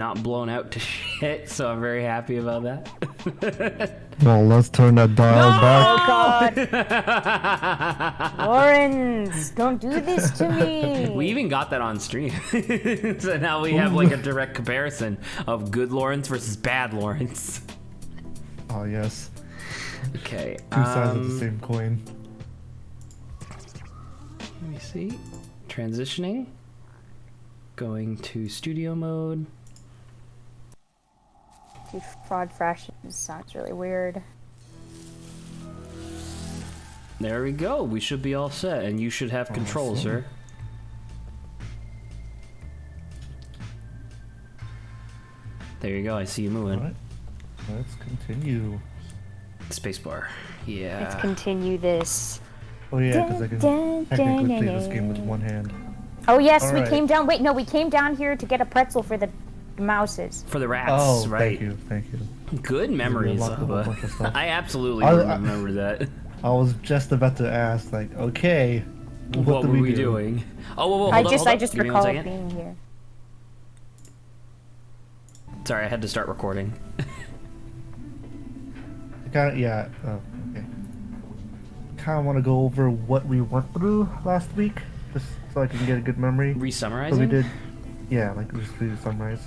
not blown out to shit, so I'm very happy about that. Well, let's turn that dial Oh back. God, Lawrence, don't do this to me. We even got that on stream. So now we have like a direct comparison of good Lawrence versus bad Lawrence. Oh, yes. Okay. Two sides of the same coin. Let me see. Transitioning. Going to studio mode. Dude, fraud fashion sounds really weird. There we go. We should be all set, and you should have control, sir. There you go. I see you moving. All right. Let's continue. Spacebar. Yeah. Let's continue this. Oh yeah, because I can technically play this game with one hand. Oh yes, All we right. came down. Wait, no, we came down here to get a pretzel for the mouses. For the rats, Oh, right? thank you. Good memories. unlocked a whole bunch of stuff. I absolutely I- remember that. I was just about to ask, like, okay, What do were we do? doing? Oh, whoa, hold I up, just hold up. Give me one recall second. being here. Sorry, I had to start recording. Yeah. Oh, okay. Kind of want to go over what we went through last week, just so I can get a good memory. Re-summarizing? So we did, yeah, like just to summarize.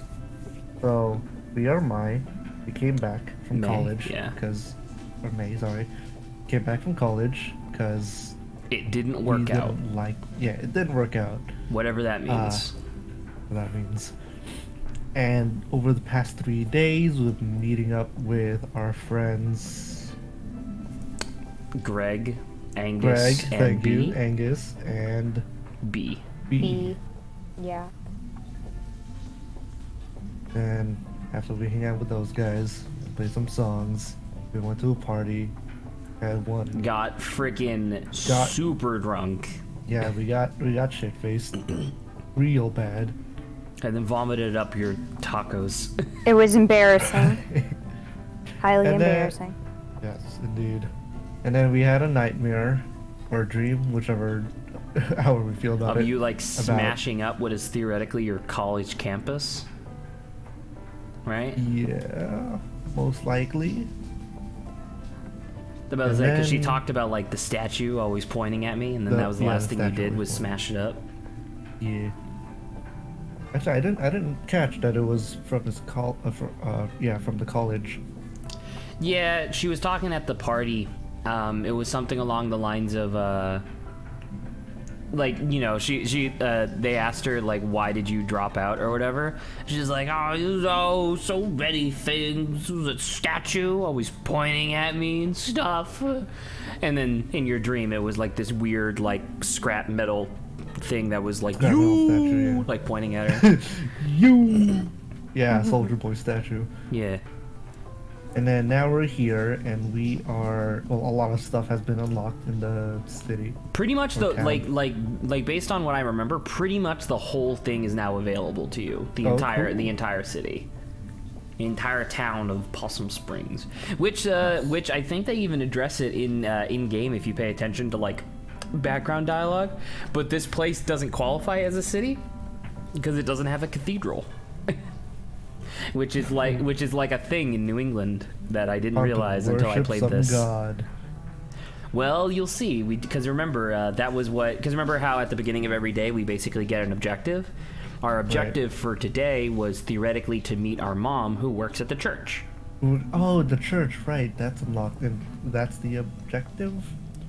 So we are we came back from May, college, yeah. or May, sorry, came back from college because It didn't work out. It didn't work out. Whatever that means. What that means. And over the past 3 days, we've been meeting up with our friends Greg, Angus, Greg, and thank B. you, Angus, and B. B. Yeah. And after we hang out with those guys, played some songs, we went to a party, had one. Got freaking super drunk. Yeah, we got shit faced, real bad. And then vomited up your tacos. It was embarrassing. Highly And then- embarrassing. Yes, indeed. And then we had a nightmare, or a dream, whichever, however we feel about Of it. you like smashing up what is theoretically your college campus. Right? Yeah, most likely. About to And say, because she then- talked about like the statue always pointing at me, and then that was the last thing you statue did always was pointing. smash it up. Yeah. Actually, I didn't catch that it was from this from the college. Yeah, she was talking at the party. It was something along the lines of, like, you know, they asked her, like, why did you drop out or whatever? She's like, oh, so many things. It was a statue always pointing at me and stuff. And then in your dream, it was like this weird, like, scrap metal thing that was like, Scrap metal statue, yeah. like pointing at her. You. Yeah, Soldier Boy statue. Yeah. And then now we're here, and we are. Well, a lot of stuff has been unlocked in the city. Pretty much the Okay. like based on what I remember, pretty much the whole thing is now available to you. The Oh, entire cool. city. The entire town of Possum Springs. Which I think they even address it in game if you pay attention to like background dialogue. But this place doesn't qualify as a city because it doesn't have a cathedral. which is like a thing in New England that I didn't realize until I Worship played some this. God. Well, you'll see. Because remember, because remember how at the beginning of every day we basically get an objective? Our objective for today was theoretically to meet our mom who works at the church. Oh, the church, right? That's unlocked, and that's the objective.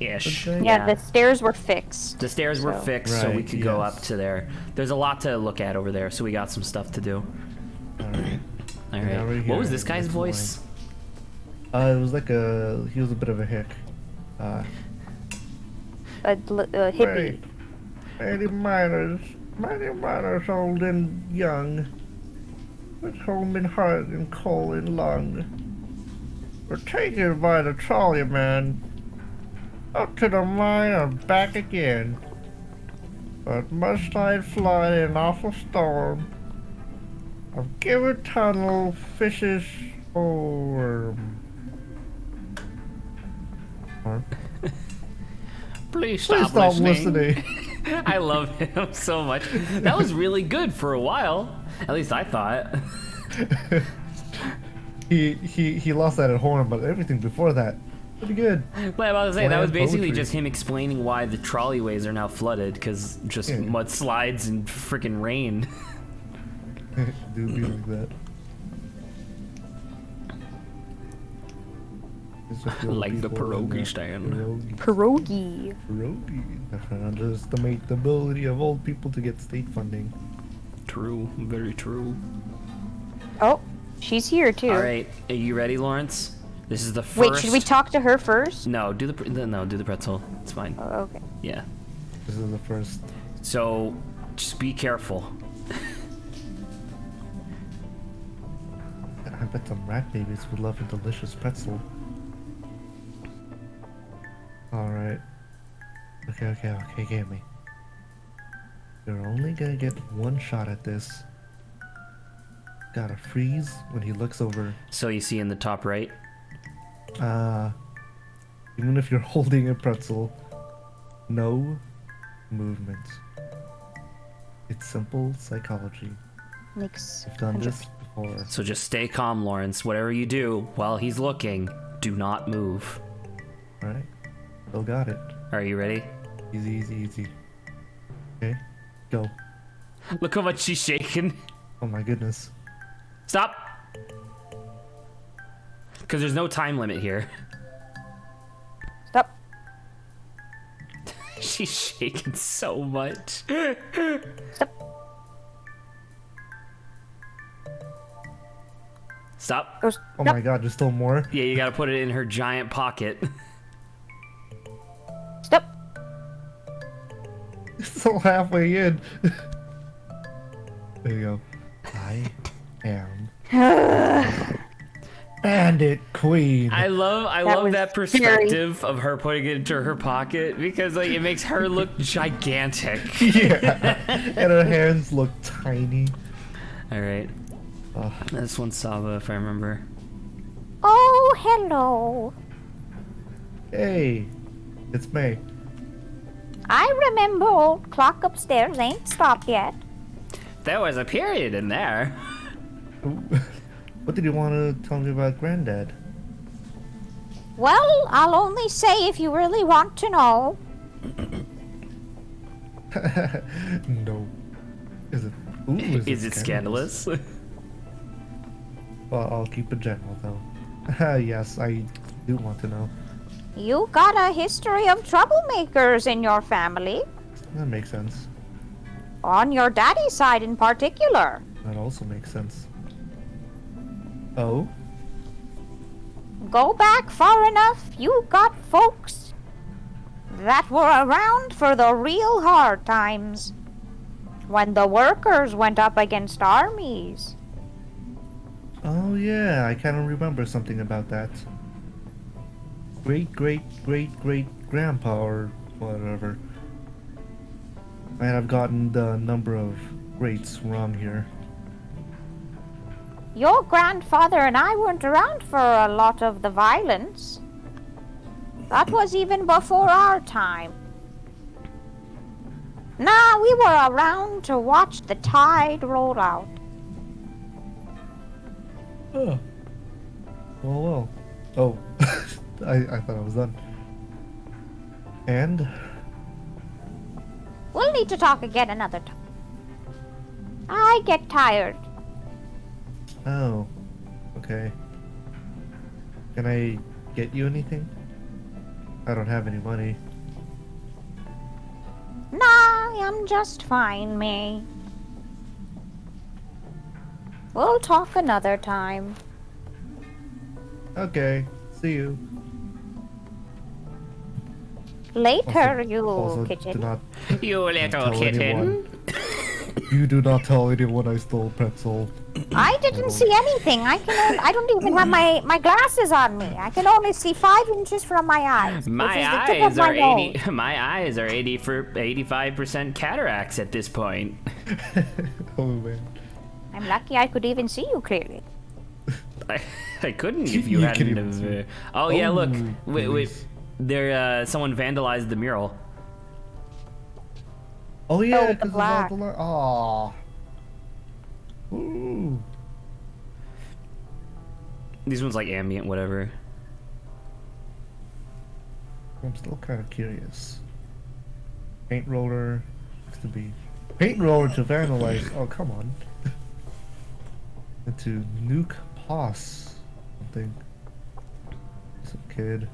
Ish. Okay. Yeah, the stairs were fixed. The stairs were So- fixed so we Right, could go yes. up to there. There's a lot to look at over there, so we got some stuff to do. All right. All Now right. we're What here was this in guy's this voice? It was like he was a bit of a hick. A hippie. Many miners old and young, with home in heart and coal in lung, were taken by the trolley man up to the mine and back again. But must I fly in an awful storm? I've given tunnel fishes over. Please Please stop listening. I love him so much. That was really good for a while. At least I thought. he lost that at Horn, but everything before that, pretty good. But I was saying that was Bland basically poetry. just him explaining why the trolleyways are now flooded because just Yeah. mudslides and freaking rain. Do be like that. It's just the old Like the people and pierogi stand. Pierogi. Pierogi. Never underestimate the ability of old people to get state funding. True, very true. Oh, she's here too. All right, are you ready, Lawrence? This is the first. Wait, should we talk to her first? No, do the pretzel. It's fine. Oh, okay. Yeah. This is the first. So, just be careful. I bet some rat babies would love a delicious pretzel. Alright. Okay, get me. You're only gonna get one shot at this. Gotta freeze when he looks over. So you see in the top right. Even if you're holding a pretzel, no movement. It's simple psychology. Makes I've done this before. So just stay calm, Lawrence. Whatever you do while he's looking, do not move. Alright? Still got it. Are you ready? Easy. Okay, go. Look how much she's shaking. Oh my goodness. Stop. Because there's no time limit here. Stop. She's shaking so much. Stop. Stop. Oh, Oh stop. my god, there's still more? Yeah, you gotta put it in her giant pocket. Stop. Still halfway in. There you go. I am Bandit Queen. I love was that perspective of her putting it into her pocket because like it makes her look gigantic. Yeah. And her hands look tiny. All right. Ugh. This one's Saba, if I remember. Oh, hello. Hey, it's May. I remember old clock upstairs ain't stopped yet. There was a period in there. Ooh. What did you want to tell me about Granddad? Well, I'll only say if you really want to know. No. Is it? Ooh, Is it scandalous? Well, I'll keep it general though. Yes, I do want to know. You got a history of troublemakers in your family. That makes sense. On your daddy's side in particular. That also makes sense. Oh? Go back far enough, you got folks that were around for the real hard times. When the workers went up against armies. Oh yeah, I kind of remember something about that. Great grandpa or whatever. Might have gotten the number of greats wrong here. Your grandfather and I weren't around for a lot of the violence. That was even before our time. Nah, we were around to watch the tide roll out. Oh. Well. Oh. I thought I was done. And? We'll need to talk again another time. I get tired. Oh. Okay. Can I get you anything? I don't have any money. Nah, I'm just fine, May. We'll talk another time. Okay. See you. Later, you Also, kitten. do not You little tell kitten. anyone. You do not tell anyone I stole pretzel. I didn't see anything. I don't even have my glasses on me. I can only see 5 inches from my eyes. My which is the tip eyes of my are nose. 80. My eyes are 85% cataracts at this point. Oh man. I'm lucky I could even see you clearly. I couldn't if you You hadn't could even have. see. Oh yeah, look. Oh, Wait. police. There. Someone vandalized the mural. Oh yeah, Oh, the because black. Aw. Ooh. These ones like ambient, whatever. I'm still kind of curious. Paint roller used to be paint roller to vandalize. Oh, come on. And to nuke pos something. Some kid.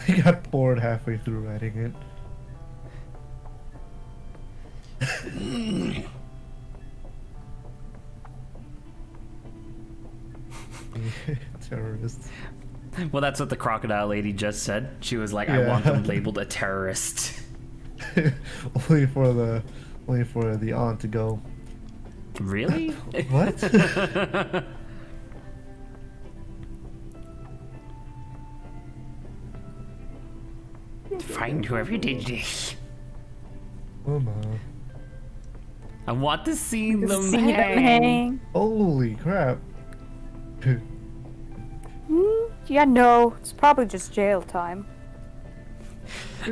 He got bored halfway through writing it. Terrorists. Well, that's what the crocodile lady just said. She was like, "I Yeah. want them labeled a terrorist." only for the aunt to go. Really? What? Find whoever did this. Oh no. I want to see them See them hang. hang. Holy crap. Yeah, no, it's probably just jail time.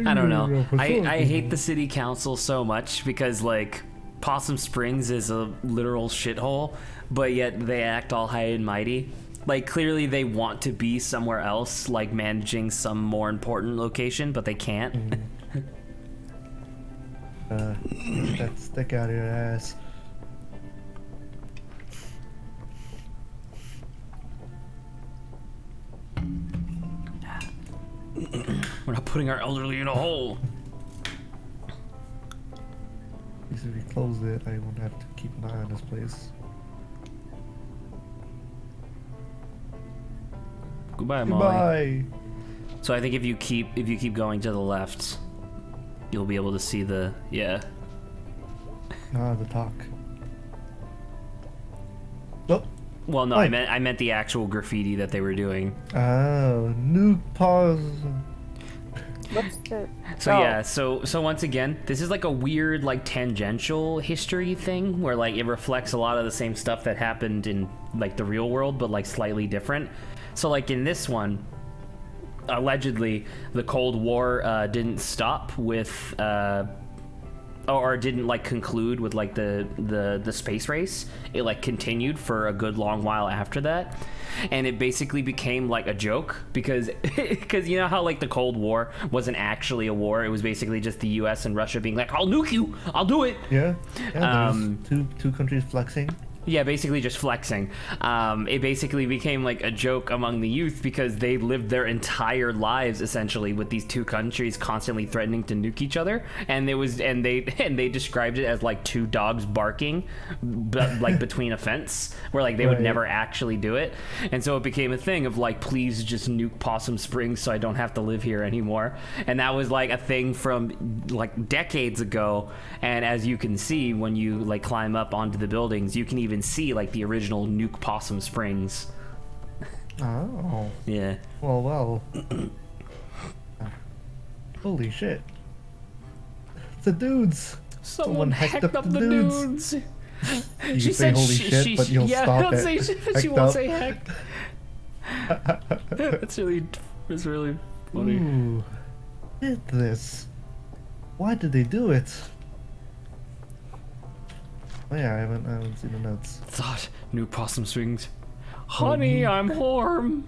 I don't know. I hate the city council so much because like Possum Springs is a literal shithole, but yet they act all high and mighty. Like clearly they want to be somewhere else, like managing some more important location, but they can't. Get that stick out of your ass. We're not putting our elderly in a hole. At least if we close it, I won't have to keep an eye on this place. Goodbye, Molly. Goodbye. So I think if you keep going to the left, you'll be able to see the Ah, the talk. Oh. Well, no, Oi. I meant the actual graffiti that they were doing. Oh, nuke pause. What's the... So Oh. yeah, so once again, this is like a weird like tangential history thing where like it reflects a lot of the same stuff that happened in like the real world, but like slightly different. So like in this one, allegedly the Cold War didn't stop with or didn't like conclude with like the space race. It like continued for a good long while after that, and it basically became like a joke because you know how like the Cold War wasn't actually a war. It was basically just the US and Russia being like, I'll nuke you, I'll do it. Yeah. There's two countries flexing. Yeah, basically just flexing. It basically became like a joke among the youth because they lived their entire lives essentially with these two countries constantly threatening to nuke each other, and they described it as like two dogs barking, but like between a fence, where like they would Right. never actually do it, and so it became a thing of like, please just nuke Possum Springs so I don't have to live here anymore, and that was like a thing from like decades ago. And as you can see when you like climb up onto the buildings, you can even see like the original nuke Possum Springs. Oh. Yeah. Well. Holy shit. The dudes. Someone hacked up the dudes. You say holy shit, but you'll stop it. She won't say heck. It's really funny. Ooh. Did this. Why did they do it? Oh yeah, I haven't seen the notes. Thought nuke Possum Springs. Honey, I'm warm.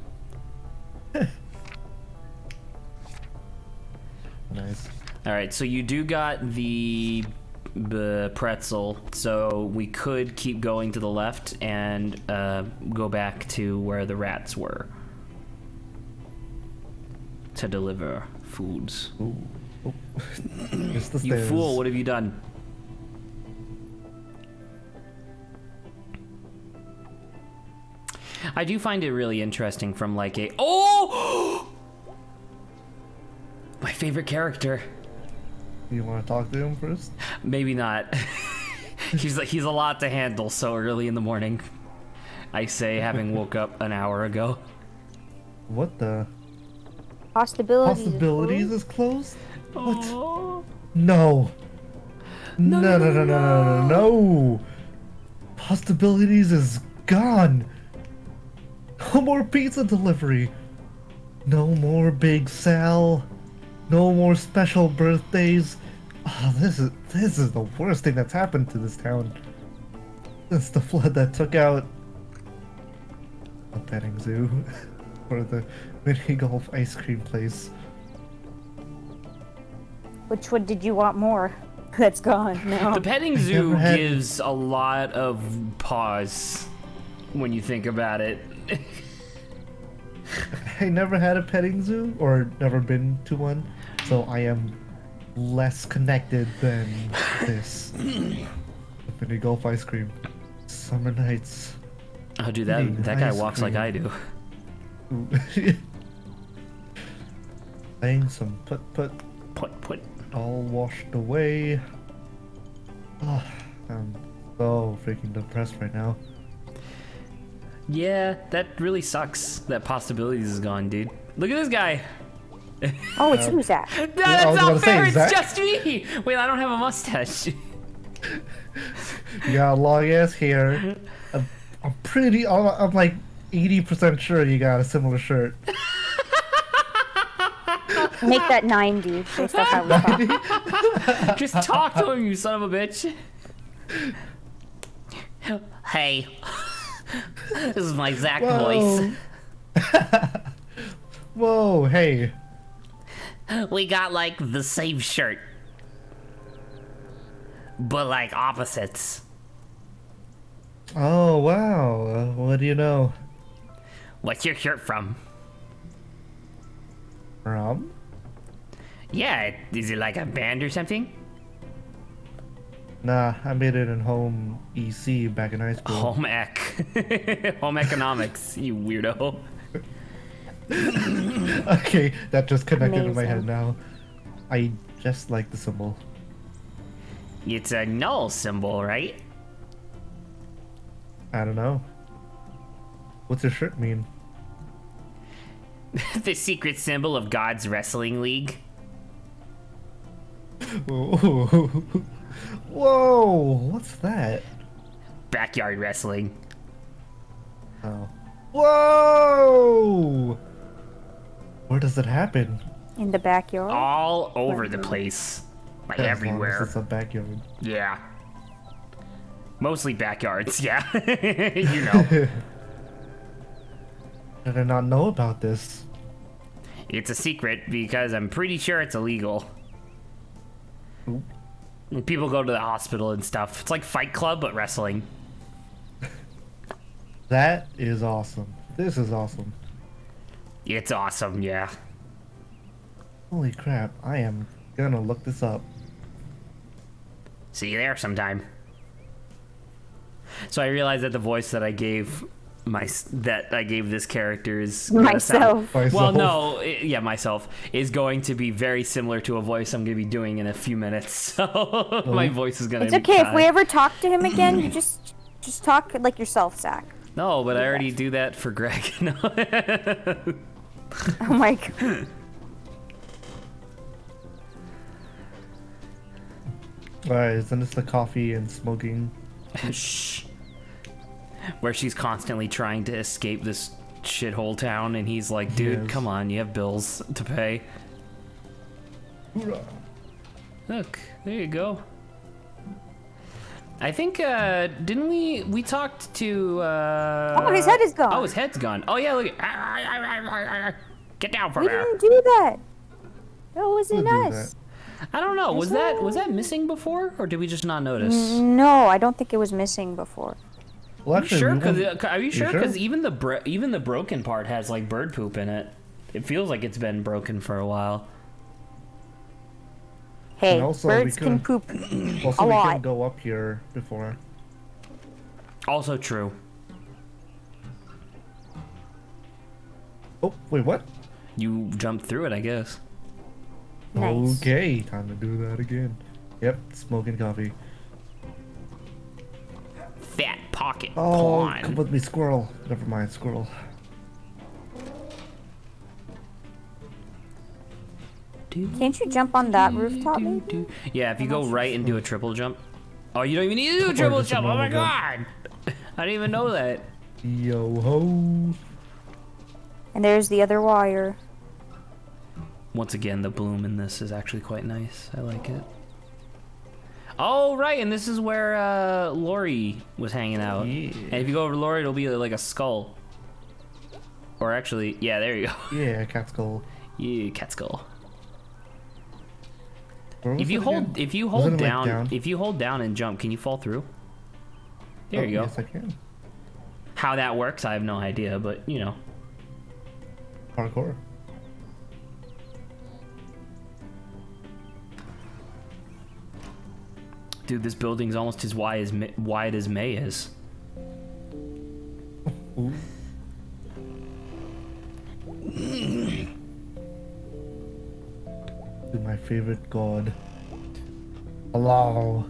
Nice. All right, so you do got the pretzel, so we could keep going to the left and go back to where the rats were to deliver foods. Ooh. Oh. It's the You stairs. fool, what have you done? I do find it really interesting from like a... Oh! My favorite character. You want to talk to him first? Maybe not. He's a lot to handle so early in the morning. I say, having woke up an hour ago. What the? Possibilities Is closed? What? Oh. No. No. Possibilities is gone. No more pizza delivery. No more Big Sal. No more special birthdays. Oh, this is the worst thing that's happened to this town. It's the flood that took out a petting zoo or the mini golf ice cream place. Which one did you want more? That's gone now. The petting zoo gives a lot of pause when you think about it. I never had a petting zoo or never been to one, so I am less connected than this. The mini golf ice cream. Summer nights. Oh, dude, that guy walks like I do. Playing some put. Put. All washed away. Oh, I'm so freaking depressed right now. Yeah, that really sucks. That possibilities is gone, dude. Look at this guy. Oh, it's who's that? That's not fair. It's Zach? just me. Wait, I don't have a mustache. You got long ass hair. I'm like 80% sure you got a similar shirt. Make that 90 based off how we talk. Just talk to him, you son of a bitch. Hey. This is my Zach voice. Whoa, hey. We got like the same shirt. But like opposites. Oh, wow. What do you know? What's your shirt from? From? Yeah, is it like a band or something? Nah, I made it in home EC back in high school. Home ec. Home economics, you weirdo. Okay, that just connected in my head Amazing. now. I just like the symbol. It's a null symbol, right? I don't know. What's your shirt mean? The secret symbol of God's wrestling league. Whoa, whoa, what's that? Backyard wrestling. Oh. Whoa! Where does it happen? In the backyard. All over the place. Like As long as everywhere. it's a backyard. Yeah. Mostly backyards, yeah. You know. Did I not know about this? It's a secret because I'm pretty sure it's illegal. Oop. When people go to the hospital and stuff. It's like Fight Club, but wrestling. That is awesome. This is awesome. It's awesome, yeah. Holy crap, I am gonna look this up. See you there sometime. So I realized that the voice that I gave this character is gonna sound- Myself. well, no, yeah, myself is going to be very similar to a voice I'm gonna be doing in a few minutes. So my voice is gonna. It's okay if we die. ever talk to him again. You just talk like yourself, Zach. No, but I already do that for Greg. No. Oh my god. Alright, isn't this the coffee and smoking? Shh. Where she's constantly trying to escape this shithole town, and he's like, dude, Yes. come on, you have bills to pay. Hoorah. Look, there you go. I think, didn't we talked to, Oh, his head is gone. Oh, his head's gone. Oh, yeah, look. Get down from We there. didn't do that. That wasn't We'll do us. I don't know. Was that- that missing before, or did we just not notice? No, I don't think it was missing before. Well, actually, Sure, we because won't- are you sure? sure? Because even the broken part has like bird poop in it. It feels like it's been broken for a while. Hey, And also, we birds can could- poop Also, a we lot. can go up here before. Also true. Oh, wait, what? You jumped through it, I guess. Nice. Okay, time to do that again. Yep, smoking coffee. Fat pocket Oh, pawn. come with me, squirrel. Never mind, squirrel. Can't you jump on that rooftop, maybe? Yeah, if you go right and do a triple jump. Oh, you don't even need to do a Or triple just a jump. Oh my normal god. I didn't even know that. Yo ho. And there's the other wire. Once again, the bloom in this is actually quite nice. I like it. Oh, right, and this is where Lori was hanging out. Yeah. And if you go over to Lori, it'll be like a skull. Or actually, yeah, there you go. Yeah, cat skull. Yeah, cat skull. Where was If you it hold, again? if you Wasn't hold it, like, down, if you hold down and jump, can you fall through? There Oh, you go. Yes, I can. How that works, I have no idea, but you know. Parkour. Dude, this building's almost as wide as May is. Ooh. To my favorite god. Hello.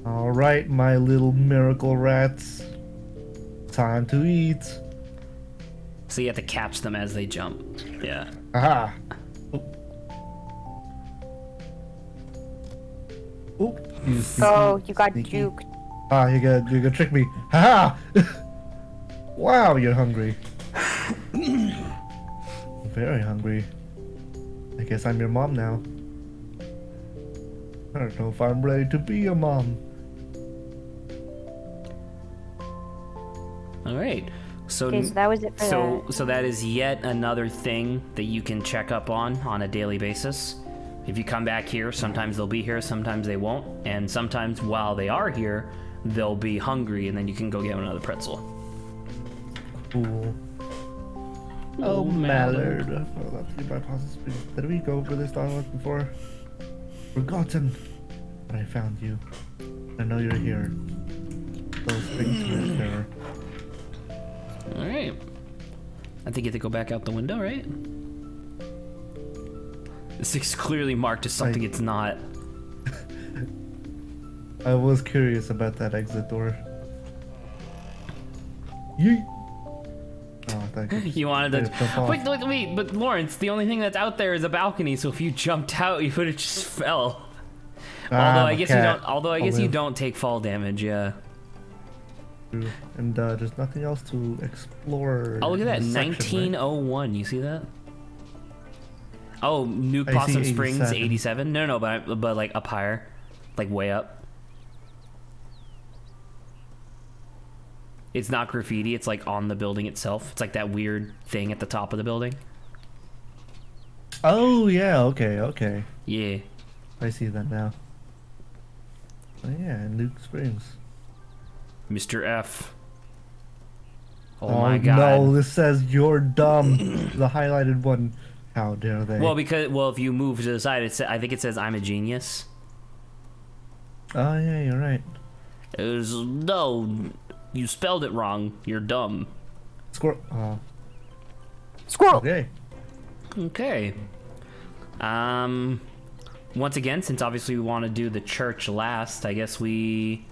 Alright, my little miracle rats. Time to eat. So you have to catch them as they jump. Yeah. Aha! Oh, Oh, you got sneaky. juked. Ah, you gotta trick me. Haha! Wow, you're hungry. Very hungry. I guess I'm your mom now. I don't know if I'm ready to be a mom. All right. So Okay, so that was it for so that is yet another thing that you can check up on a daily basis. If you come back here, sometimes they'll be here, sometimes they won't, and sometimes while they are here, they'll be hungry, and then you can go get another pretzel. Cool. Oh, Mallard. Well, that's goodbye, process. Did we go over this dialogue before? Forgotten. But I found you. I know you're here. Those things right there. All right. I think you have to go back out the window, right? This is clearly marked as something it's not. I was curious about that exit door. Yeet! Oh, thank you. You wanted Jump to. off. Wait, but Lawrence, the only thing that's out there is a balcony. So if you jumped out, you would have just fell. Although I guess you don't. Although I guess you don't take fall damage. Yeah. True. And there's nothing else to explore. Oh, look at that, in this section, right? 1901. You see that? Oh, New I see Possum Springs, 87. 87. No, but like up higher, like way up. It's not graffiti. It's like on the building itself. It's like that weird thing at the top of the building. Oh yeah, okay. Yeah. I see that now. Oh yeah, Luke Springs. Mr. F. Oh my god. No, this says you're dumb. The highlighted one. How dare they? Well, if you move to the side, I think it says I'm a genius. Oh yeah, you're right. No, you spelled it wrong. You're dumb. Squirrel. Squirrel! Okay. Okay. Once again, since obviously we want to do the church last, I guess we.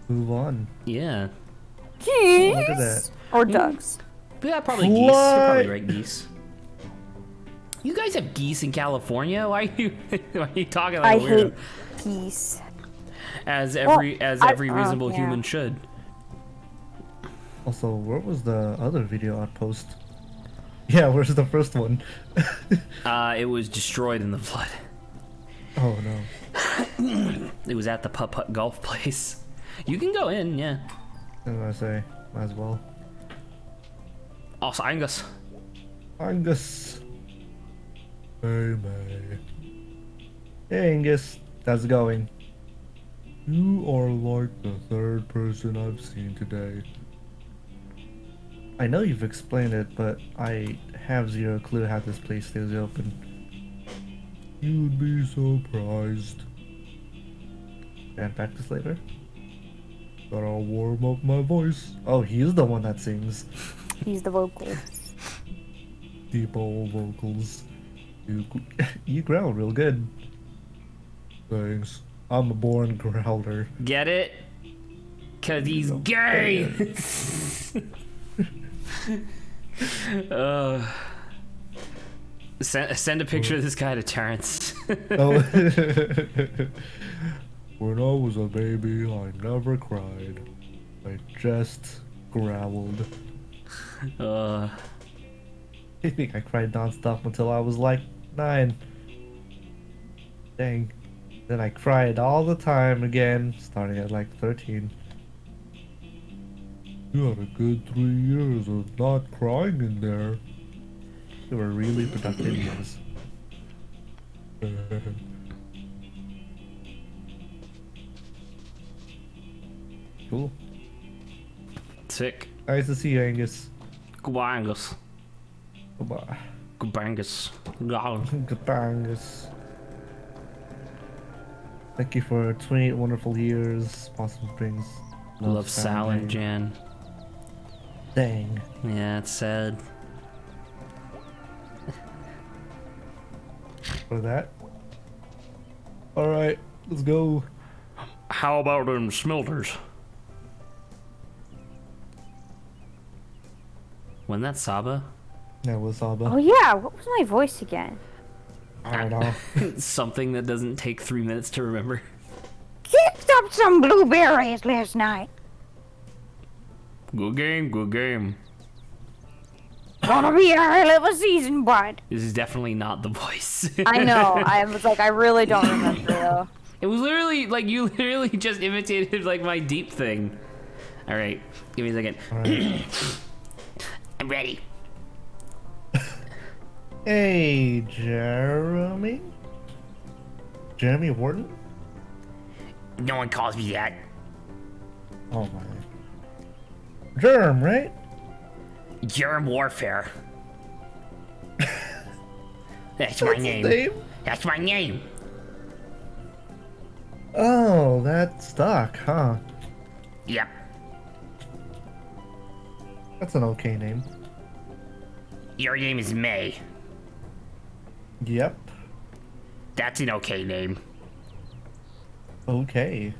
Move on. Yeah. Geese! Look at that. Or ducks. Yeah, probably geese. You're probably What? right, geese. You guys have geese in California? Why are you talking I like weird? hate geese. As every oh, reasonable yeah. human should. Also, where was the other video outpost? Yeah, where's the first one? It was destroyed in the flood. Oh no. It was at the putt-putt golf place. You can go in, yeah. What did I say? Might as well. Also, Angus. Angus. Hey, May. Hey, Angus. How's it going? You are like the third person I've seen today. I know you've explained it, but I have zero clue how this place stays open. You'd be surprised. And practice later? Gotta warm up my voice. Oh, he's the one that sings. He's the vocal. Deep old vocals. You growl real good. Thanks. I'm a born growler. Get it? Cause he's gay. Send a picture of this guy to Terrence. Oh. When I was a baby, I never cried. I just growled. I think I cried nonstop until I was like 9. Dang. Then I cried all the time again, starting at like 13. You had a good 3 years of not crying in there. They were really productive years. Cool. Sick. Nice to see you, Angus. Guangus. Goodbye. Gubangus. Goodbye, Angus. Thank you for 28 wonderful years, Possum Springs. Love Sal and Jan. Jan. Dang. Yeah, it's sad. For that. Alright, let's go. How about them smelters? Wasn't that Saba? That was Saba. Oh yeah, what was my voice again? I don't know. Something that doesn't take 3 minutes to remember. Picked up some blueberries last night. Good game, good game. Gonna be a hell of a season, bud. This is definitely not the voice. I know. I was like, I really don't remember though. It was literally like you literally just imitated like my deep thing. All right, give me a second. Alright. I'm ready. Hey, Jeremy? Jeremy Wharton? No one calls me that. Oh my. Germ, right? Germ warfare. That's my That's his name. name? That's my name. Oh, that stuck, huh? Yep. That's an okay name. Your name is May. Yep. That's an okay name. Okay.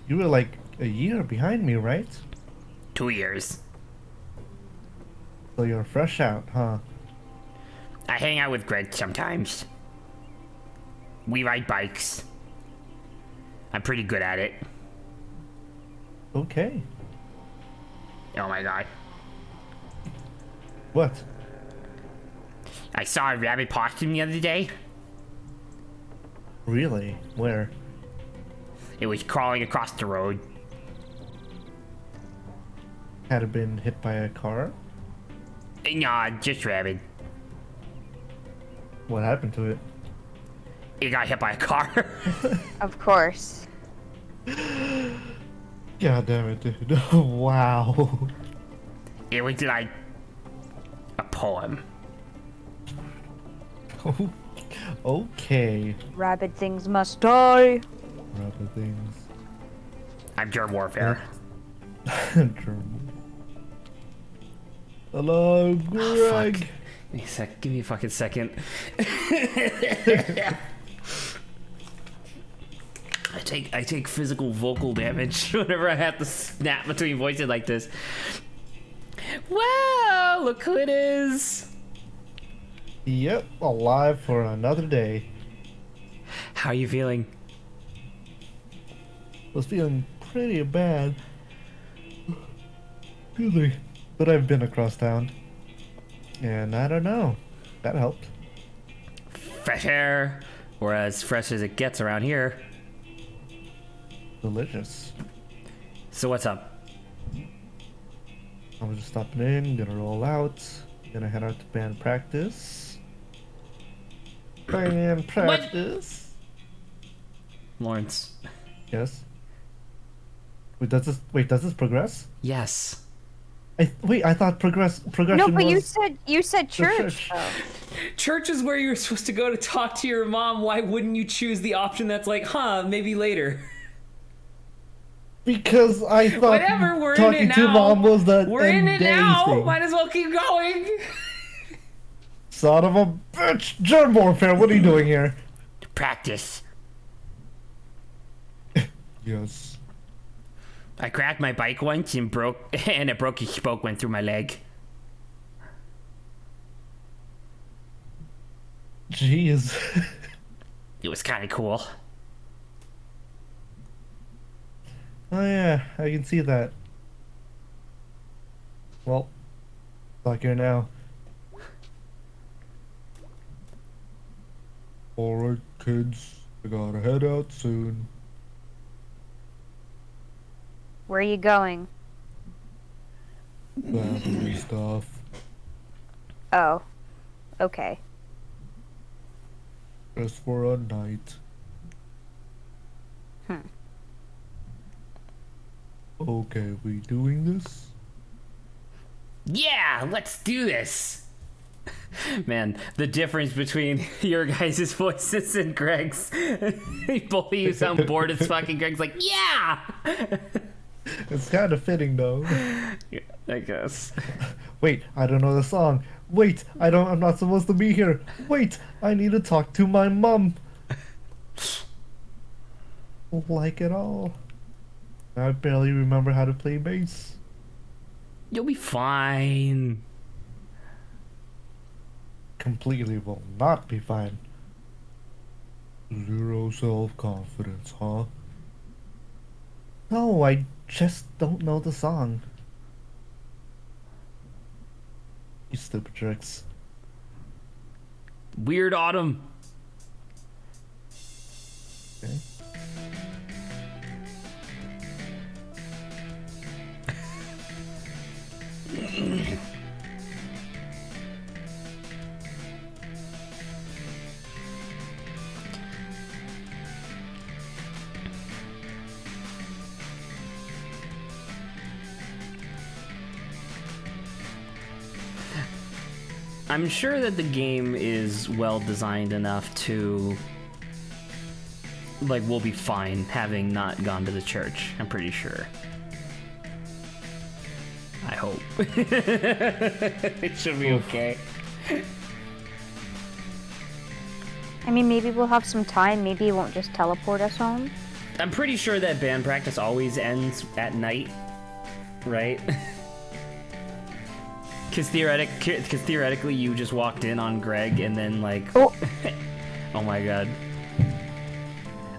You were like a year behind me, right? 2 years. So you're fresh out, huh? I hang out with Greg sometimes. We ride bikes. I'm pretty good at it. Okay. Oh my god. What? I saw a rabbit possum the other day. Really? Where? It was crawling across the road. Had it been hit by a car? Nah, just rabbit. What happened to it? It got hit by a car. Of course. God damn it, dude. Wow. It was like a poem. Okay. Rabid things must die. Rapid things. I'm germ warfare. German. Hello, Greg. Give me a fucking second. I take physical vocal damage whenever I have to snap between voices like this. Wow, look who it is. Yep, alive for another day. How are you feeling? Was feeling pretty bad. Excuse me. But I've been across town. And I don't know. That helped. Fresh air, or as fresh as it gets around here. Delicious. So what's up? I was just stopping in, gonna roll out, gonna head out to band practice. Band practice. Lawrence. Yes. Wait, does this progress? Yes. I thought progression No, but was you said the church. though. Church is where you're supposed to go to talk to your mom. Why wouldn't you choose the option that's like, maybe later? Because I thought Whatever, we're in talking it to now. mom was the We're in end it days now. thing. Might as well keep going. Son of a bitch! Germ warfare, what are you doing here? Practice. Yes. I cracked my bike once and a broken spoke went through my leg. Jeez. It was kind of cool. Oh yeah, I can see that. Well, stuck here now. Alright, kids, I gotta head out soon. Where are you going? Family stuff. Oh, okay. Just for a night. Okay, we doing this? Yeah, let's do this. Man, the difference between your guys' voices and Greg's. Both of you sound bored as fucking. Greg's like, yeah! It's kind of fitting though. Yeah, I guess. Wait, I don't know the song. Wait, I'm not supposed to be here. Wait, I need to talk to my mom. Like it all. I barely remember how to play bass. You'll be fine. Completely will not be fine. Zero self-confidence, huh? No, I just don't know the song. You stupid tricks. Weird Autumn. Okay. I'm sure that the game is well designed enough to, like, we'll be fine having not gone to the church. I'm pretty sure. I hope. It should be okay. I mean, maybe we'll have some time. Maybe it won't just teleport us home. I'm pretty sure that band practice always ends at night, right? Because theoretically, you just walked in on Greg and then, like... Oh, Oh my god.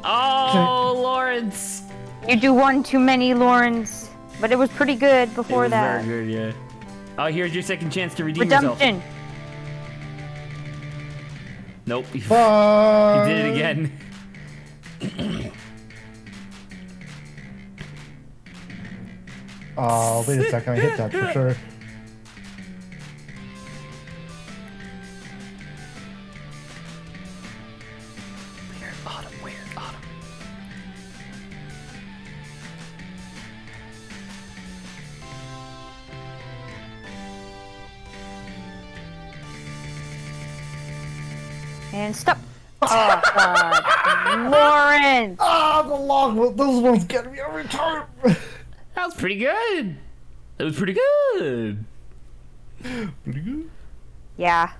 Oh, Lawrence! you do one too many, Lawrence. But it was pretty good before It was that. very good, yeah. Oh, here's your second chance to redeem yourself. Redemption. Nope. You Bye. did it again. Oh, wait a second, I hit that for sure. Weird Autumn, weird Autumn. And stop. Oh, God. Lawrence. Ah, the long one. Those ones get me every time. That was pretty good. That was pretty good. Pretty good. Yeah,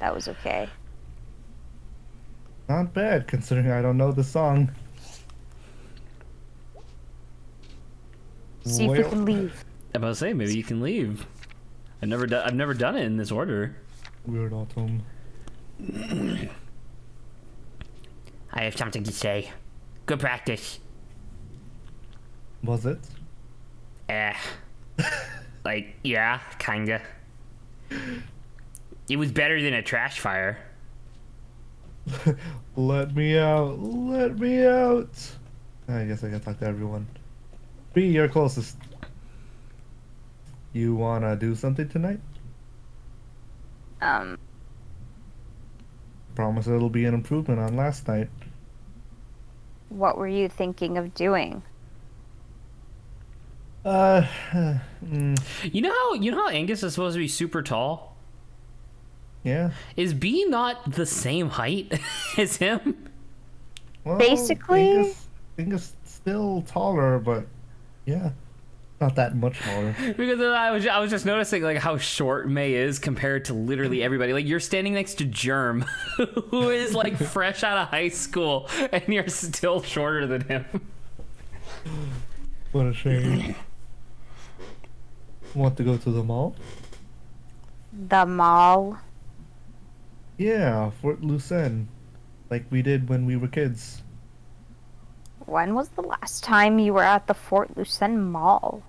that was okay. Not bad, considering I don't know the song. See if we Well, can leave. I'm about to say, maybe you can leave. I've never done it in this order. Weird Autumn. I have something to say. Good practice. Was it? Like, yeah, kinda. It was better than a trash fire. Let me out. Let me out. I guess I gotta talk to everyone. B, you're closest. You wanna do something tonight? Promise it'll be an improvement on last night. What were you thinking of doing? You know how Angus is supposed to be super tall? Yeah. Is B not the same height as him? Well, Basically- Inga's still taller, but yeah, not that much taller. Because I was just noticing like how short May is compared to literally everybody. Like you're standing next to Germ, who is like fresh out of high school, and you're still shorter than him. What a shame. Want to go to the mall? The mall? Yeah, Fort Lucerne, like we did when we were kids. When was the last time you were at the Fort Lucerne Mall?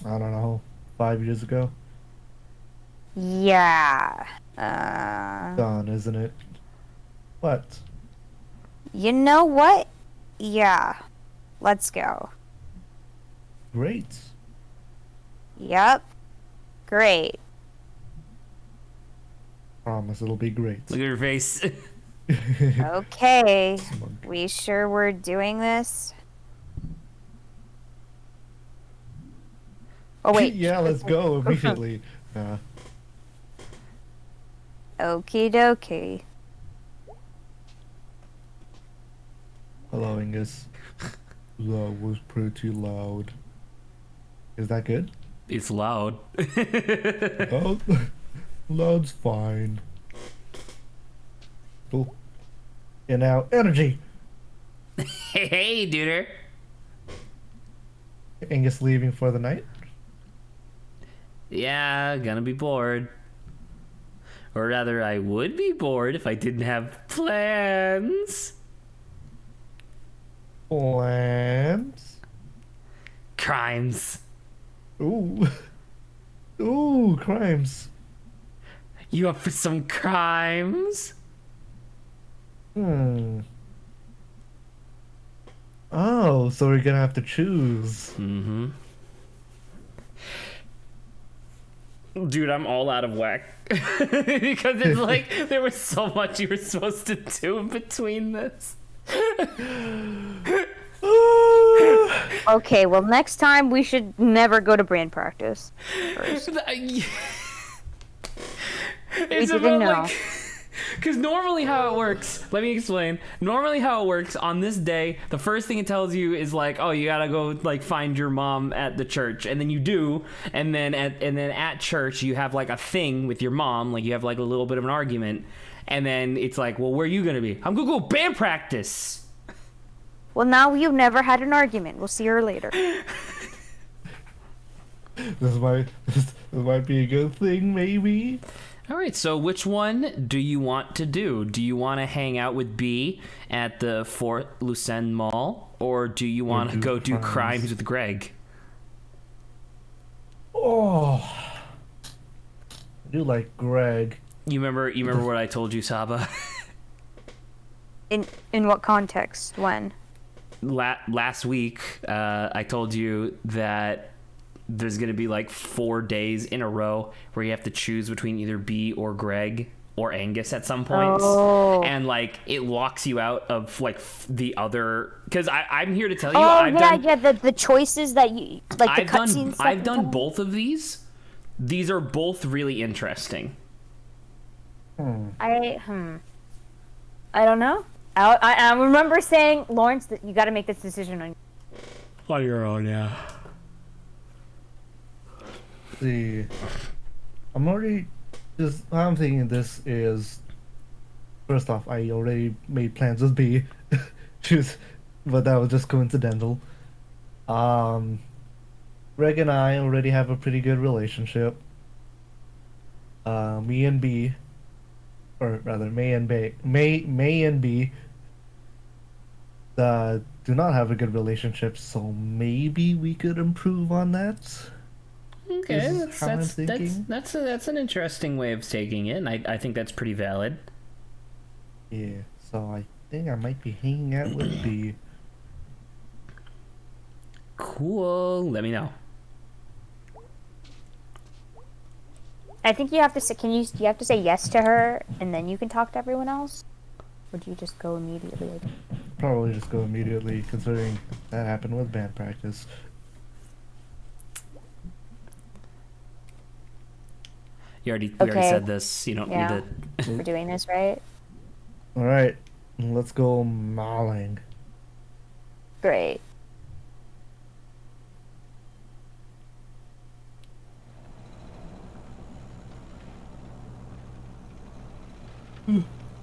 I don't know, 5 years ago. Yeah. Gone, isn't it? What? You know what? Yeah. Let's go. Great. Yep. Great. Promise it'll be great. Look at her face. Okay. Smug. We sure we're doing this? Oh, wait. Yeah, let's go immediately. Okie dokie. Hello, Angus. That was pretty loud. Is that good? It's loud. Oh, loud's fine. Cool. And now, energy! Hey, duder. Angus leaving for the night? Yeah, gonna be bored. Or rather, I would be bored if I didn't have plans. Plans? Crimes. Ooh. Ooh, crimes. You up for some crimes? Oh, so we're gonna have to choose. Mm-hmm. Dude, I'm all out of whack. Because it's like, there was so much you were supposed to do in between this. Okay, well, next time we should never go to brand practice first. It's didn't about know. like, because normally how it works, let me explain. Normally how it works on this day, the first thing it tells you is like, oh, you gotta go like find your mom at the church, and then you do, and then at church you have like a thing with your mom, like you have like a little bit of an argument, and then it's like, well, where are you gonna be? I'm gonna go band practice. Well, now you've never had an argument. We'll see her later. This might be a good thing, maybe. All right, so which one do you want to do? Do you want to hang out with B at the Fort Lucerne Mall, or do you want to go do crimes with Greg? Oh, I do like Greg. You remember what I told you, Saba? In what context? When? Last week, I told you that there's gonna be like 4 days in a row where you have to choose between either B or Greg or Angus at some points, and like it locks you out of like the other. Because I'm here to tell you, The choices that you like, the cutscenes. I've done both of these. These are both really interesting. I don't know. I remember saying, Lawrence, that you got to make this decision On your own, yeah. See, I'm thinking this is, first off, I already made plans with B, but that was just coincidental. Greg and I already have a pretty good relationship. Me and B, or rather May and B, do not have a good relationship, so maybe we could improve on that. Okay, that's that's an interesting way of taking it, and I think that's pretty valid. Yeah, so I think I might be hanging out with B. Cool. Let me know. I think you have to say, you have to say yes to her, and then you can talk to everyone else? Or do you just go immediately? Probably just go immediately, considering that happened with band practice. We already said this. You don't need to. We're doing this, right? Alright, let's go mauling. Great.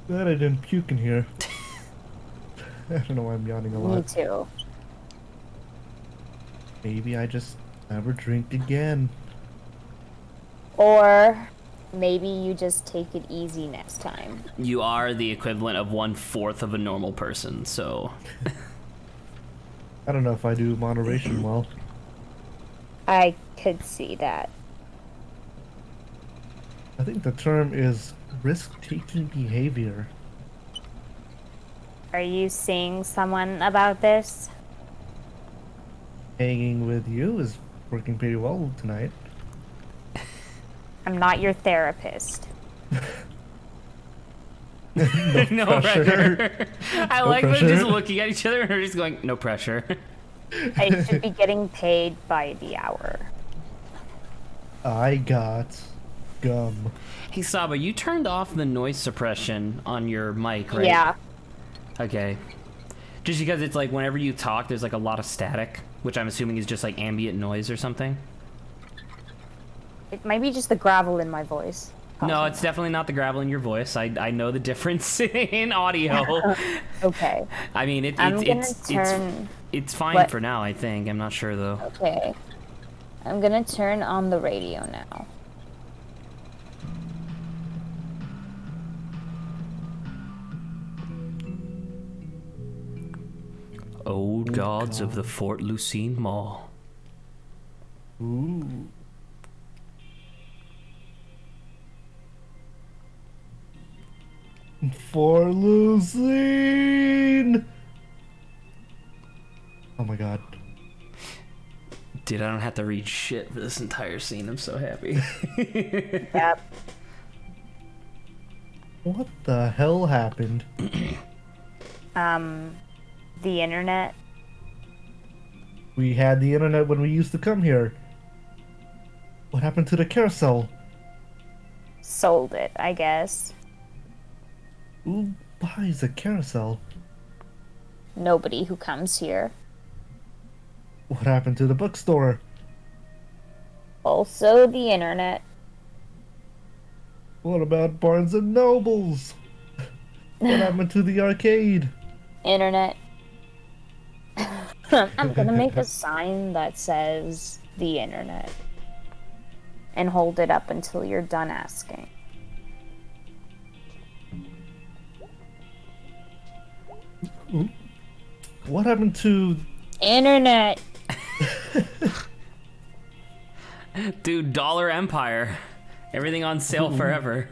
Glad I didn't puke in here. I don't know why I'm yawning a lot. Me too. Maybe I just never drink again. Or maybe you just take it easy next time. You are the equivalent of 1/4 of a normal person, so. I don't know if I do moderation well. I could see that. I think the term is risk-taking behavior. Are you seeing someone about this? Hanging with you is working pretty well tonight. I'm not your therapist. No pressure. I like them pressure. just looking at each other and they're just going, no pressure. I should be getting paid by the hour. I got gum. Hey, Saba, you turned off the noise suppression on your mic, right? Yeah. Okay. Just because it's like whenever you talk, there's like a lot of static, which I'm assuming is just like ambient noise or something. It might be just the gravel in my voice. No, it's definitely not the gravel in your voice. I know the difference in audio. Okay. I mean, it's fine What? for now, I think. I'm not sure, though. Okay. I'm gonna turn on the radio now. Old gods of the Fort Lucine Mall. Ooh. For Lucine! Oh my god. Dude, I don't have to read shit for this entire scene. I'm so happy. Yep. What the hell happened? The internet. We had the internet when we used to come here. What happened to the carousel? Sold it, I guess. Who buys a carousel? Nobody who comes here. What happened to the bookstore? Also the internet. What about Barnes and Nobles? What happened to the arcade? Internet. I'm gonna make a sign that says the internet. And hold it up until you're done asking. What happened to... Internet! Dude, Dollar Empire. Everything on sale forever.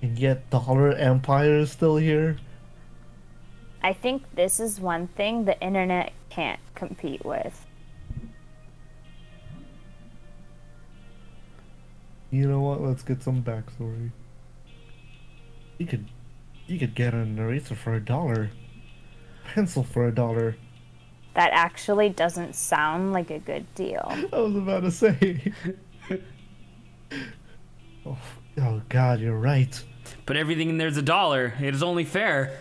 And yet Dollar Empire is still here? I think this is one thing the internet can't compete with. You know what? Let's get some backstory. You could get an eraser for $1. Pencil for $1. That actually doesn't sound like a good deal. I was about to say. Oh god, you're right. But everything in there's $1. It is only fair.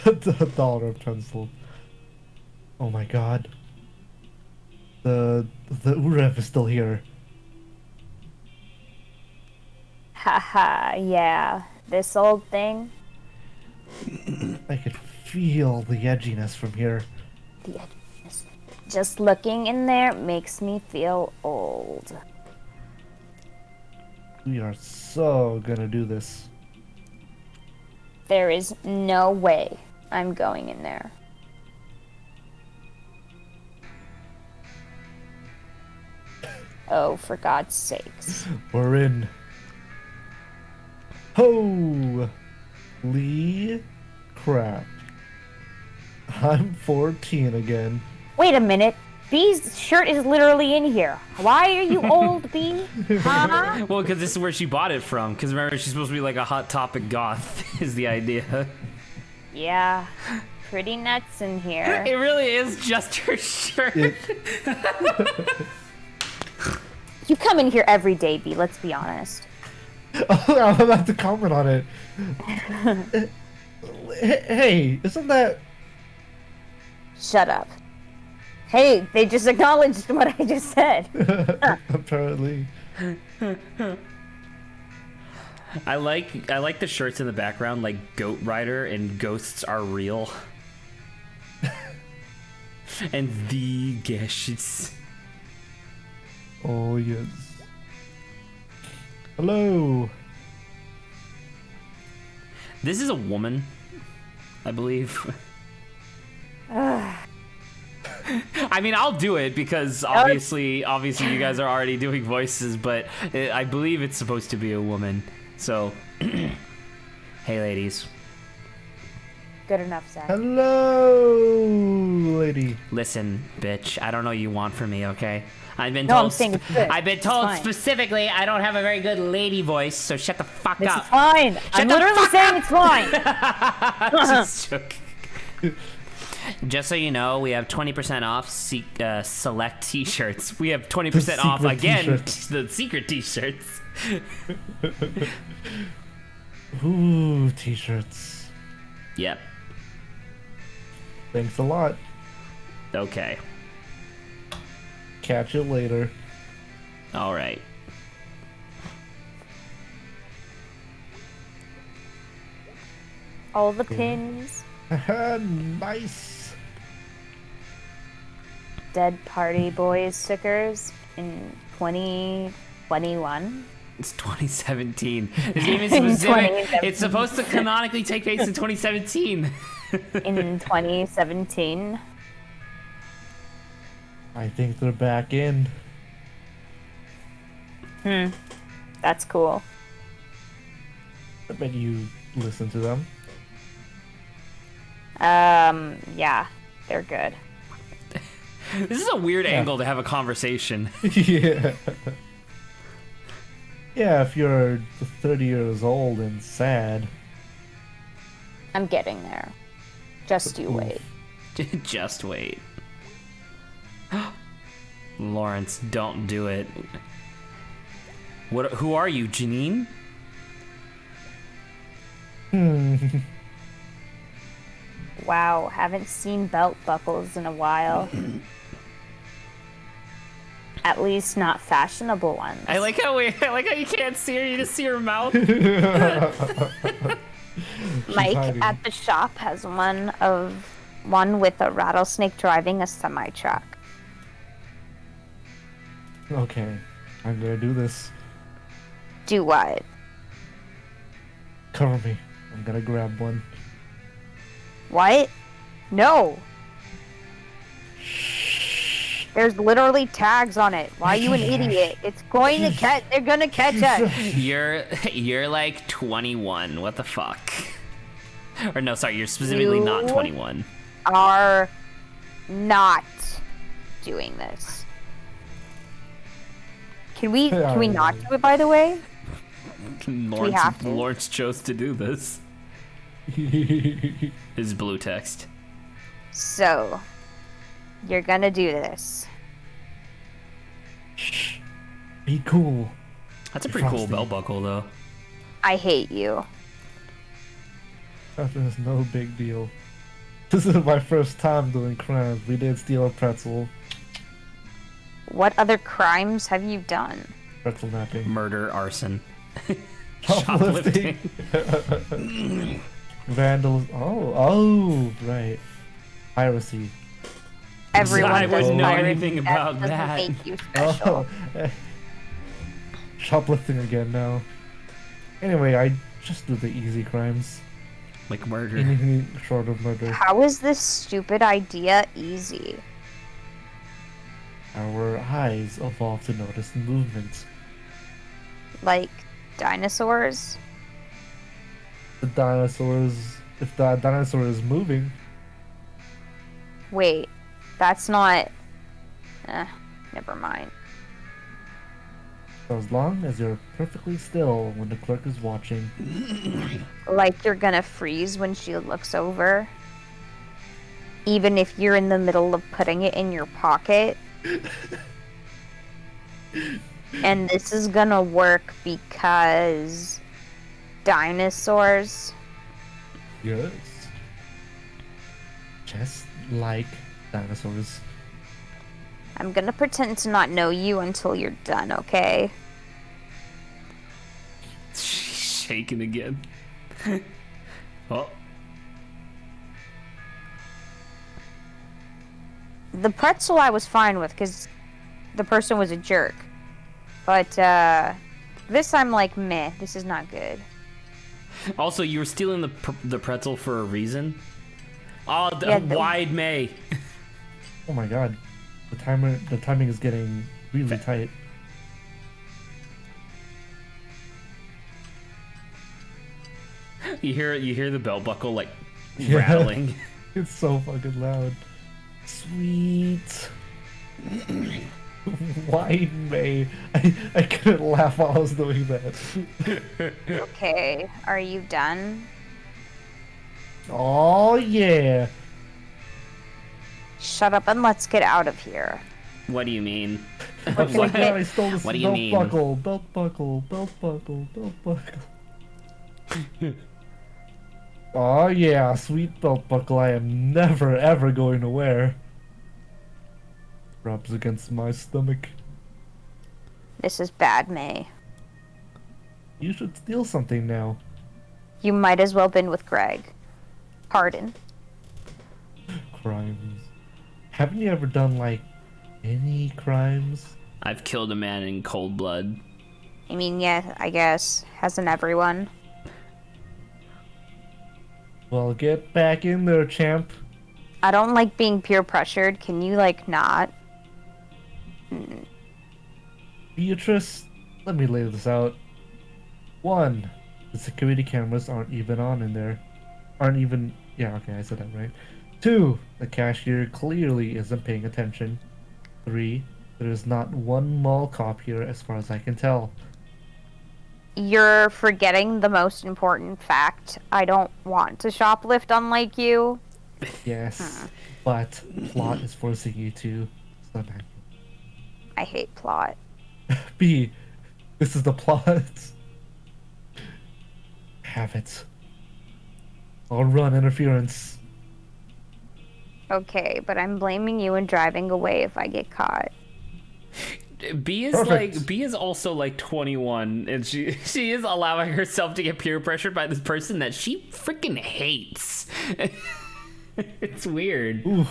The dollar pencil. Oh my god. The Uref is still here. Haha, yeah. This old thing. I could feel the edginess from here. The edginess. Just looking in there makes me feel old. We are so gonna do this. There is no way I'm going in there. Oh, for God's sakes. We're in. Holy crap. I'm 14 again. Wait a minute. B's shirt is literally in here. Why are you old, B? Huh? Well, because this is where she bought it from. Because remember, she's supposed to be like a Hot Topic goth, is the idea. Yeah. Pretty nuts in here. It really is just her shirt. You come in here every day, B, let's be honest. Oh, I'm about to comment on it. Hey, isn't that... Shut up. Hey, they just acknowledged what I just said. Apparently. I like the shirts in the background, like Goat Rider and Ghosts Are Real. And the Gashes. Oh, yes. Hello. This is a woman, I believe. I mean, I'll do it because obviously you guys are already doing voices, but I believe it's supposed to be a woman. So, Hey, ladies. Good enough, Zach. Hello, lady. Listen, bitch. I don't know what you want from me, okay? I've been No, I'm told. saying it's good. I've been It's told fine. specifically I don't have a very good lady voice, so shut the fuck This up. is fine. I'm the literally fuck saying it's fine. Just joking. Just so you know, we have 20% off select t-shirts. We have 20% off secret again t-shirts. the secret t-shirts. Ooh, t-shirts. Yep. Thanks a lot. Okay. Catch you later. All right. All the pins. Nice. Dead Party Boys stickers in 2021. It's 2017. This game is In specific. 2017. It's supposed to canonically take place in 2017. In 2017. I think they're back in. That's cool. I bet you listen to them. Yeah, they're good. This is a weird angle to have a conversation. Yeah. Yeah, if you're 30 years old and sad. I'm getting there. Just you wait. Just wait. Lawrence, don't do it. What? Who are you, Janine? Wow, haven't seen belt buckles in a while. At least not fashionable ones. I like how you can't see her. You just see her mouth. Mike hiding. at the shop has one with a rattlesnake driving a semi-truck. Okay, I'm gonna do this. Do what? Cover me. I'm gonna grab one. What? No. There's literally tags on it. Why are you an idiot? It's going to catch. They're gonna catch us. You're like 21. What the fuck? Or no, sorry, you're specifically not You 21. Are not doing this. Can we not do it? By the way, have to? Lawrence chose to do this. His blue text. so you're gonna do this. Be cool. That's a pretty cool Frosty. belt buckle, though. I hate you. That is no big deal. This is my first time doing crimes. We did steal a pretzel. What other crimes have you done? Pretzel napping. Murder, arson, Shoplifting. Vandals. Oh, right. Piracy. Everyone I does wouldn't know piracy. anything about doesn't that. Make you special. Oh. Shoplifting again now. Anyway, I just do the easy crimes. like murder. Anything short of murder. How is this stupid idea easy? Our eyes evolve to notice movement. Like dinosaurs? If the dinosaur is moving, Wait, that's not. Never mind. as long as you're perfectly still when the clerk is watching. Like you're gonna freeze when she looks over? Even if you're in the middle of putting it in your pocket? And this is gonna work because dinosaurs. Yes. Just like dinosaurs. I'm gonna pretend to not know you until you're done, okay? She's shaking again. Oh, The pretzel I was fine with because the person was a jerk. But this I'm like, meh, this is not good. also, you were stealing the pretzel for a reason. Oh, Yeah, wide May. Oh my god. The timing is getting really tight. You hear the belt buckle like Yeah. rattling. It's so fucking loud. Sweet. Why, May? I couldn't laugh while I was doing that. Okay, are you done? Oh, yeah. Shut up and let's get out of here. What do you mean? Looks like get- I stole this What do you belt mean? buckle, belt buckle, belt buckle, belt buckle. Oh yeah, sweet belt buckle I am never ever going to wear. Rubs against my stomach. This is bad, May. You should steal something now. You might as well been with Greg. Pardon. Crimes. Haven't you ever done, like, any crimes? I've killed a man in cold blood. I mean, yeah, I guess. Hasn't everyone? Well, get back in there, champ. I don't like being peer pressured. Can you, like, not? Beatrice, let me lay this out. 1. The security cameras aren't even on in there. Yeah, okay, I said that right. 2. The cashier clearly isn't paying attention. 3. There is not one mall cop here as far as I can tell. You're forgetting the most important fact. I don't want to shoplift unlike you. Yes, but plot is forcing you to. Stop acting. I hate plot. B. This is the plot. Have it. I'll run interference. Okay, but I'm blaming you and driving away if I get caught. B is Perfect. like B is also like 21, and she is allowing herself to get peer pressured by this person that she freaking hates. It's weird. Ooh.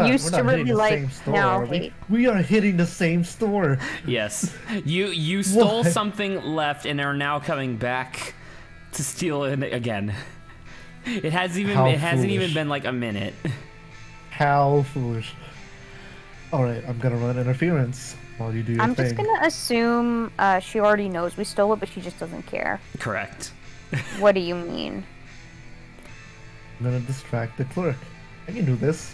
Used to really hitting the like, same store, now are we? hate. We are hitting the same store. Yes, you stole What? something, left, and are now coming back to steal it again. It hasn't even foolish. been like a minute. How foolish. Alright, I'm gonna run interference while you do your I'm thing. just gonna assume she already knows we stole it, but she just doesn't care. Correct. What do you mean? I'm gonna distract the clerk. I can do this.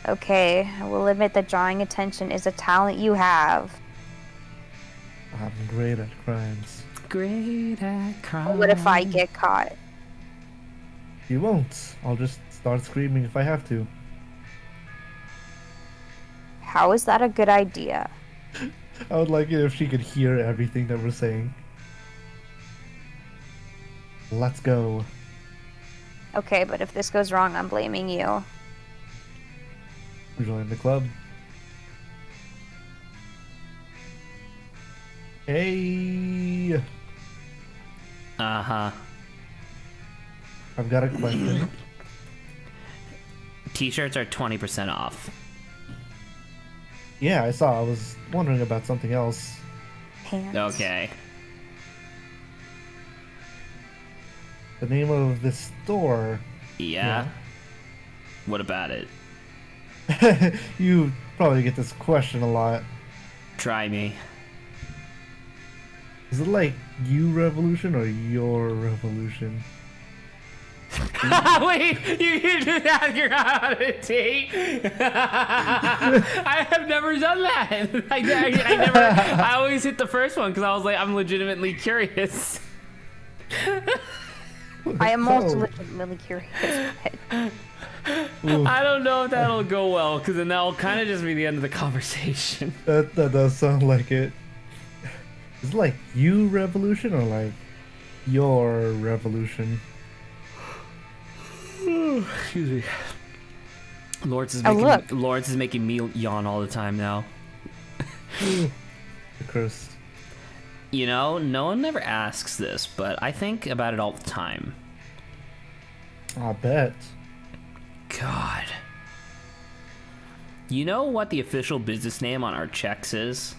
Okay, I will admit that drawing attention is a talent you have. I'm great at crimes. Great at crime. What if I get caught? You won't. I'll just start screaming if I have to. How is that a good idea? I would like it if she could hear everything that we're saying. Let's go. Okay, but if this goes wrong, I'm blaming you. Join the club. Hey! Uh-huh. I've got a question. T-shirts are 20% off. Yeah, I saw. I was wondering about something else. Pants. Okay. The name of this store. Yeah. What about it? You probably get this question a lot. Try me. Is it like you revolution or your revolution? Wait, you can do that? You're out of date. I have never done that. I always hit the first one because I was like, I'm legitimately curious. I am also Oh. legitimately curious. Ooh, I don't know if that'll go well because then that'll kind of just be the end of the conversation. that does sound like it. Is it like you revolution or like your revolution? Excuse me. Lawrence Oh, look. is making me yawn all the time now. Ooh, the cursed. You know, no one ever asks this, but I think about it all the time. I bet. God. You know what the official business name on our checks is?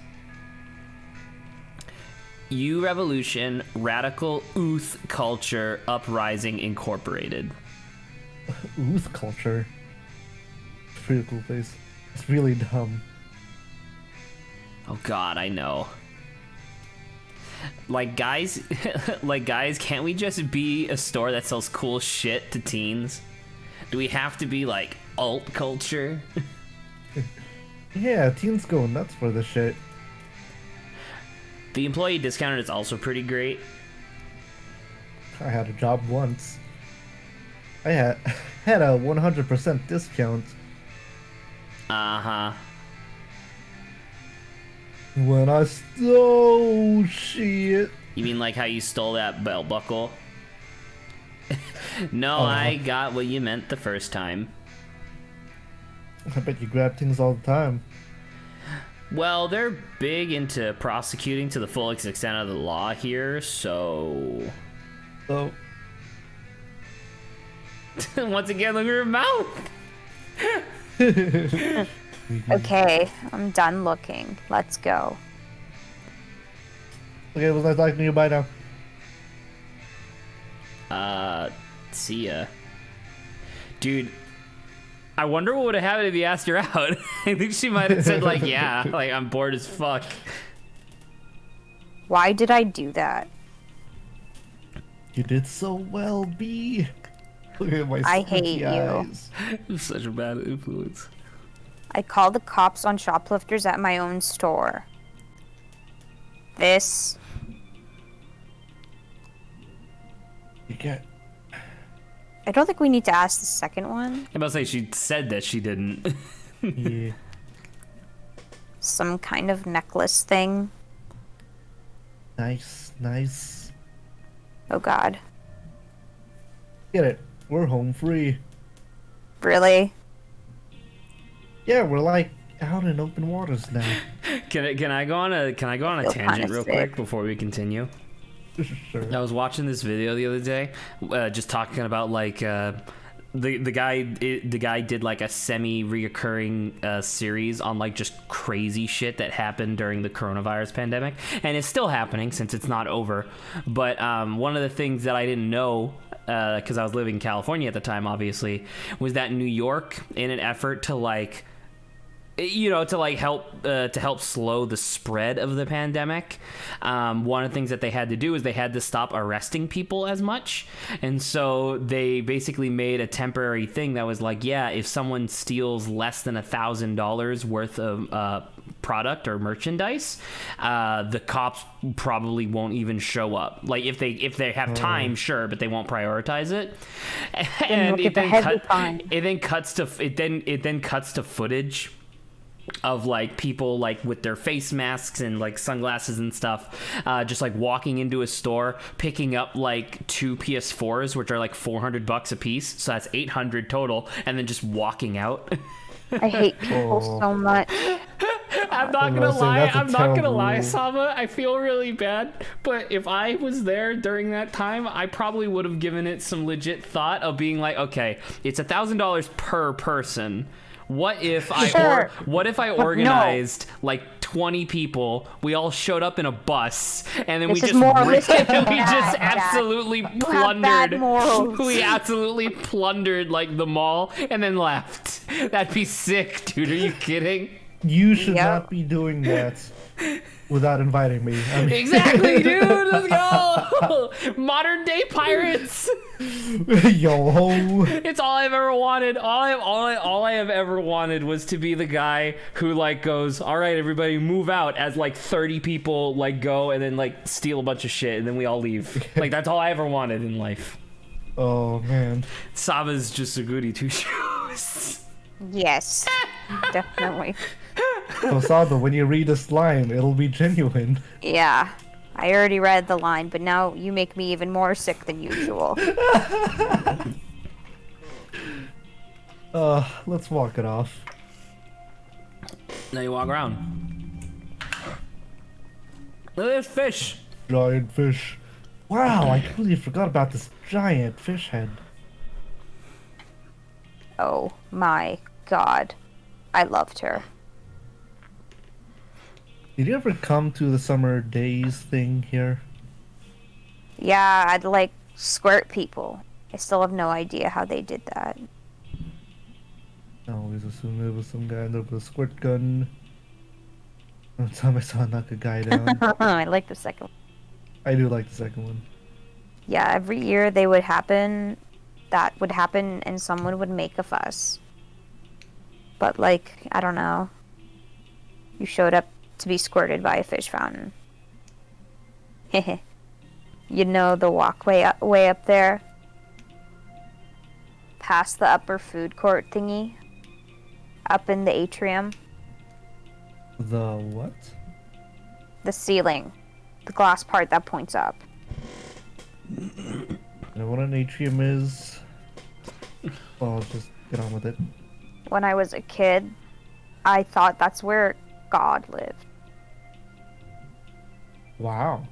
U Revolution Radical Ooth Culture Uprising Incorporated. Ooth culture. Pretty cool place. It's really dumb. Oh God, I know. Like guys, like guys, can't we just be a store that sells cool shit to teens? Do we have to be like alt culture? Yeah, teens go nuts for this shit. The employee discount is also pretty great. I had a job once. I had a 100% discount Uh-huh. when I stole shit. You mean like how you stole that belt buckle? No, Oh. I got what you meant the first time. I bet you grab things all the time. Well, they're big into prosecuting to the full extent of the law here, so... So, Once again, look at her mouth! Okay, I'm done looking. Let's go. okay, it was nice talking to you. Bye now. See ya. Dude, I wonder what would have happened if you asked her out. I think she might have said, like, yeah, like, I'm bored as fuck. Why did I do that? You did so well, B. Look at my I hate squinty you. eyes. You're such a bad influence. I called the cops on shoplifters at my own store. This. You get. I don't think we need to ask the second one. I'm about to say she said that she didn't. Yeah. Some kind of necklace thing. Nice, nice. Oh god. Get it. We're home free. Really? Yeah, we're like out in open waters now. Can I go on a feel tangent kinda real sick. quick before we continue? Sure. I was watching this video the other day, just talking about like the guy did like a semi-reoccurring series on like just crazy shit that happened during the coronavirus pandemic, and it's still happening since it's not over. But one of the things that I didn't know, because I was living in California at the time, obviously, was that New York, in an effort to like, you know, to like help slow the spread of the pandemic, one of the things that they had to do is they had to stop arresting people as much, and so they basically made a temporary thing that was like, yeah, if someone steals less than $1,000 worth of product or merchandise, the cops probably won't even show up. Like if they have time, sure, but they won't prioritize it. And look at the heavy fine. it then cuts to footage of like people like with their face masks and like sunglasses and stuff, just like walking into a store, picking up like 2 PS4s, which are like $400 a piece, so that's 800 total, and then just walking out. I hate people so much. I'm not I'm gonna gonna say lie. that's a I'm not gonna terrible lie, rule. Saba. I feel really bad, but if I was there during that time, I probably would have given it some legit thought of being like, okay, it's $1,000 per person. What if Sure. I organized like 20 people? We all showed up in a bus, and then This we is just more risky than we that, just Jack. absolutely You have bad plundered. morals. We absolutely plundered like the mall, and then left. That'd be sick, dude. Are you kidding? You should Yep. not be doing that without inviting me. I mean, Exactly, dude. Let's go. Modern day pirates. yo ho. It's all I've ever wanted. All I have ever wanted was to be the guy who like goes, all right, everybody move out, as like 30 people like go and then like steal a bunch of shit and then we all leave. Like that's all I ever wanted in life. Oh man. Saba's just a goody two shoes. Yes, definitely. So Saba, when you read this line, it'll be genuine. Yeah, I already read the line, but now you make me even more sick than usual. Let's walk it off. Now you walk around. Look at this fish. Giant fish. Wow, I completely forgot about this giant fish head. Oh my god. I loved her. Did you ever come to the summer days thing here? Yeah, I'd like squirt people. I still have no idea how they did that. I always assumed it was some guy with a squirt gun. One time I saw knock a guy down. I like the second one. I do like the second one. Yeah, every year they would happen. That would happen, and someone would make a fuss. But like, I don't know. You showed up to be squirted by a fish fountain. Heh. You know the walkway way up there? Past the upper food court thingy? Up in the atrium? The what? The ceiling. The glass part that points up. I know what an atrium is. Well, let's just get on with it. When I was a kid, I thought that's where God lived. Wow.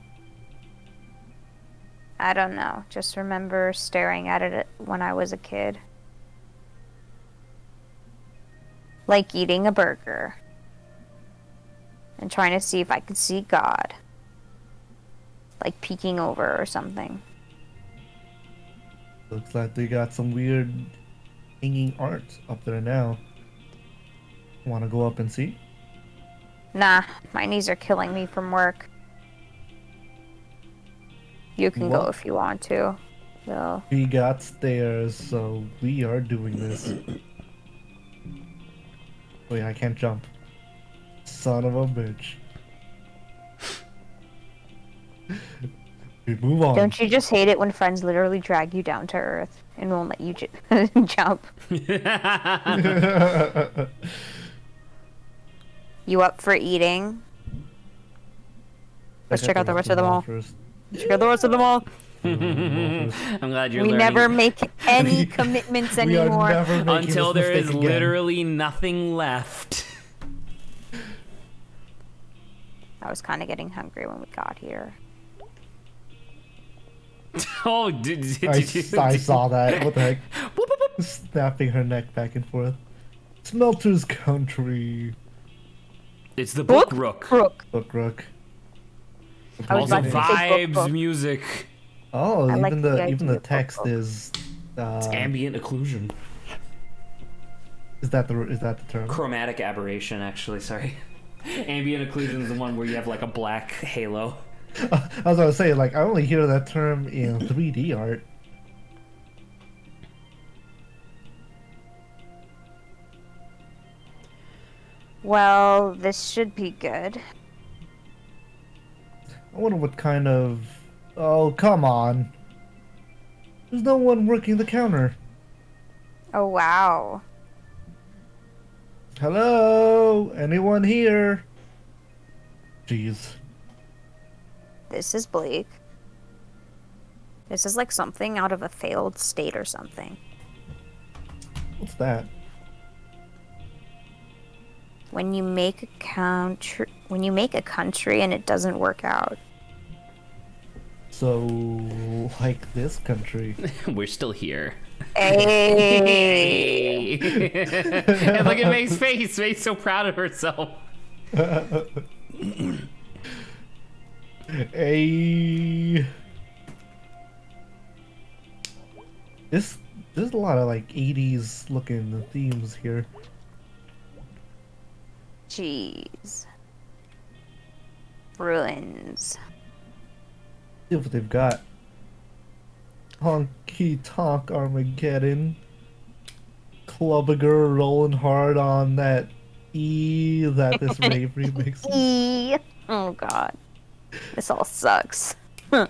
I don't know. Just remember staring at it when I was a kid. Like eating a burger. And trying to see if I could see God. Like peeking over or something. Looks like they got some weird hanging art up there now. Want to go up and see? Nah, my knees are killing me from work. You can go What? if you want to. So, We got stairs, so we are doing this. Wait, I can't jump. Son of a bitch. We move on. don't you just hate it when friends literally drag you down to earth and won't let you jump? You up for eating? Let's check out the rest of the mall. First. Check out the rest of the mall. I'm glad you're We learning. never make any commitments We are anymore. never making Until this there is mistake again. literally nothing left. I was kind of getting hungry when we got here. Oh, did you? I saw that. What the heck? Snapping her neck back and forth. Smelter's country. It's the book rook. Brook. Book Rook. I was Also about to say vibes, book. music. Oh, I like even the the idea even the of book text book. is. Ambient occlusion. Is that the term? Chromatic aberration, actually. Sorry. Ambient occlusion is the one where you have like a black halo. I was gonna say, like, I only hear that term in 3D art. Well, this should be good. I wonder what kind of. Oh, come on. There's no one working the counter. Oh, wow. Hello? Anyone here? Jeez. This is bleak. This is like something out of a failed state or something. What's that? When you make a country and it doesn't work out. So, like this country. We're still here. Hey. And look at May's face. May's so proud of herself. Hey. There's a lot of like 80s looking themes here. Jeez. Ruins. See what they've got. Honky Tonk Armageddon. Clubber rolling hard on that E that this rave remix. Eee. Oh god. This all sucks. I,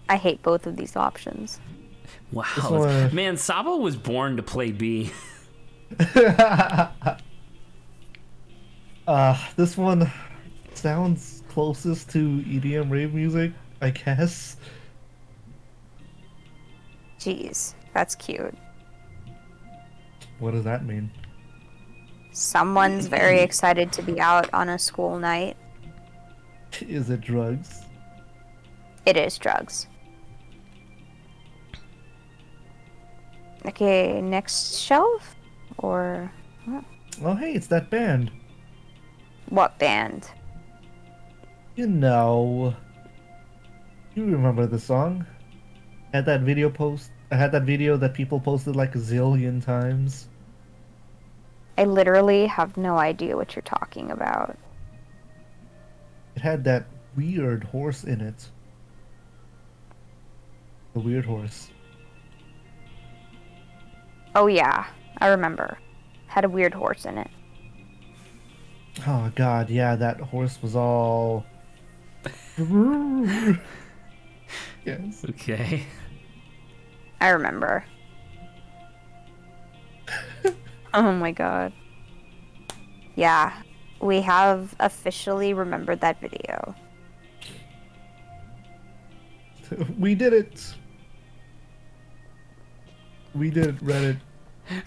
I hate both of these options. Wow. one- Man, Sabo was born to play B. this one sounds closest to EDM rave music, I guess. Jeez. That's cute. What does that mean? Someone's very excited to be out on a school night. Is it drugs? It is drugs. Okay, next shelf? Or Oh, hey, it's that band. what band? You know. You remember the song? I had that video that people posted like a zillion times. I literally have no idea what you're talking about. It had that weird horse in it. The weird horse. Oh yeah, I remember. Had a weird horse in it. Oh god, yeah, that horse was all. Yes. Okay. I remember. Oh my god. Yeah, we have officially remembered that video. We did it. We did Reddit.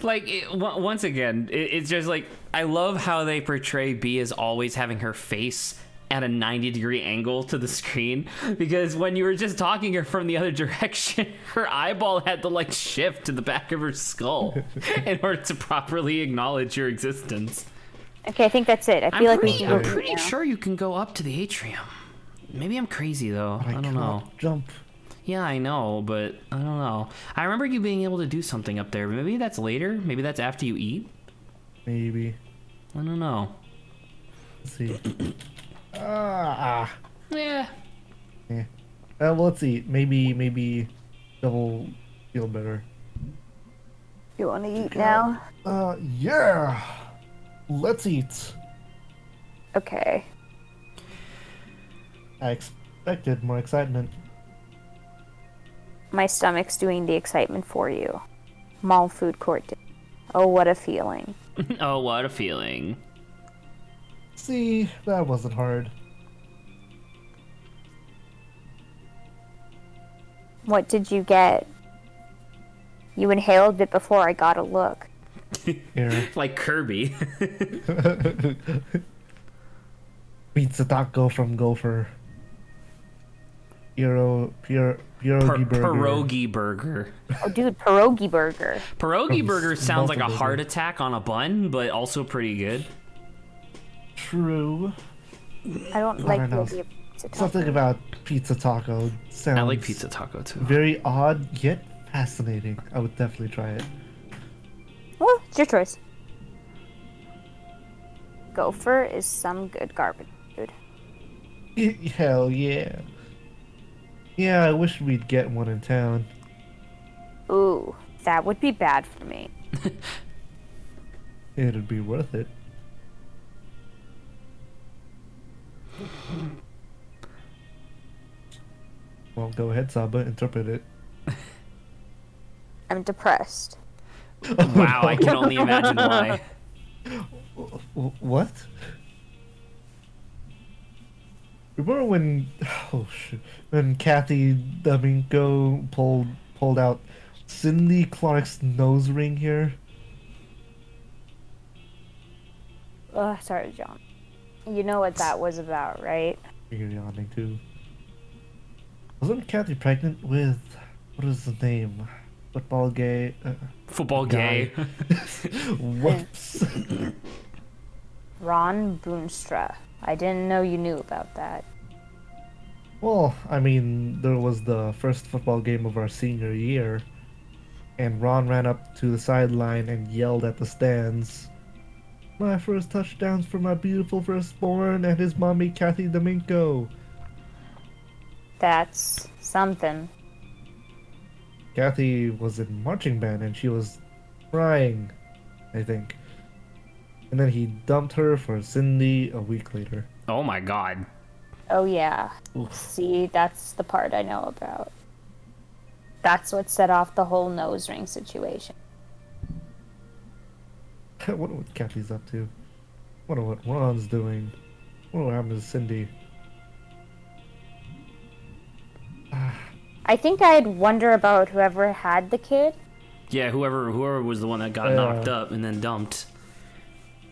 Like, once again, it's just like, I love how they portray B as always having her face at a 90-degree angle to the screen, because when you were just talking her from the other direction, her eyeball had to like shift to the back of her skull in order to properly acknowledge your existence. Okay, I think that's it. I feel like we can I'm go pretty now. sure you can go up to the atrium. Maybe I'm crazy though. I don't know. cannot jump. Yeah, I know, but I don't know. I remember you being able to do something up there. Maybe that's later. Maybe that's after you eat. Maybe. I don't know. Let's see. Ah. Yeah. Yeah. Well, let's see. Maybe they'll feel better. You want to eat now? Yeah. Let's eat. Okay. I expected more excitement. My stomach's doing the excitement for you. Mall food court. Oh, what a feeling. Oh, what a feeling. See, that wasn't hard. What did you get? You inhaled it before I got a look. Here. Like Kirby. Pizza taco from Gopher. Pierogi burger. Pierogi burger. Oh, dude, pierogi burger. Pierogi From burger sounds like a Smoker heart Burger. attack on a bun, but also pretty good. True. I don't like don't know. pierogi pizza taco. Something about pizza taco sounds I like pizza taco too. very odd yet fascinating. I would definitely try it. Well, it's your choice. Gopher is some good garbage food. Hell yeah. Yeah, I wish we'd get one in town. Ooh, that would be bad for me. It'd be worth it. Well, go ahead, Saba. Interpret it. I'm depressed. Wow, I can only imagine why. What? Remember when, oh shit, when Kathy Domingo pulled out Cindy Clark's nose ring here? Ugh, sorry, John. You know what that was about, right? You're yawning too. Wasn't Kathy pregnant with, what is the name? Football gay? Football Guy. gay. Whoops. Ron Boonstra. I didn't know you knew about that. Well, I mean, there was the first football game of our senior year, and Ron ran up to the sideline and yelled at the stands, "My first touchdowns for my beautiful firstborn and his mommy, Kathy Domingo." That's something. Kathy was in marching band and she was crying, I think. And then he dumped her for Cindy a week later. Oh my god. Oh yeah. Oof. See, that's the part I know about. That's what set off the whole nose ring situation. I wonder what Kathy's up to. I wonder what Ron's doing. I wonder what happened to Cindy. I think I'd wonder about whoever had the kid. Yeah, whoever was the one that got knocked up and then dumped.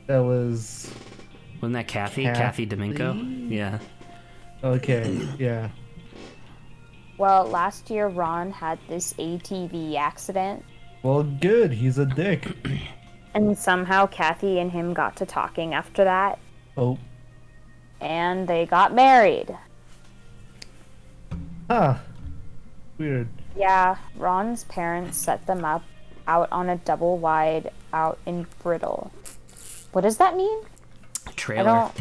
That was... Wasn't that Kathy? Kathy Domingo? Yeah. Okay, yeah. Well, last year Ron had this ATV accident, Well, good. He's a dick. and somehow Kathy and him got to talking after that, Oh. and they got married. Huh. Weird. Yeah, Ron's parents set them up out on a double wide out in Brittle. What does that mean? I Trailer. don't.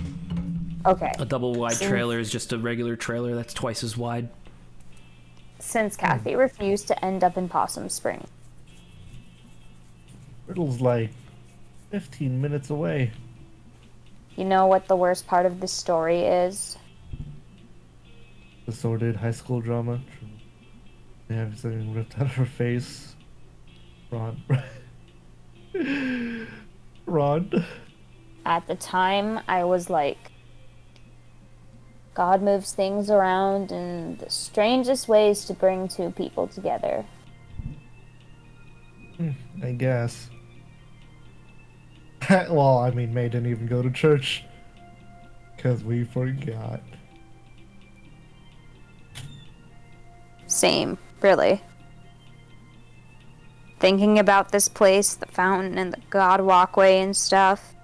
Okay. A double wide Since- trailer is just a regular trailer that's twice as wide. Since Kathy refused to end up in Possum Spring. Riddle's like 15 minutes away. You know what the worst part of this story is? The sordid high school drama. They have something ripped out of her face. Ron. Ron. At the time, I was like, God moves things around in the strangest ways to bring two people together. I guess. Well, I mean, May didn't even go to church. Because we forgot. Same, really. Thinking about this place, the fountain and the God walkway and stuff.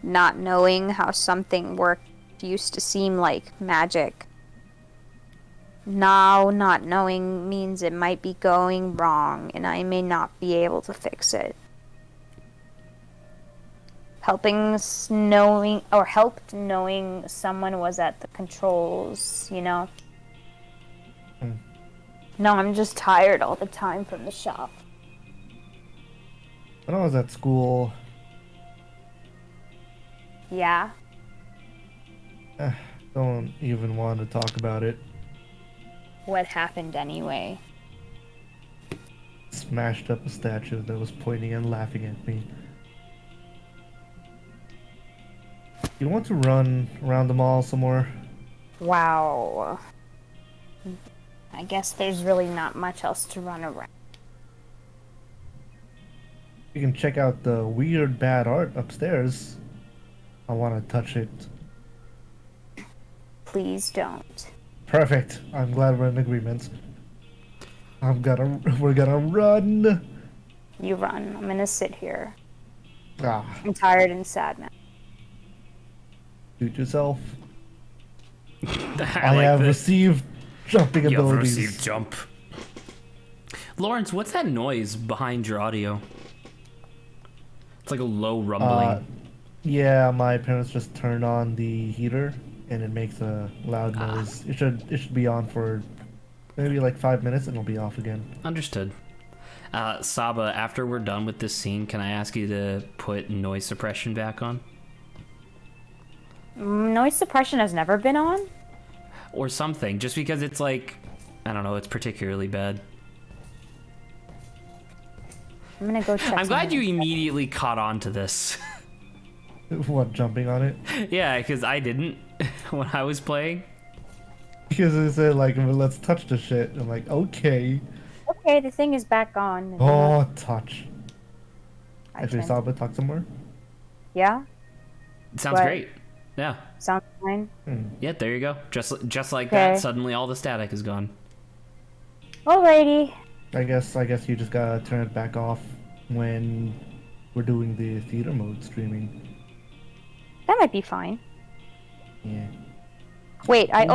Not knowing how something worked used to seem like magic. Now, not knowing means it might be going wrong and I may not be able to fix it. Helped knowing someone was at the controls, you know? No, I'm just tired all the time from the shop. When I was at school, Yeah? don't even want to talk about it. What happened anyway? Smashed up a statue that was pointing and laughing at me. You want to run around the mall some more? Wow. I guess there's really not much else to run around. You can check out the weird bad art upstairs. I want to touch it. Please don't. Perfect. I'm glad we're in agreement. We're gonna run. You run. I'm gonna sit here. Ah, I'm tired and sad now. shoot yourself. I I like have this. received jumping You have abilities. received jump. Lawrence, what's that noise behind your audio? It's like a low rumbling. Yeah, my parents just turned on the heater and it makes a loud noise. It should be on for maybe like 5 minutes and it'll be off again. Understood. Saba, after we're done with this scene, can I ask you to put noise suppression back on? Noise suppression has never been on? Or something, just because it's like, I don't know, it's particularly bad. I'm gonna go check. I'm glad you something. immediately caught on to this. What, jumping on it? Yeah, because I didn't when I was playing. Because it said like, well, let's touch the shit. I'm like, okay. Okay, the thing is back on. Oh, touch. I Actually, can- Saba, talk some more. Yeah? It sounds What? great. Yeah. Sounds fine. Yeah, there you go. Just like Okay. that, suddenly all the static is gone. Alrighty. I guess you just gotta turn it back off when we're doing the theater mode streaming. That might be fine. Yeah. Wait, I know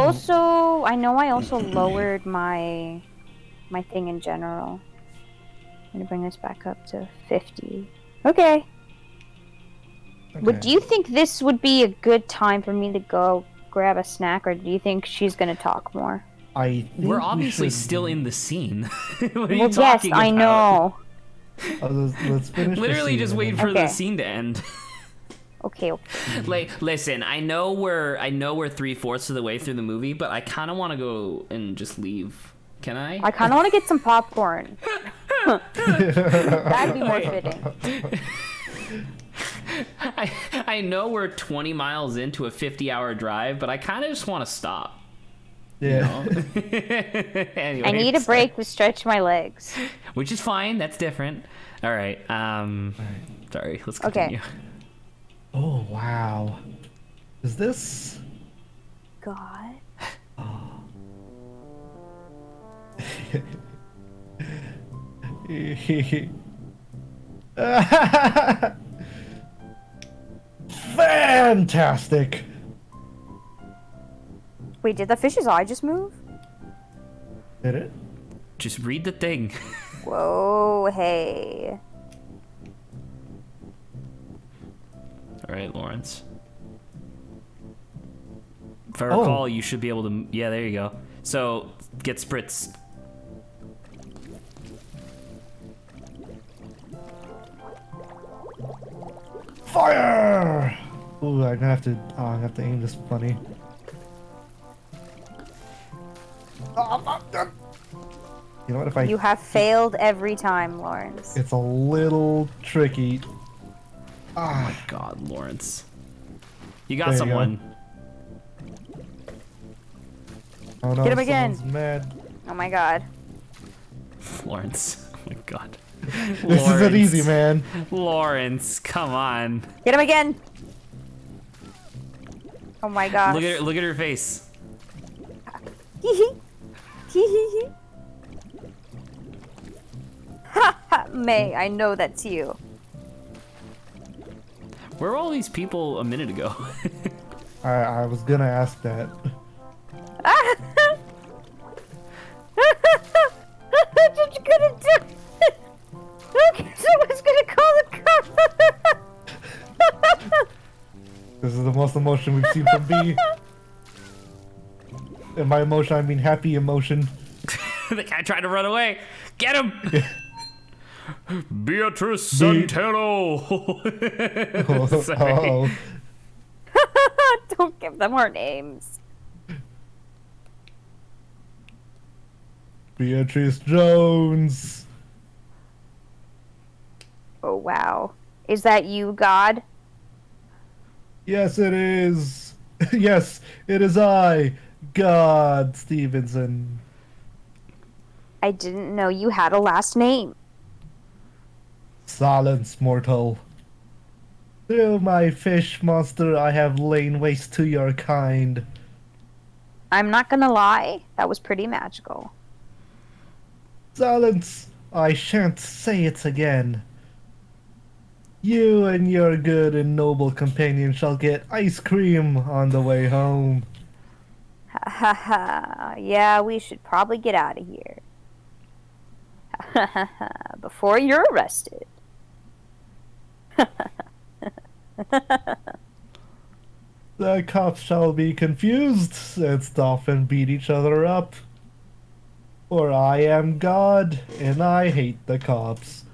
I also lowered my thing in general. I'm gonna bring this back up to 50. Okay. Do you think this would be a good time for me to go grab a snack, or do you think she's gonna talk more? I think We're we obviously should- still in the scene. What are Well, you yes, talking about? I know. Let's finish. the Literally scene just and wait then- for the Okay. scene to end. Okay. Like, listen, I know we're 3/4 of the way through the movie, but I kind of want to go and just leave. Can I? I kind of want to get some popcorn. That'd be more fitting. I know we're 20 miles into a 50-hour drive, but I kind of just want to stop. Yeah. Anyway, I need a break to stretch my legs. which is fine. That's different. All right. Sorry. Let's continue. Okay. Oh wow. Is this? God. Fantastic. Wait, did the fish's eye just move? Did it? Just read the thing. Whoa, hey. All right, Lawrence. If I Oh. recall, you should be able to. Yeah, there you go. So get spritz. Fire! Ooh, I'm gonna have to. Oh, I'm gonna have to aim this funny. You know what? If I. You have failed every time, Lawrence. It's a little tricky. Ah, God, Lawrence. You got There you someone. oh no! Get him again. someone's Mad. Oh my god. Lawrence. Oh my God. This isn't easy, man. Lawrence, come on. Get him again! Oh my gosh. Look at her face. Hee hee. Hee hee hee. Ha ha, May, I know that's you. Where were all these people a minute ago? I was gonna ask that. What you gonna do? Okay, someone's gonna call the cops. This is the most emotion we've seen from B. And by emotion, I mean happy emotion. The guy tried to run away. Get him! Beatrice Santero! Sorry. Oh, Don't give them our names. Beatrice Jones. Oh wow. Is that you, God? Yes, it is. Yes, it is I, God Stevenson. I didn't know you had a last name. Silence, mortal. Through my fish monster, I have lain waste to your kind. I'm not gonna lie, that was pretty magical. Silence! I shan't say it again. You and your good and noble companion shall get ice cream on the way home. Ha ha ha. Yeah, we should probably get out of here. Ha ha ha. Before you're arrested. The cops shall be confused and stop and beat each other up. For I am God, and I hate the cops.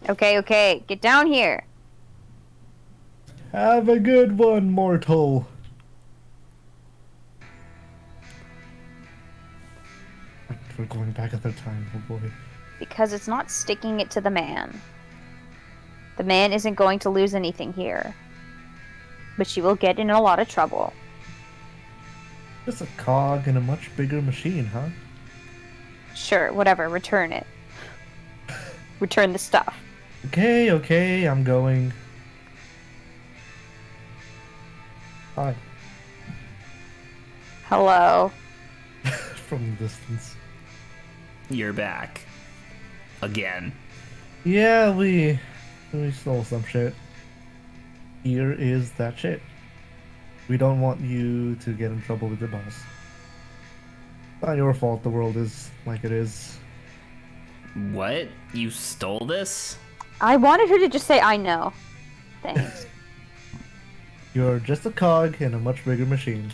Okay, okay, get down here. Have a good one, mortal. We're going back at the time, oh boy. Because it's not sticking it to the man. The man isn't going to lose anything here. But she will get in a lot of trouble. Just a cog in a much bigger machine, huh? Sure, whatever, return it. Return the stuff. Okay, okay, I'm going. Hi. Hello. From the distance. You're back. Again. Yeah, we stole some shit. Here is that shit. We don't want you to get in trouble with the boss. Not your fault the world is like it is. What? You stole this? I wanted her to just say, I know. Thanks. You're just a cog in a much bigger machine.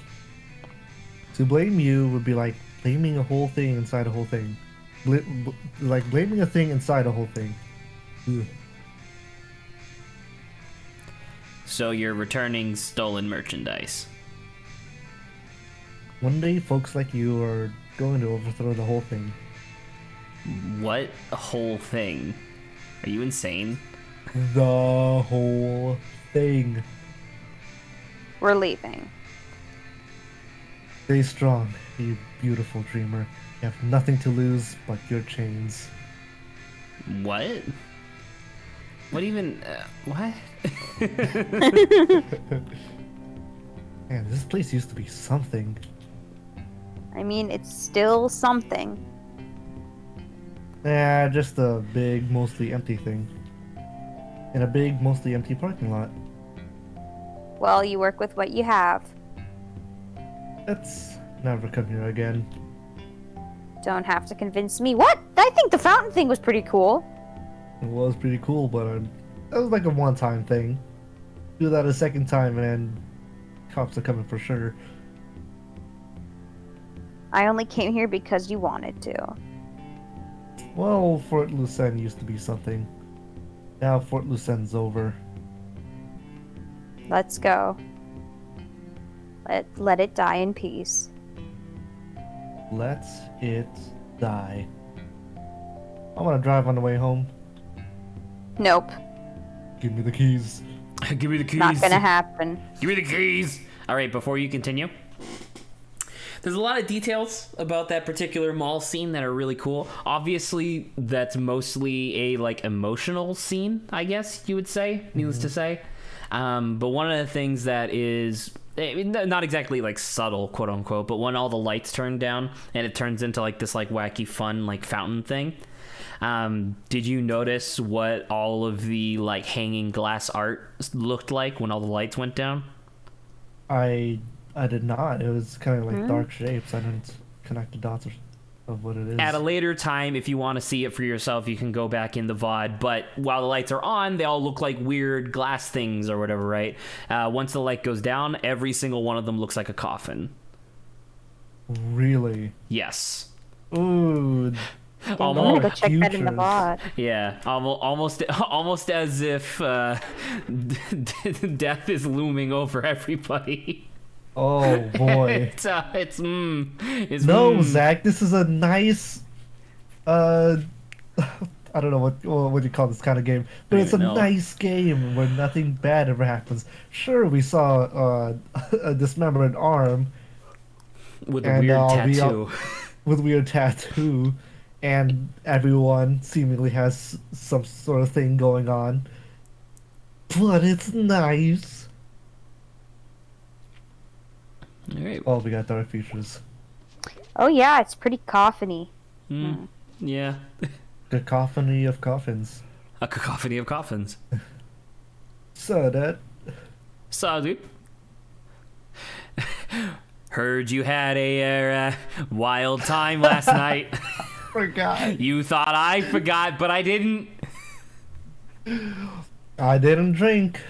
To blame you would be like blaming a whole thing inside a whole thing. Like blaming a thing inside a whole thing. Ugh. So you're returning stolen merchandise. One day, folks like you are going to overthrow the whole thing. What whole thing? Are you insane? The whole thing. We're leaving. Stay strong, you beautiful dreamer. You have nothing to lose but your chains. What? What even? What? Man, this place used to be something. I mean, it's still something. Nah, just a big, mostly empty thing. In a big, mostly empty parking lot. Well, you work with what you have. Let's never come here again. Don't have to convince me. What? I think the fountain thing was pretty cool. It was pretty cool, but that was like a one-time thing. do that a second time, and cops are coming for sure. I only came here because you wanted to. Well, Fort Lucerne used to be something. Now Fort Lucerne's over. Let's go. Let it die in peace. Let it die. I want to drive on the way home. Nope. Give me the keys. Give me the keys. Not gonna happen. Give me the keys. All right, before you continue, there's a lot of details about that particular mall scene that are really cool. Obviously, that's mostly a like emotional scene, I guess you would say, needless to say. But one of the things that is not exactly like subtle, quote unquote, but when all the lights turn down and it turns into like this like wacky fun like fountain thing. Did you notice what all of the like hanging glass art looked like when all the lights went down? I did not. It was kind of like dark shapes. I didn't connect the dots of what it is. At a later time, if you want to see it for yourself, you can go back in the VOD. But while the lights are on, they all look like weird glass things or whatever, right? Once the light goes down, every single one of them looks like a coffin. Really? Yes. Ooh. I'm gonna go check that in the VOD. Yeah, almost as if death is looming over everybody. Oh boy. It's no, Zach. This is a nice. I don't know what you call this kind of game, but it's a nice game where nothing bad ever happens. Sure, we saw a dismembered arm with a weird tattoo. With weird tattoo, and everyone seemingly has some sort of thing going on. But it's nice. All right. Oh, we got dark features. Oh yeah, it's pretty coffin-y. Yeah. Cacophony of coffins. A cacophony of coffins. So that. So, dude. Heard you had a wild time last night. Forgot. You thought I forgot, but I didn't. I didn't drink.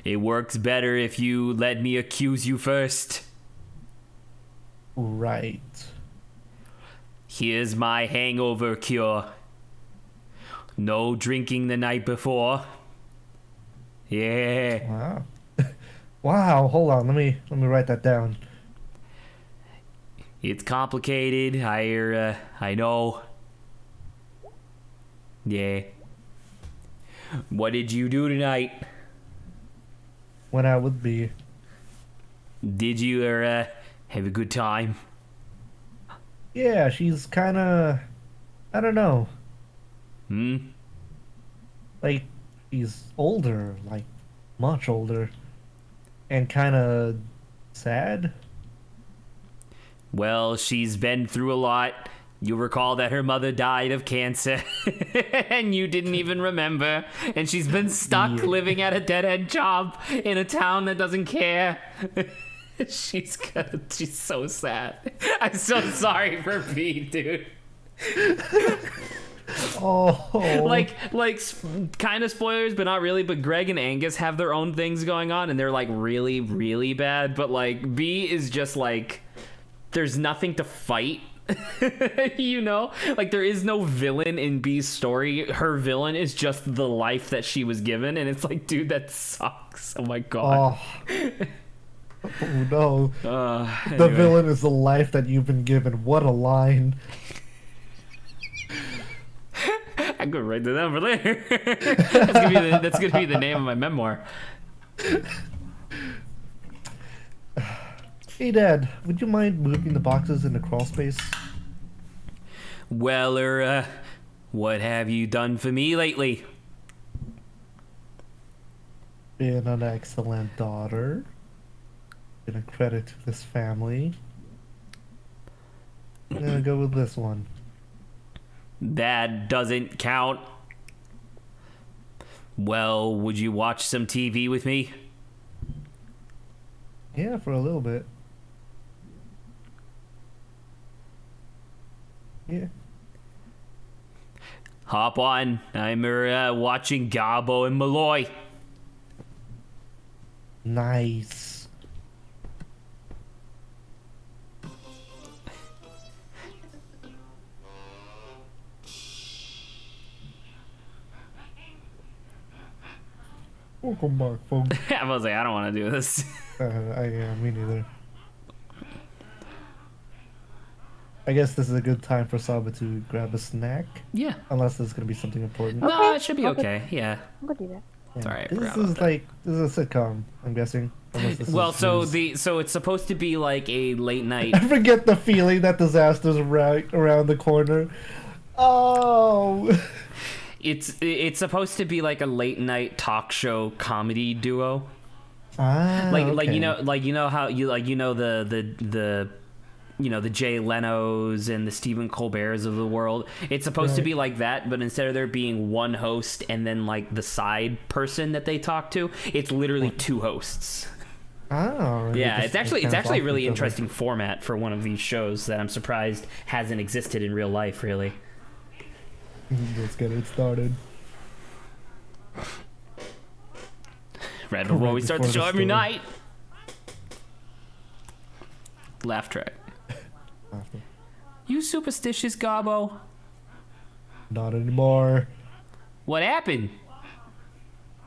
It works better if you let me accuse you first. Right. Here's my hangover cure. No drinking the night before. Yeah. Wow. Wow, hold on, let me write that down. It's complicated. I know. Yeah. What did you do tonight? When I would be. Did you have a good time? Yeah, she's kinda, I don't know. Like, she's older, like, much older. And kinda sad. Well, she's been through a lot. You'll recall that her mother died of cancer, and you didn't even remember. And she's been stuck living at a dead-end job in a town that doesn't care. She's so sad. I'm so sorry for Pete, dude. Oh. Like kind of spoilers, but not really. But Greg and Angus have their own things going on, and they're like really, really bad. But like B is just like, there's nothing to fight. You know, like there is no villain in B's story. Her villain is just the life that she was given, and it's like, dude, that sucks. Oh my god. Oh no. Anyway. The villain is the life that you've been given. What a line. I'm gonna write that down for later. That's gonna be the name of my memoir. Hey Dad, would you mind moving the boxes in the crawl space? Well, what have you done for me lately? Been an excellent daughter. Been a credit to this family. I'm gonna go with this one. That doesn't count. Well, would you watch some TV with me? Yeah, for a little bit. Yeah. Hop on. I'm watching Garbo and Malloy. Nice. Welcome back, folks. I was like, I don't want to do this. Yeah, me neither. I guess this is a good time for Saba to grab a snack, Yeah. unless there's gonna be something important. No, it should be okay. Yeah. I'm gonna do that. It's alright. This is a sitcom, I'm guessing. Unless this Well, is so news. so it's supposed to be like a late night. I forget the feeling that disaster's right around the corner. Oh. It's supposed to be like a late night talk show comedy duo. Okay. Like you know how the the Jay Leno's and the Stephen Colbert's of the world. It's supposed to be like that, but instead of there being one host and then like the side person that they talk to, it's literally two hosts. Oh. Yeah, it's actually a really interesting. interesting format for one of these shows that I'm surprised hasn't existed in real life, really. Let's get it started. Right before we Right start the before show the every story. night. Laugh track. You superstitious gobbo. Not anymore. What happened?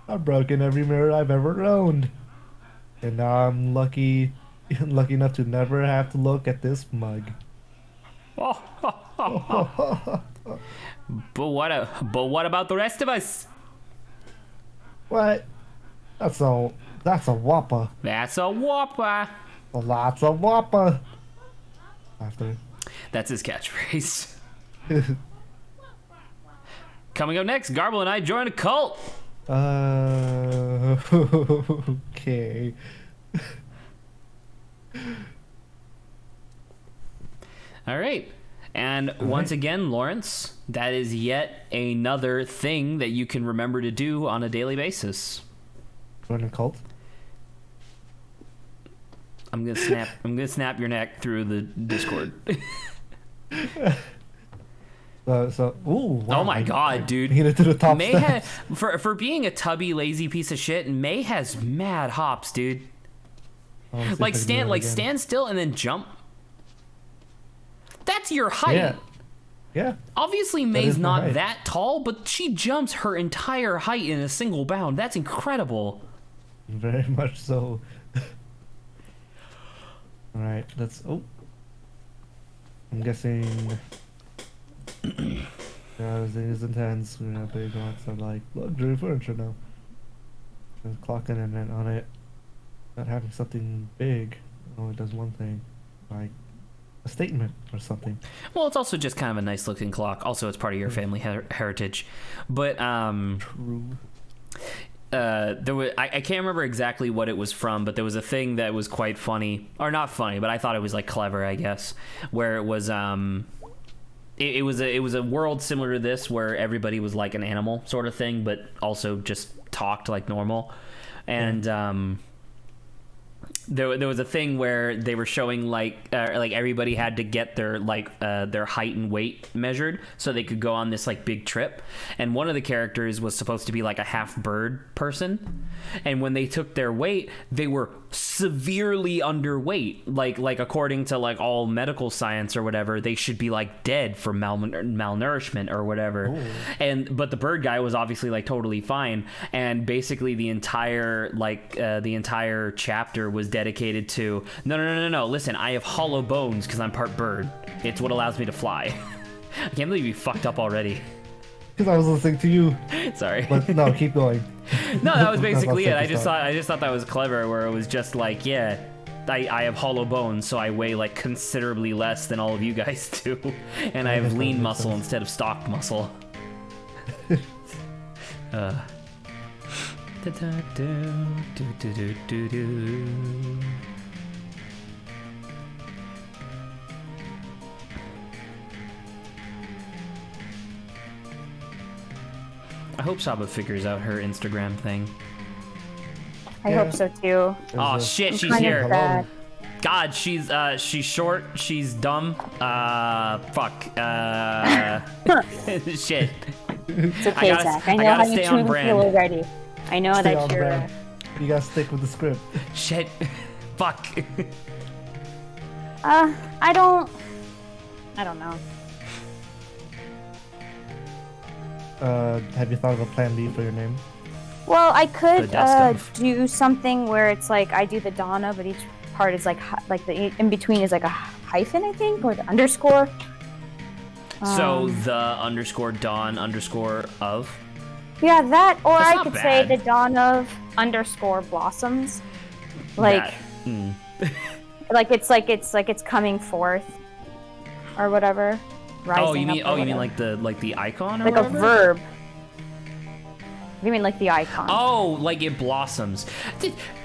I've broken every mirror I've ever owned. And now I'm lucky enough to never have to look at this mug. But what about the rest of us? What? That's a whopper. That's a whopper. Lots of whopper. After. That's his catchphrase. Coming up next, Garble and I join a cult. Okay. All right. And once again, Lawrence, that is yet another thing that you can remember to do on a daily basis. Join a cult? I'm gonna snap your neck through the Discord. Ooh, wow, Oh my god, dude. Made it to the top May steps. for being a tubby, lazy piece of shit, May has mad hops, dude. I'll see if I Like can do it again. stand still and then jump. That's your height. Yeah. Yeah. Obviously, May's is my not height. that tall, but she jumps her entire height in a single bound. That's incredible. Very much so. Alright, let's. Oh. I'm guessing. Yeah, this is intense. We're gonna big lots of like luxury furniture now. There's clocking and then on it. Not having something big. Oh, it does one thing. Like a statement or something. Well, it's also just kind of a nice looking clock. Also, it's part of your family heritage. But True. there was I can't remember exactly what it was from, but there was a thing that was quite funny, or not funny, but I thought it was like clever, I guess, where it was it was a world similar to this where everybody was like an animal sort of thing, but also just talked like normal, and there was a thing where they were showing like everybody had to get their height and weight measured so they could go on this like big trip, and one of the characters was supposed to be like a half bird person, and when they took their weight they were severely underweight, like according to like all medical science or whatever they should be like dead from malnourishment or whatever. But the bird guy was obviously like totally fine, and basically the entire chapter was dedicated to no, listen, I have hollow bones because I'm part bird. It's what allows me to fly. I can't believe you fucked up already. Because I was listening to you. Sorry. But no, keep going. No, that was basically it. That's I just thought that was clever, where it was just like, yeah, I have hollow bones, so I weigh like considerably less than all of you guys do, and I have that lean makes muscle sense. instead of stock muscle. I hope Saba figures out her Instagram thing. I Yeah. hope so too. Oh There's shit, she's kind here. of sad. God, she's short, she's dumb. Fuck. Shit. It's okay, I gotta- Zach. I I know gotta how stay you on truly brand. feel already. I know Stay that on you're. brand. You gotta stick with the script. Shit. Fuck. I don't know. Have you thought of a plan B for your name? Well, I could The dust of. do something where it's like I do the Donna, but each part is like the in between is like a hyphen, I think, or the underscore. So the underscore dawn underscore of. Yeah, that, or That's I not could say bad. the dawn of underscore blossoms. Like, like it's coming forth, or whatever. Rising up or you mean whatever. like the icon or like a whatever? verb? You mean like the icon? Oh, like it blossoms.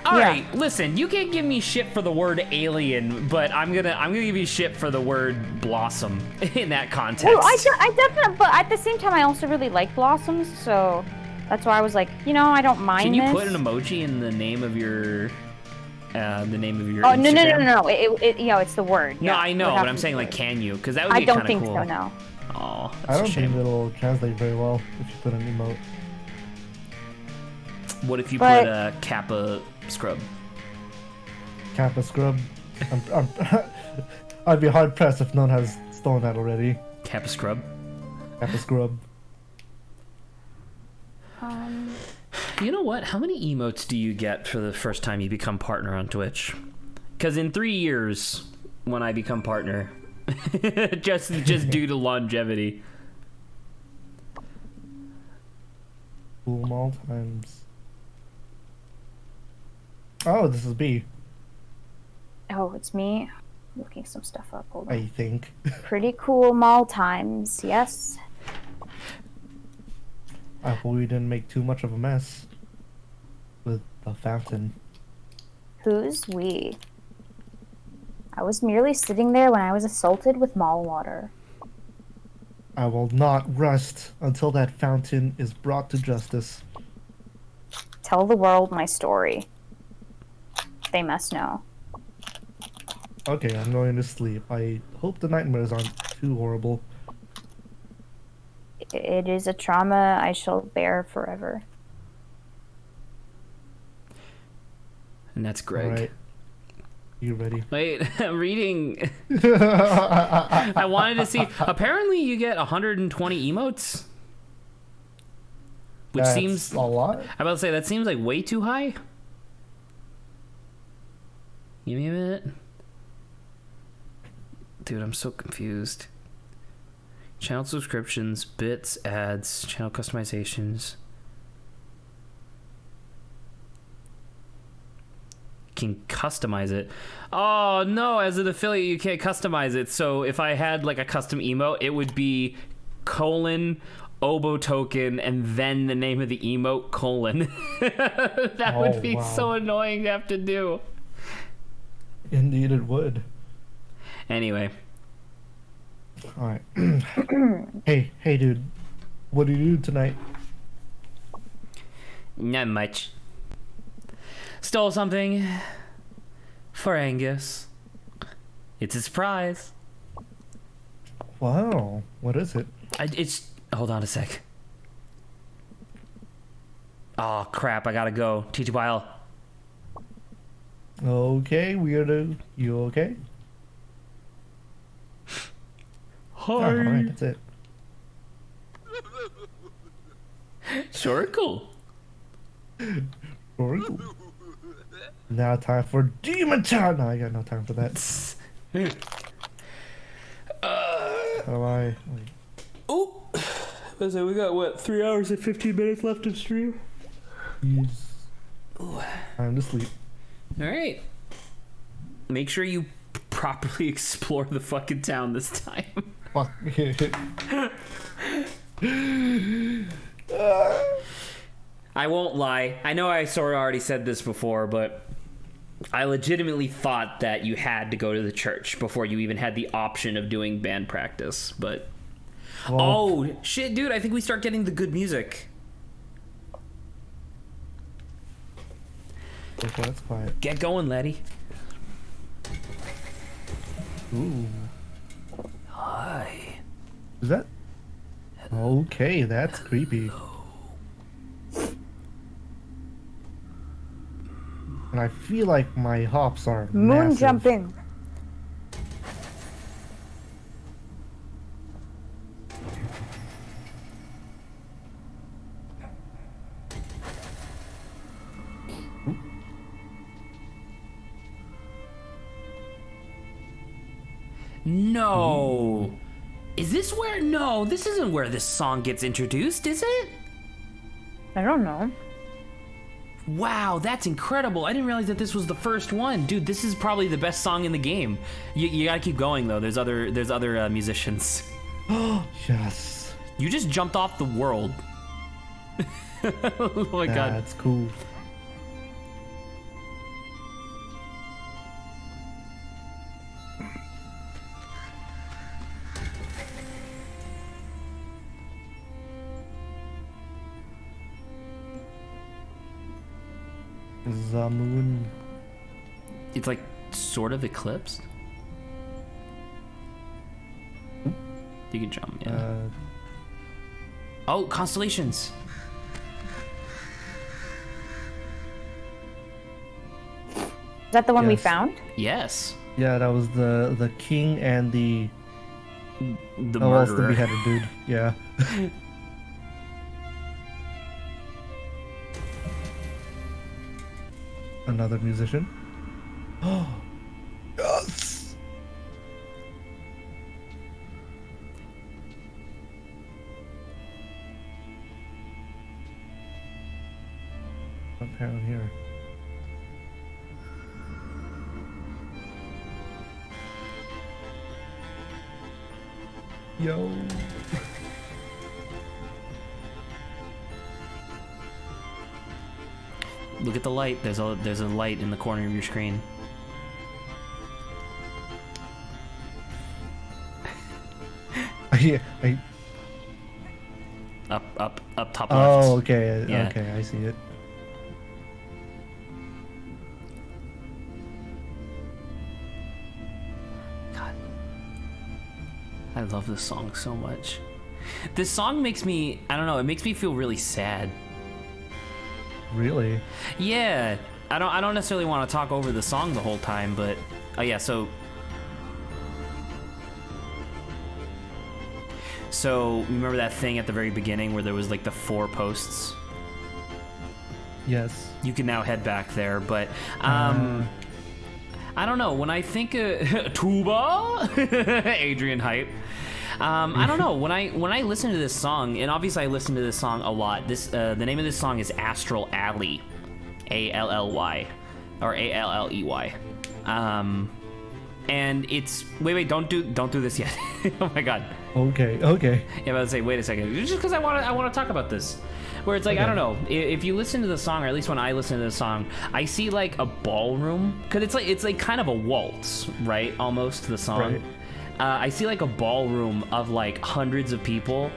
All Yeah. right, listen. You can't give me shit for the word alien, but I'm gonna give you shit for the word blossom in that context. Well, I definitely, but at the same time, I also really like blossoms, so that's why I was like, I don't mind. Can you this. put an emoji in the name of your Oh Instagram? no! It's the word. No, yeah. I know, It would have but I'm to saying be like, the can you? Because that would word. be I don't kind of think cool. so. No. Oh, I that's don't a shame. think it'll translate very well if you put an emote. What if you But- put a Kappa scrub? Kappa scrub. I'd be hard pressed if no one has stolen that already. Kappa scrub. Kappa scrub. You know what? How many emotes do you get for the first time you become partner on Twitch? Because in 3 years, when I become partner, just due to longevity. Cool mall times. Oh, this is B, Oh, it's me. Looking some stuff up. Hold on. I think. Pretty cool mall times. Yes. I hope we didn't make too much of a mess with the fountain. Who's we? I was merely sitting there when I was assaulted with mall water. I will not rest until that fountain is brought to justice. Tell the world my story. They must know. Okay, I'm going to sleep. I hope the nightmares aren't too horrible. It is a trauma I shall bear forever. And that's Greg. Alright. You ready? Wait, I'm reading. I wanted to see. Apparently, you get 120 emotes. Which That's seems. a lot. I'm about to say, that seems like way too high. Give me a minute. Dude, I'm so confused. Channel subscriptions, bits, ads, channel customizations. Can customize it. Oh no, as an affiliate you can't customize it. So if I had like a custom emote, it would be : oboe token and then the name of the emote : that Oh, would be wow. so annoying to have to do. Indeed, it would. Anyway, Alright. Hey, dude. What do you do tonight? not much. Stole something for Angus. It's a surprise. Wow. What is it? It's hold on a sec. Oh crap! I gotta go. TTYL. Okay, weirdo. You okay? Hi. Oh, alright, that's it. Sure, cool. Very cool. Now time for demon time. No, I got no time for that. How do I? Wait. Oh, so we got what? 3 hours and 15 minutes left of stream. Yes. Time to sleep. All right. Make sure you properly explore the fucking town this time. Fuck. I won't lie. I know I sort of already said this before, but I legitimately thought that you had to go to the church before you even had the option of doing band practice. But oh shit, dude! I think we start getting the good music. Okay, that's quiet. Get going, laddie. Ooh. Hi. Is that? Okay, that's creepy. And I feel like my hops are Moon massive. jumping. No. Is this where? No, this isn't where this song gets introduced, is it? I don't know. Wow, that's incredible. I didn't realize that this was the first one. Dude, this is probably the best song in the game. You gotta keep going, though. There's other musicians. Oh, yes. You just jumped off the world. Oh my god. That's cool. The moon. It's like sort of eclipsed. You can jump, yeah. Oh, constellations. Is that the one we Yes. found? Yes. Yeah, that was the king and the The oh, else the murderer. beheaded dude. Yeah. Another musician. Oh, yes. Up down here. Yo. Look at the light. There's a light in the corner of your screen. Yeah, Up top left. oh, okay. Yeah. Okay, I see it. God. I love this song so much. This song makes me, I don't know, it makes me feel really sad. Really? Yeah. I don't necessarily want to talk over the song the whole time, but oh yeah, so remember that thing at the very beginning where there was like the 4 posts? Yes. You can now head back there, but I don't know, when I think tuba Adrian hype. I don't know, when I listen to this song, and obviously I listen to this song a lot. This the name of this song is Astral Alley. Allly or Alley. And it's wait, don't do this yet. Oh my god. Okay. Yeah, I was about to say, wait a second, just because I want to talk about this. Where it's like, I Okay. don't know, if you listen to the song, or at least when I listen to the song, I see like a ballroom, because it's like kind of a waltz, right? Almost the song. Right. I see like a ballroom of like hundreds of people,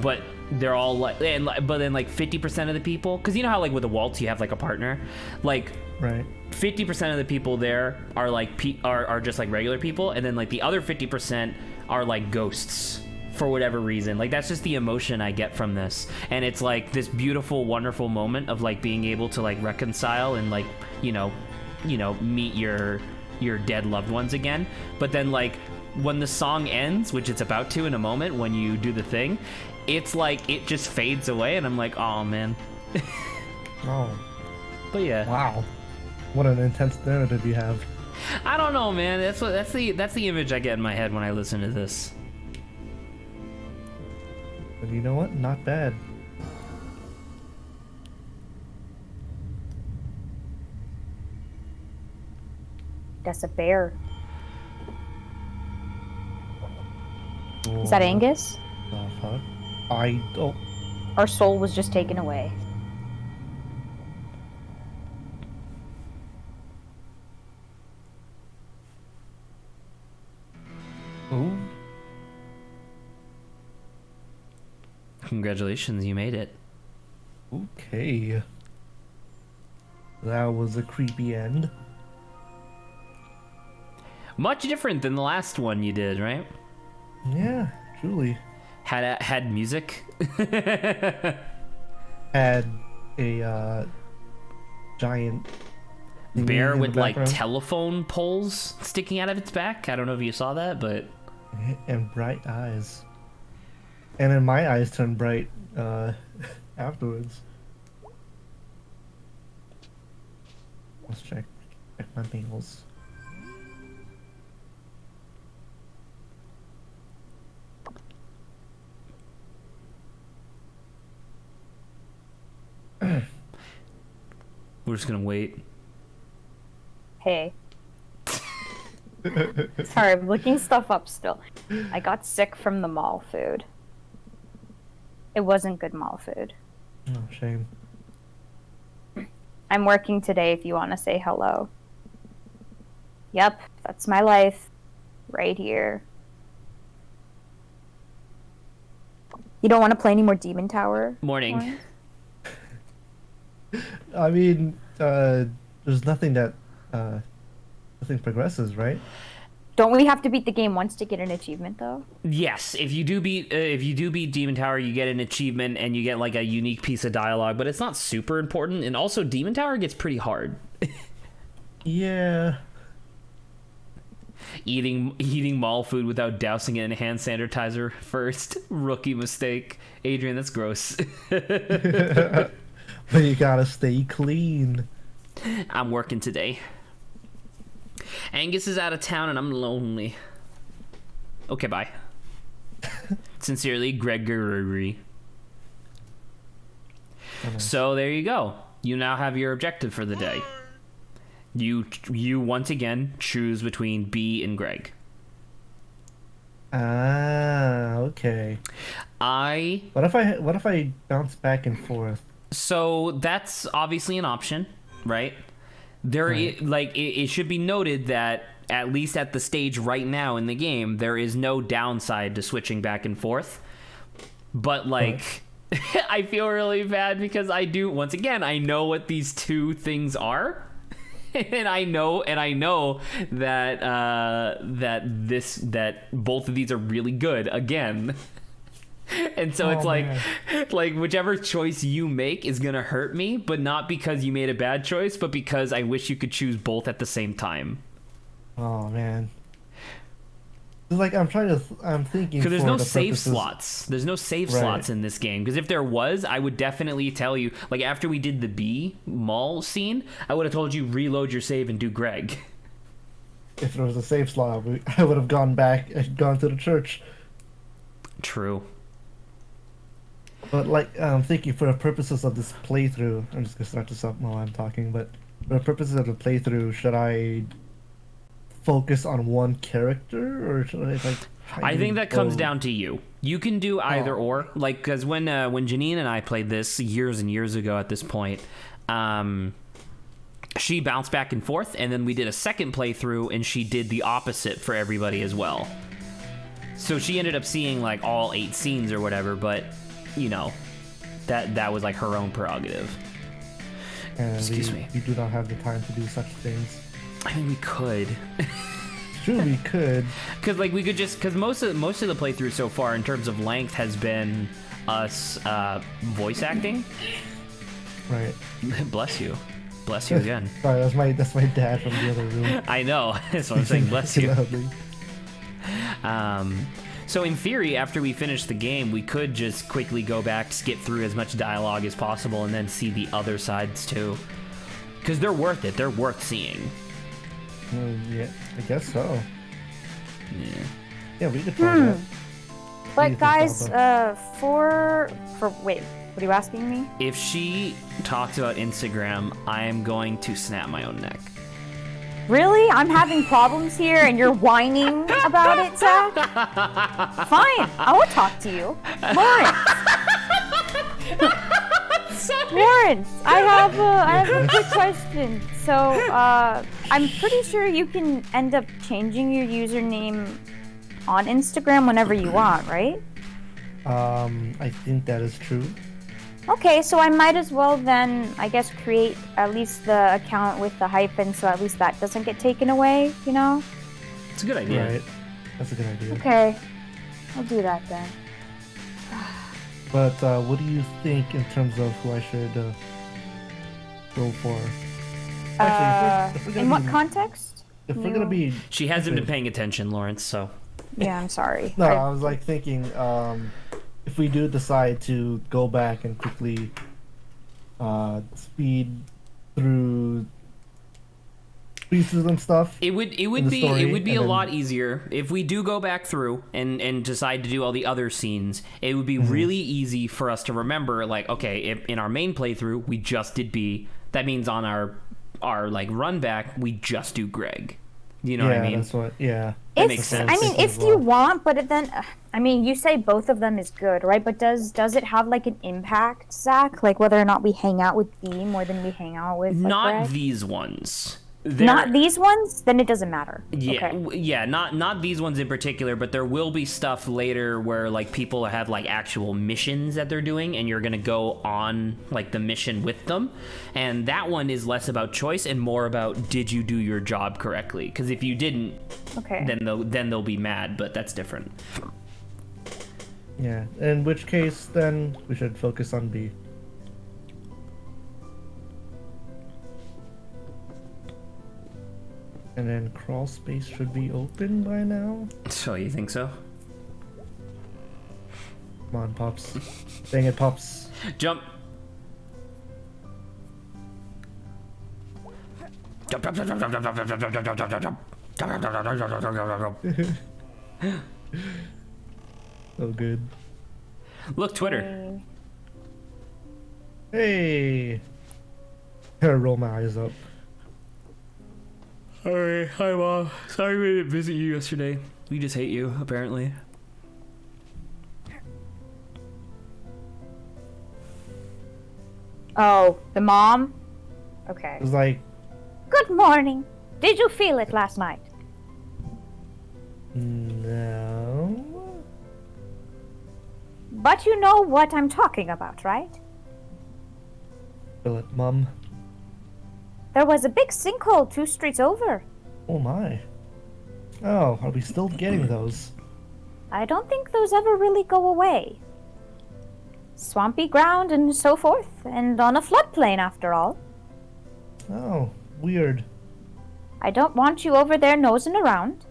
but they're all like, but then like 50% of the people, because you know how like with a waltz you have like a partner, like Right. 50% of the people there are like are just like regular people, and then like the other 50% are like ghosts for whatever reason. Like that's just the emotion I get from this, and it's like this beautiful, wonderful moment of like being able to like reconcile and like you know meet your dead loved ones again. But then like when the song ends, which it's about to in a moment when you do the thing, it's like it just fades away, and I'm like, oh man. Oh. But yeah. Wow. What an intense narrative you have. I don't know, man. That's the image I get in my head when I listen to this. But you know what? Not bad. That's a bear. Is that Angus? The fuck? I don't. Our soul was just taken away. Oh. Congratulations, you made it. Okay. That was a creepy end. Much different than the last one you did, right? Yeah, truly. Had music. Had a giant bear in the with like background. telephone poles sticking out of its back. I don't know if you saw that, but And bright eyes. And then my eyes turned bright afterwards. Let's check my nails. we're just gonna wait. Hey. Sorry, I'm looking stuff up still. I got sick from the mall food. It wasn't good mall food. Oh, shame. I'm working today if you want to say hello. Yep, that's my life. Right here. You don't want to play any more Demon Tower? Morning. Lawrence? I mean, there's nothing that nothing progresses, right? Don't we have to beat the game once to get an achievement, though? Yes, if you do beat Demon Tower, you get an achievement and you get like a unique piece of dialogue, but it's not super important. And also, Demon Tower gets pretty hard. Yeah. Eating mall food without dousing it in hand sanitizer first, rookie mistake. Adrian, that's gross. But you gotta stay clean. I'm working today. Angus is out of town and I'm lonely. Okay, bye. Sincerely, Gregory. So there you go. You now have your objective for the day. You once again choose between B and Greg. Ah, okay. What if I bounce back and forth? So that's obviously an option, right? It should be noted that at least at the stage right now in the game, there is no downside to switching back and forth. But like, I feel really bad because I know what these two things are. And I know that that both of these are really good again. And so it's like whichever choice you make is gonna hurt me, but not because you made a bad choice, but because I wish you could choose both at the same time. Oh man. It's like I'm thinking. Because there's no save purposes... slots. There's no save slots in this game. Because if there was, I would definitely tell you. Like after we did the B mall scene, I would have told you reload your save and do Greg. If there was a save slot, I would have gone back and gone to the church. True. But like I'm thinking for the purposes of this playthrough, I'm just gonna start this up while I'm talking. But for the purposes of the playthrough, should I focus on one character or should I like? I think that comes down to you. You can do either or. Like, because when Janine and I played this years and years ago at this point, she bounced back and forth, and then we did a second playthrough, and she did the opposite for everybody as well. So she ended up seeing like all 8 scenes or whatever, but you know, that was like her own prerogative. And Excuse me. We do not have the time to do such things. I mean, we could. Sure, we could. Because like we could just because most of the playthrough so far in terms of length has been us voice acting. Right. Bless you again. Sorry, that's my dad from the other room. I know. That's what I'm saying. Bless you. Loudly. So in theory, after we finish the game, we could just quickly go back, skip through as much dialogue as possible, and then see the other sides too. Because they're worth it. They're worth seeing. Yeah, I guess so. Yeah. Yeah, we could try that. But guys, wait, what are you asking me? If she talks about Instagram, I am going to snap my own neck. Really? I'm having problems here and you're whining about it, Zach? Fine, I won't talk to you. Lawrence, I have a quick question. So, I'm pretty sure you can end up changing your username on Instagram whenever you want, right? I think that is true. Okay, so I might as well then, I guess, create at least the account with the hyphen so at least that doesn't get taken away, you know? It's a good idea. Right. That's a good idea. Okay, I'll do that then. But what do you think in terms of who I should go for? Actually, if we're gonna In what be- context? If we're gonna be, She hasn't been paying attention, Lawrence. So Yeah, I'm sorry. no, I was like thinking, if we do decide to go back and quickly, speed through some stuff. it would the be story, it would be and a then- lot easier if we do go back through and decide to do all the other scenes. It would be really easy for us to remember, like, okay, if in our main playthrough we just did B, that means on our like run back we just do Greg. You know what I mean? That's what. Yeah. That If, makes sense. I mean, if you want, but then, I mean, you say both of them is good, right? But does it have like an impact, Zach? Like whether or not we hang out with B more than we hang out with like, Not Greg? these ones. Not these ones? Then it doesn't matter. Yeah, Okay. yeah, not these ones in particular, but there will be stuff later where like people have like actual missions that they're doing, and you're gonna go on like the mission with them, and that one is less about choice and more about did you do your job correctly? Because if you didn't, Okay. then they'll be mad, but that's different. Yeah. In which case, then we should focus on B. And then crawl space should be open by now. So you think so? Come on, Pops. Dang it, Pops. Jump. Jump, jump, jump, jump, jump, jump, jump, jump, jump, jump, jump, jump, jump, jump. Jump, jump, jump, jump, jump, jump, jump, jump. So good. Look, Twitter. Hey! Gotta roll my eyes up. Alright, hi Mom. Sorry we didn't visit you yesterday. We just hate you, apparently. Oh, the mom? Okay. It was like, Good morning. Did you feel it last night? no. But you know what I'm talking about, right? Feel it, Mum. There was a big sinkhole 2 streets over. Oh my. Oh, are we still getting those? I don't think those ever really go away. Swampy ground and so forth, and on a floodplain after all. Oh, weird. I don't want you over there nosing around.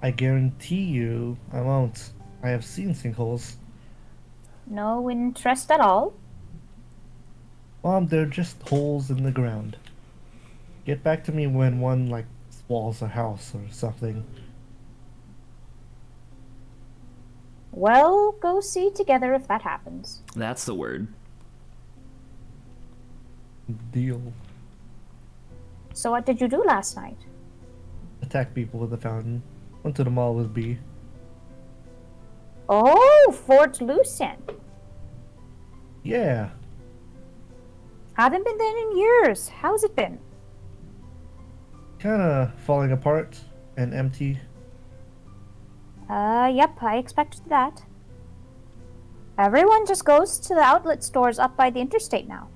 I guarantee you I won't. I have seen sinkholes. No interest at all. Mom, they're just holes in the ground. Get back to me when one, like, swallows a house or something. Well, go see together if that happens. That's the word. Deal. So what did you do last night? Attack people with a fountain. Went to the mall with B. Oh, Fort Lucent. Yeah. Haven't been there in years. How's it been? Kinda falling apart and empty. Yep, I expected that. Everyone just goes to the outlet stores up by the interstate now.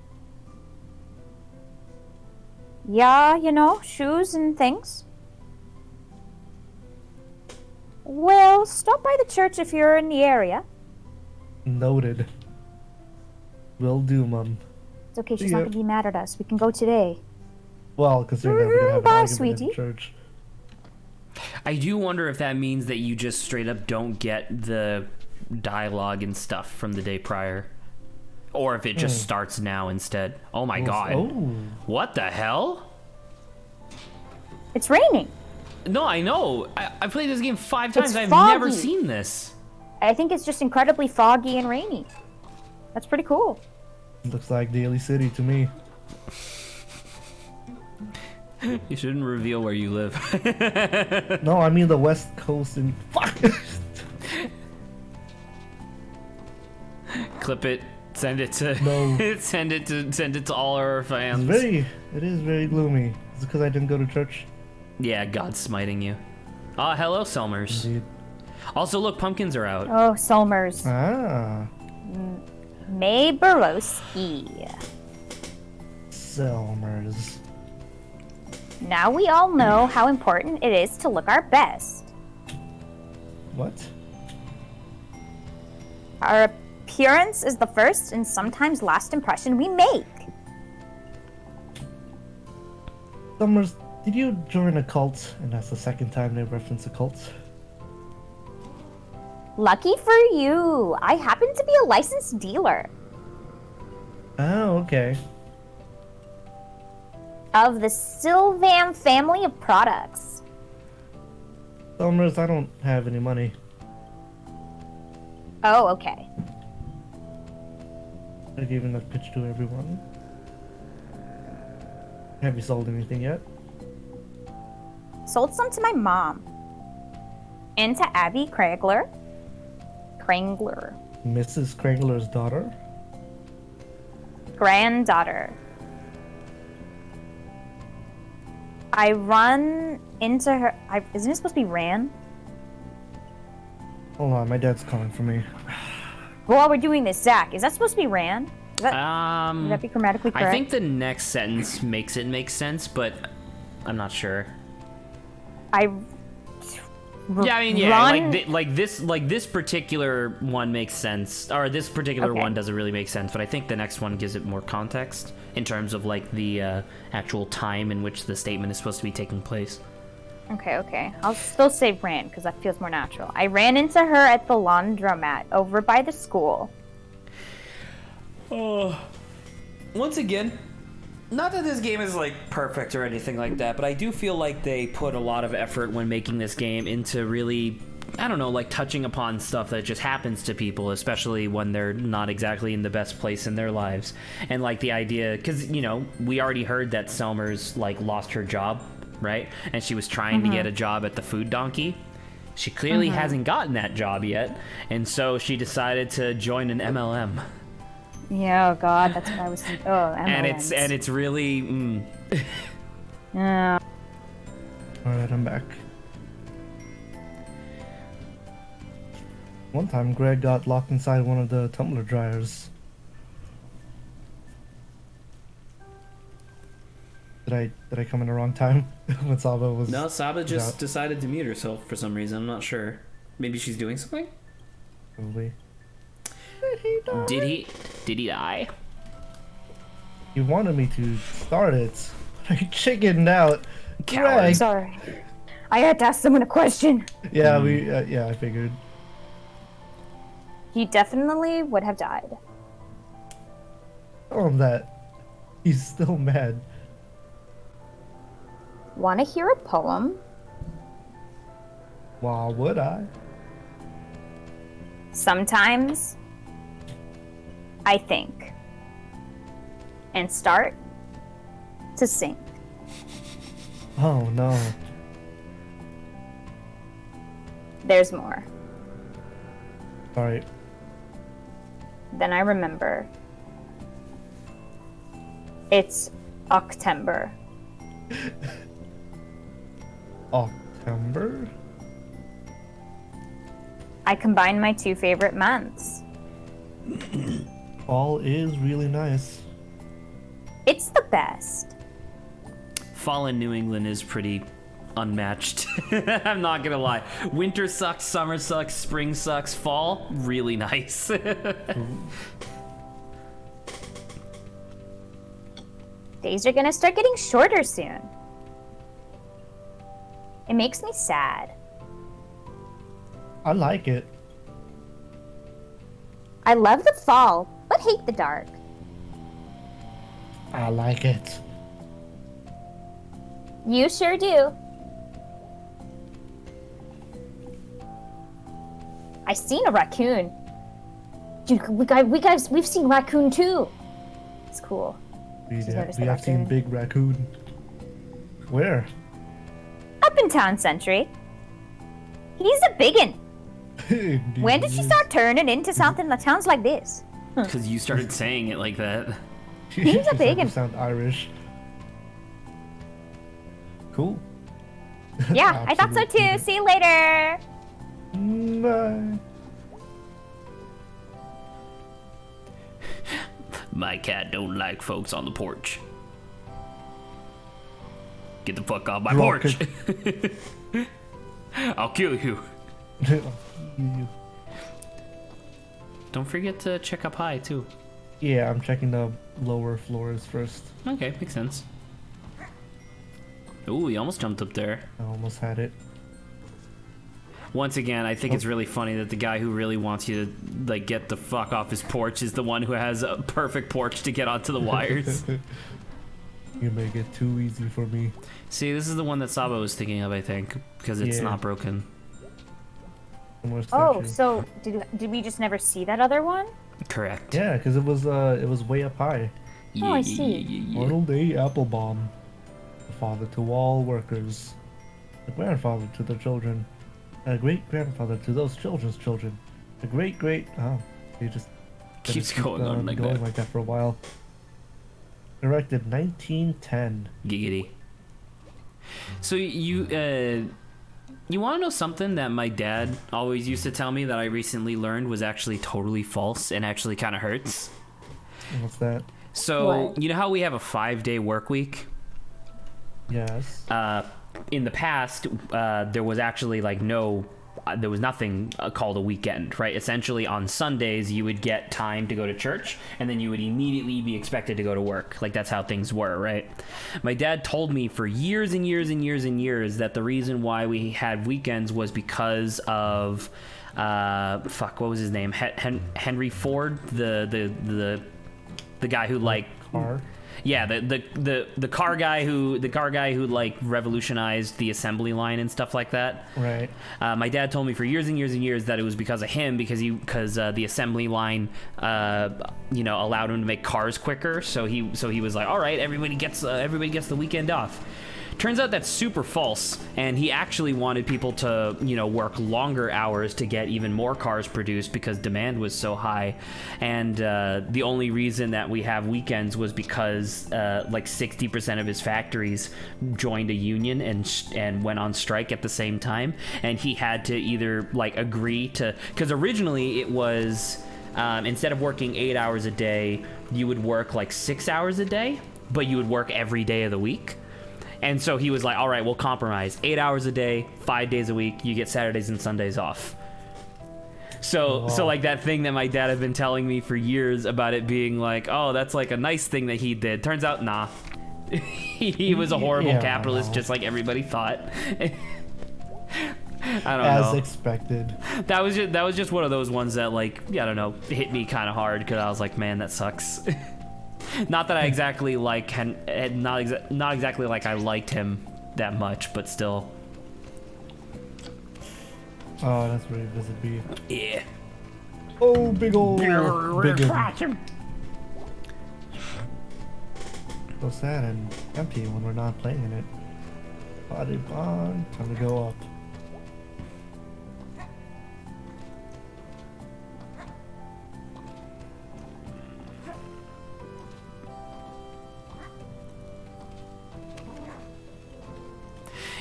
Yeah, you know, shoes and things. Well, stop by the church if you're in the area. Noted. Will do, Mum. It's okay, she's See not ya. gonna be mad at us. We can go today. Well, considering that we're gonna have an Bye, argument in sweetie. church. I do wonder if that means that you just straight up don't get the dialogue and stuff from the day prior. Or if it just starts now instead. Oh my god. Oh. What the hell? It's raining. No, I know. I played this game 5 times. It's I've never foggy. seen this. I think it's just incredibly foggy and rainy. That's pretty cool. Looks like Daly City to me. You shouldn't reveal where you live. No, I mean the West Coast and fuck. Clip it. Send it to No. send it to all our fans. It is very gloomy. Is it because I didn't go to church? Yeah, God's smiting you. Hello, Selmers. Indeed. Also, look, pumpkins are out. Oh, Solmers. Ah, May Borowski. Selmers. Now we all know how important it is to look our best. What? Our appearance is the first and sometimes last impression we make. Summers, did you join a cult? And that's the second time they reference a cult. Lucky for you, I happen to be a licensed dealer Oh, okay. of the Sylvan family of products. Summers, I don't have any money. Oh, okay. I gave that pitch to everyone. Have you sold anything yet? Sold some to my mom. And to Abby Krangler. Mrs. Krangler's daughter? Granddaughter. I run into her. Isn't it supposed to be ran? Hold on, my dad's calling for me. While we're doing this, Zach, is that supposed to be ran? Would that be grammatically correct? I think the next sentence makes it make sense, but I'm not sure. Yeah, I mean, yeah, like this particular one makes sense, or this particular one doesn't really make sense, but I think the next one gives it more context in terms of like the actual time in which the statement is supposed to be taking place. Okay. I'll still say ran, because that feels more natural. I ran into her at the laundromat over by the school. Oh, once again, not that this game is like perfect or anything like that, but I do feel like they put a lot of effort when making this game into really, I don't know, like touching upon stuff that just happens to people, especially when they're not exactly in the best place in their lives. And like the idea, because, you know, we already heard that Selmer's like lost her job, right? And she was trying to get a job at the food donkey. She clearly hasn't gotten that job yet, and so she decided to join an MLM. Yeah, oh god, that's what I was thinking. Oh, MLMs. And it's really Yeah. Alright, I'm back. One time Greg got locked inside one of the tumbler dryers. Did I come in the wrong time when Saba was... No, Saba just out? decided to mute herself for some reason. I'm not sure. Maybe she's doing something? Probably. Did he die? He wanted me to start it, but I chickened out. Coward. Greg! Sorry. I had to ask someone a question. Yeah, yeah, I figured. He definitely would have died. Tell him that. He's still mad. Want to hear a poem? Why would I? Sometimes I think and start to sing. Oh no. There's more. Alright. Then I remember. It's October. October? I combine my two favorite months. Fall is really nice. It's the best. Fall in New England is pretty unmatched. I'm not gonna lie. Winter sucks, summer sucks, spring sucks, fall, really nice. Days are gonna start getting shorter soon. It makes me sad. I like it. I love the fall, but hate the dark. I like it. You sure do. I seen a raccoon. Dude, we've seen raccoon too. It's cool. We Just noticed have the seen raccoon. big raccoon. Where? Up in Town Century. He's a biggin. When did she start turning into something that sounds like this? Because you started saying it like that. He's a big You one. sound Irish. Cool. Yeah, I thought so too. Absolutely. See you later. Bye. My cat don't like folks on the porch. Get the fuck off my Drunk porch. I'll kill you. Don't forget to check up high too. Yeah, I'm checking the lower floors first. Okay, makes sense. Ooh, he almost jumped up there. I almost had it. Once again, I think it's really funny that the guy who really wants you to like get the fuck off his porch is the one who has a perfect porch to get onto the wires. You make it too easy for me. See, this is the one that Sabo was thinking of, I think, because it's Yeah. not broken. Oh, so did we just never see that other one? Correct. Yeah, because it was way up high. Oh, I see. Arnold A. Applebaum, the father to all workers, the grandfather to their children, a great grandfather to those children's children, a great he just Keeps keep, going on like going that. like that for a while. Erected 1910. Giggity. So you want to know something that my dad always used to tell me that I recently learned was actually totally false and actually kind of hurts? What's that? So, What? you know how we have a 5-day work week? Yes. In the past, there was actually there was nothing called a weekend, right? Essentially, on Sundays, you would get time to go to church, and then you would immediately be expected to go to work. Like, that's how things were, right? My dad told me for years and years and years and years that the reason why we had weekends was because of, what was his name? Henry Ford, the guy who, Car. yeah, the car guy who like revolutionized the assembly line and stuff like that. Right. My dad told me for years and years and years that it was because of him, because the assembly line, allowed him to make cars quicker. So he was like, all right, everybody gets the weekend off. Turns out that's super false, and he actually wanted people to, work longer hours to get even more cars produced because demand was so high. And the only reason that we have weekends was because 60% of his factories joined a union and went on strike at the same time, and he had to either agree to, because originally it was instead of working 8 hours a day, you would work 6 hours a day, but you would work every day of the week. And so he was like, all right, we'll compromise. 8 hours a day, 5 days a week. You get Saturdays and Sundays off. So that thing that my dad had been telling me for years about it being like, oh, that's a nice thing that he did. Turns out, nah. He was a horrible capitalist, just like everybody thought. I don't know. As expected. That was just one of those ones that hit me kind of hard because I was like, man, that sucks. Not that I exactly not exactly like I liked him that much, but still. Oh, that's where Visit B. Yeah. Oh, big ol' biggin. So sad and empty when we're not playing in it. Body bond, time to go up.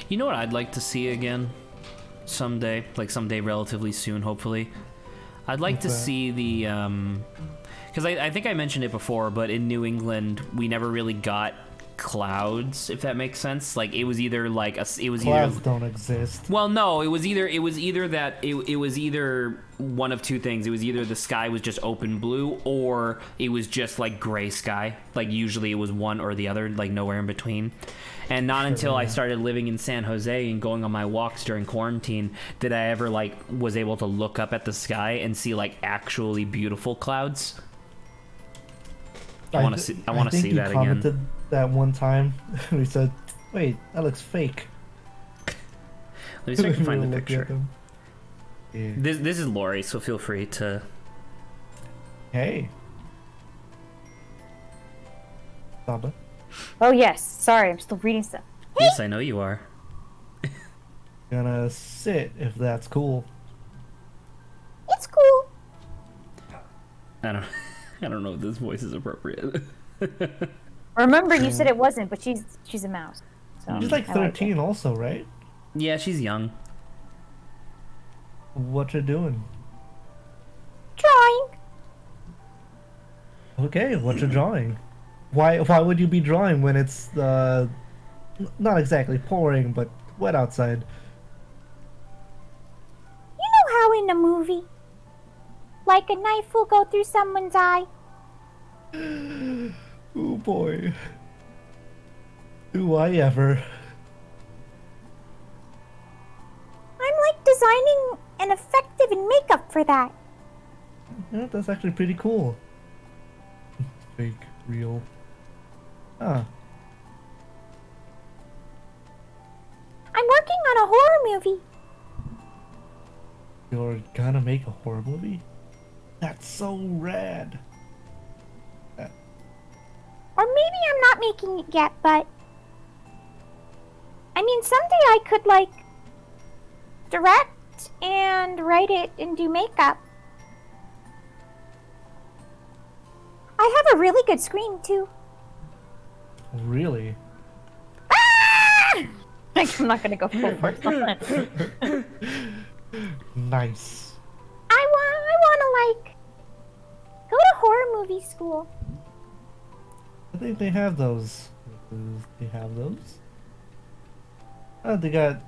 You know what I'd like to see again? Someday relatively soon, hopefully. I'd like What's to that? see the, because I think I mentioned it before, but in New England, we never really got clouds, if that makes sense. It was either Clouds don't exist. well, no, it was either one of two things. It was either the sky was just open blue, or it was just gray sky. Usually it was one or the other, nowhere in between. And not until I started living in San Jose and going on my walks during quarantine did I ever was able to look up at the sky and see actually beautiful clouds. I want to see that I think you again. commented that one time. We said, "Wait, that looks fake." Let me see if I can find the Look at picture. them. Yeah. This is Lori, so feel free to. Hey. Saba. Oh yes. Sorry, I'm still reading stuff. Yes, I know you are. Gonna sit if that's cool. It's cool. I don't know if this voice is appropriate. Remember, you said it wasn't, but she's a mouse. So She's I like it. 13 also, right? Yeah, she's young. What you doing? Drawing. Okay, what you drawing? Why would you be drawing when it's not exactly pouring but wet outside? You know how in a movie, a knife will go through someone's eye. Oh boy. Do I ever? makeup for that. Yeah, that's actually pretty cool. Fake, real. Ah, I'm working on a horror movie. you're gonna make a horror movie? That's so rad. Or maybe I'm not making it yet, but... I mean, someday I could, like, direct and write it and do makeup. I have a really good scream, too. Really? Ah! I'm not gonna go full force on it. Nice. I wanna, like, go to horror movie school. I think they have those. They have those? They got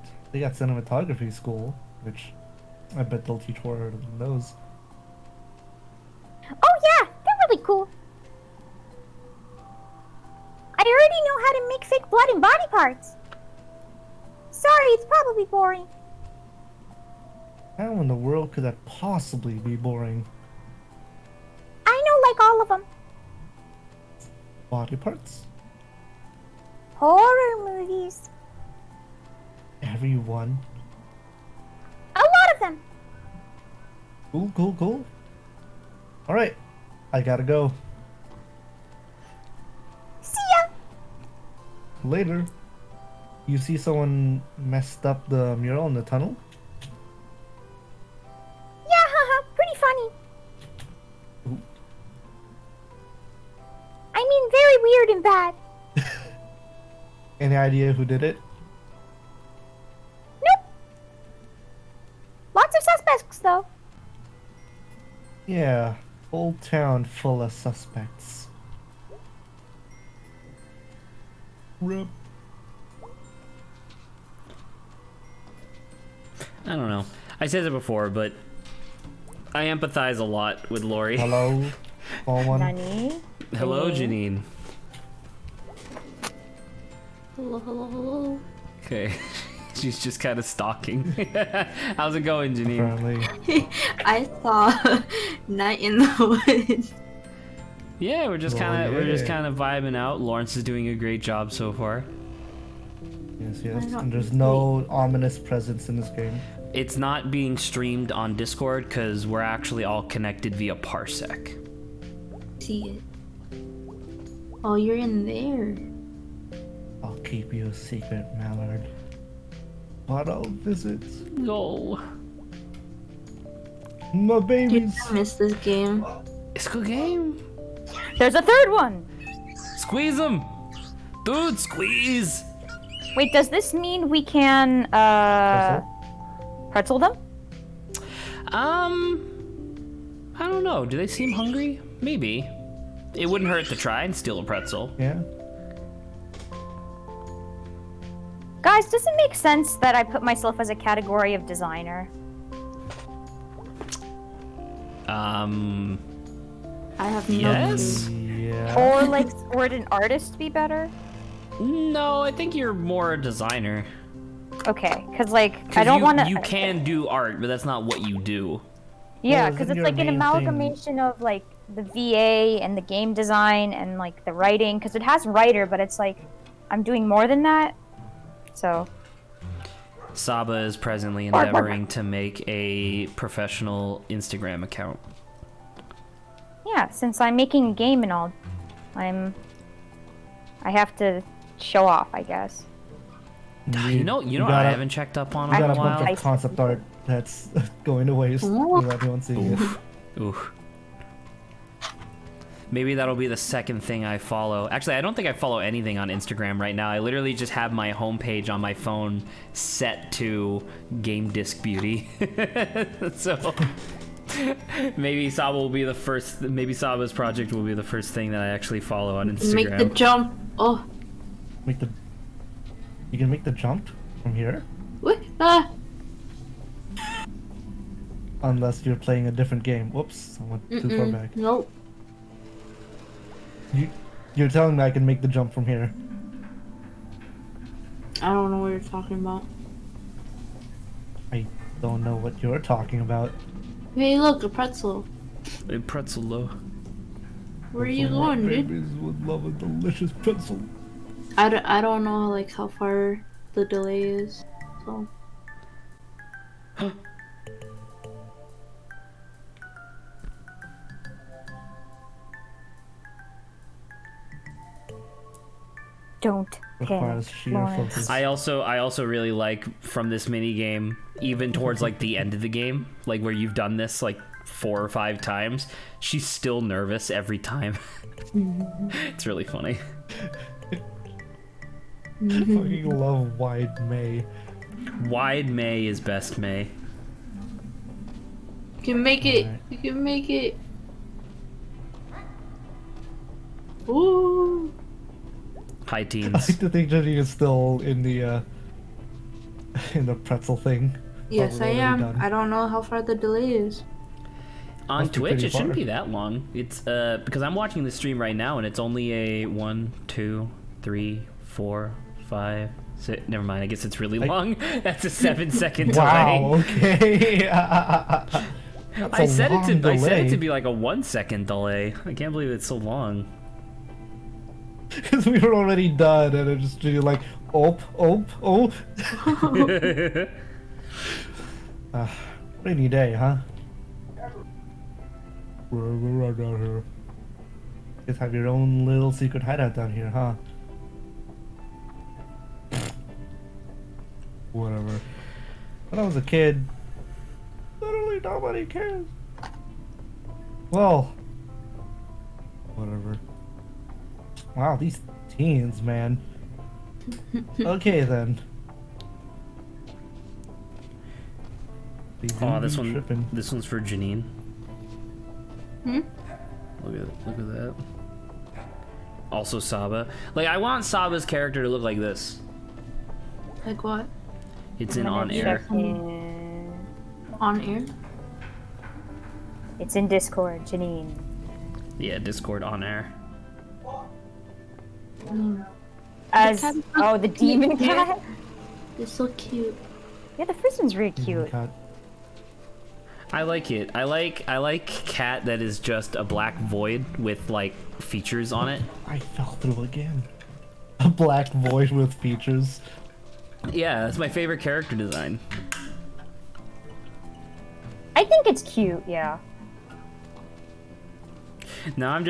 cinematography school, which I bet they'll teach horror than those. Oh yeah, they're really cool. I already know how to make fake blood and body parts. Sorry, it's probably boring. How in the world could that possibly be boring? I know, like, all of them. Body parts? Horror movies. Everyone. A lot of them. Cool. Alright, I gotta go. See ya. Later. You see someone messed up the mural in the tunnel? Yeah, haha, pretty funny. Ooh. I mean, very weird and bad. Any idea who did it? Nope. Lots of suspects, though. Yeah, whole town full of suspects. Rip. I don't know. I said it before, but I empathize a lot with Lori. Hello, someone. Nani? Hello, Janine. Hello. Okay. She's just kind of stalking. How's it going, Janine? Apparently. I saw Night in the Woods. Yeah, we're just Oh, kind yeah. of vibing out. Lawrence is doing a great job so far. Yes. not And there's no ominous presence in this game. It's not being streamed on Discord because we're actually all connected via Parsec. See it. Oh, you're in there. I'll keep you a secret, Mallard. But I'll visit No. my Dude, babies. I miss this game. It's a good game. There's a third one. Squeeze him. Dude, squeeze. Wait, does this mean we can, pretzel them? I don't know. Do they seem hungry? Maybe. It wouldn't hurt to try and steal a pretzel. Yeah. Guys, does it make sense that I put myself as a category of designer? I have no Yes? clue. Yeah. Or, like, would an artist be better? No, I think you're more a designer. Okay, because, like, 'Cause I don't you- want to... You can do art, but that's not what you do. Yeah, Well, because isn't it's your like an main amalgamation of, like, the VA and the game design and, like, the writing. Because it has writer, but it's like, I'm doing more than that. So... Saba is presently Bark, bark, endeavoring to make a professional Instagram account. Yeah, since I'm making a game and all, I have to show off, I guess. You know what got I a- haven't checked up on You in got a a bunch while? of concept art that's going to waste without anyone seeing it. Ooh. Maybe that'll be the second thing I follow. Actually, I don't think I follow anything on Instagram right now. I literally just have my homepage on my phone set to Game Disc Beauty. So maybe Saba will be the first. Maybe Saba's project will be the first thing that I actually follow on Instagram. Make the jump. Oh, You can make the jump from here, what? Ah. unless you're playing a different game. Whoops, I went too far back. Nope. You're telling me I can make the jump from here? I don't know what you're talking about. I don't know what you're talking about. Hey, look, a pretzel. A pretzel though. Where are you going, dude? Babies would love a delicious pretzel. I don't know like how far the delay is. So Don't Requires panic, sheer Lawrence. focus. I also really like from this mini game, even towards like the end of the game, like where you've done this like 4 or 5 times, she's still nervous every time. It's really funny. Fucking love Wide May. Wide May is best May. you can make it. Alright. You can make it. Ooh. High I teens. like to think Jenny is still in the pretzel thing. Yes, I Already am. done. I don't know how far the delay is. On Must be Twitch, pretty it shouldn't far. be that long. It's because I'm watching the stream right now, and it's only a 1, 2, 3, 4, 5, 6. Never mind. I guess it's really long. That's a 7-second delay. Wow. Okay. I said it to be like a 1-second delay. I can't believe it's so long. Because we were already done, and it just you're like, oh. Rainy day, huh? We're right down here. Just have your own little secret hideout down here, huh? Whatever. When I was a kid, literally nobody cares. Well, whatever. Wow, these teens, man. Okay then. They do Oh, this be one. tripping. This one's for Janine. Hmm? Look at that. Also Saba. Like I want Saba's character to look like this. Like what? It's in I'm on gonna air. check in. On air? It's in Discord, Janine. Yeah, Discord on air. As cat is oh, the demon cute. cat. It's so cute. Yeah, the first one's really Demon cute. cat. I like it. I like cat that is just a black void with like features on it. I fell through again. A black void with features. Yeah, that's my favorite character design. I think it's cute. Yeah. Now I'm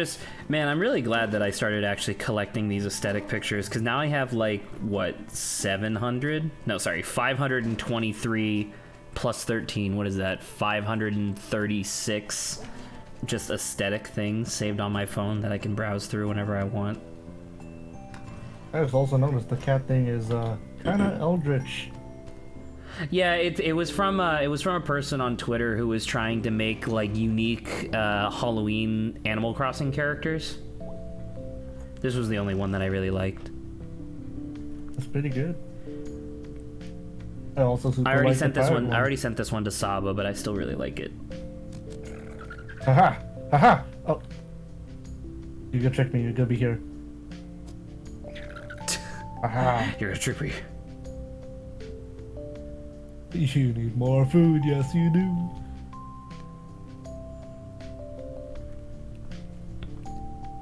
really glad that I started actually collecting these aesthetic pictures because now I have like what 523 plus 13. What is that? 536 just aesthetic things saved on my phone that I can browse through whenever I want. I've also noticed the cat thing is kind of eldritch. Yeah, it was from a person on Twitter who was trying to make like unique Halloween Animal Crossing characters. This was the only one that I really liked. That's pretty good. I also super I already like sent the this pirate one. I already sent this one to Saba, but I still really like it. Haha! Haha! Oh. You're gonna trick me, you're gonna be here. Haha! You're a trippy. You need more food, yes you do.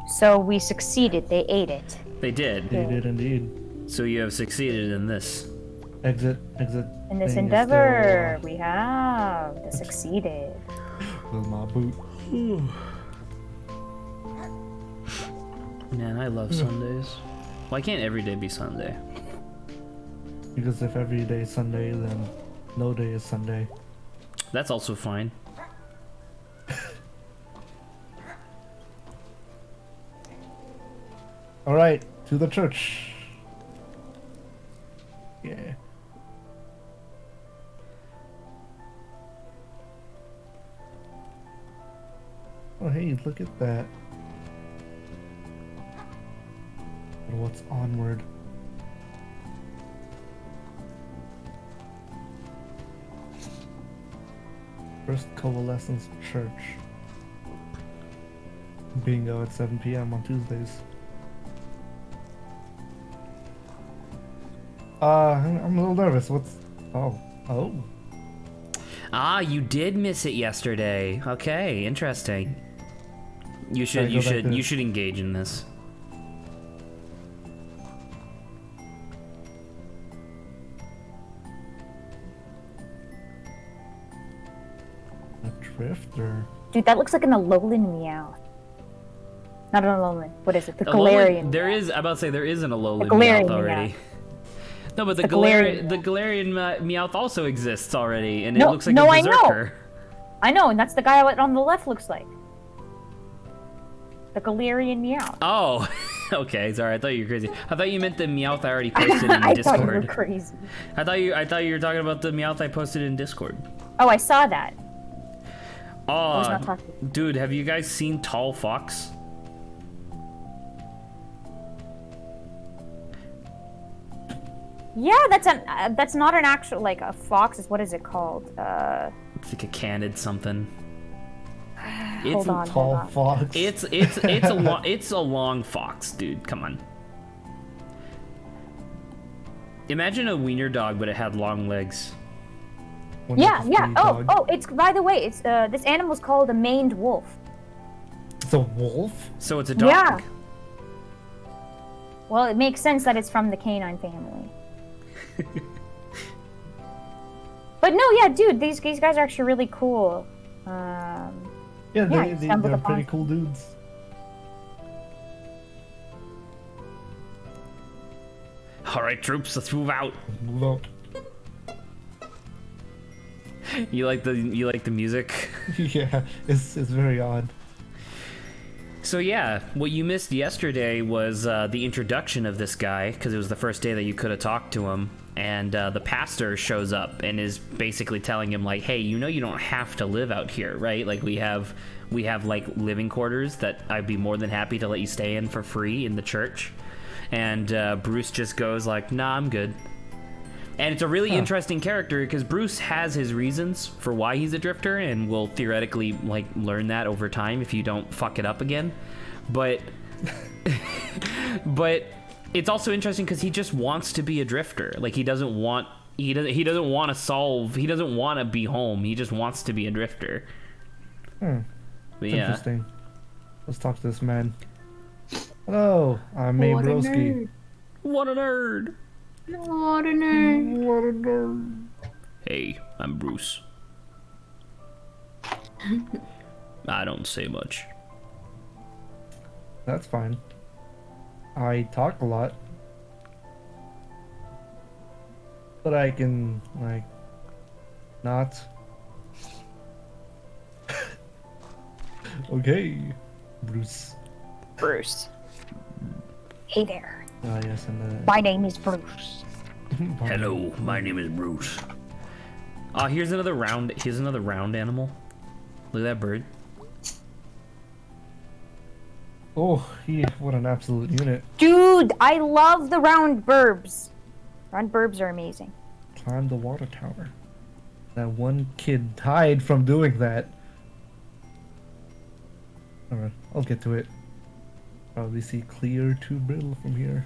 So we succeeded. They ate it. They did. They did indeed. So you have succeeded in this. Exit. In this thing is endeavor, we have succeeded. Still, with my boot. Man, I love Sundays. Why can't every day be Sunday? Because if every day is Sunday, then no day is Sunday. That's also fine. Alright, to the church. Yeah. Oh hey, look at that. But what's onward? First Coalescence Church. Bingo at 7 p.m. on Tuesdays. I'm a little nervous. What's... Oh. Ah, you did miss it yesterday. Okay, interesting. You should Alright, go back to- you should engage in this. A drifter. Dude, that looks like an Alolan meow. Not an Alolan. What is it? The Galarian. Galarian. There is. I'm about to say there is an Alolan Galarian Meowth already. Meowth. No, but the Galarian Galarian Meowth also exists already, and it No, looks like no, a I know. berserker. I know, and that's the guy on the left looks like. The Galarian Meow. Oh, okay. Sorry, I thought you were crazy. I thought you meant the Meowth I already posted in I Discord. thought you were crazy. I thought you were talking about the Meowth I posted in Discord. Oh, I saw that. was Oh, not talking. dude, have you guys seen Tall Fox? Yeah, that's not an actual like a fox. Is what is it called? It's like a canid something. Hold on. Tall fox. It's a long fox, dude. Come on. Imagine a wiener dog, but it had long legs. Yeah. Oh, it's by the way, it's this animal's called a maned wolf. It's a wolf? So it's a dog. Yeah. Well, it makes sense that it's from the canine family. But no, yeah, dude, these guys are actually really cool. Yeah, you stumbled they're upon pretty cool dudes. All right, troops, let's move out. Move out. You like the music? Yeah, it's very odd. So yeah, what you missed yesterday was the introduction of this guy, because it was the first day that you could have talked to him, and the pastor shows up and is basically telling him like, hey, you know you don't have to live out here, right? Like we have like living quarters that I'd be more than happy to let you stay in for free in the church. And Bruce just goes like, nah, I'm good. And it's a really interesting character because Bruce has his reasons for why he's a drifter, and will theoretically like learn that over time if you don't fuck it up again. But but it's also interesting because he just wants to be a drifter. Like he doesn't want to be home. He just wants to be a drifter. But yeah. Interesting. Let's talk to this man. Hello, I'm May What a Broski. nerd. What a nerd. What a nerd. What a nerd. Hey, I'm Bruce. I don't say much. That's fine. I talk a lot. But I can, like, not. Okay, Bruce. Bruce. Hey there. Ah, yes, and My name is Bruce. Hello, my name is Bruce. Here's another round animal. Look at that bird. Oh, yeah, what an absolute unit. Dude, I love the round burbs. Round burbs are amazing. Climb the water tower. That one kid died from doing that. Alright, I'll get to it. Probably see clear to brittle from here.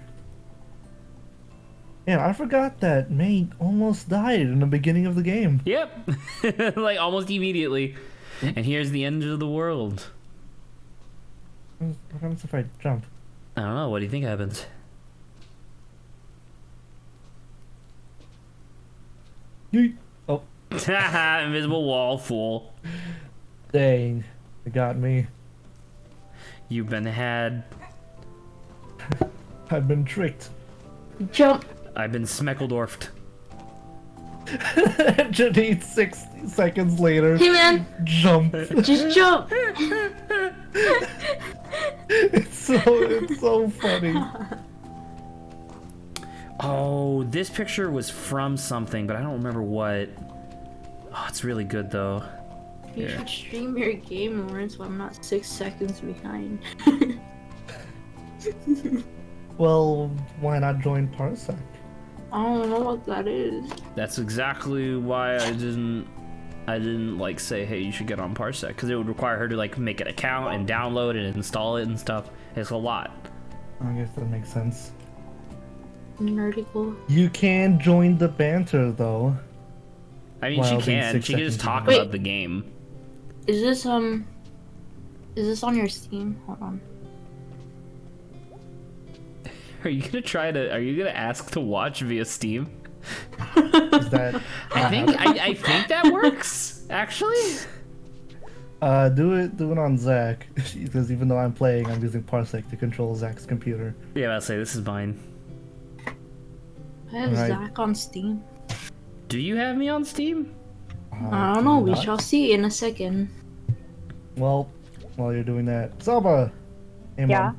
Yeah, I forgot that May almost died in the beginning of the game. Yep. Like almost immediately. And here's the end of the world. What happens if I jump? I don't know. What do you think happens? Yeet. Oh, Invisible wall, fool. dang. It got me. You've been had. I've been tricked. Jump. I've been Smeckledorfed. Just need 60 seconds later. Hey man, Jump. just jump. It's so funny. Oh, this picture was from something, but I don't remember what. Oh, it's really good though. You Here. should stream your game more so I'm not 6 seconds behind. Well, why not join Parsec? I don't know what that is. That's exactly why I didn't like say, hey, you should get on Parsec, because it would require her to like make an account and download it and install it and stuff. It's a lot. I guess that makes sense. Nerdical. You can join the banter though. I mean, While she being can. 6 She can just seconds talk behind. about the game. Is this on your Steam? Hold on. Are you gonna try to? Are you gonna ask to watch via Steam? Is that? I think that works. Actually. Do it on Zach, because even though I'm playing, I'm using Parsec to control Zach's computer. Yeah, I'll say this is mine. I have Alright. Zach on Steam. Do you have me on Steam? I don't know. We not? shall see in a second. Well, while you're doing that, Saba. Hey, Yeah.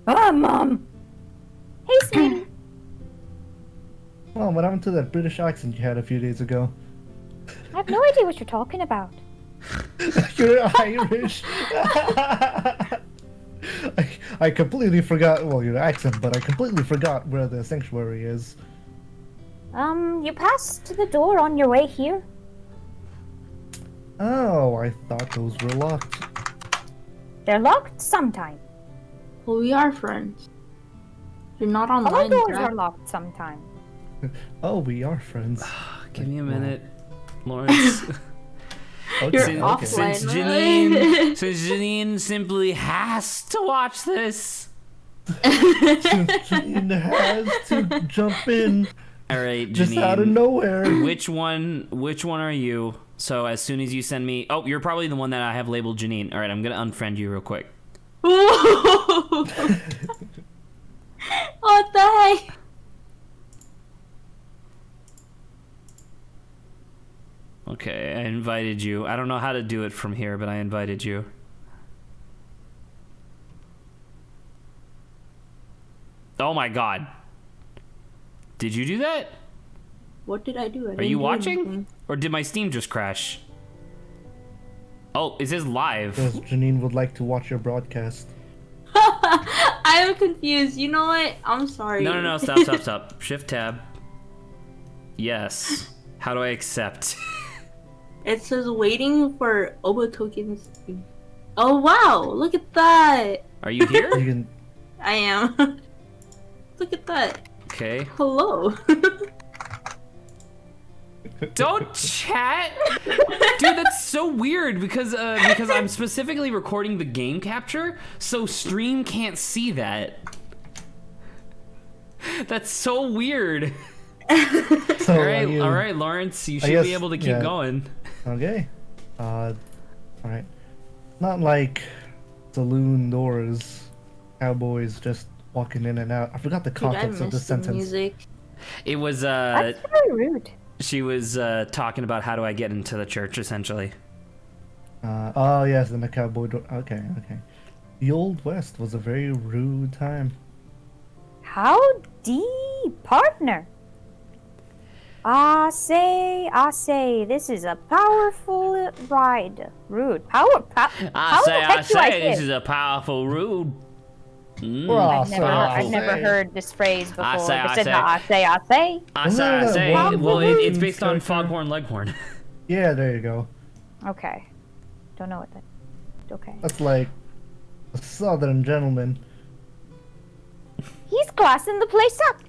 Mom. Mom. Hey, sweetie. Mom, what happened to that British accent you had a few days ago? I have no idea what you're talking about. You're Irish. I completely forgot. Well, your accent, but I completely forgot where the sanctuary is. You passed the door on your way here. Oh, I thought those were locked. They're locked sometime. Well, we are friends. You're not All online, doors Zach. are locked sometime. Oh, we are friends. Give me a minute, Lawrence. Okay, You're Since- offline. Since right? Janine simply has to watch this. Janine has to jump in All right, Janine. just out of nowhere. Which one are you? So as soon as you send me, oh, you're probably the one that I have labeled Janine. All right, I'm gonna unfriend you real quick. What the heck? Okay, I invited you. I don't know how to do it from here, but I invited you. Oh my god. Did you do that? What did I do? Are you watching? Or did my Steam just crash? Oh, it says live. Because Janine would like to watch your broadcast. I am confused. You know what? I'm sorry. No, stop. Shift tab. Yes. How do I accept? It says waiting for Oba tokens. Oh wow! Look at that. Are you here? You can. I am. Look at that. Okay. Hello. Don't chat, dude. That's so weird because I'm specifically recording the game capture, so stream can't see that. That's so weird. So, All right, Lawrence, you should guess- be able to keep yeah. going. Okay. All right. Not like saloon doors, cowboys just walking in and out. I forgot the Dude, I context of missed the the sentence. music. It was That's very rude. she was talking about how do I get into the church essentially. Oh yes, and the cowboy door. Okay. The Old West was a very rude time. Howdy, partner. I say, this is a powerful ride. Rude. Power. I say, this is a powerful rude. Well, I've never heard this phrase before. I say. I say. I say. Well, Well, it's rude based on character. Foghorn Leghorn. Yeah, there you go. Okay. Don't know what that. Okay. That's like a southern gentleman. He's glassing the place up.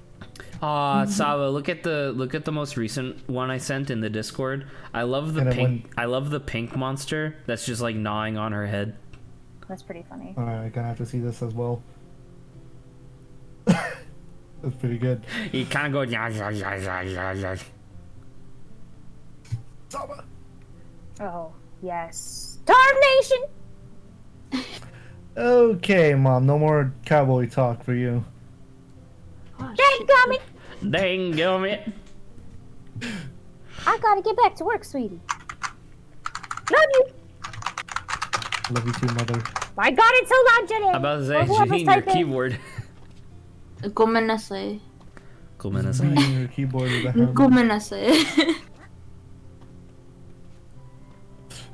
Sava, look at the most recent one I sent in the Discord. I love the And it pink. I love the pink monster that's just like gnawing on her head. That's pretty funny. Alright, I'm gonna have to see this as well. That's pretty good. He kind of goes. "Yeah, yeah, yeah, yeah, yeah, yeah." Saba! Oh yes. Starve Nation. Okay, Mom, no more cowboy talk for you. Oh, Dang gummit. Dang gummit. I gotta get back to work, sweetie. Love you. Love you too, Mother. My God, it's so loud, Jenny. I'm about to say, Or whoever's Janine, your typing. keyboard. Gomenasai. Cool minutes. Being your keyboard with a hammer. Gomenasai.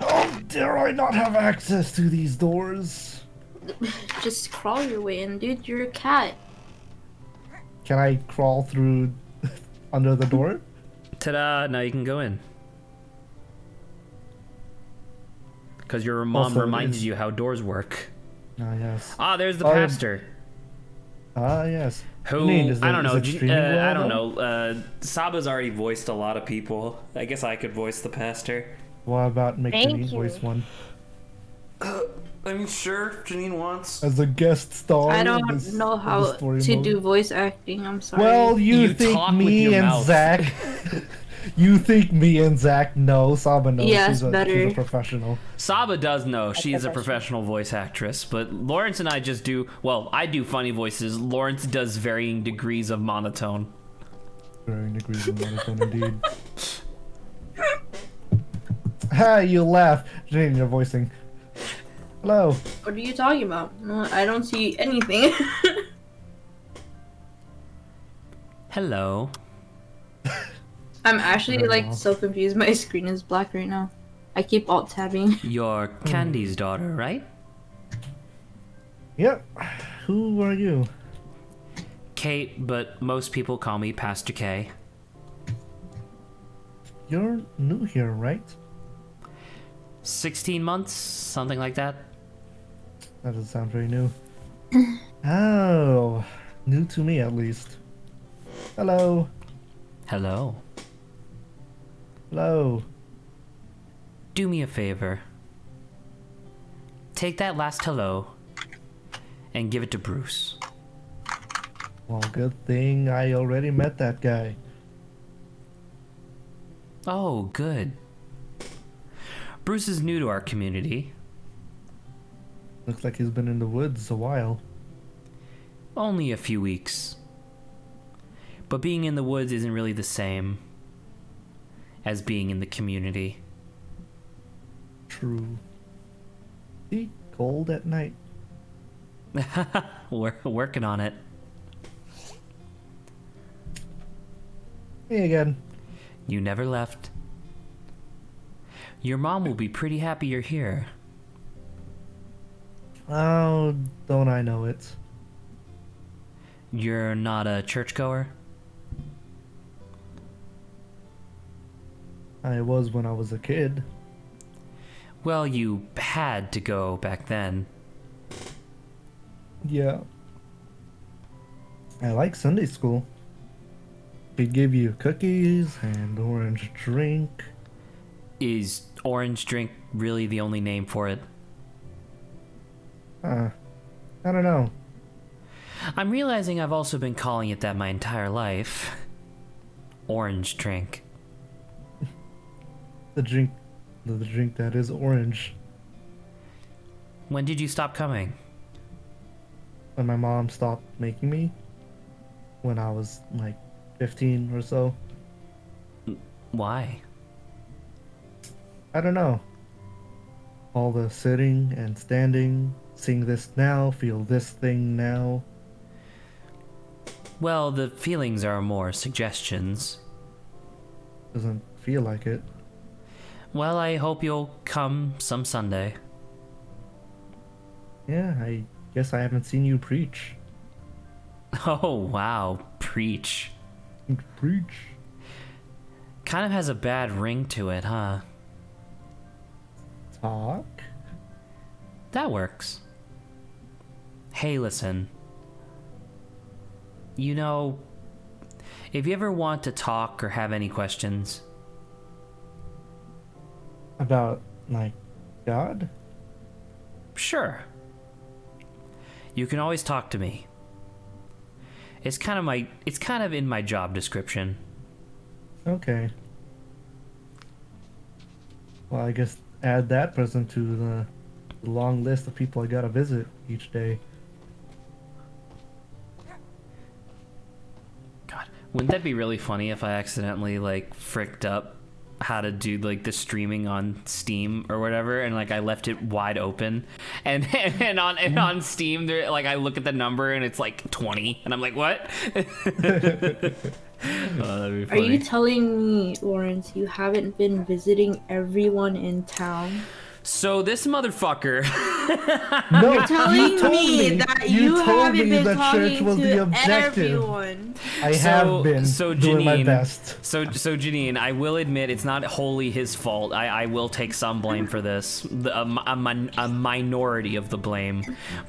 Oh, dare I not have access to these doors? Just crawl your way in, dude. You're a cat. Can I crawl through under the door? Ta-da! Now you can go in. Because your mom Also, reminds is- you how doors work. Ah, yes. Ah, there's the Oh, yeah. pastor. Ah, yes. Who Janine, is I don't know. is it streaming well, I don't though? know. Saba's already voiced a lot of people. I guess I could voice the pastor. What about make Thank Janine you. voice one? I mean, sure, if Janine wants. As a guest star I in don't this, know in how this story to mode? do voice acting. I'm sorry. Well, you You think talk with me your and mouth. Zach... you think me and Zach know? Saba knows. Yes, she's a better. professional. Saba does know she's a professional voice actress, but Lawrence and I just do, well, I do funny voices. Lawrence does varying degrees of monotone. Varying degrees of monotone, indeed. Ha, you laugh. Janine, you're voicing. Hello. What are you talking about? No, I don't see anything. Hello. I'm actually Very like well. so confused. My screen is black right now. I keep alt tabbing. You're Candy's daughter, right? Yep. Who are you? Kate, but most people call me Pastor K. You're new here, right? 16 months, something like that. That doesn't sound very new. Oh, new to me at least. Hello. Hello. Hello. Do me a favor. Take that last hello and give it to Bruce. Well, good thing I already met that guy. Oh, good. Bruce is new to our community. Looks like he's been in the woods a while. Only a few weeks. But being in the woods isn't really the same as being in the community. True. See, cold at night. We're working on it. Me again. You never left. Your mom will be pretty happy you're here. Oh, don't I know it? You're not a churchgoer? I was when I was a kid. Well, you had to go back then. Yeah. I like Sunday school. They'd give you cookies and orange drink. Is orange drink really the only name for it? I don't know. I'm realizing I've also been calling it that my entire life. Orange drink. The drink that is orange. When did you stop coming? When my mom stopped making me. When I was like 15 or so. Why? I don't know. All the sitting and standing, seeing this now, feel this thing now. Well, the feelings are more suggestions. Doesn't feel like it. Well, I hope you'll come some Sunday. Yeah, I guess I haven't seen you preach. Oh, wow. Preach. Preach? Kind of has a bad ring to it, huh? Talk? That works. Hey, listen. You know, if you ever want to talk or have any questions, About, like, God? sure. You can always talk to me. It's kind of in my job description. Okay. Well, I guess add that person to the long list of people I gotta visit each day. God, wouldn't that be really funny if I accidentally like fricked up how to do like the streaming on Steam or whatever, and like I left it wide open, and on Steam there, like I look at the number and it's like 20, and I'm like, what? Oh, that'd be Are funny. you telling me, Lawrence, you haven't been visiting everyone in town? So this motherfucker No, You're telling told me that you told haven't me been that church talking was to the objective. everyone. I have been doing my Janine, best. So Janine, I will admit it's not wholly his fault. I will take some blame for this, a minority of the blame.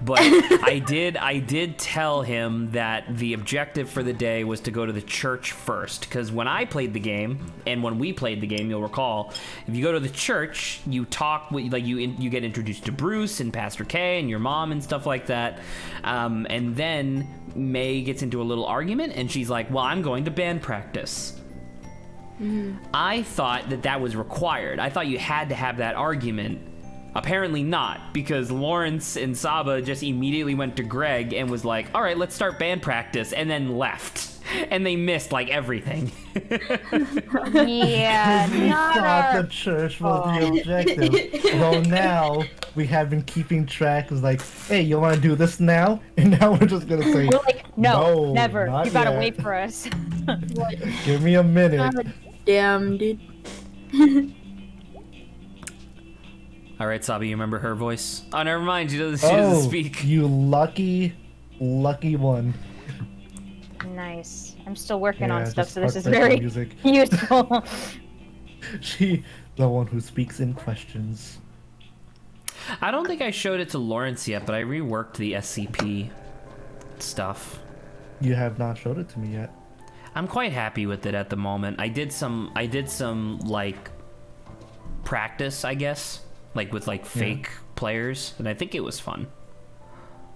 But I did tell him that the objective for the day was to go to the church first, because when I played the game and when we played the game, you'll recall, if you go to the church, you talk with, like, you get introduced to Bruce and Pastor K and your mom and stuff like that, and then May gets into a little argument and she's like, well, I'm going to band practice. I thought that was required. I thought you had to have that argument. Apparently not, because Lawrence and Saba just immediately went to Greg and was like, all right, let's start band practice, and then left. And they missed, like, everything. Yeah, We not thought our the church was the objective. Well, now we have been keeping track. It's like, hey, you want to do this now? And now we're just gonna say, We're like, no, no, never. not You gotta yet. wait for us. Give me a minute. Damn, dude. All right, Sabi, you remember her voice? Oh, never mind. She doesn't speak. You lucky one. Nice. I'm still working Yeah, on stuff, just so this fuck is with the very music. useful. She, the one who speaks in questions. I don't think I showed it to Lawrence yet, but I reworked the SCP stuff. You have not showed it to me yet. I'm quite happy with it at the moment. I did some like practice, I guess, like with like fake players, and I think it was fun.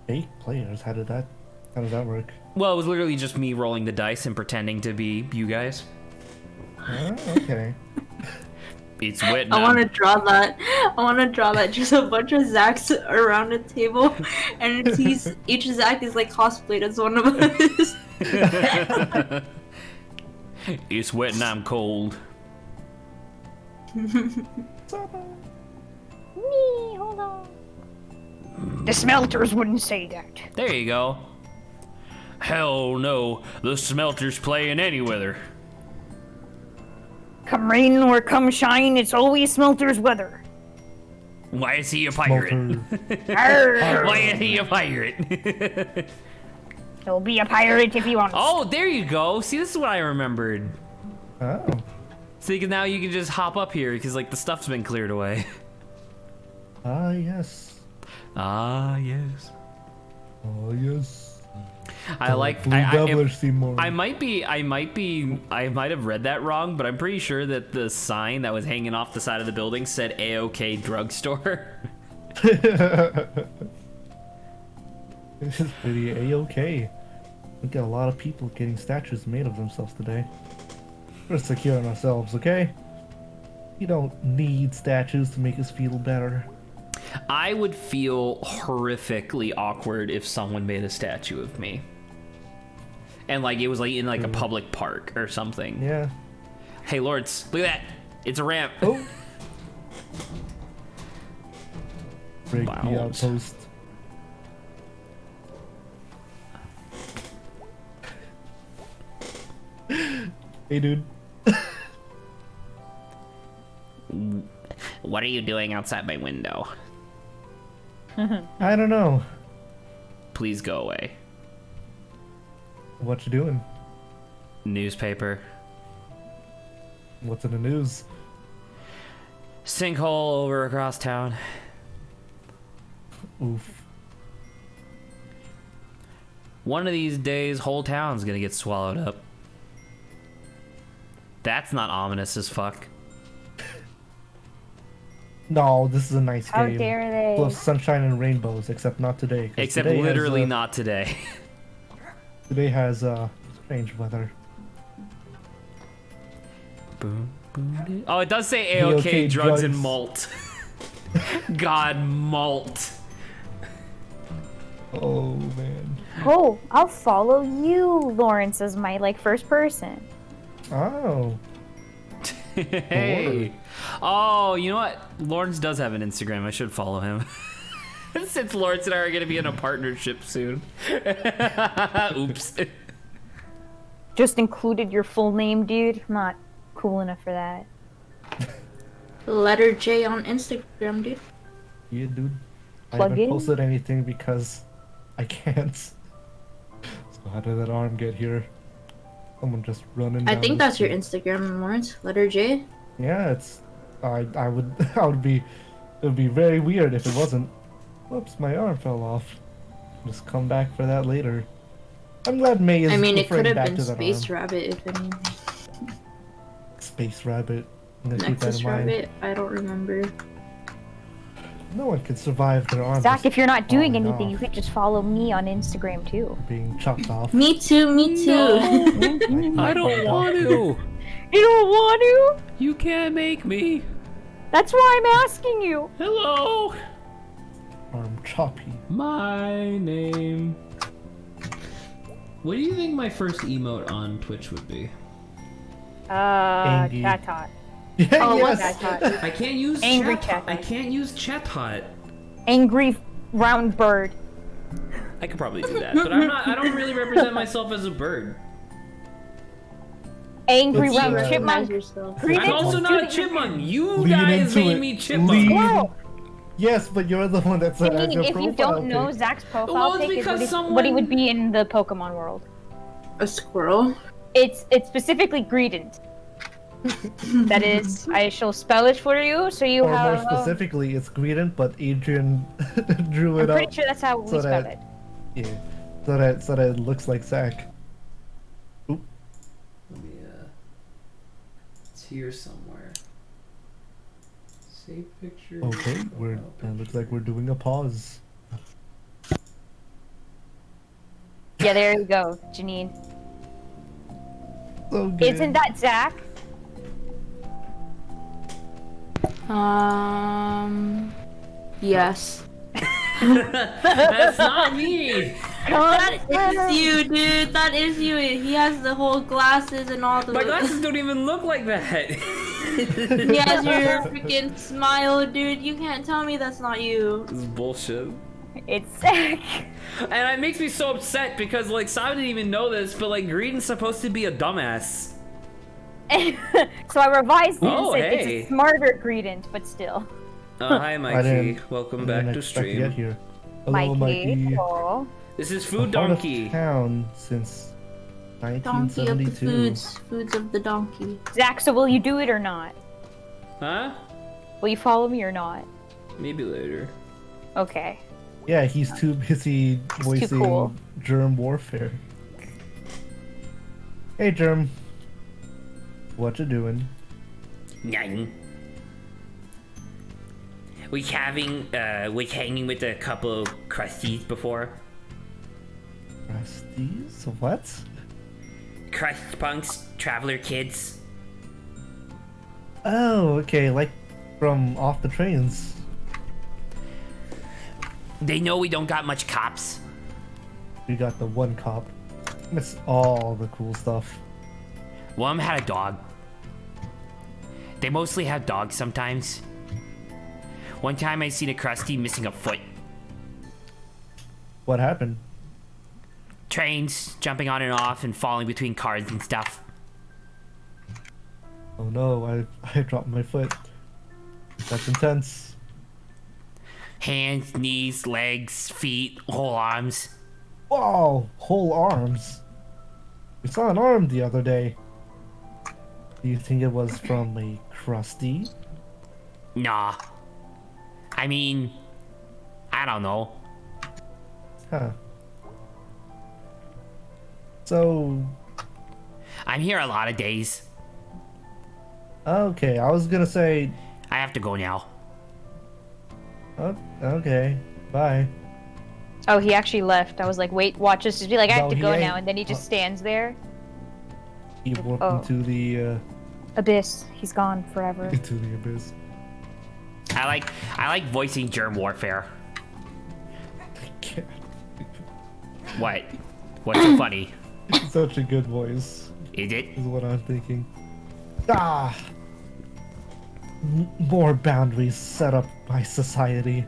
Fake players? How does that work? Well, it was literally just me rolling the dice and pretending to be you guys. Oh, okay. It's wet I now. want to draw that. I want to draw that. Just a bunch of Zacks around a table, and each Zack is like cosplayed as one of us. It's wet and I'm cold. Me, hold on. The smelters wouldn't say that. There you go. Hell no, the smelter's playing any weather. Come rain or come shine, it's always smelters weather. Why is he a pirate? Smelter. Arr, Why is he a pirate? he'll be a pirate if he wants. Oh, there you go. See, this is what I remembered. Oh. See, 'cause now you can just hop up here because like the stuff's been cleared away. Ah, yes. Ah, yes. Oh, yes. I like. Blue Devilish Seymour. I might have read that wrong, but I'm pretty sure that the sign that was hanging off the side of the building said "A-OK Drugstore." This is pretty A-okay. We got a lot of people getting statues made of themselves today. We're securing ourselves, okay? You don't need statues to make us feel better. I would feel horrifically awkward if someone made a statue of me. And like it was like in like a public park or something. Yeah. Hey Lords, look at that. It's a ramp. Oh. Break Wow. the outpost. Hey, dude. What are you doing outside my window? I don't know. Please go away. What you doing? Newspaper. What's in the news? Sinkhole over across town. Oof. One of these days, whole town's gonna get swallowed up. That's not ominous as fuck. No, this is a nice How game. dare they? Full of sunshine and rainbows, except not today. 'cause Except today has, literally not today. Today has strange weather. Boom, boom. Oh, it does say A-OK A-OK drugs and drugs. malt. God, malt. Oh man. Oh, I'll follow you, Lawrence, as my first person. Oh. Hey. Oh, you know what? Lawrence does have an Instagram. I should follow him. Since Lawrence and I are going to be in a partnership soon. Oops. Just included your full name, dude. I'm not cool enough for that. Letter J on Instagram, dude. Yeah, dude. I Plug haven't in? posted anything because I can't. So how did that arm get here? Someone just running I down think the that's your street. Instagram, Lawrence. Letter J. Yeah, it's. I would. I would be. It would be very weird if it wasn't. Whoops, my arm fell off. Just come back for that later. I'm glad May is I mean, it referring could have back been to that Space arm. Rabbit, if anything. Space Rabbit. I'm gonna keep that Nexus in mind. Rabbit? I don't remember. No one could survive their arm Zach, just if you're not doing falling anything, you off, could just follow me on Instagram too. being chopped off. Me too, me too. I don't want to. You don't want to? You can't make me. That's why I'm asking you. Hello. Arm choppy. My name. What do you think my first emote on Twitch would be? Angie. Chat tot. Yeah, Oh, what's yes. Chat tot. I can't use Angry chat. chat. I can't use chat hot. Angry round bird. I could probably do that, but I'm not. I don't really represent myself as a bird. Angry It's, round uh, chipmunk. yourself. Greet I'm it. also Do not a it. chipmunk. You Lean guys into made it. me chipmunk. Lean. Whoa. Yes, but you're the one that I said as mean, your if you profile don't know, pic. Zach's Well, profile it's pic is because what he would someone- be in the Pokemon world. A squirrel? It's specifically Greedent. That is, I shall spell it for you, so you Or more have. specifically, it's Greedent, but Adrian drew I'm it pretty up. sure that's how we so spell that- it. Yeah, so that it looks like Zach. Oop. Let me, it's here somewhere. Save picture. Okay, it looks like we're doing a pause. Yeah, there you go, Janine. So good. Isn't that Zach? Yes. That's not me. That is you, dude. That is you. He has the whole glasses and all the. My glasses don't even look like that. He has your freaking smile, dude. You can't tell me that's not you. This is bullshit. It's Zach. And it makes me so upset because, like, Simon didn't even know this, but, like, Greedent's supposed to be a dumbass. So I revised it Oh, and said hey. it's a smarter Greedent, but still. Oh, hi, I Mikey. didn't- Welcome I back didn't to expect to get stream. here. Hello, Mikey. Hello. This is The Food heart of Donkey. town since Donkey of the 1972. foods of the donkey. Zach, so will you do it or not? Huh? Will you follow me or not? Maybe later. Okay. Yeah, he's too busy voicing cool. germ warfare. Hey, Germ. What you doing? Nothing. We hanging with a couple crusties before. Rusties? What? Crust punks, traveler kids. Oh, okay, like from off the trains. They know we don't got much cops. We got the one cop. Miss all the cool stuff. One of them had a dog. They mostly have dogs sometimes. One time I seen a crusty missing a foot. What happened? Trains, jumping on and off and falling between cars and stuff. Oh no, I dropped my foot. That's intense. Hands, knees, legs, feet, whole arms. Wow, whole arms. We saw an arm the other day. Do you think it was from a crusty? Nah. I mean, I don't know. Huh. So, I'm here a lot of days. okay, I was gonna say, I have to go now. oh, okay, bye. Oh, he actually left. I was like, wait, watch us. Just be like, I have No, to he go ain't. now, and then he just stands there. He walked Oh. into the Abyss. He's gone forever. abyss. I like voicing germ warfare. What? What's so funny? Such a good voice, Is it? is what I'm thinking. Ah! More boundaries set up by society.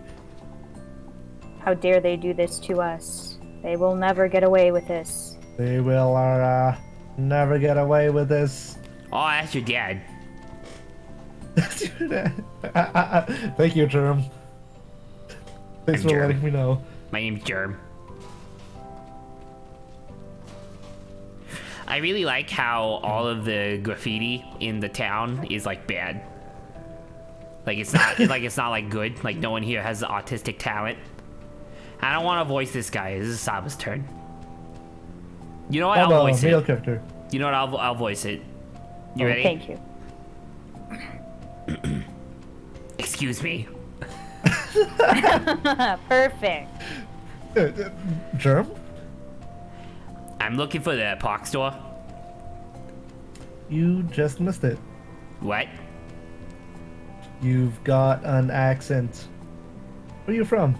How dare they do this to us? They will never get away with this. They will never get away with this. Oh, that's your dad. Thank you, Germ. Thanks I'm for Germ. letting me know. My name's Germ. I really like how all of the graffiti in the town is like bad. Like it's not like good. Like no one here has autistic talent. I don't want to voice this guy. This is Saba's turn. You know what? I'll voice Male it. character. You know what? I'll voice it. You ready? Thank you. Excuse me. Perfect. Germ? I'm looking for the epoch store. You just missed it. What? You've got an accent. Where are you from?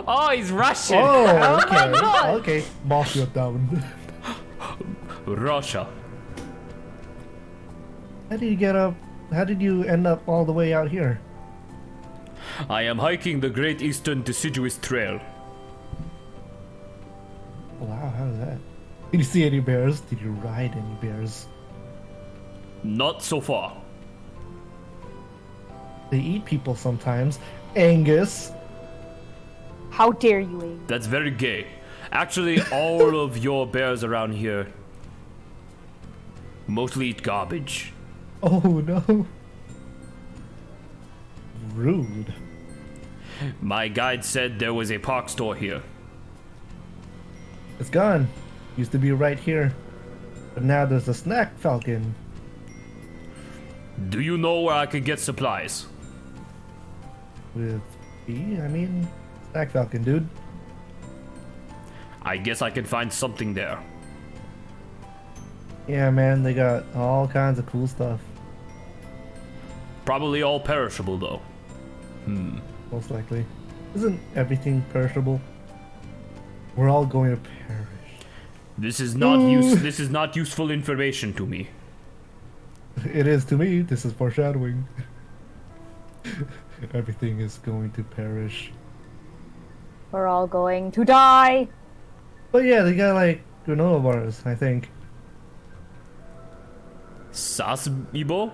Oh, he's Russian. Oh, okay. God. Okay. Mark you down. Russia. How did you get up? How did you end up all the way out here? I am hiking the Great Eastern Deciduous Trail. Wow, how is that? Did you see any bears? Did you ride any bears? Not so far. They eat people sometimes. Angus. How dare you, Abe? That's very gay. Actually, all of your bears around here mostly eat garbage. Oh no. Rude. My guide said there was a park store here. It's gone. Used to be right here. But now there's a snack falcon. Do you know where I could get supplies? With B? I mean, snack falcon, dude. I guess I can find something there. Yeah, man, they got all kinds of cool stuff. Probably all perishable though. Most likely. Isn't everything perishable? We're all going to perish. This is not this is not useful information to me. It is to me. This is foreshadowing. Everything is going to perish. We're all going to die. But yeah, they got like granola bars, I think. Spasibo?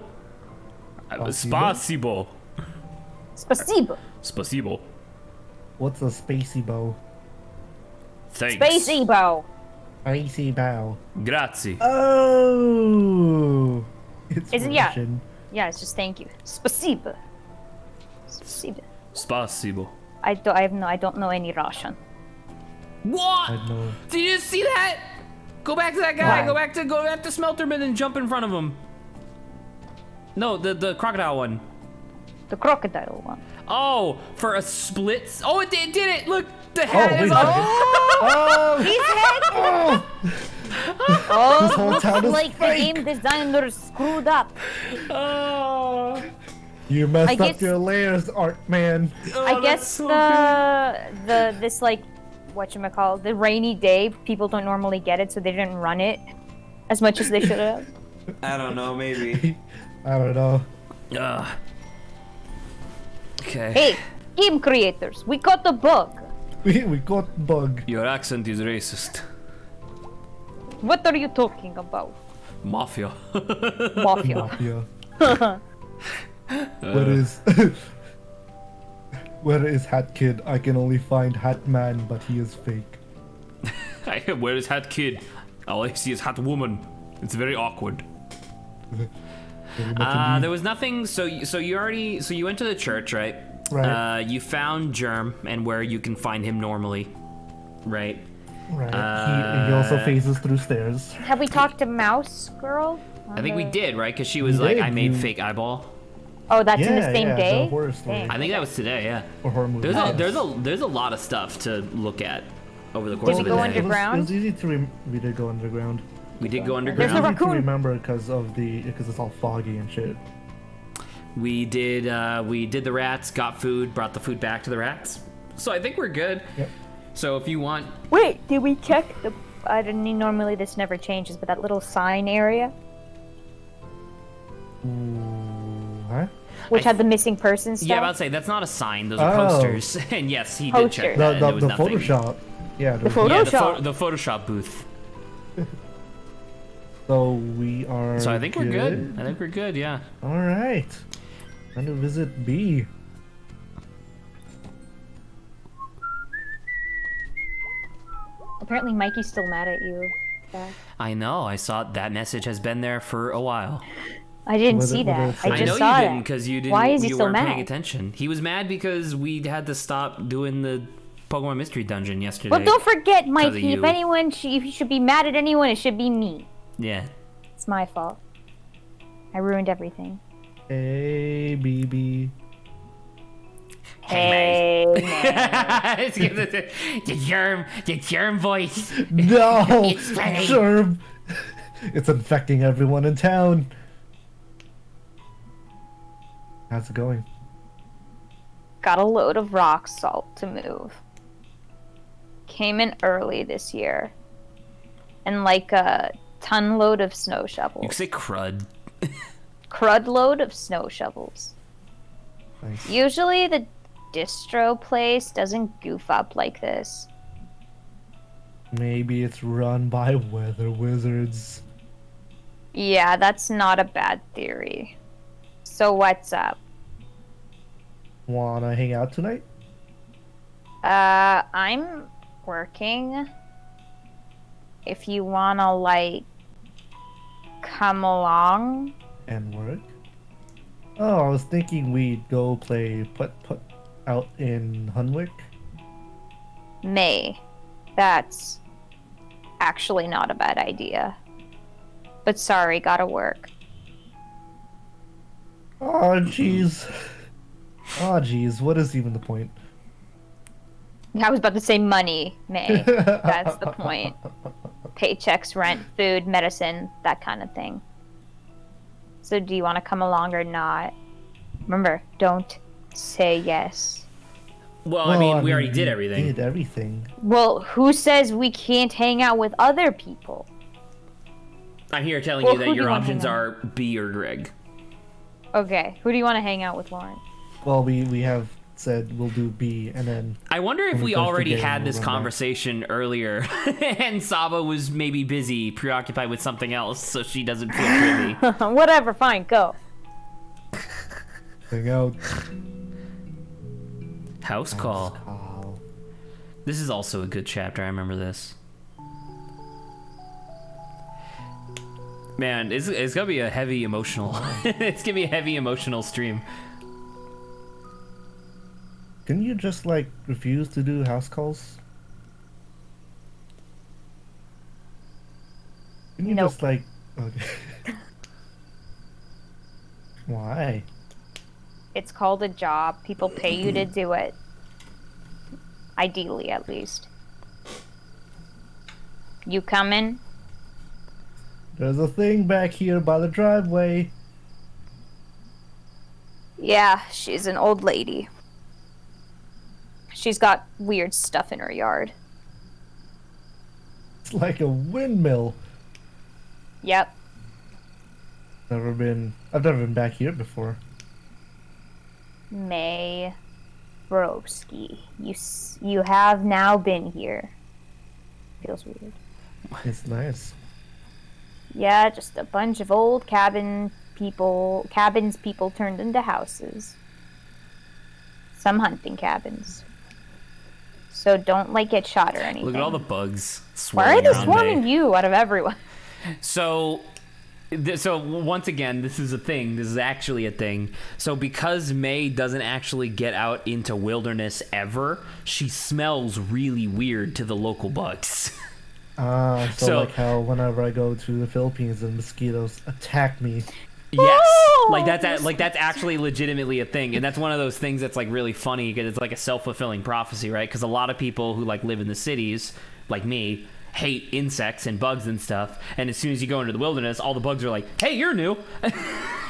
Spasibo? Spasibo. Spasibo. Spasibo. What's a spacey bow? Thanks. Spacey bow. Spacey bow. Grazie. Oh! It's Is it- yeah. Russian. Yeah, it's just thank you. Spasibo. Spasibo. Spasibo. I don't know any Russian. What? I know. Did you see that? Go back to that guy. Wow. Go back to Smelterman and jump in front of him. No, the crocodile one. The crocodile one. Oh, for a split. Oh, it did it. Look, the Oh, hat wait is a on. second. Oh! His head. Oh! Oh, This whole looks town is like the fake. game designer screwed up. Oh. You messed I up guess- your layers, art man. I guess so good. this like whatchamacallit, the rainy day, people don't normally get it, so they didn't run it as much as they should have. I don't know, maybe. I don't know. Okay. Hey, game creators, we got the bug. We got bug. Your accent is racist. What are you talking about? Mafia. Mafia. Mafia. Where is where is Hat Kid? I can only find Hat Man, but he is fake. Where is Hat Kid? All I see is Hat Woman. It's very awkward. Very much indeed. There was nothing. So you went to the church, right? Right. You found Germ and where you can find him normally, right? Right. He also phases through stairs. Have we talked to Mouse Girl? I think we did, right? Because she was We like, did, I made you- fake eyeball. Oh, that's in the Yeah, same yeah, day? the horror story. Dang. I think that was today, yeah. Or horror movie. There's a lot of stuff to look at over the course Did of we the go day. underground? It was easy to we did go underground. We did go There's a underground. Easy to raccoon. remember because it's all foggy and shit. We did the rats, got food, brought the food back to the rats. So I think we're good. Yep. So if you want, Wait, did we check the... I didn't normally this never changes, but that little sign area, Huh? which I had the missing person stuff. yeah, about to say that's not a sign; those are Oh. posters. And yes, he did check Posters. that. and there The was nothing. Photoshop. Yeah. The there was- Yeah, Photoshop. the Photoshop booth. So we are. So I think we're good. I think we're good. Yeah. All right. Time to visit B. Apparently Mikey's still mad at you. Zach. I know. I saw that message has been there for a while. I didn't Was it- see what did that. it say? I I just know saw you that. didn't because you didn't. Why is he you so weren't paying mad? attention. He was mad because we had to stop doing the Pokemon Mystery Dungeon yesterday. Well, don't forget, of Mikey. If you. anyone if you should be mad at anyone, it should be me. Yeah. It's my fault. I ruined everything. Hey, BB. Hey, man. the germ voice. No! It's funny. Germ! It's infecting everyone in town. How's it going? Got a load of rock salt to move. Came in early this year. And like a ton load of snow You shovels. could say crud. Crud load of snow shovels. Nice. Usually the distro place doesn't goof up like this. Maybe it's run by weather wizards. Yeah, that's not a bad theory. So what's up? Wanna hang out tonight? I'm working. If you wanna, like, come along. And work? Oh, I was thinking we'd go play putt-putt out in Hunwick. May. That's actually not a bad idea. But sorry, gotta work. Oh, jeez. Oh, jeez. What is even the point? I was about to say money, May. That's the point. Paychecks, rent, food, medicine, that kind of thing. So do you want to come along or not? Remember, don't say yes. Well, I mean, we already did everything. Did everything. Well, who says we can't hang out with other people? I'm here telling Well, you who that do your you wanna options hang out are B or Greg. Okay, who do you want to hang out with, Lauren? Well, we have said we'll do B, and then I wonder if When we we finish the already game, had we'll this run back. conversation earlier, and Saba was maybe busy, preoccupied with something else, so she doesn't feel privy. Whatever, fine, go. hang out. House call. Call. This is also a good chapter. I remember this. Man, it's gonna be a heavy emotional. It's gonna be a heavy emotional stream. Can you just like refuse to do house calls? Can you Nope. just like okay. Why? It's called a job. People pay you to do it. Ideally, at least. You coming? There's a thing back here by the driveway. Yeah, she's an old lady. She's got weird stuff in her yard. It's like a windmill. Yep. I've never been back here before. May Broski. You have now been here. Feels weird. It's nice. Yeah, just a bunch of old cabins people turned into houses. Some hunting cabins. So don't like get shot or anything. Look at all the bugs Why are swirling they around swarming May. you out of everyone? So once again, this is a thing. This is actually a thing. So because May doesn't actually get out into wilderness ever, she smells really weird to the local bugs. So like how whenever I go to the Philippines and mosquitoes attack me. Yes, Oh! like that's actually legitimately a thing, and that's one of those things that's like really funny because it's like a self-fulfilling prophecy, right? Because a lot of people who like live in the cities, like me, hate insects and bugs and stuff, and as soon as you go into the wilderness, all the bugs are like, "Hey, you're new."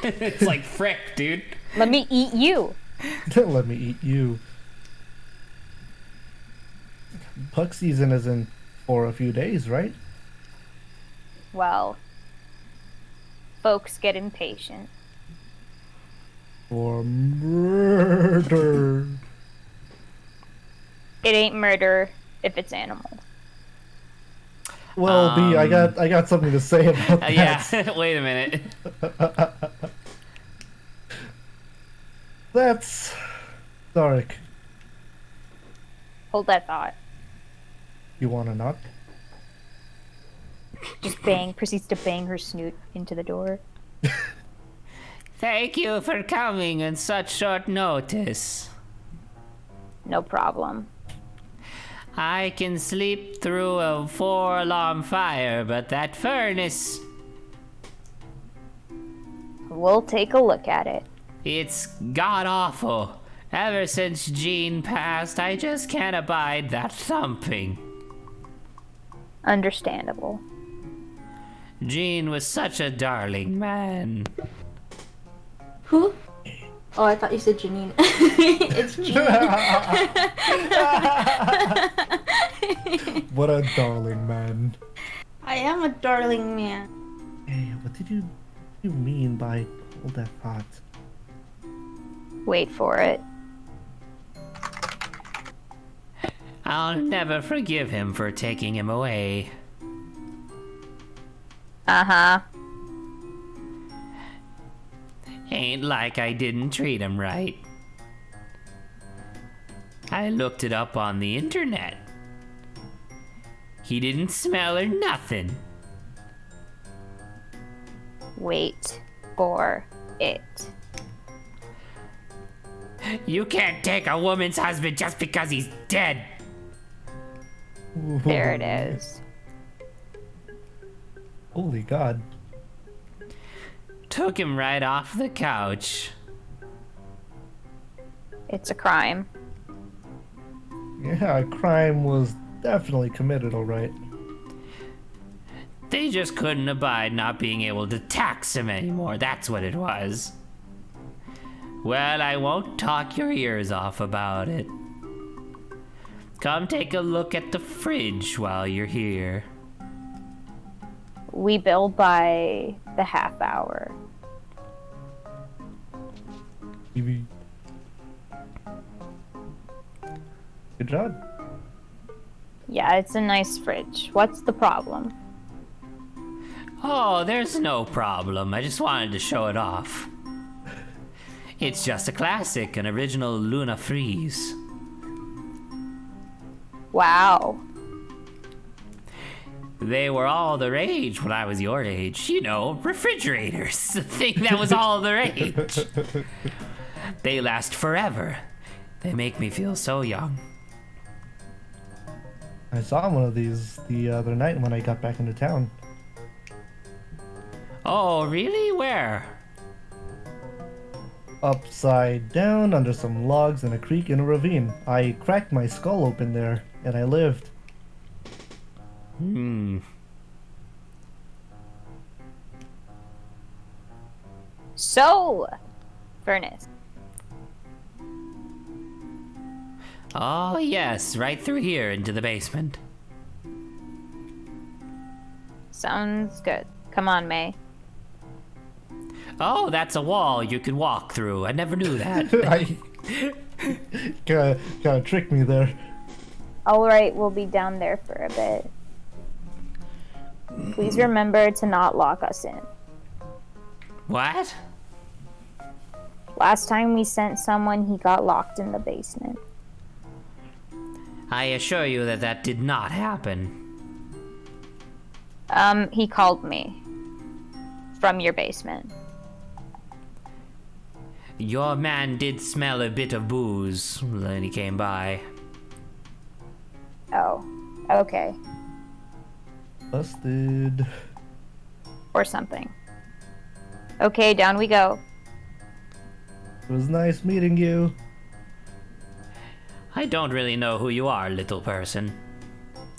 It's like frick, dude. Let me eat you. Let me eat you. Bug season isn't for a few days, right? Well, folks get impatient. For murder. It ain't murder if it's animal. Well, B, I got something to say about that. Yeah. Wait a minute. That's dark. Hold that thought. You want to knock? Just proceeds to bang her snoot into the door. Thank you for coming on such short notice. No problem. I can sleep through a 4-alarm fire, but that furnace, We'll take a look at it. it's god-awful. Ever since Jean passed, I just can't abide that thumping. Understandable. Jean was such a darling man. Who? Oh, I thought you said Janine. It's Janine. What a darling man. I am a darling man. Hey, what did you mean by hold that thought? Wait for it. I'll never forgive him for taking him away. Uh-huh. Ain't like I didn't treat him right. I looked it up on the internet. He didn't smell or nothing. Wait for it. You can't take a woman's husband just because he's dead. There it is. Holy God. Took him right off the couch. It's a crime. Yeah, a crime was definitely committed, alright. They just couldn't abide not being able to tax him anymore. That's what it was. Well, I won't talk your ears off about it. Come take a look at the fridge while you're here. We bill by the half hour. Maybe. Good job. Yeah, it's a nice fridge. What's the problem? Oh, there's no problem. I just wanted to show it off. It's just a classic, an original Luna Freeze. Wow. They were all the rage when I was your age. You know, refrigerators. The thing that was all the rage. They last forever. They make me feel so young. I saw one of these the other night when I got back into town. Oh, really? Where? Upside down under some logs in a creek in a ravine. I cracked my skull open there, and I lived. So, furnace. Oh, yes, right through here into the basement. Sounds good. Come on, May. Oh, that's a wall you can walk through. I never knew that. I gotta trick me there. Alright, we'll be down there for a bit. Please remember to not lock us in. What? Last time we sent someone, he got locked in the basement. I assure you that that did not happen. He called me. From your basement. Your man did smell a bit of booze when he came by. Oh, okay. Busted. Or something. Okay, down we go. It was nice meeting you. I don't really know who you are, little person.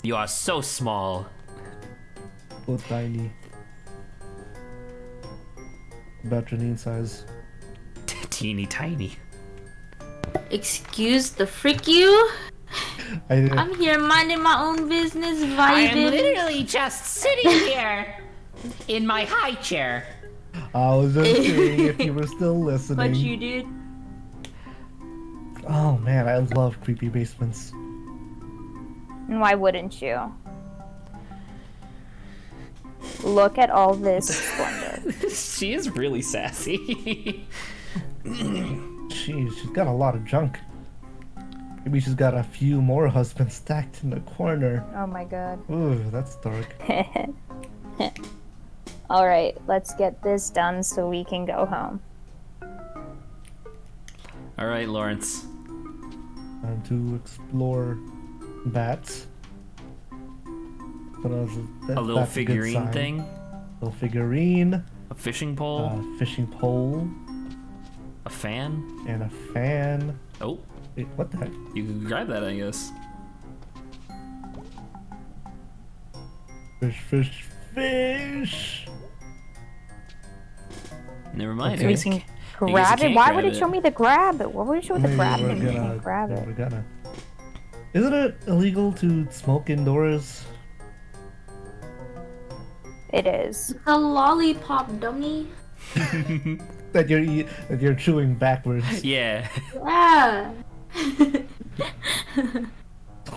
You are so small. So tiny. About Janine size. Teeny tiny. Excuse the frick you? I'm here minding my own business, vibing. I am literally just sitting here in my high chair. I was just seeing if you were still listening. But you did. Oh man, I love creepy basements. And why wouldn't you? Look at all this splendor. She is really sassy. Jeez, she's got a lot of junk. Maybe she's got a few more husbands stacked in the corner. Oh my god. Ooh, that's dark. Alright, let's get this done so we can go home. All right, Lawrence. Time to explore bats. What else is that? A little That's good figurine sign. thing. Little figurine. A fishing pole. Fishing pole. A fan. And a fan. Oh, Wait, what the heck? you can grab that, I guess. Fish, fish, fish! Never mind. So we Eric. can I guess grab you it? can't Why grab would it show me the grab it? Why would it show me the Maybe grab we're it? We gonna- can't grab yeah, it. we're gonna. Isn't it illegal to smoke indoors? It is. A lollipop, dummy. That you're chewing backwards. Yeah. Yeah.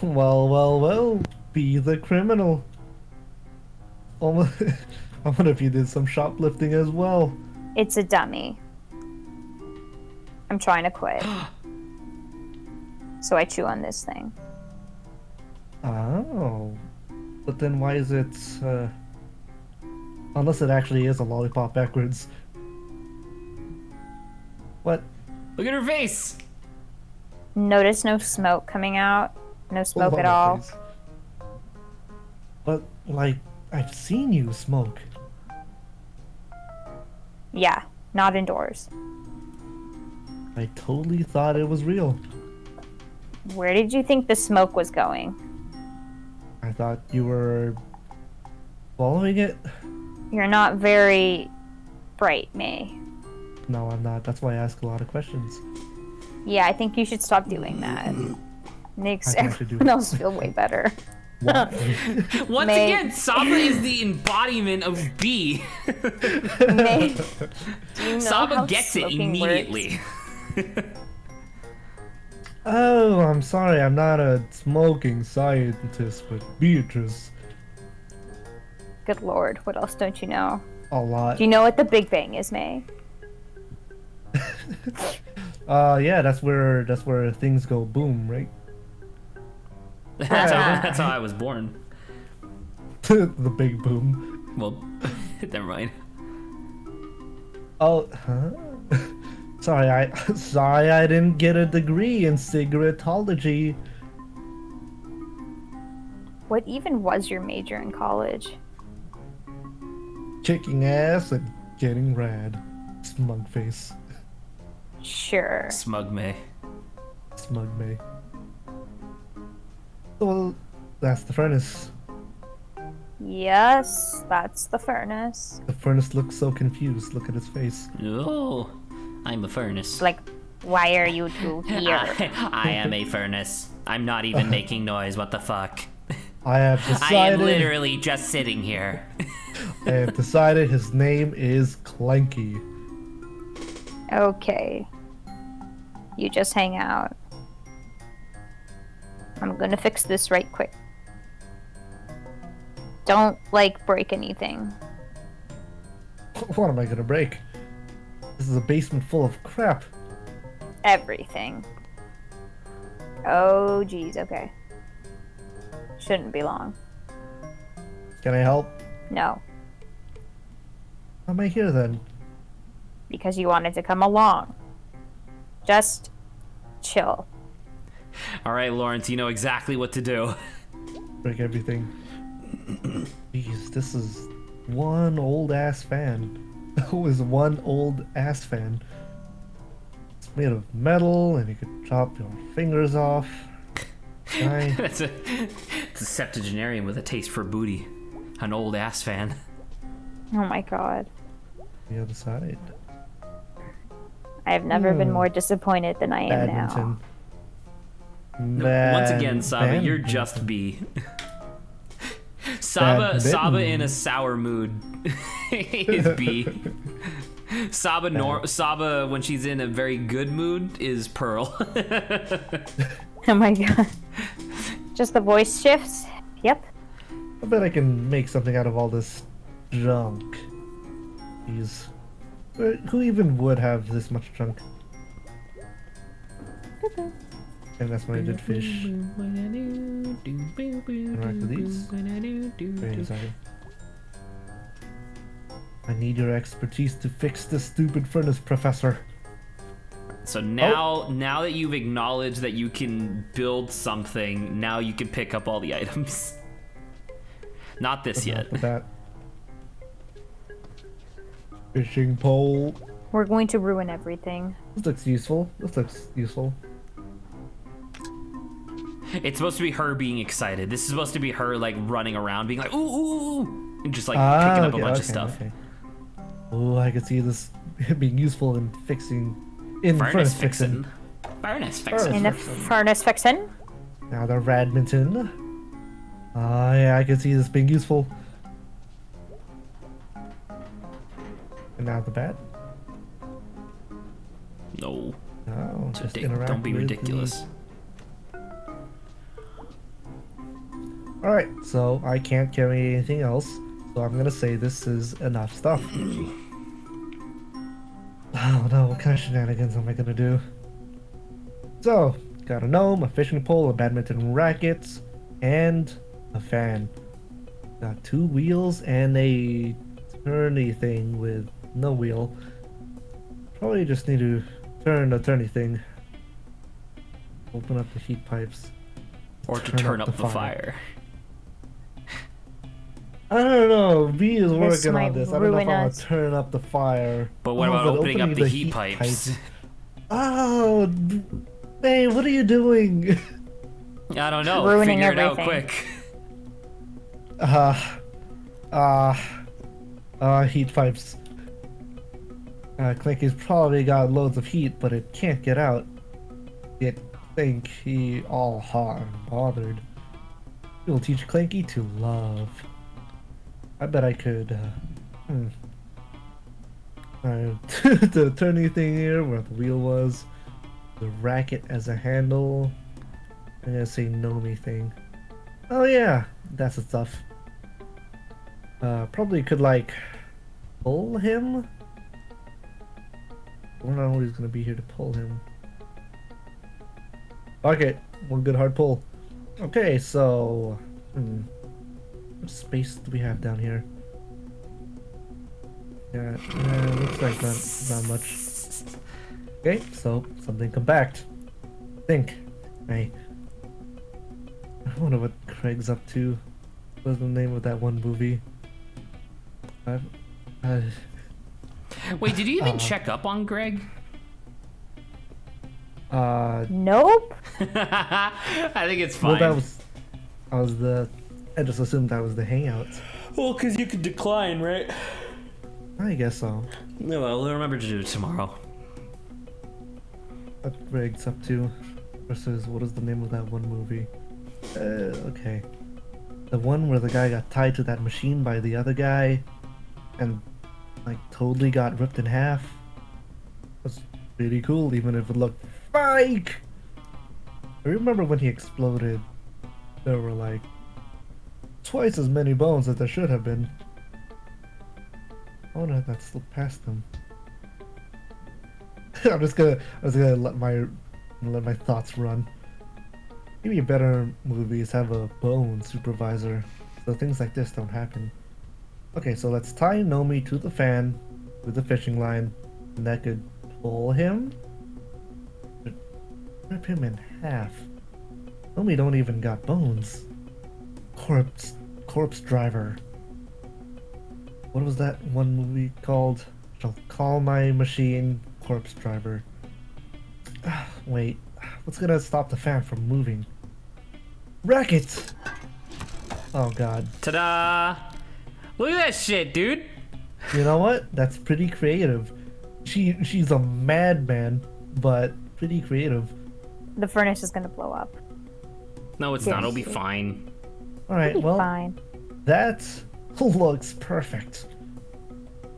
Well, be the criminal. Almost, I wonder if you did some shoplifting as well. It's a dummy. I'm trying to quit. So I chew on this thing. Oh. But then why is it, unless it actually is a lollipop backwards. What? Look at her face. Notice no smoke coming out. No smoke Hold at on, all. please. But, like, I've seen you smoke. Yeah, not indoors. I totally thought it was real. Where did you think the smoke was going? I thought you were following it. You're not very bright, May. No, I'm not. That's why I ask a lot of questions. Yeah, I think you should stop doing that. Makes I think I should do everyone it. else feel way better. Why? Once May- again, Saba is the embodiment of B. May, do you know Saba how gets it smoking immediately. Oh, I'm sorry. I'm not a smoking scientist, but Beatrice, Good lord, what else don't you know? a lot. Do you know what the Big Bang is, May? Yeah, that's where things go boom, right? That's how I was born. The big boom. Well, never mind. Oh, huh? Sorry, I didn't get a degree in cigarettology. What even was your major in college? Kicking ass and getting rad. Smug face. Sure. Smug May. Smug me. Well, that's the furnace. Yes, that's the furnace. The furnace looks so confused. Look at his face. Oh, I'm a furnace. Like, why are you two here? I am a furnace. I'm not even making noise. What the fuck? I have I am decided. literally just sitting here. I have decided his name is Clanky. Okay. You just hang out. I'm gonna fix this right quick. Don't, like, break anything. What am I gonna break? This is a basement full of crap. Everything. Oh, geez, okay. Shouldn't be long. Can I help? No, How am I here then? because you wanted to come along. Just chill. All right, Lawrence, you know exactly what to do. Break everything. Jeez, this is one old ass fan. Who is one old ass fan? It's made of metal and you could chop your fingers off. I it's a septuagenarian with a taste for booty. An old ass fan. Oh my god. the other side. I have never been more disappointed than I am now. Badminton. Once again, Saba, you're Badminton. just B. Saba in a sour mood is B. Saba when she's in a very good mood is Pearl. Oh my god. Just the voice shifts? Yep. I bet I can make something out of all this junk. Jeez. Who even would have this much junk? And that's when I did fish. Interact with these. Wait a second. I need your expertise to fix this stupid furnace, Professor. So now that you've acknowledged that you can build something, now you can pick up all the items. Not this yet. That fishing pole. We're going to ruin everything. This looks useful. This looks useful. It's supposed to be her being excited. This is supposed to be her like running around, being like ooh, ooh, ooh, and just like picking up a bunch of stuff. Okay. Oh, I can see this being useful in fixing. Furnace fixing. Furnace fixing. In the furnace fixin'. Now the Radminton. Yeah, I can see this being useful. And now the bat. No. Oh, just interact Don't be with ridiculous. Alright, so I can't carry anything else, so I'm gonna say this is enough stuff. Oh no, what kind of shenanigans am I gonna do? So, got a gnome, a fishing pole, a badminton racket, and a fan. Got 2 wheels and a turny thing with no wheel. Probably just need to turn the turny thing. Open up the heat pipes. Or to turn up the fire. I don't know. V is This working might on this. I don't know if ruin I'm gonna us. turn up the fire. But what about opening up the heat pipes? Oh, man, what are you doing? I don't know. Ruining Figure it everything. out quick. Heat pipes. Clanky's probably got loads of heat, but it can't get out. Yet think he all hot and bothered. You'll teach Clanky to love. I bet I could, the turny thing here where the wheel was, the racket as a handle. I'm gonna say Nomi thing. Oh yeah, that's the stuff. Probably could like pull him. We're not always gonna be here to pull him. Okay, one good hard pull. Okay, so what space do we have down here? Yeah, looks like not much. Okay, so something compact. Think. Hey. I wonder what Craig's up to. What's the name of that one movie? Wait, did you even check up on Greg? Nope. I think it's fine. Well, I just assumed that was the hangout. Well, because you could decline, right? I guess so. No, well, we'll remember to do it tomorrow. What Greg's up to versus what is the name of that one movie? Okay. The one where the guy got tied to that machine by the other guy and like totally got ripped in half. That's pretty cool, even if it looked fake. I remember when he exploded, there were like twice as many bones as there should have been. I wonder if that slipped past them. I'm just gonna let my thoughts run. Maybe better movies have a bone supervisor, so things like this don't happen. Okay, so let's tie Nomi to the fan with the fishing line, and that could pull him. Rip him in half. Nomi don't even got bones. Corpse driver. What was that one movie called? Shall call my machine corpse driver. Wait, what's gonna stop the fan from moving? Racket! Oh god. Ta-da! Look at that shit, dude. You know what? That's pretty creative. She's a madman, but pretty creative. The furnace is gonna blow up. No, it's not. It'll be fine. Alright, It'll be well, fine. that looks perfect.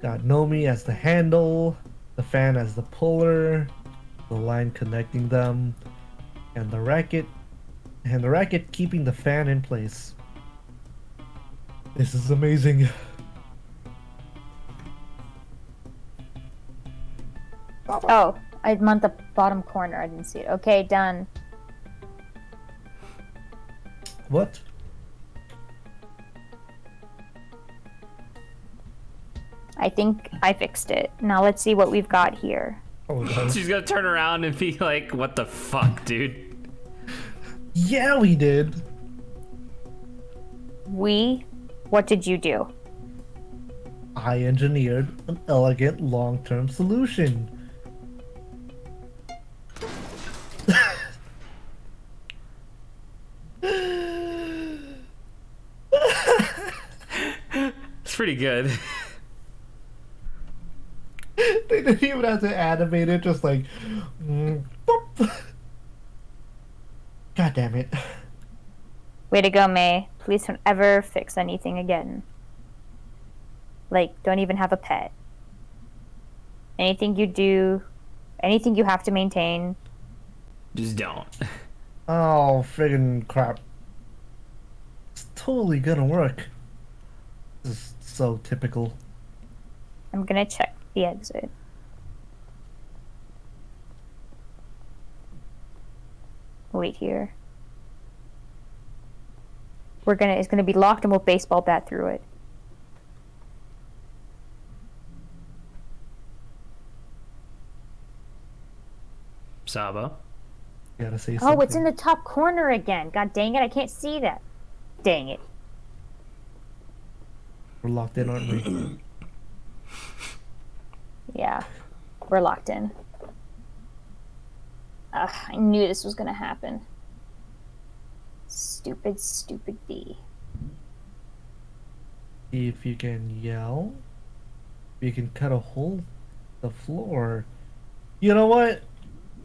Got Nomi as the handle, the fan as the puller, the line connecting them, and the racket keeping the fan in place. This is amazing. Oh, I meant the bottom corner. I didn't see it. Okay, done. I think I fixed it. Now let's see what we've got here. Oh, no. She's gonna turn around and be like, "What the fuck, dude?" Yeah, we did. What did you do? I engineered an elegant long-term solution. It's pretty good. They didn't even have to animate it, just like... boop. God damn it. Way to go, May. Please don't ever fix anything again. Like, don't even have a pet. Anything you do, anything you have to maintain. Just don't. Oh, friggin' crap. It's totally gonna work. This is so typical. I'm gonna check the exit. Wait here. It's gonna be locked and we'll baseball bat through it. Saba. Gotta say something. Oh, it's in the top corner again. God dang it, I can't see that. Dang it. We're locked in, aren't we? Yeah, we're locked in. Ugh, I knew this was gonna happen. Stupid, stupid bee. If you can yell, you can cut a hole in the floor. You know what?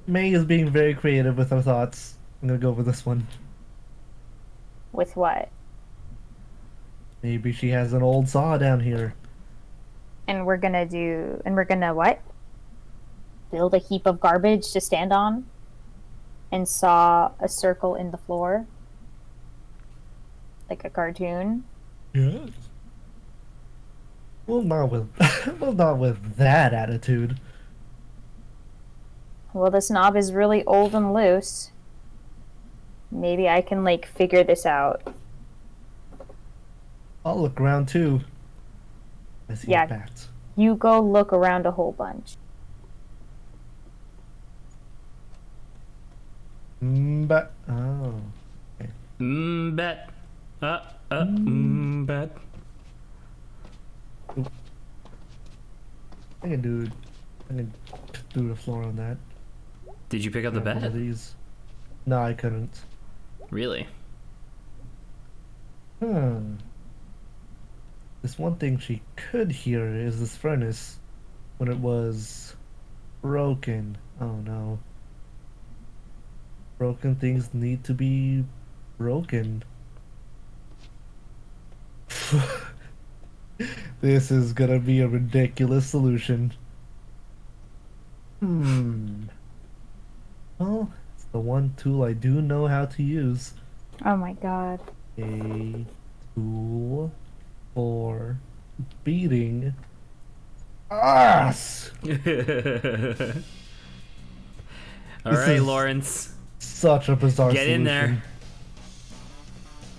May is being very creative with her thoughts. I'm gonna go with this one. With what? Maybe she has an old saw down here. And we're gonna what? Build a heap of garbage to stand on? And saw a circle in the floor? Like a cartoon? Yes. Well, not with well, not with that attitude. Well, this knob is really old and loose. Maybe I can, like, figure this out. I'll look around too. I see Yeah. bats. You go look around a whole bunch. Bat. Oh. Bet. Bet. I can do the floor on that. Did you pick up the One of bet? these. No, I couldn't. Really? This one thing she could hear is this furnace when it was broken. Oh no. Broken things need to be broken. This is gonna be a ridiculous solution. Well, it's the one tool I do know how to use. Oh my god. A tool for beating ass. All This right, is- Lawrence. Such a bizarre Get in there. solution.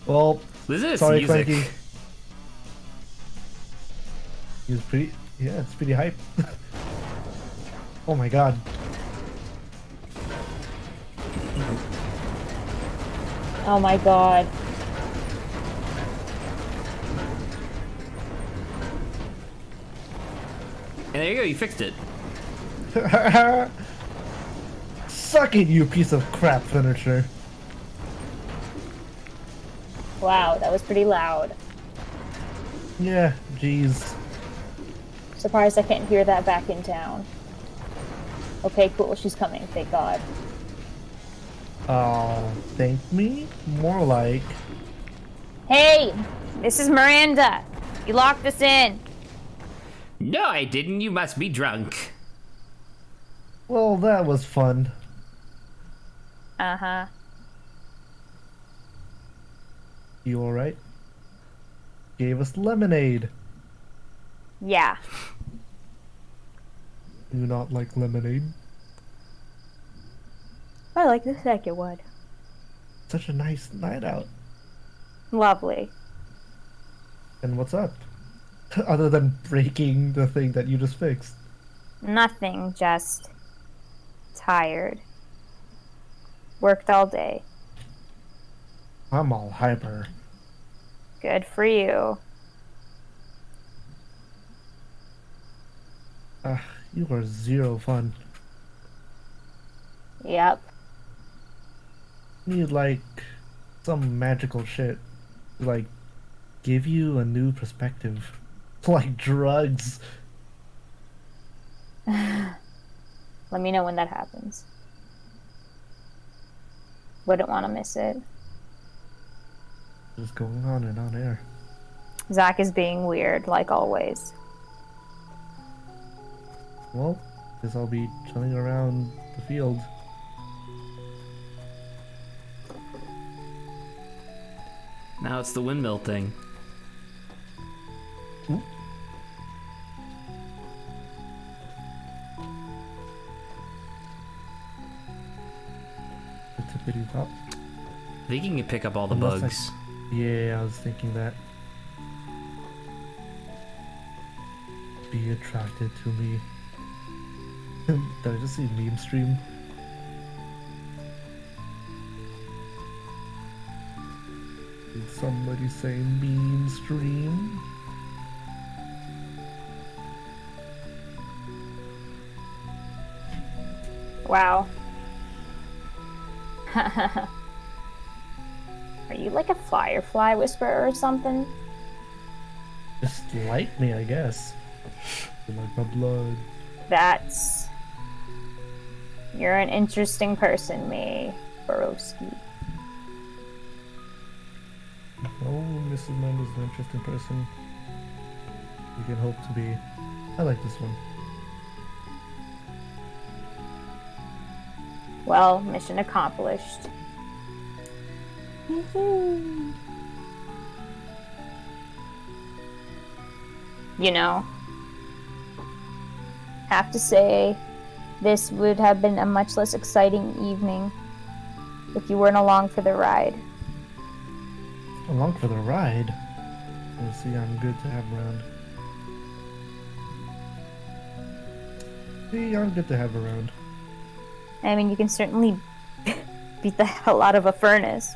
Well, Listen to this sorry, music. Clanky. He was pretty. Yeah, it's pretty hype. Oh my god. Oh my god. And there you go. You fixed it. Suck it, you piece of crap furniture. Wow, that was pretty loud. Yeah, jeez. Surprised I can't hear that back in town. Okay, cool. She's coming. Thank God. Oh, thank me? More like. Hey! This is Miranda! You locked us in! No, I didn't. You must be drunk. Well, that was fun. Uh-huh. You alright? Gave us lemonade. Yeah. Do you not like lemonade? I like the second one. Such a nice night out. Lovely. And what's up? Other than breaking the thing that you just fixed. Nothing, just tired. Worked all day. I'm all hyper. Good for you. You are zero fun. Yep. Need like some magical shit to like give you a new perspective. Like drugs. Let me know when that happens. Wouldn't want to miss it. What's going on and on air? Zach is being weird, like always. Well, guess I'll be chilling around the field. Now it's the windmill thing. The tippity top. I think you can pick up all the Unless bugs. Yeah, I was thinking that. Be attracted to me. Did I just see meme stream? Did somebody say meme stream? Wow. Are you like a firefly whisperer or something? Just like me, I guess. You like my blood. That's... You're an interesting person, May Borowski. Oh, Mrs. Mendel's an interesting person. You can hope to be. I like this one. Well, mission accomplished. You know, have to say, this would have been a much less exciting evening if you weren't along for the ride. Along for the ride? We'll see, I'm good to have around. See, I'm good to have around. I mean, you can certainly beat the hell out of a furnace.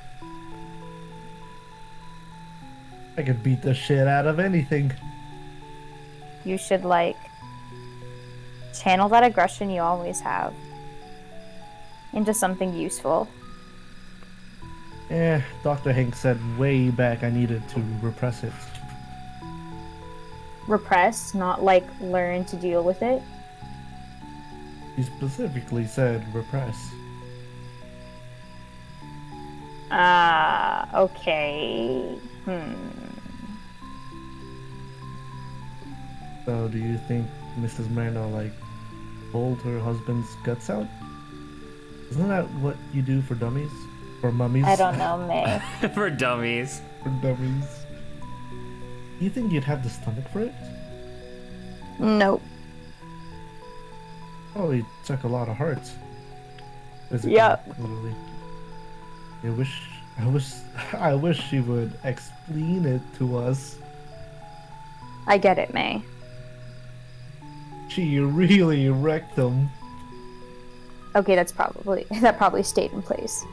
I could beat the shit out of anything. You should, like, channel that aggression you always have into something useful. Yeah, Dr. Hank said way back I needed to repress it. Repress, not like learn to deal with it. He specifically said repress. Okay. So do you think Mrs. Miranda, like, pulled her husband's guts out? Isn't that what you do for dummies? For mummies? I don't know, May. For dummies. For dummies. Do you think you'd have the stomach for it? Nope. Oh, he took a lot of hearts. Physically, Yep. literally. I wish she would explain it to us. I get it, May. She really wrecked them. Okay, that probably stayed in place.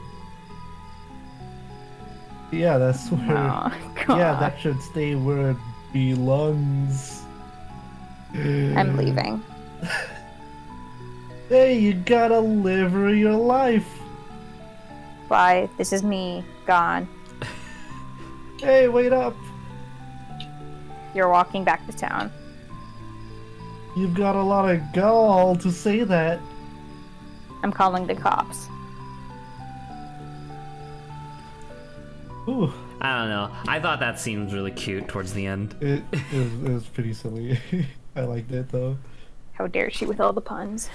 Yeah, that's where. Oh, God. Yeah, that should stay where it belongs. I'm leaving. Hey, you gotta live your life. Bye. This is me. Gone. Hey, wait up. You're walking back to town. You've got a lot of gall to say that. I'm calling the cops. Ooh, I don't know. I thought that scene was really cute towards the end. it was pretty silly. I liked it though. How dare she with all the puns?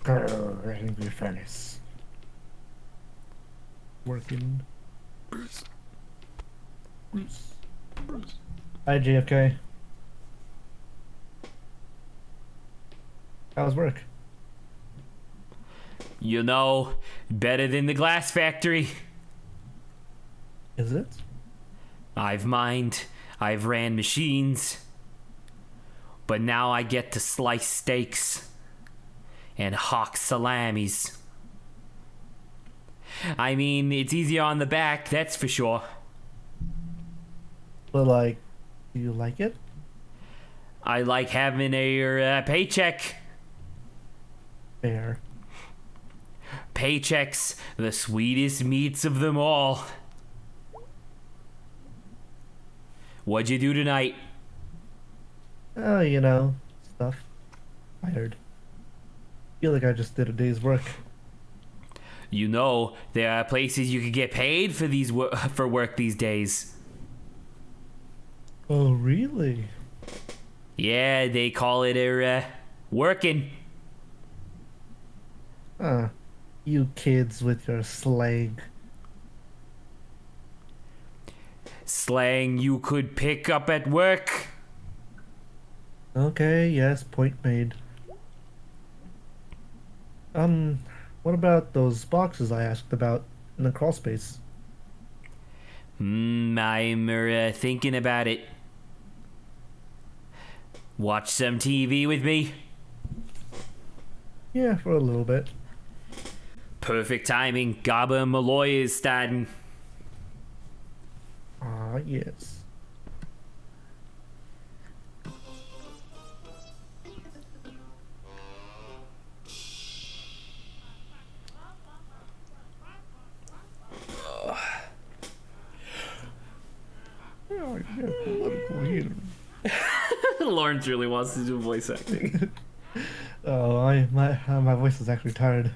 Grrr, angry furnace. Working. Bruce. Hi, JFK. How's work? You know, better than the glass factory. Is it? I've mined I've ran machines, but now I get to slice steaks and hawk salamis. I mean, it's easier on the back, that's for sure. But like, do you like it? I like having a paycheck. Fair. Paychecks, the sweetest meats of them all. What'd you do tonight? Oh, you know, stuff. Tired. Feel like I just did a day's work. You know, there are places you could get paid for for work these days. Oh, really? Yeah, they call it working. You kids with your slang. Slang you could pick up at work. Okay, yes, point made. What about those boxes I asked about in the crawl space? I'm thinking about it. Watch some TV with me. Yeah, for a little bit. Perfect timing. Gabba and Malloy is starting. Ah, yes. Oh, yeah, political heater. Lawrence really wants to do voice acting. Oh, my voice is actually tired.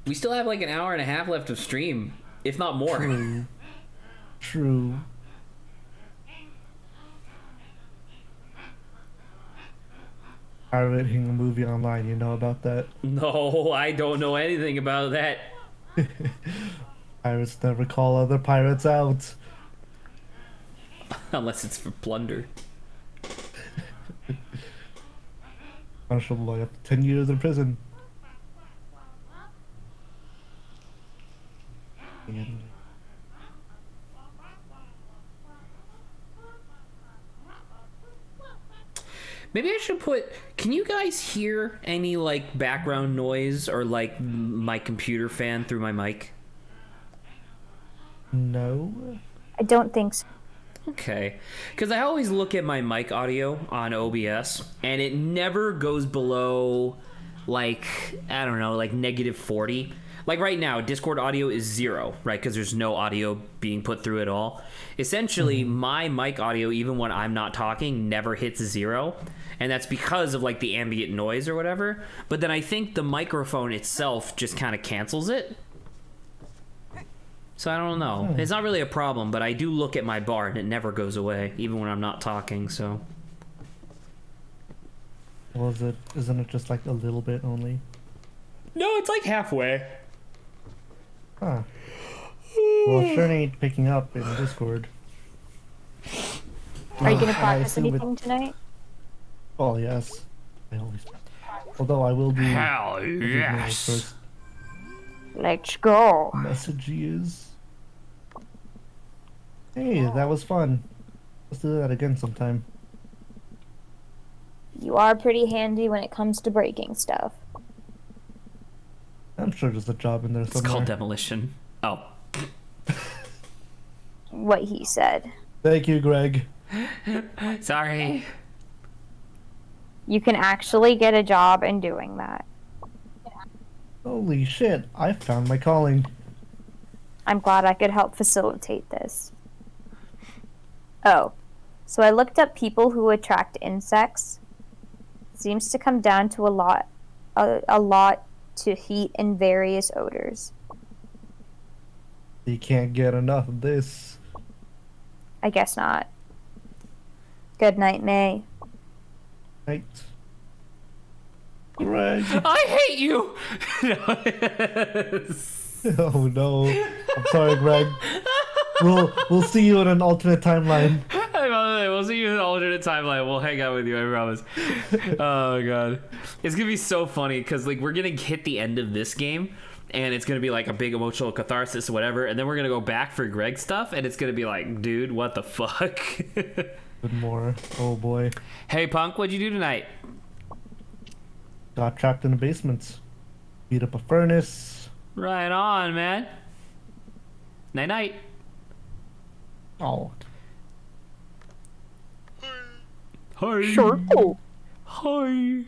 We still have like an hour and a half left of stream, if not more. True. Pirating a movie online, you know about that? No, I don't know anything about that. Pirates never call other pirates out. Unless it's for plunder. Punishable by up to 10 years in prison. And Maybe I should put. Can you guys hear any like background noise or like my computer fan through my mic? no. I don't think so. Okay, because I always look at my mic audio on OBS and it never goes below like, I don't know, like -40. Like right now, Discord audio is 0, right? Because there's no audio being put through at all. Essentially, my mic audio, even when I'm not talking, never hits 0. And that's because of like the ambient noise or whatever. But then I think the microphone itself just kind of cancels it. So I don't know. It's not really a problem, but I do look at my bar and it never goes away, even when I'm not talking, so. Well, isn't it just like a little bit only? No, it's like halfway. Huh. Well, it sure ain't picking up in Discord. Are you gonna I practice assume anything tonight? Oh, yes. I always... Although I will do... Hell yes. First Let's go. messages. Hey, that was fun. Let's do that again sometime. You are pretty handy when it comes to breaking stuff. I'm sure there's a job in there It's somewhere. called demolition. Oh. What he said. Thank you, Greg. Sorry. You can actually get a job in doing that. Holy shit, I found my calling. I'm glad I could help facilitate this. Oh, so I looked up people who attract insects. Seems to come down to a lot to heat and various odors. You can't get enough of this. I guess not. Good night, May. Right. Greg. I hate you! Oh no. I'm sorry, Greg. We'll see you in an alternate timeline. We'll see you in an alternate timeline. We'll hang out with you, I promise. Oh god, it's gonna be so funny because like we're gonna hit the end of this game, and it's gonna be like a big emotional catharsis or whatever, and then we're gonna go back for Greg stuff, and it's gonna be like, dude, what the fuck? Good more. Oh boy. Hey Punk, what'd you do tonight? Got trapped in the basement. Beat up a furnace. Right on, man. Night night. Oh. Hi. Sure. Hi.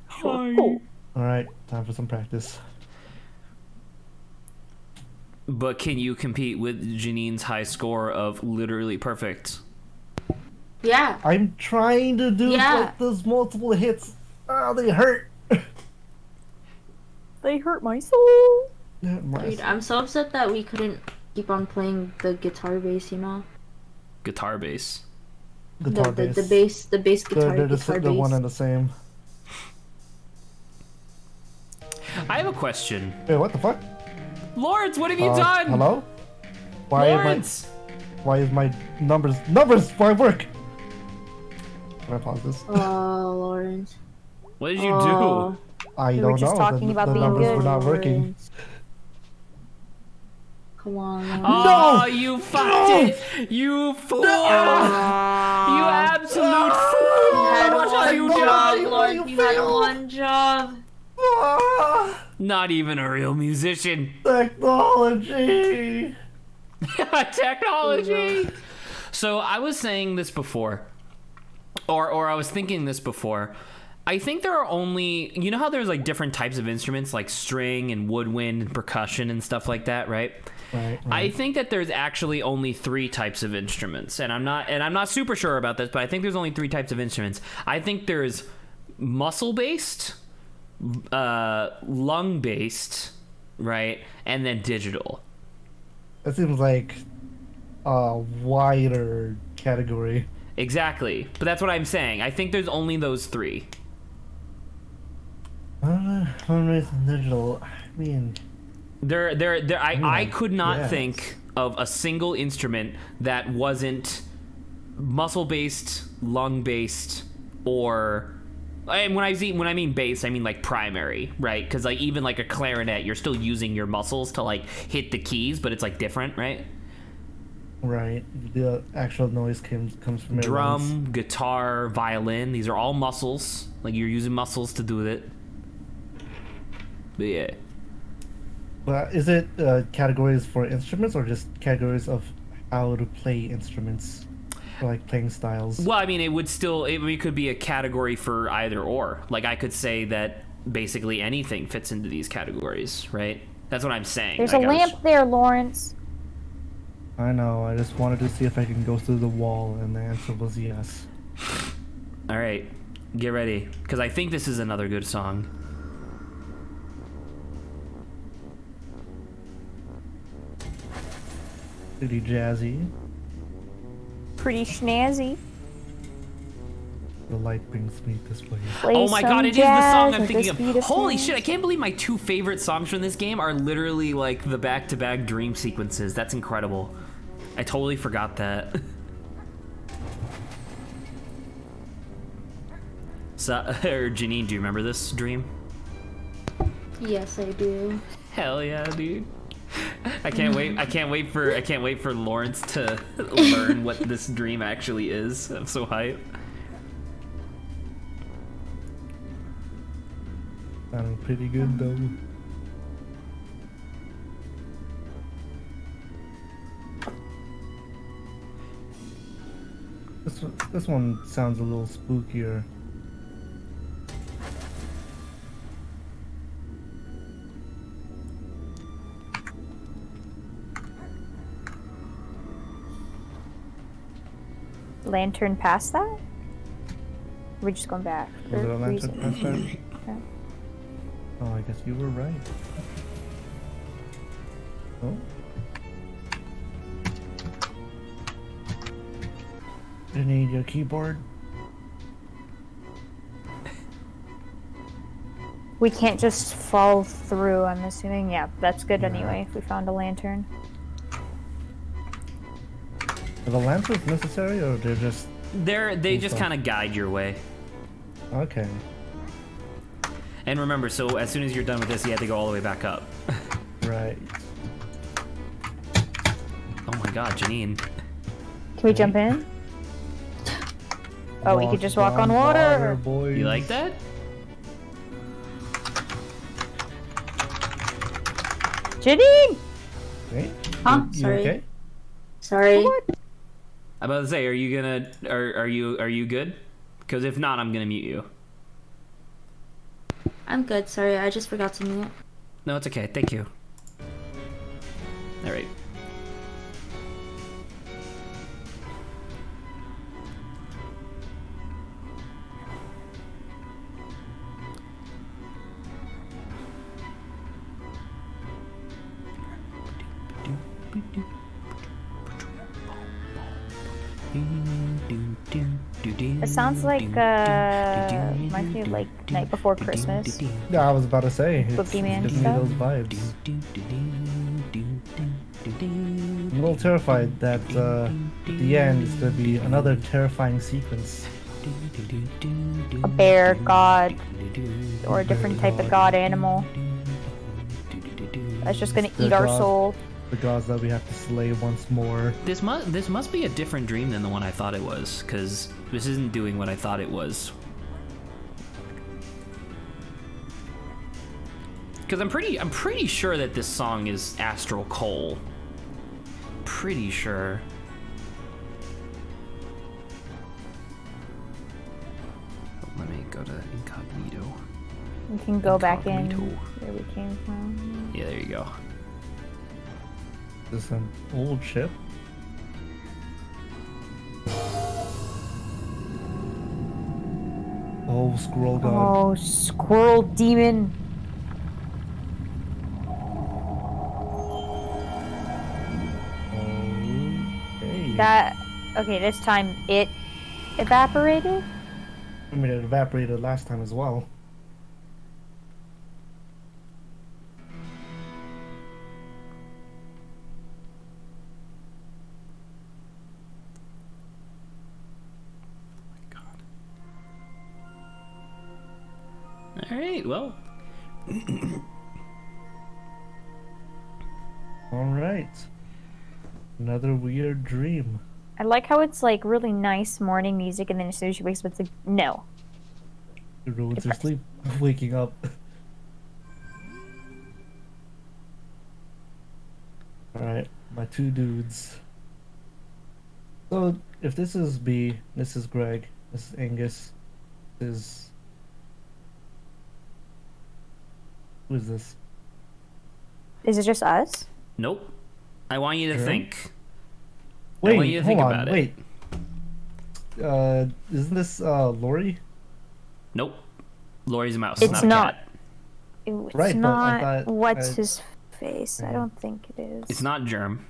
Hi. Alright, time for some practice. But can you compete with Janine's high score of literally perfect? Yeah. I'm trying to do Yeah. like those multiple hits. Oh, they hurt. They hurt my soul. Dude, I'm so upset that we couldn't keep on playing the guitar bass, you know? Guitar bass. Guitar the bass. the bass guitar, They're guitar the bass. one and the same. I have a question. Wait, what the fuck? Lawrence, what have you done? Hello? Lawrence! Why is my numbers why work? Can I pause this? Oh, Lawrence. What did you Oh. I We don't were just know. talking about the being numbers good. were not working. Lawrence. Come on, do? Lawrence. Oh, you fucked it! You fool! You absolute fool! You had What have you one job, done? Lawrence. You had one job. Ah, Not even a real musician. technology. Technology. So I was saying this before, or I was thinking this before. I think there are only, you know how there's like different types of instruments like string and woodwind and percussion and stuff like that, right? Right. I think that there's actually only 3 types of instruments, and I'm not super sure about this, but I think there's only 3 types of instruments. I think there's muscle based, lung based, right, and then digital. It seems like a wider category. Exactly, but that's what I'm saying. I think there's only those 3. Fundraise and digital. I mean, I could not yes. think of a single instrument that wasn't muscle based, lung based, or and when I mean bass, I mean like primary, right? Because like even like a clarinet, you're still using your muscles to like hit the keys, but it's like different, right? right. The actual noise comes from your lungs. Drum, guitar, violin, these are all muscles. Like you're using muscles to do it. But yeah. But is it categories for instruments or just categories of how to play instruments? Or like playing styles? Well, I mean, it could be a category for either or. Like, I could say that basically anything fits into these categories, right? That's what I'm saying. There's Like, a lamp there, Lawrence. I know, I just wanted to see if I can go through the wall, and the answer was yes. All right, get ready, because I think this is another good song. Pretty jazzy. Pretty snazzy. The light brings me this way. Play Oh my some god, it is the song jazz I'm with thinking this of. beat of Holy jazz. shit, I can't believe my 2 favorite songs from this game are literally like the back-to-back dream sequences. That's incredible. I totally forgot that. So, or Janine, do you remember this dream? Yes, I do. Hell yeah, dude. I can't wait for Lawrence to learn what this dream actually is. I'm so hyped. Sounding pretty good though. This one sounds a little spookier. Lantern past that? We're just going back. Was it a Or lantern reason. past that? Okay. Oh, I guess you were right. Oh. You need your keyboard? We can't just fall through, I'm assuming. Yeah, that's good anyway if we found a lantern. Are the lanterns necessary or they're just... They just stuff. kind of guide your way. Okay. And remember, so as soon as you're done with this, you have to go all the way back up. Right. Oh my god, Janine. Can we jump in? Oh, we could just walk on water. Boys. You like that? Janine! Hey? Huh? You Sorry. okay? Sorry. I'm about to say, are you good? Because if not, I'm gonna mute you. I'm good. Sorry, I just forgot to mute. No, it's okay. Thank you. All right. It sounds like, reminds me of, like, Night Before Christmas. Yeah, I was about to say. It's Boogeyman definitely stuff. those vibes. I'm a little terrified that at the end it's going to be another terrifying sequence. A bear god, or a different type of god animal that's just gonna eat our soul. The gods that we have to slay once more. This must be a different dream than the one I thought it was, because this isn't doing what I thought it was. Because I'm pretty sure that this song is Astral Coal. Pretty sure. Let me go to incognito. We can go back in Incognito. where we came from. Yeah, there you go. Is this an old ship? Oh, squirrel god. Oh, squirrel demon. Okay. Okay, this time it evaporated? I mean, it evaporated last time as well. All right, well. Alright. Another weird dream. I like how it's like really nice morning music, and then as soon as she wakes up, it's like, no. It ruins her sleep. Waking up. Alright, my two dudes. So, if this is B, this is Greg, this is Angus, this is... Who is this? Is it just us? Nope. I want you to Sure. think. Wait, want you to hold think on, about it. wait. Isn't this, Lori? Nope. Lori's a mouse. It's a not. cat. It's Right, but I not. thought What's I- his face? I don't think it is. It's not Germ.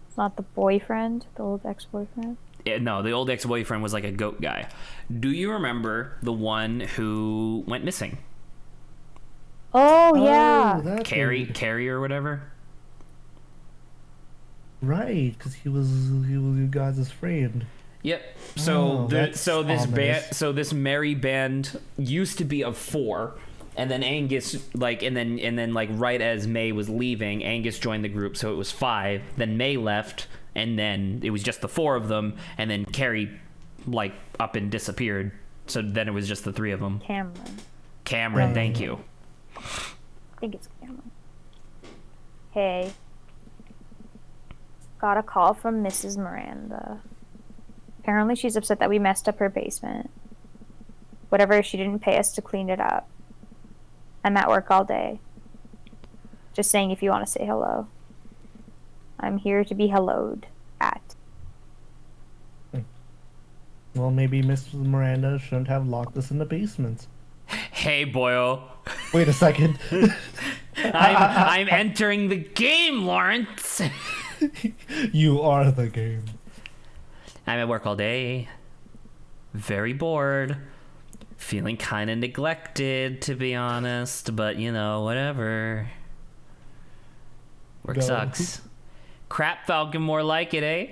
It's not the boyfriend, the old ex-boyfriend. Yeah, no, the old ex-boyfriend was like a goat guy. Do you remember the one who went missing? Oh yeah. that Carrie, dude. Carrie or whatever. Right, because he was you guys' friend. Yep. So Oh, that's ominous. this merry band used to be of 4, and then Angus and then right as May was leaving, Angus joined the group, so it was 5. Then May left, and then it was just the 4 of them, and then Carrie up and disappeared. So then it was just the 3 of them. Cameron, thank you. I think it's Cameron. Hey. Got a call from Mrs. Miranda. Apparently she's upset that we messed up her basement. Whatever, she didn't pay us to clean it up. I'm at work all day. Just saying if you want to say hello. I'm here to be helloed at. Well, maybe Mrs. Miranda shouldn't have locked us in the basement. Hey, boyo. Wait a second. I'm entering the game, Lawrence. You are the game. I'm at work all day. Very bored. Feeling kind of neglected, to be honest. But, whatever. Work No. sucks. Crap Falcon, more like it, eh?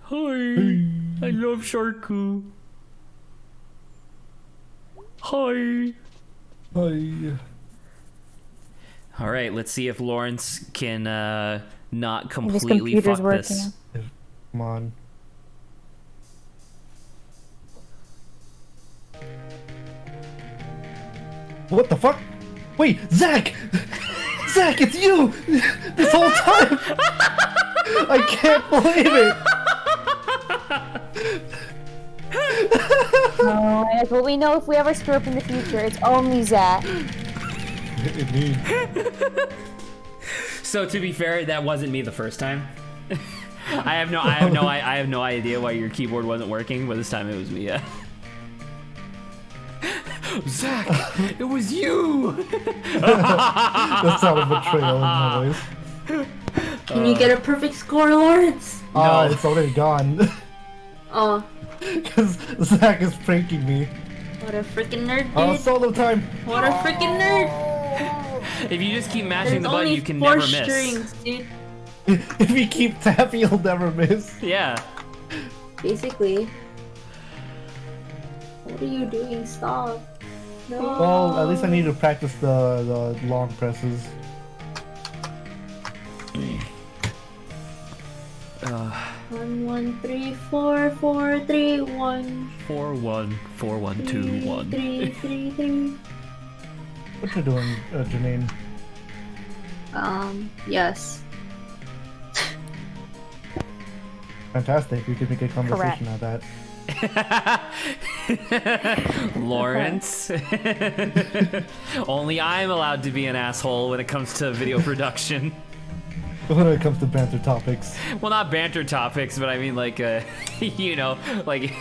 Hi. I love Sharku. Hi. Hi. All right, let's see if Lawrence can not His completely computer's fuck working. this. Come on. What the fuck? Wait, Zach! Zach, it's you! This whole time! I can't believe it! No, that's what we know if we ever screw up in the future. It's only Zach. Indeed. So to be fair, that wasn't me the first time. I have no idea why your keyboard wasn't working, but this time it was me. Yeah. Zach, it was you. That's not a betrayal in my voice. Can you get a perfect score, Lawrence? Ah, it's already gone. Oh, Because Zach is pranking me. what a freaking nerd, dude. Oh, solo time! What a freaking nerd. If you just keep mashing There's the button, only you can 4 never miss. strings, dude. If you keep tapping, you'll never miss. Yeah. Basically. What are you doing? Stop. No. Well, at least I need to practice the long presses. 1 1 3 4 4 3 1 4 1 4 1 2 1. 3 3 3. What you doing, Janine? Yes. Fantastic. We could make a conversation out of that. Lawrence. Only I'm allowed to be an asshole when it comes to video production. When it comes to banter topics. Well, not banter topics, but I mean like, you know, like,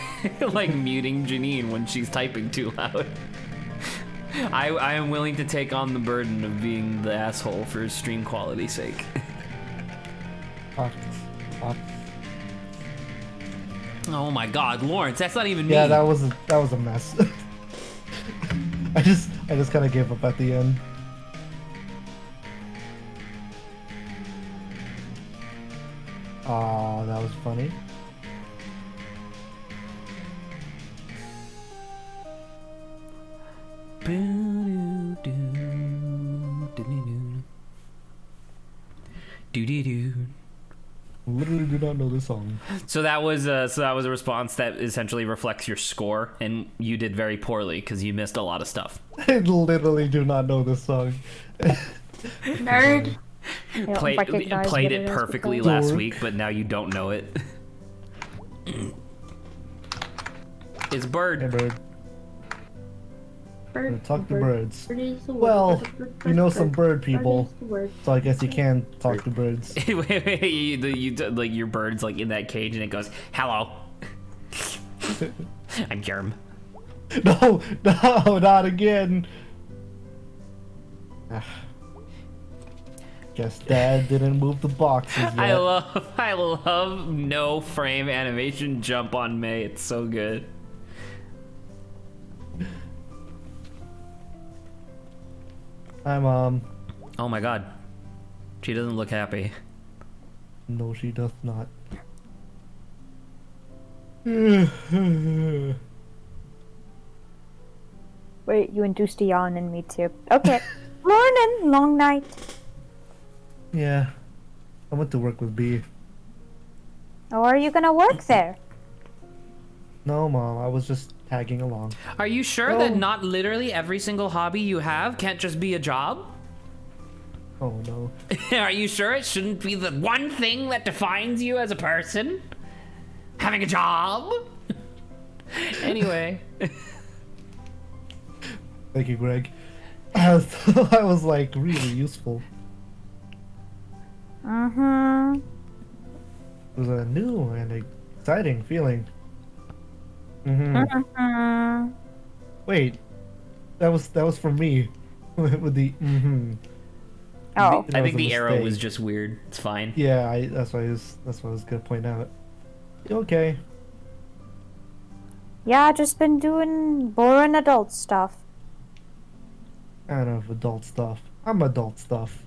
like muting Janine when she's typing too loud. I am willing to take on the burden of being the asshole for stream quality's sake. Oh my God, Lawrence, that's not even me. Yeah, that was a mess. I just kind of gave up at the end. Aw, that was funny. Literally do not know this song. So that was a response that essentially reflects your score, and you did very poorly because you missed a lot of stuff. I literally do not know this song. Nerd. Played it perfectly last Dork. week, but now you don't know it. It's Hey, Bird. bird. Bird. Talk to bird. birds. Bird is the word. Well, Bird, you know bird, some bird bird people, is the word. so I guess you can talk to birds. Wait, you like your bird's like in that cage and it goes, "Hello, I'm Germ." No, not again. Ah. Guess Dad didn't move the boxes yet. I love no frame animation jump on May. It's so good. Hi, Mom. Oh my God, she doesn't look happy. No, she does not. Wait, you induced a yawn in me too. Okay. Morning, long night. Yeah, I went to work with B. How are you gonna work there? No, Mom, I was just tagging along. Are you sure that No. not literally every single hobby you have can't just be a job? Oh no. Are you sure it shouldn't be the one thing that defines you as a person? Having a job? Anyway. Thank you, Greg. I was like really useful. Mm-hmm. It was a new and exciting feeling. Mm-hmm. Wait, that was for me with the Oh. That I was think a the arrow was mistake. just weird. It's fine. Yeah, that's what I was gonna point out. You okay? Yeah, just been doing boring adult stuff. Kind of adult stuff. I'm adult stuff.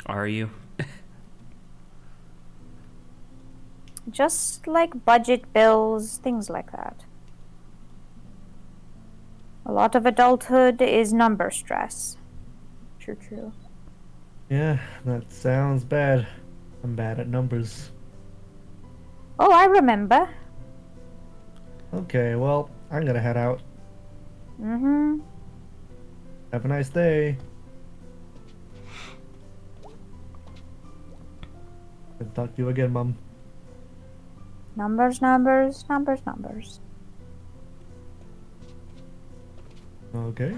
Are you? Just like budget bills, things like that. A lot of adulthood is number stress. True. Yeah, that sounds bad. I'm bad at numbers. Oh, I remember. Okay, well, I'm gonna head out. Mm-hmm. Have a nice day. Good talk to you again, Mom. Numbers. Okay.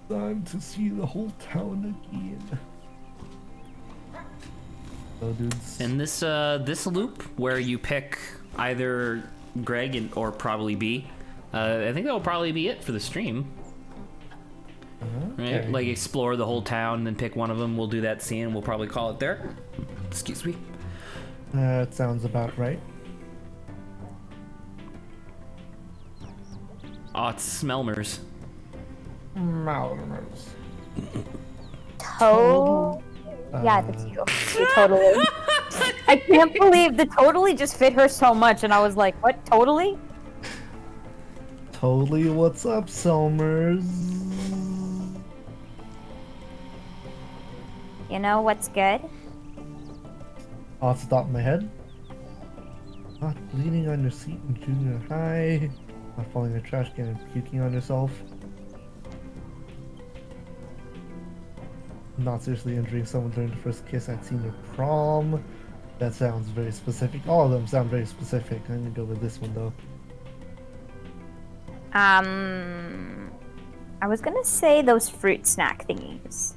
Time to see the whole town again. So, dudes. In this loop where you pick either Greg or probably B, I think that will probably be it for the stream. Okay. Right? Like explore the whole town, then pick one of them. We'll do that scene. We'll probably call it there. Excuse me. That sounds about right. Oh, it's Smelmers. Malmers. Yeah, that's you. You totally. I can't believe the totally just fit her so much, and I was like, what, totally? Totally, what's up, Selmers? You know what's good? Off the top of my head. Not bleeding on your seat in junior high. Not falling in a trash can and puking on yourself. Not seriously injuring someone during the first kiss at senior prom. That sounds very specific. All of them sound very specific. I'm gonna go with this one though. I was gonna say those fruit snack thingies.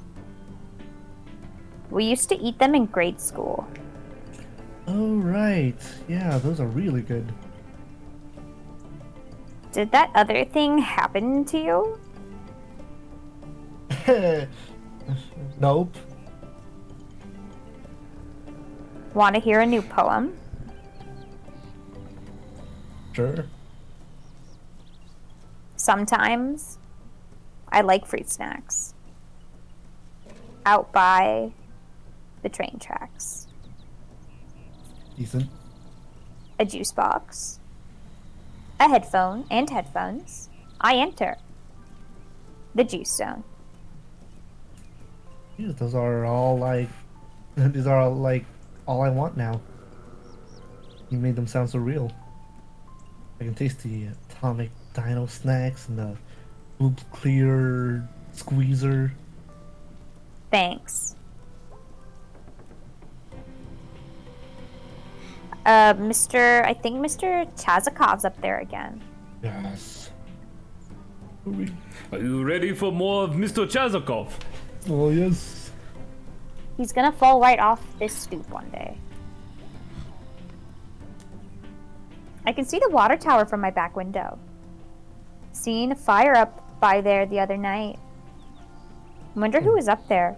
We used to eat them in grade school. Oh right, yeah, those are really good. Did that other thing happen to you? Nope. Want to hear a new poem? Sure. Sometimes I like fruit snacks. Out by the train tracks. Decent. A juice box. A headphone and headphones. I enter. The juice zone. Jeez, those are all like, these are all like all I want now. You made them sound so real. I can taste the atomic dino snacks and the boob clear squeezer. Thanks. I think Mr. Chazakov's up there again. Yes. Are you ready for more of Mr. Chazakov? Oh yes. He's gonna fall right off this stoop one day. I can see the water tower from my back window. Seen a fire up by there the other night. Wonder who was up there.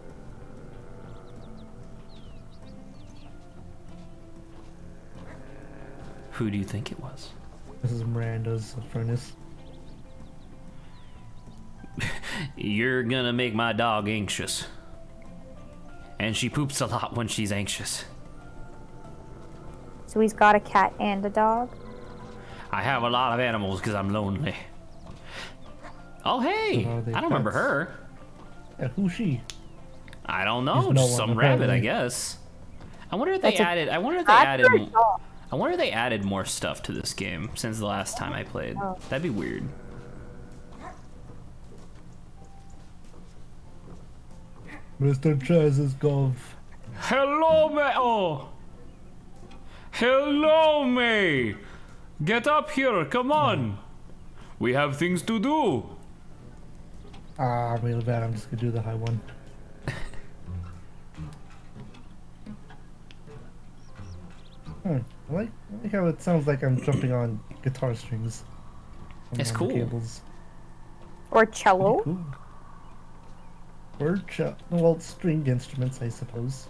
Who do you think it was? This is Miranda's furnace. You're gonna make my dog anxious. And she poops a lot when she's anxious. So he's got a cat and a dog. I have a lot of animals because I'm lonely. Oh hey! Are they I don't remember pets? her. Yeah, who's she? I don't know. He's no Just one, some rabbit, I apparently. guess. I wonder if they That's a added. I wonder if they cat added. or a dog? I wonder if they added more stuff to this game since the last time I played. Oh. That'd be weird. Mr. Chazazkov. Hello, May. Oh. Hello, May. Get up here. Come on. We have things to do. Ah, I'm really bad. I'm just gonna do the high one. I like how it sounds like I'm jumping on guitar strings. It's on the cool. Cables. Or cello. Cool. Or well, stringed instruments, I suppose.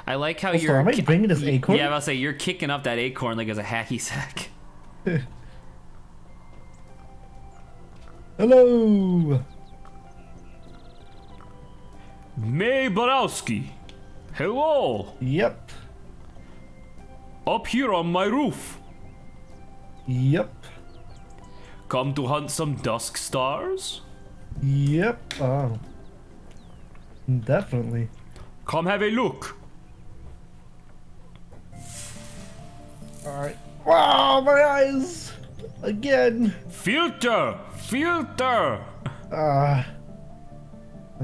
I like how Also, you're. am I bringing this acorn? Yeah, I'll say you're kicking up that acorn like it's a hacky sack. Hello. May Borowski. Hello. Yep. Up here on my roof. Yep. Come to hunt some dusk stars? Yep. Oh. Definitely. Come have a look. Alright. Wow, my eyes! Again! Filter! Filter! I'll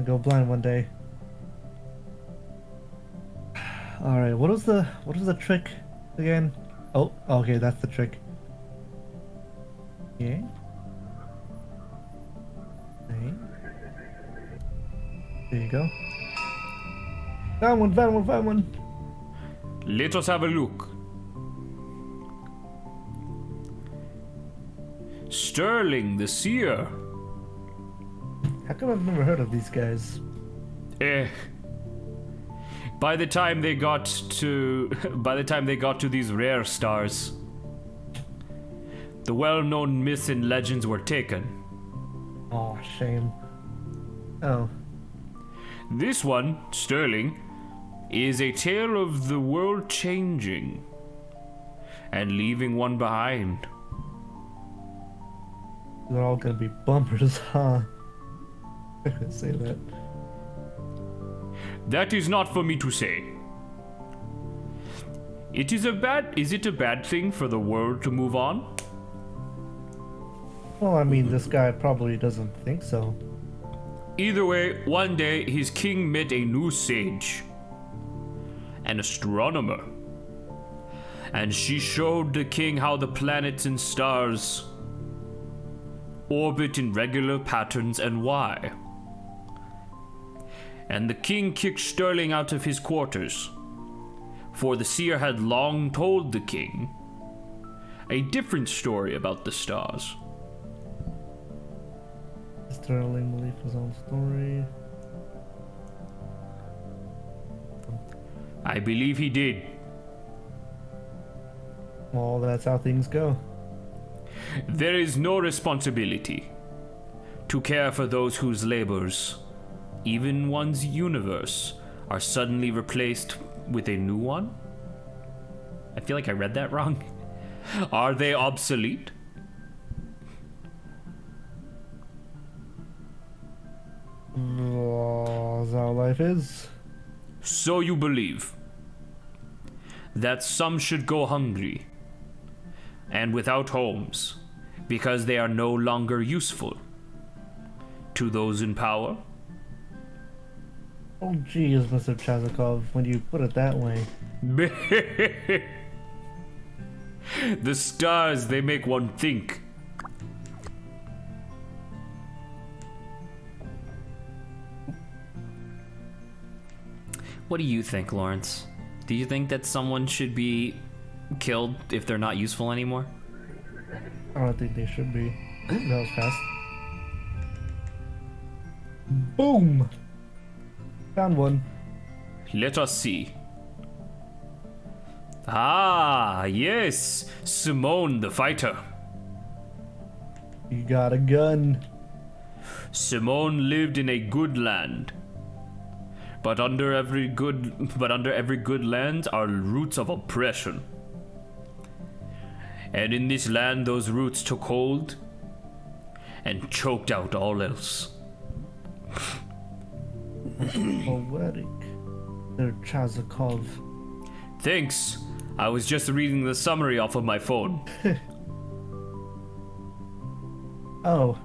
go blind one day. Alright, what was the trick again? Oh, okay, that's the trick. Yeah. Okay. There you go. Found one, found one, found one! Let us have a look. Sterling the Seer. How come I've never heard of these guys? By the time they got to these rare stars, the well-known myths and legends were taken. Oh, shame. Oh. This one, Sterling, is a tale of the world changing and leaving one behind. They're all gonna be bumpers, huh? I could say that. That is not for me to say. Is it a bad thing for the world to move on? Well, I mean, this guy probably doesn't think so. Either way, one day his king met a new sage, an astronomer, and she showed the king how the planets and stars orbit in regular patterns and why. And the king kicked Sterling out of his quarters, for the seer had long told the king a different story about the stars. Sterling believed his own story. I believe he did. Well, that's how things go. There is no responsibility to care for those whose labors, even one's universe, are suddenly replaced with a new one? I feel like I read that wrong. Are they obsolete? Oh, that's how life is. So you believe that some should go hungry and without homes because they are no longer useful to those in power? Oh, geez, Mr. Chazakov, when you put it that way. The stars, they make one think. What do you think, Lawrence? Do you think that someone should be killed if they're not useful anymore? I don't think they should be. Ooh, that was fast. Boom! Found one. Let us see. Ah, yes, Simone the fighter. You got a gun. Simone lived in a good land. But under every good land are roots of oppression. And in this land those roots took hold and choked out all else. Poetic. They're Chazakov. Thanks. I was just reading the summary off of my phone. Oh.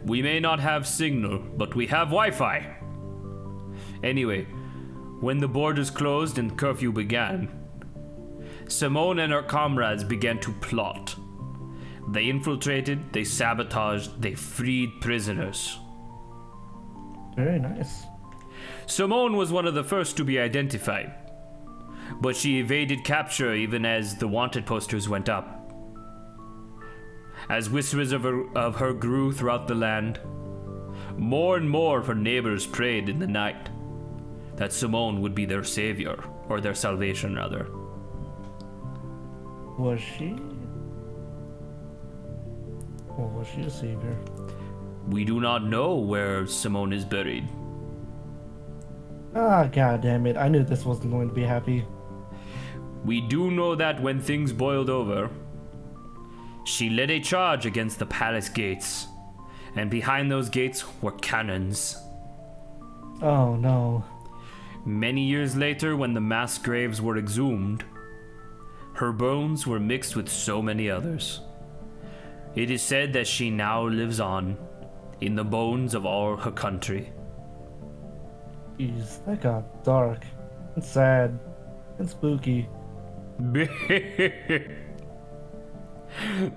We may not have signal, but we have Wi-Fi. Anyway, when the borders closed and curfew began, Simone and her comrades began to plot. They infiltrated, they sabotaged, they freed prisoners. Very nice. Simone was one of the first to be identified, but she evaded capture even as the wanted posters went up. As whispers of her grew throughout the land, more and more of her neighbors prayed in the night that Simone would be their savior, or their salvation rather. Was she? Or was she a savior? We do not know where Simone is buried. Ah, god damn it. I knew this wasn't going to be happy. We do know that when things boiled over, she led a charge against the palace gates, and behind those gates were cannons. Oh no. Many years later, when the mass graves were exhumed, her bones were mixed with so many others. It is said that she now lives on in the bones of all her country. Jeez, that got dark and sad and spooky.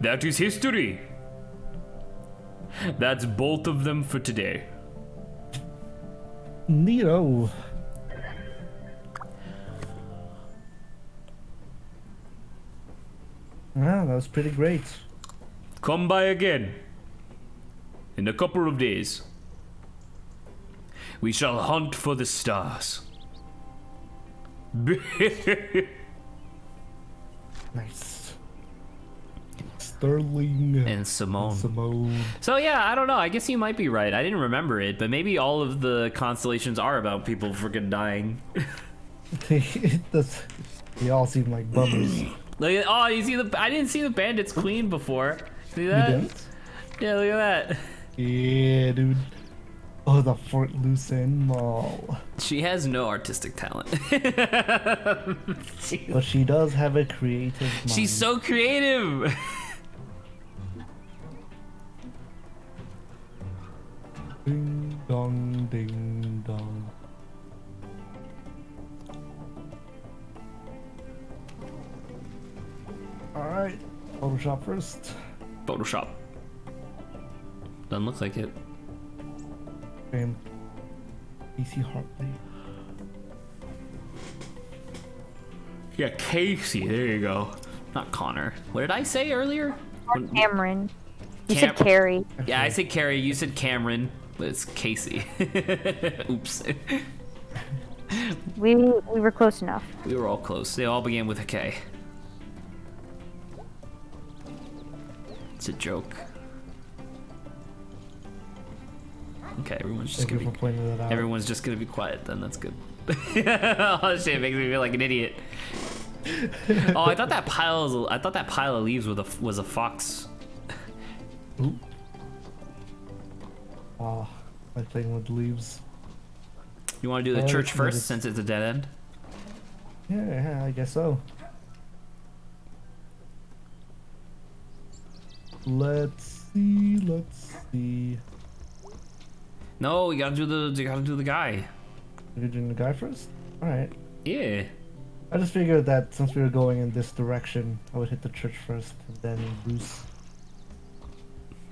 That is history. That's both of them for today. Neato. Ah, that was pretty great. Come by again. In a couple of days. We shall hunt for the stars. Nice. Sterling. And Simone. Simone. So yeah, I don't know. I guess you might be right. I didn't remember it, but maybe all of the constellations are about people freaking dying. They all seem like bummers. Look at, oh, you see the? I didn't see the Bandit's Queen before. See that? You didn't? Yeah, look at that. Yeah, dude. Oh, the Fort Lucerne Mall. She has no artistic talent. But she does have a creative mind. She's so creative. Ding dong, ding dong. Alright, Photoshop first. Photoshop. Doesn't look like it. And PC Hartley. Yeah, Casey. There you go. Not Connor. What did I say earlier? Cameron. You said Carrie. Yeah, I said Carrie. You said Cameron, but it's Casey. Oops. We were close enough. We were all close. They all began with a K. It's a joke. Okay, everyone's just Thank you gonna for be. pointing that out. Everyone's just gonna be quiet. Then that's good. Oh shit, it makes me feel like an idiot. Oh, I thought that pile of leaves was a fox. Ooh. Ah, like playing with leaves. You want to do the Oh, church it's- first since it's a dead end? Yeah, I guess so. Let's see. No, you gotta do the guy. You're doing the guy first? Alright. Yeah. I just figured that since we were going in this direction, I would hit the church first and then Bruce.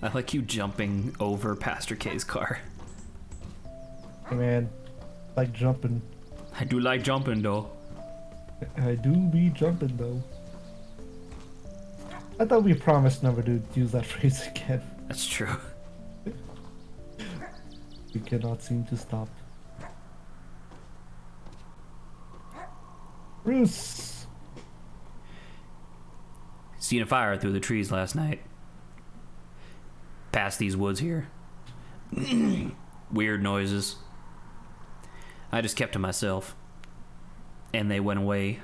I like you jumping over Pastor K's car. Hey man, like jumping. I do like jumping though. I do be jumping though. I thought we promised never to use that phrase again. That's true. We cannot seem to stop. Bruce! Seen a fire through the trees last night. Past these woods here. Weird noises. I just kept to myself. And they went away.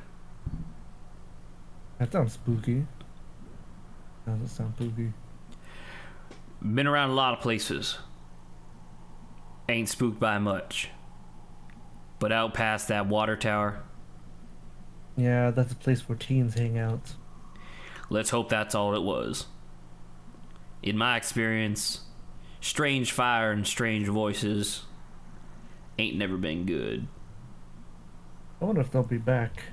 That sounds spooky. That doesn't sound spooky. Been around a lot of places. Ain't spooked by much. But out past that water tower, Yeah, that's a place where teens hang out. let's hope that's all it was. In my experience, strange fire and strange voices ain't never been good. I wonder if they'll be back.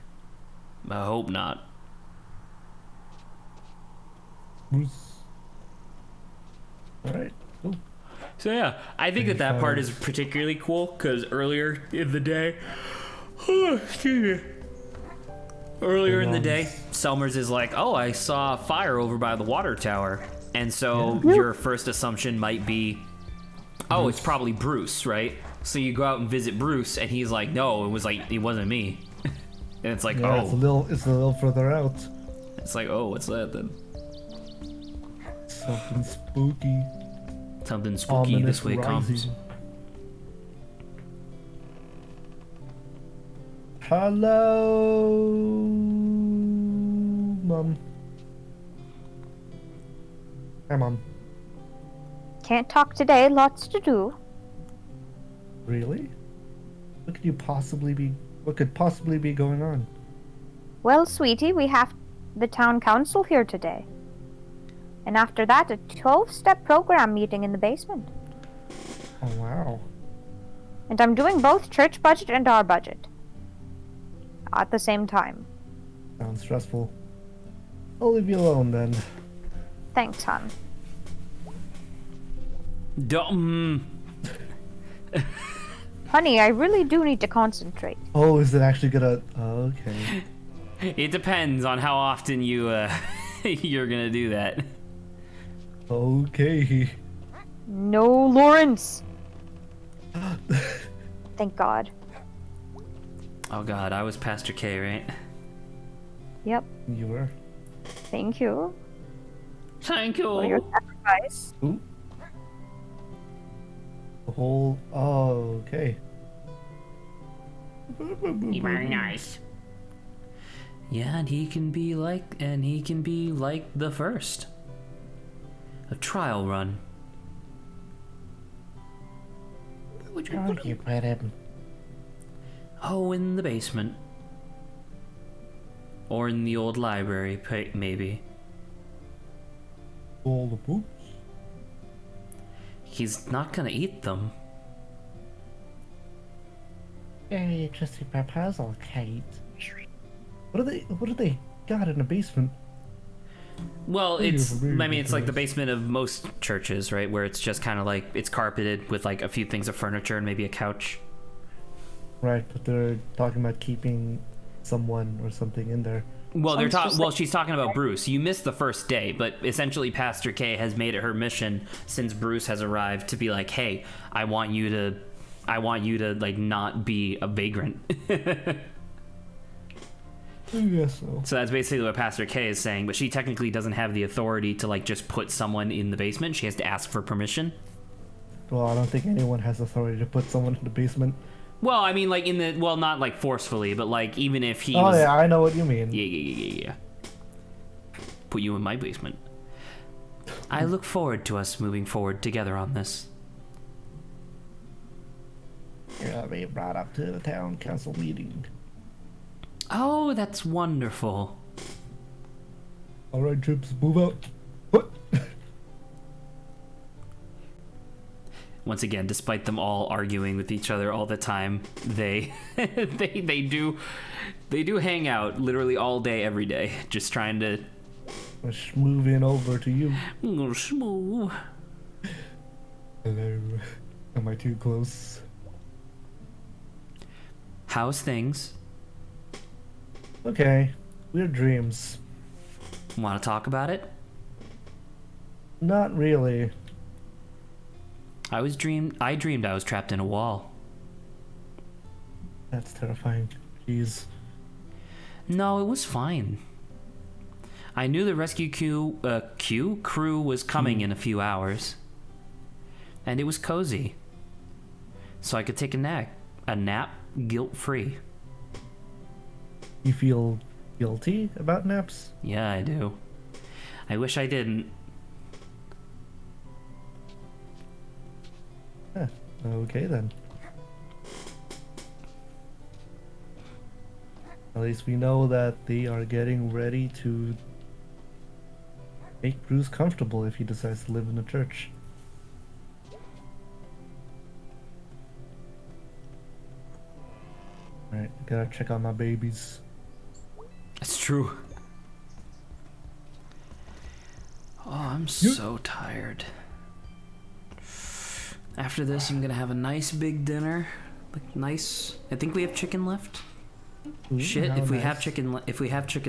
I hope not. Bruce. Alright, cool. So yeah, I think that part is particularly cool because earlier in the day, excuse me. Earlier in the day, Selmers is like, "Oh, I saw a fire over by the water tower," and so your first assumption might be, "Oh, it's probably Bruce, right?" So you go out and visit Bruce, and he's like, "No, it wasn't me," and it's like, Yeah, it's a little further out. it's like, "Oh, what's that then?" Something spooky. Something spooky Ominous this way comes. rising. Hello, Mom. Hi, Mom. Can't talk today, lots to do. Really? What could possibly be going on? Well, sweetie, we have the town council here today. And after that, a 12-step program meeting in the basement. Oh, wow. And I'm doing both church budget and our budget. At the same time. Sounds stressful. I'll leave you alone then. Thanks, hon. Honey, I really do need to concentrate. Oh, is it actually gonna... okay. It depends on how often you you're gonna do that. Okay. No, Lawrence. Thank God. Oh God, I was Pastor K, right? Yep. You were. Thank you Thank for your you. sacrifice. Ooh. The whole... Oh, okay. Very nice. Yeah, and he can be like the first. A trial run. Where would you put him? Oh, in the basement. Or in the old library, maybe. All the books? He's not gonna eat them. Very interesting proposal, Kate. What do they got in the basement? Well, Thank you it's, for being I mean, it's like the with us. basement of most churches, right? Where it's just kind of like, it's carpeted with like a few things of furniture and maybe a couch. Right, but they're talking about keeping someone or something in there. Well, they're Sounds just well, like- she's talking about Bruce. You missed the first day, but essentially Pastor K has made it her mission since Bruce has arrived to be like, hey, I want you to like not be a vagrant. I guess so. So that's basically what Pastor K is saying, but she technically doesn't have the authority to like just put someone in the basement. She has to ask for permission. Well, I don't think anyone has authority to put someone in the basement. Well, I mean, like well, not like forcefully, but like even if he Oh was, yeah, I know what you mean. yeah. Put you in my basement. I look forward to us moving forward together on this. You're gonna be brought up to the town council meeting. Oh, that's wonderful. All right, Chips, move out. What? Once again, despite them all arguing with each other all the time, they they do hang out literally all day, every day, just trying to Let's move in over to you. smooth. Hello. Am I too close? How's things? Okay. Weird dreams. Want to talk about it? Not really. I dreamed I was trapped in a wall. That's terrifying. Jeez. No, it was fine. I knew the rescue crew was coming in a few hours. And it was cozy. So I could take a nap guilt-free. You feel guilty about naps? Yeah, I do. I wish I didn't. Huh. Okay then. At least we know that they are getting ready to make Bruce comfortable if he decides to live in the church. Alright, gotta check on my babies. That's true. Oh, I'm so tired. After this, I'm gonna have a nice big dinner. Like nice. I think we have chicken left. Ooh, Shit, how if we nice. have chicken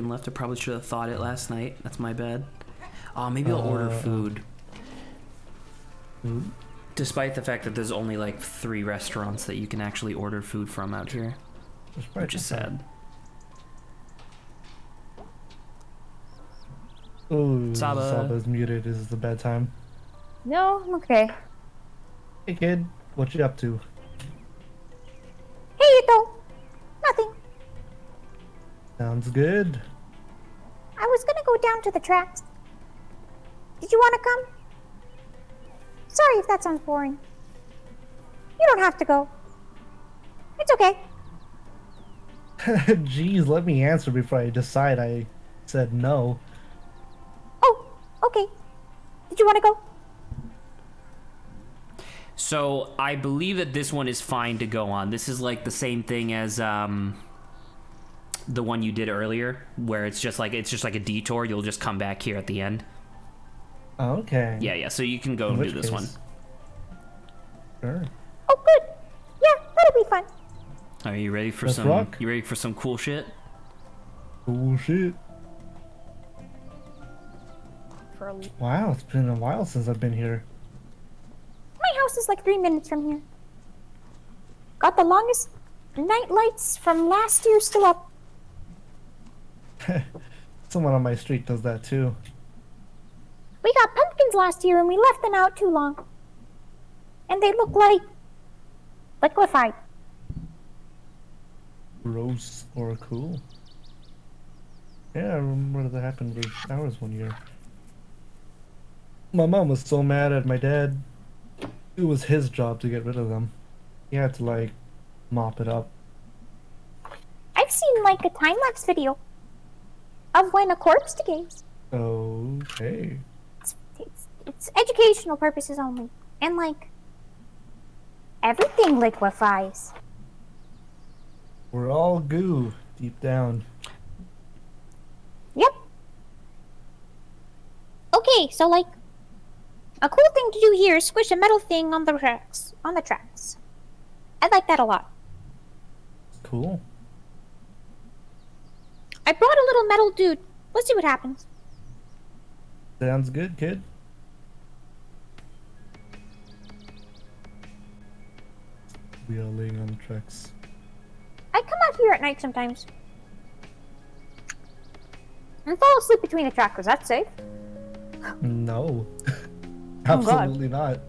left, I probably should have thought it last night. That's my bad. Oh, maybe I'll order food. Food? Despite the fact that there's only like 3 restaurants that you can actually order food from out here, That's right, which is that's sad. right. Ooh, Saba. Saba's muted. Is the bad time? No, I'm okay. Hey kid, what you up to? Hey, Ito. Nothing. Sounds good. I was gonna go down to the tracks. Did you want to come? Sorry if that sounds boring. You don't have to go. It's okay. Jeez, let me answer before I decide I said no. Oh, okay. Did you want to go? So I believe that this one is fine to go on. This is like the same thing as the one you did earlier, where it's just like a detour. You'll just come back here at the end. Okay. Yeah. So you can go and do this one. Sure. Oh, good. Yeah, that'll be fun. Are you ready for Let's some? rock. You ready for some cool shit? Cool shit. For a leap. Wow, it's been a while since I've been here. My house is like 3 minutes from here. Got the longest night lights from last year still up. Someone on my street does that too. We got pumpkins last year and we left them out too long. And they look like liquefied. Gross or cool. Yeah, I remember that happened with ours one year. My mom was so mad at my dad. It was his job to get rid of them. He had to like mop it up. I've seen like a time-lapse video of when a corpse decays. Okay. It's educational purposes only. And like, everything liquefies. We're all goo deep down. Yep. Okay, so like, a cool thing to do here is squish a metal thing on the tracks. I like that a lot. Cool. I brought a little metal dude. Let's see what happens. Sounds good, kid. We are laying on the tracks. I come out here at night sometimes. And fall asleep between the tracks. Is that safe? No. Oh, God. Absolutely not.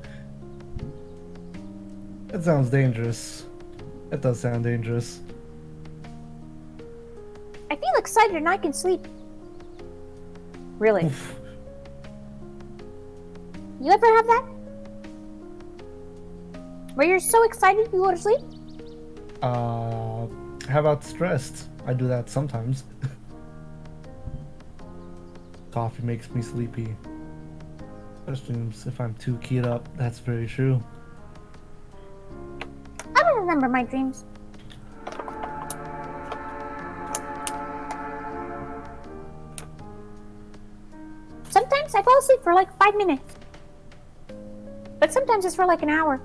That sounds dangerous. That does sound dangerous. I feel excited and I can sleep. Really? Oof. You ever have that? Where you're so excited you go to sleep? How about stressed? I do that sometimes. Coffee makes me sleepy. Especially if I'm too keyed up. That's very true. I don't remember my dreams. Sometimes I fall asleep for like 5 minutes. But sometimes it's for like an hour.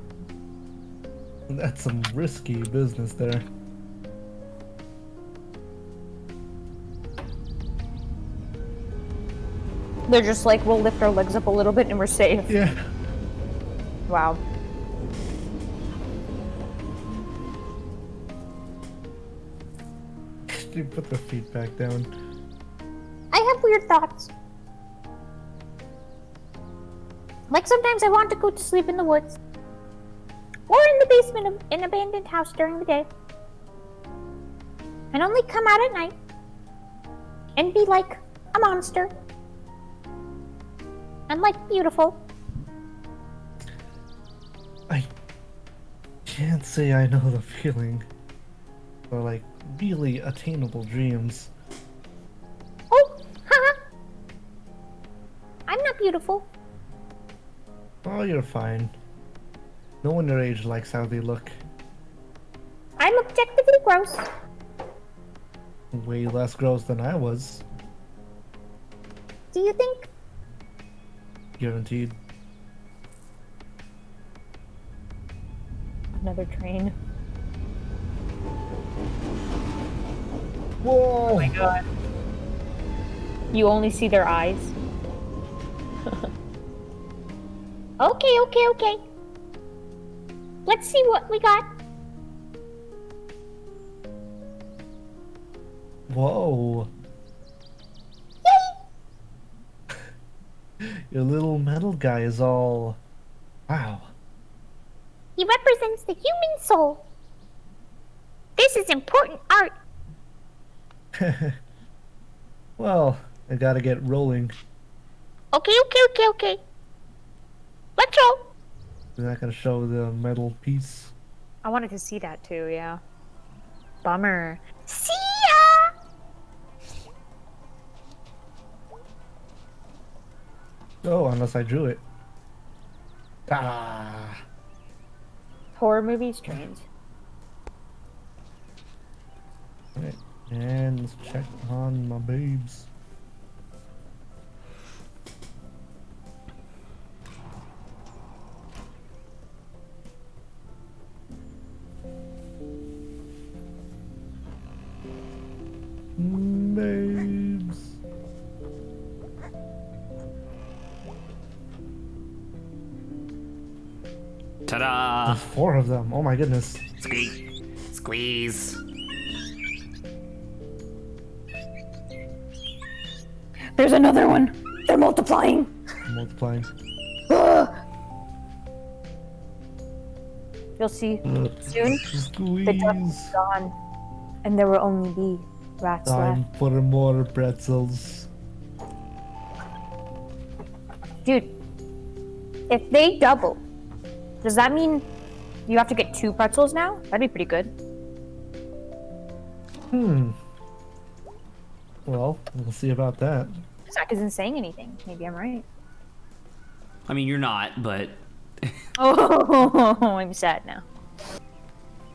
That's some risky business there. They're just like, we'll lift our legs up a little bit and we're safe. Yeah. Wow. You put the feet back down. I have weird thoughts. Like sometimes I want to go to sleep in the woods. Or in the basement of an abandoned house during the day. And only come out at night. And be like a monster. And like beautiful. I can't say I know the feeling. Or like really attainable dreams. Oh, haha. I'm not beautiful. Oh, you're fine. No one your age likes how they look. I'm objectively gross. Way less gross than I was. Do you think? Guaranteed. Another train. Whoa! Oh my god. You only see their eyes. Okay. Let's see what we got. Whoa! Yay! Your little metal guy is all... Wow. He represents the human soul. This is important art. Well, I gotta get rolling. Okay. Let's go. They're not gonna show the metal piece. I wanted to see that too, yeah. Bummer. See ya! Oh, unless I drew it. Ah. Horror movies, trains. Right. And let's check on my babes. Babes. Ta-da! There's 4 of them. Oh my goodness. Squeeze. There's another one. They're multiplying. Multiplying. You'll see soon. The duck is Squeeze. gone, and there will only be rats Time left. for more pretzels. Dude, if they double, does that mean you have to get 2 pretzels now? That'd be pretty good. Well, we'll see about that. Zach isn't saying anything. Maybe I'm right. I mean, you're not, but Oh, I'm sad now.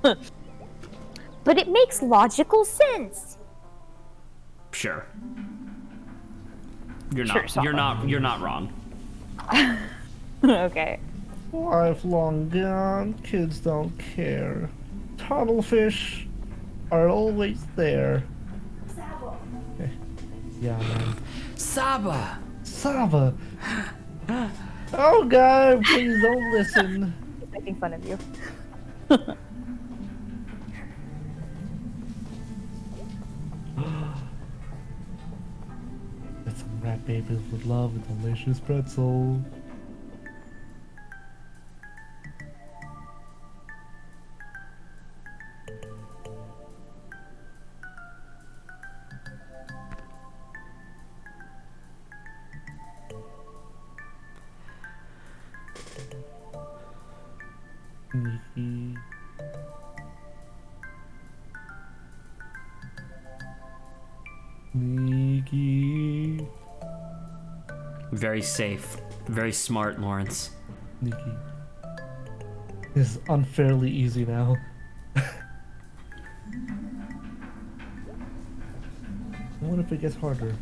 But it makes logical sense. sure. You're Sure, not. Saba. You're not wrong. Okay. Life long gone, kids don't care. Tuttlefish are always there. Yeah, man. Saba. Saba! Oh, God, please don't listen. He's making fun of you. That some rat babies would love a delicious pretzel. Sneaky. Sneaky. Very safe. Very smart, Lawrence. Sneaky. This is unfairly easy now. I wonder if it gets harder.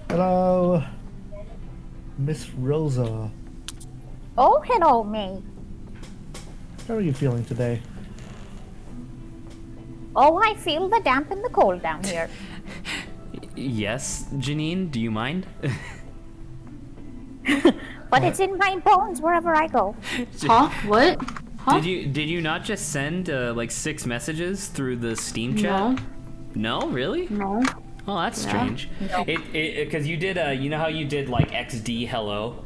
Hello, Miss Rosa. Oh, hello, May. How are you feeling today? Oh, I feel the damp and the cold down here. Yes, Janine. Do you mind? But it's in my bones wherever I go. Huh? What? Huh? Did you not just send like 6 messages through the Steam chat? No. No, really? No. Oh, that's Yeah. strange. It because you did you know how you did like XD hello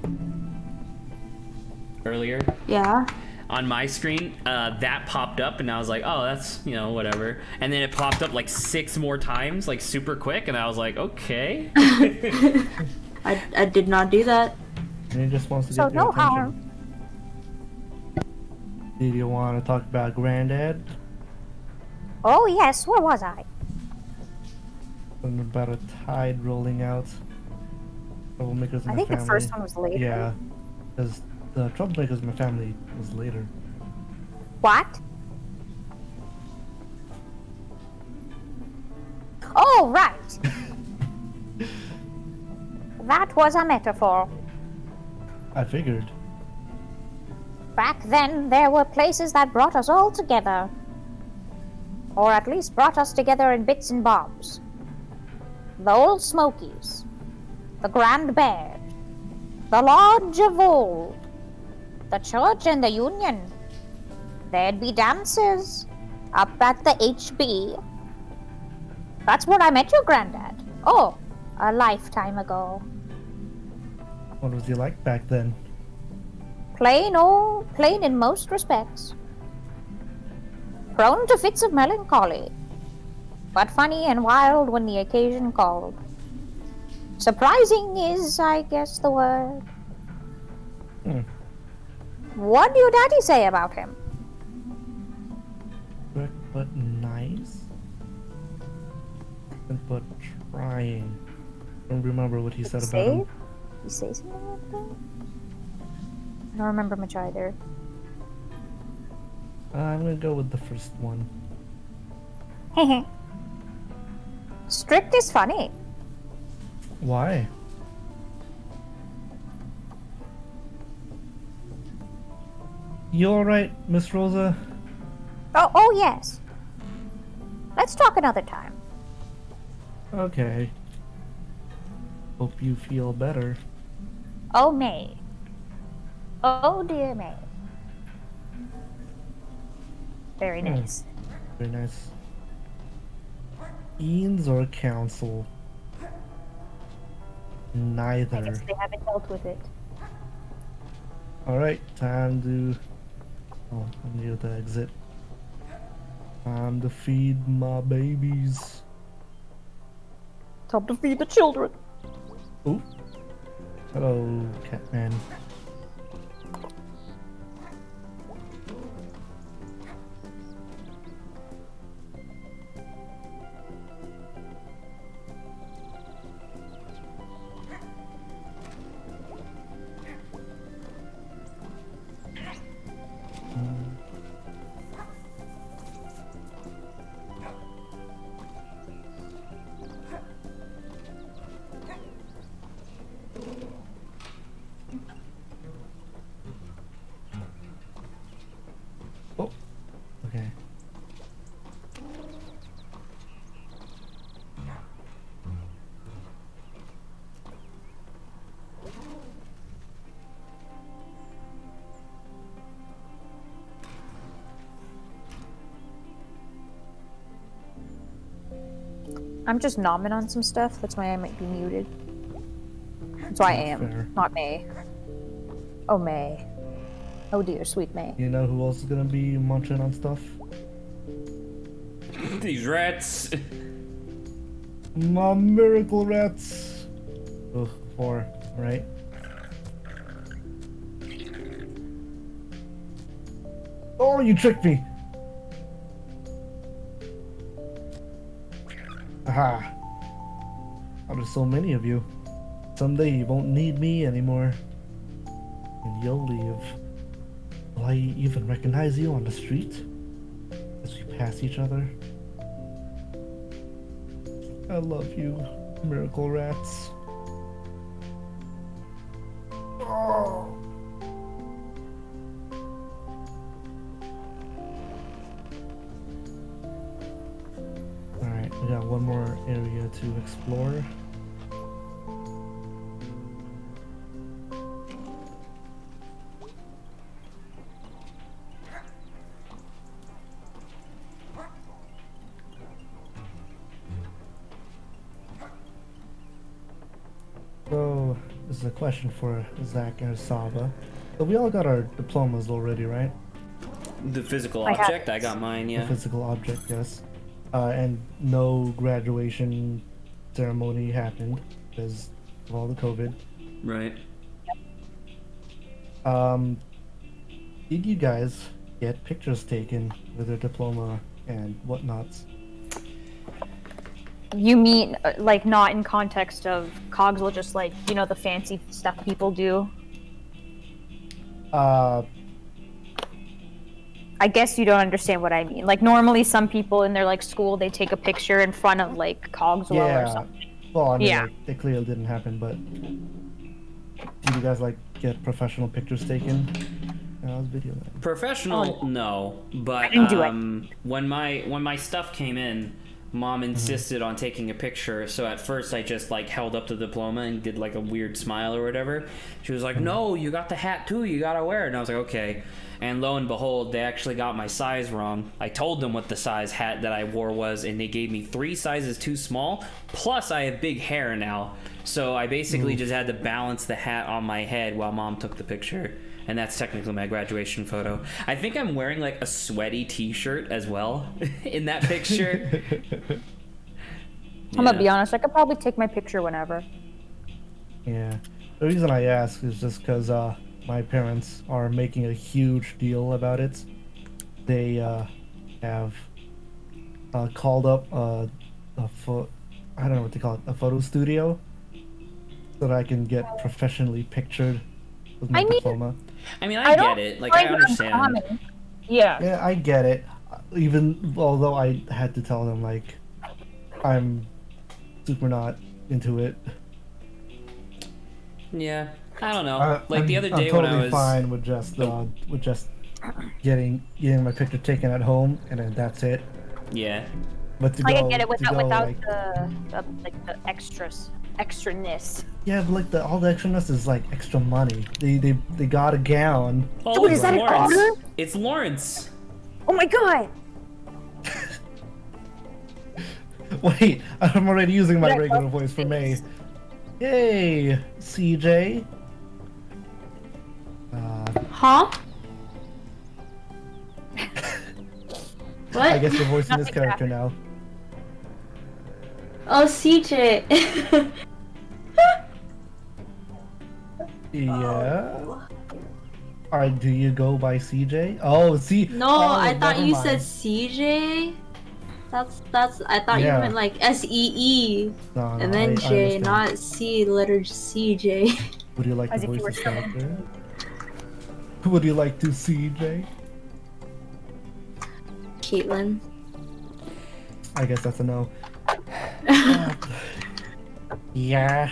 earlier Yeah. on my screen, that popped up and I was like, oh, that's, you know, whatever. And then it popped up like 6 more times, like super quick, and I was like, okay. I did not do that. And he just wants to So get your no attention. harm. Did you want to talk about Granddad? Oh, yes, where was I? And about a tide rolling out. Troublemakers in I my think family. the first one was later. Yeah, because the Troublemakers in my family was later. What? Oh, right. That was a metaphor. I figured. Back then, there were places that brought us all together. Or at least brought us together in bits and bobs. The Old Smokies. The Grand Bear. The Lodge of Old. The Church and the Union. There'd be dances. Up at the HB. That's where I met your granddad. Oh, a lifetime ago. What was he like back then? Plain in most respects. Prone to fits of melancholy. but funny and wild when the occasion called. Surprising is, I guess, the word. Hmm. What do your daddy say about him? Quick but nice. But trying. Don't remember what he said about Say? him. Did he say something like that? I don't remember much either. I'm gonna go with the first one. Strict is funny. Why? You alright, Miss Rosa? Oh yes. Let's talk another time. Okay. Hope you feel better. Oh, May. Oh, dear May. Very nice. Very nice. Eanes or council? I Neither. guess they haven't dealt with it. Alright, time to... Oh, I'm near the exit. Time to feed my babies. Time to feed the children. Ooh. Hello, Catman. Oh, okay. I'm just nomming on some stuff. That's why I might be muted. That's why I am. Fair. Not May. Oh, May. Oh dear, sweet May. You know who else is gonna be munching on stuff? These rats. My miracle rats! Ugh, 4, right? Oh, you tricked me! Aha! Oh, there's so many of you. Someday you won't need me anymore. And you'll leave. Will I even recognize you on the street? As we pass each other? I love you, miracle rats. Oh. Alright, we got one more area to explore. So, this is a question for Zach and Saba. So we all got our diplomas already, right? The physical I have object, I this. got mine, The yeah. physical object, yes. And no graduation ceremony happened because of all the COVID. Right. Did you guys get pictures taken with your diploma and whatnots? You mean, like, not in context of Cogswell, just like, you know, the fancy stuff people do? Uh, I guess you don't understand what I mean. Like, normally some people in their, like, school, they take a picture in front of, like, Cogswell or yeah. something. Well, I mean, Yeah. like, it clearly didn't happen, but did you guys, like, get professional pictures taken? I was video that. Professional, no, but didn't do it. when my stuff came in, Mom insisted on taking a picture. So at first I just like held up the diploma and did like a weird smile or whatever. She was like, "No, you got the hat too. You gotta wear it." And I was like, "Okay." And lo and behold, they actually got my size wrong. I told them what the size hat that I wore was, and they gave me 3 sizes too small. Plus, I have big hair now, so I basically just had to balance the hat on my head while Mom took the picture. And that's technically my graduation photo. I think I'm wearing like a sweaty t-shirt as well in that picture. I'm gonna be honest, I could probably take my picture whenever. Yeah. The reason I ask is just because my parents are making a huge deal about it. They have called up I don't know what they call it, a photo studio, so that I can get professionally pictured with my I mean- diploma. I mean, I I get don't it. Like, I find it understand. uncommon. Yeah. Yeah, I get it. Even although I had to tell them like I'm super not into it. Yeah, I don't know. Like the other I'm day totally when I was, fine with just getting my picture taken at home and then that's it. yeah, But to I go can get it to go without like the extraness. yeah, but like all the extraness is like extra money. They got a gown. oh, Dude, it's is that an Lawrence. otter? It's Lawrence. Oh my god! Wait, I'm already using my Yeah, regular voice for May. Hey, CJ. Huh? What? I guess you're voicing this Nothing character now. Oh, CJ. Yeah. Alright, do you go by CJ? Oh, see. No, oh, I thought never you mind. said CJ. That's. I thought Yeah. you meant like SEE, No, and no, then I J, understand. not C, letter CJ. Would you like As to if you voice were this spelling. character? Would you like to CJ? Caitlin. I guess that's a no. Yeah.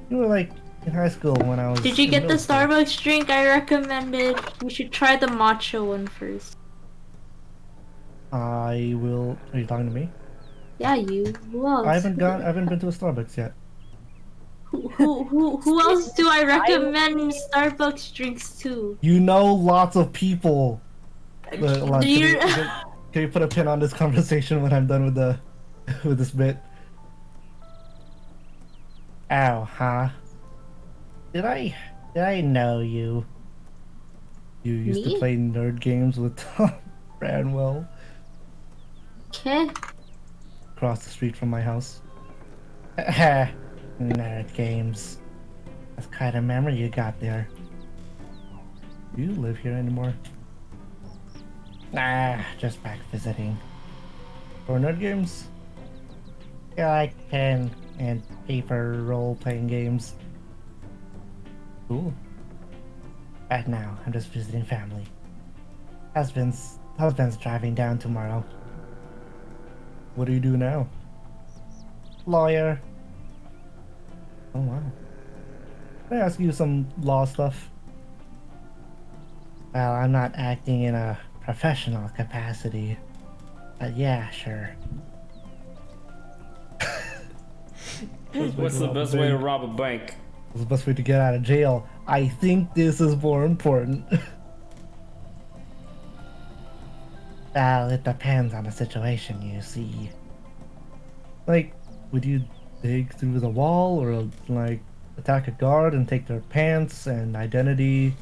You were like in high school when I was. Did you in get the middle school. Starbucks drink I recommended? You should try the matcha one first. I will. Are you talking to me? Yeah, you. Who else? I haven't been to a Starbucks yet. Who else do I recommend Starbucks drinks to? You know lots of people. Can You- you put a pin on this conversation when I'm done with the with this bit? Ow, huh? Did I know you? You used Me? to play nerd games with Tom Branwell Okay. across the street from my house. Nerd games. That's kind of memory you got there. Do you live here anymore? Nah, just back visiting. For nerd games? I like pen and paper role-playing games. Cool. Right now, I'm just visiting family. Husband's driving down tomorrow. What do you do now? Lawyer. Oh wow. Can I ask you some law stuff? Well, I'm not acting in a professional capacity. But yeah, sure. What's the best way to rob a bank? What's the best way to get out of jail? I think this is more important. Well, it depends on the situation, you see. Like, would you dig through the wall or like attack a guard and take their pants and identity?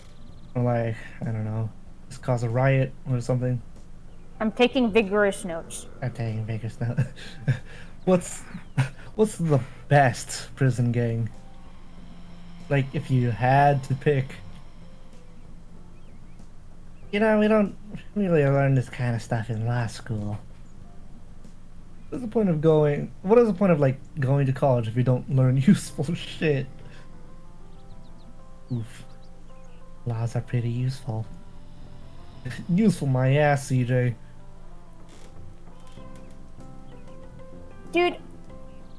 Or like, I don't know, just cause a riot or something? I'm taking vigorous notes. I'm taking Vegas now. What's the best prison gang? Like, if you had to pick. You know, we don't really learn this kind of stuff in law school. What's the point of going? What is the point of like going to college if you don't learn useful shit? Oof. Laws are pretty useful. Useful my ass, CJ. Dude,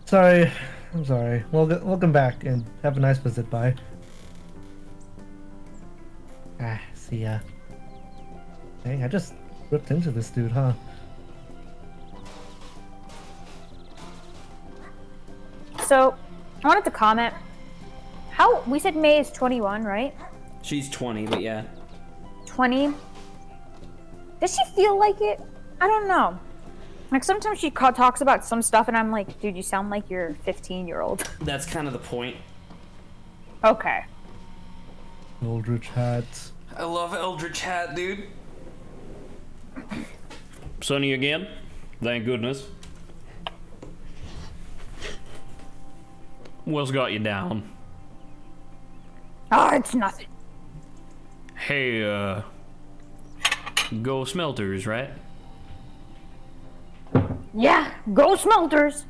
Sorry, I'm sorry. Welcome back and have a nice visit. Bye. See ya. Dang, I just ripped into this dude, huh? so I wanted to comment. How we said May is 21, right? She's 20, but yeah. 20. Does she feel like it? I don't know. Like sometimes she talks about some stuff, and I'm like, dude, you sound like you're 15-year-old. That's kind of the point. Okay. Eldritch hats. I love Eldritch Hat, dude. Sunny again? Thank goodness. What's got you down? Oh, it's nothing. Hey, go smelters, right? Yeah, go smelters.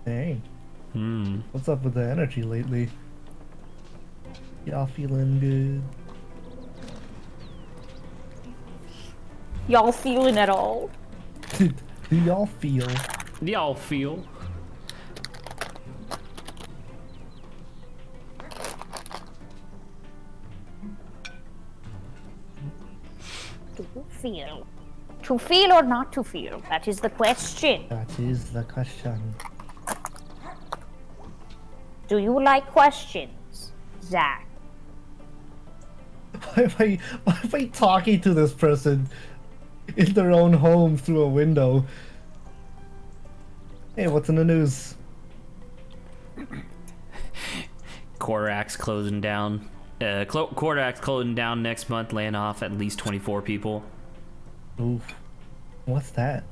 Dang. What's up with the energy lately? Y'all feeling good? Y'all feeling it all? Do y'all feel? Y'all feel? Do you feel? To feel or not to feel? That is the question. That is the question. Do you like questions, Zach? Why am I talking to this person in their own home through a window? Hey, what's in the news? Quarterac's closing down. Quarterac's closing down next month, laying off at least 24 people. Oof. What's that?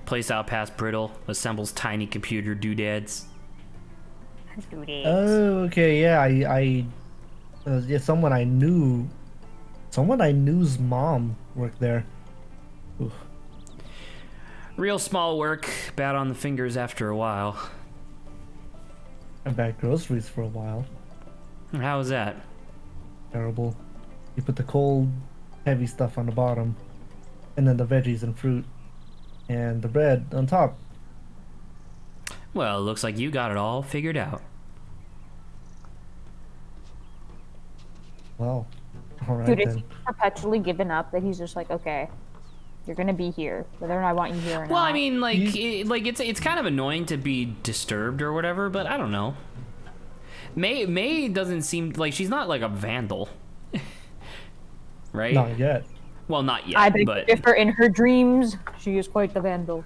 Place out past Brittle assembles tiny computer doodads. Oh, okay, yeah, yeah, someone I knew's mom worked there. Oof. Real small work, bad on the fingers after a while. I bought groceries for a while. How was that? Terrible. You put the cold, heavy stuff on the bottom, and then the veggies and fruit, and the bread on top. Well, looks like you got it all figured out. Well, alright Dude, is then. he perpetually given up that he's just like, okay, you're gonna be here, whether or not I want you here or not? Well, I mean, like, it's kind of annoying to be disturbed or whatever, but I don't know. May doesn't seem like she's not like a vandal, right? Not yet. Well, not yet, I beg but to differ. In her dreams, she is quite the vandal.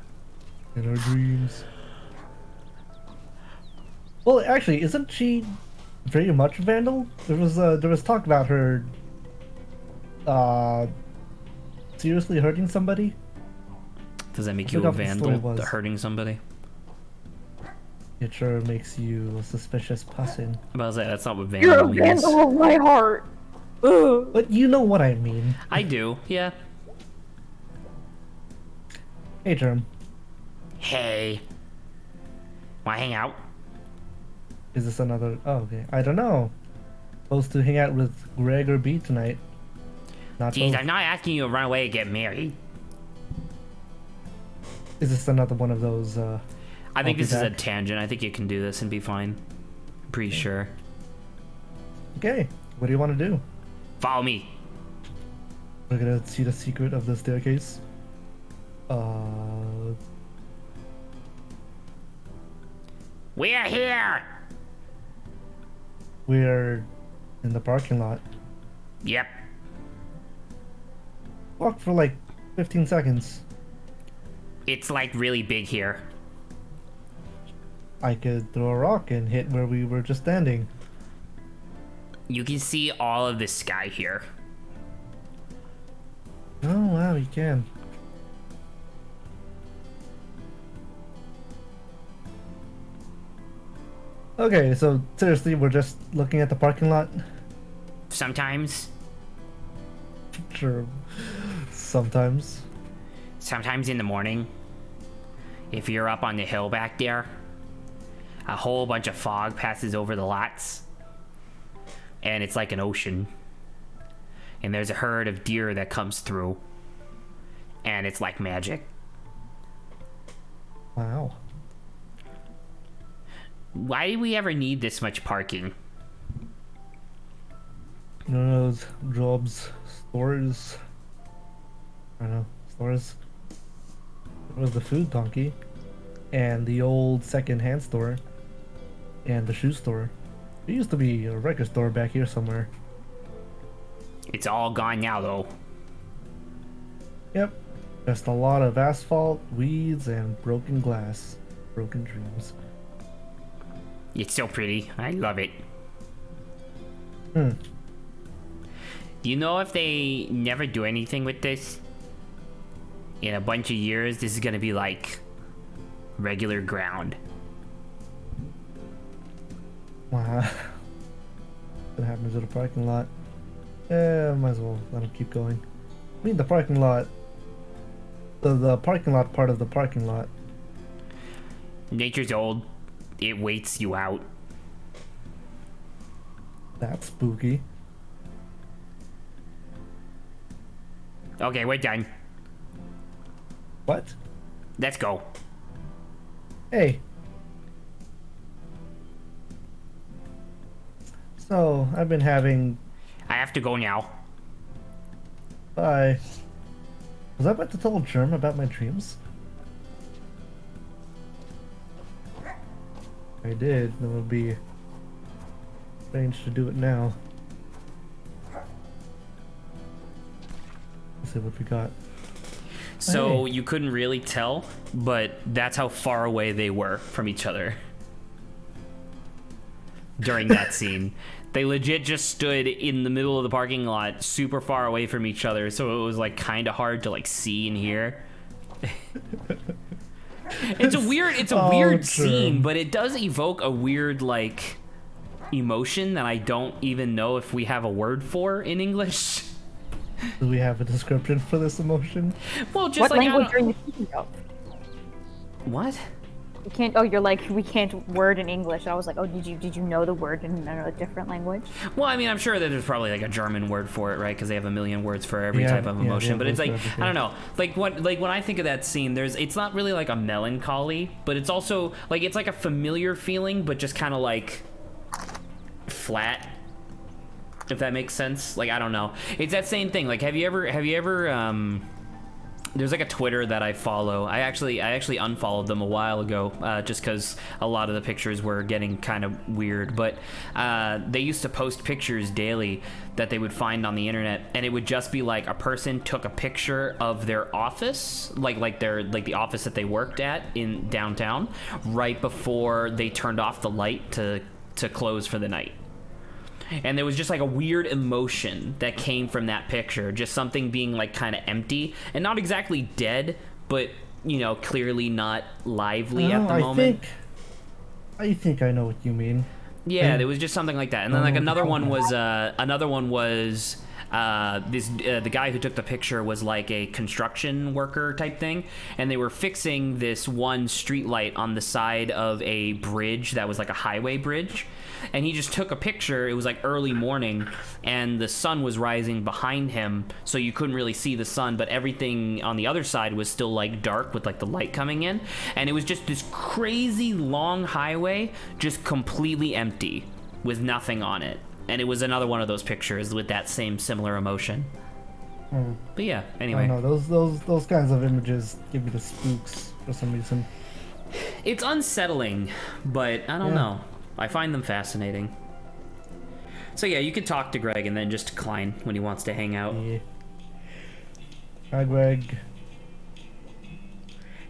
In her dreams. Well, actually, isn't she very much a vandal? There was talk about her seriously hurting somebody. does that make I you a forgot what the story vandal? was. Hurting somebody? It sure makes you a suspicious person. About that, that's not what You're vandal a means. vandal of my heart. Ugh. But you know what I mean. I do, yeah. Hey, Germ. Hey, wanna hang out? Is this another... Oh, okay. I don't know. Supposed to hang out with Greg or B tonight. Not Jeez, both. I'm not asking you to run away and get married. Is this another one of those, I think I'll be this is a back. tangent. I think you can do this and be fine. I'm pretty sure. Okay, what do you want to do? Follow me. We're gonna see the secret of the staircase. We're here. We're in the parking lot. Yep. Walk for like 15 seconds. It's like really big here. I could throw a rock and hit where we were just standing. You can see all of the sky here. Oh wow, you can. Okay, so seriously, we're just looking at the parking lot? Sometimes. Sure. Sometimes. Sometimes in the morning. If you're up on the hill back there, a whole bunch of fog passes over the lots. And it's like an ocean. And there's a herd of deer that comes through. And it's like magic. Wow. Why do we ever need this much parking? You know those jobs, stores. I don't know, stores. There was the food donkey, and the old second-hand store, and the shoe store. There used to be a record store back here somewhere. It's all gone now, though. Yep. Just a lot of asphalt, weeds, and broken glass. Broken dreams. It's so pretty. I love it. Hmm. Do you know if they never do anything with this? In a bunch of years, this is gonna be like regular ground. Wow. What happens at a parking lot? Might as well let him keep going. I mean, the parking lot. The parking lot part of the parking lot. Nature's old. It waits you out. That's spooky. Okay, we're done. What? Let's go. Hey. So, I've been having... I have to go now. Bye. Was I about to tell Germ about my dreams? I did. That would be strange to do it now. Let's see what we got. So Hey. you couldn't really tell, but that's how far away they were from each other during that scene. They legit just stood in the middle of the parking lot, super far away from each other, so it was like kind of hard to like see and hear. It's a weird scene, but it does evoke a weird like emotion that I don't even know if we have a word for in English. Do we have a description for this emotion? Well, just What like language are you speaking of? what? You can't. Oh, you're like we can't word in English. I was like, oh, did you know the word in a different language? Well, I mean, I'm sure that there's probably like a German word for it, right? Because they have a million words for every type of emotion. But it's like I don't know, like when I think of that scene, it's not really like a melancholy, but it's also like it's like a familiar feeling, but just kind of like flat. If that makes sense. Like I don't know. It's that same thing. Like have you ever there's like a Twitter that I follow. I actually unfollowed them a while ago, just because a lot of the pictures were getting kind of weird. But they used to post pictures daily that they would find on the internet, and it would just be like a person took a picture of their office, like the office that they worked at in downtown, right before they turned off the light to close for the night. And there was just like a weird emotion that came from that picture, just something being like kind of empty and not exactly dead, but you know, clearly not lively at the moment. I think I know what you mean. Yeah, there was just something like that. And then like another one was the guy who took the picture was like a construction worker type thing, and they were fixing this one street light on the side of a bridge that was like a highway bridge. And he just took a picture. It was like early morning, and the sun was rising behind him, so you couldn't really see the sun, but everything on the other side was still like dark with like the light coming in. And it was just this crazy long highway, just completely empty with nothing on it. And it was another one of those pictures with that same similar emotion. But yeah, anyway. I don't know, those kinds of images give me the spooks for some reason. It's unsettling, but I don't know. I find them fascinating. So yeah, you could talk to Greg and then just decline when he wants to hang out. Yeah. Hi, Greg.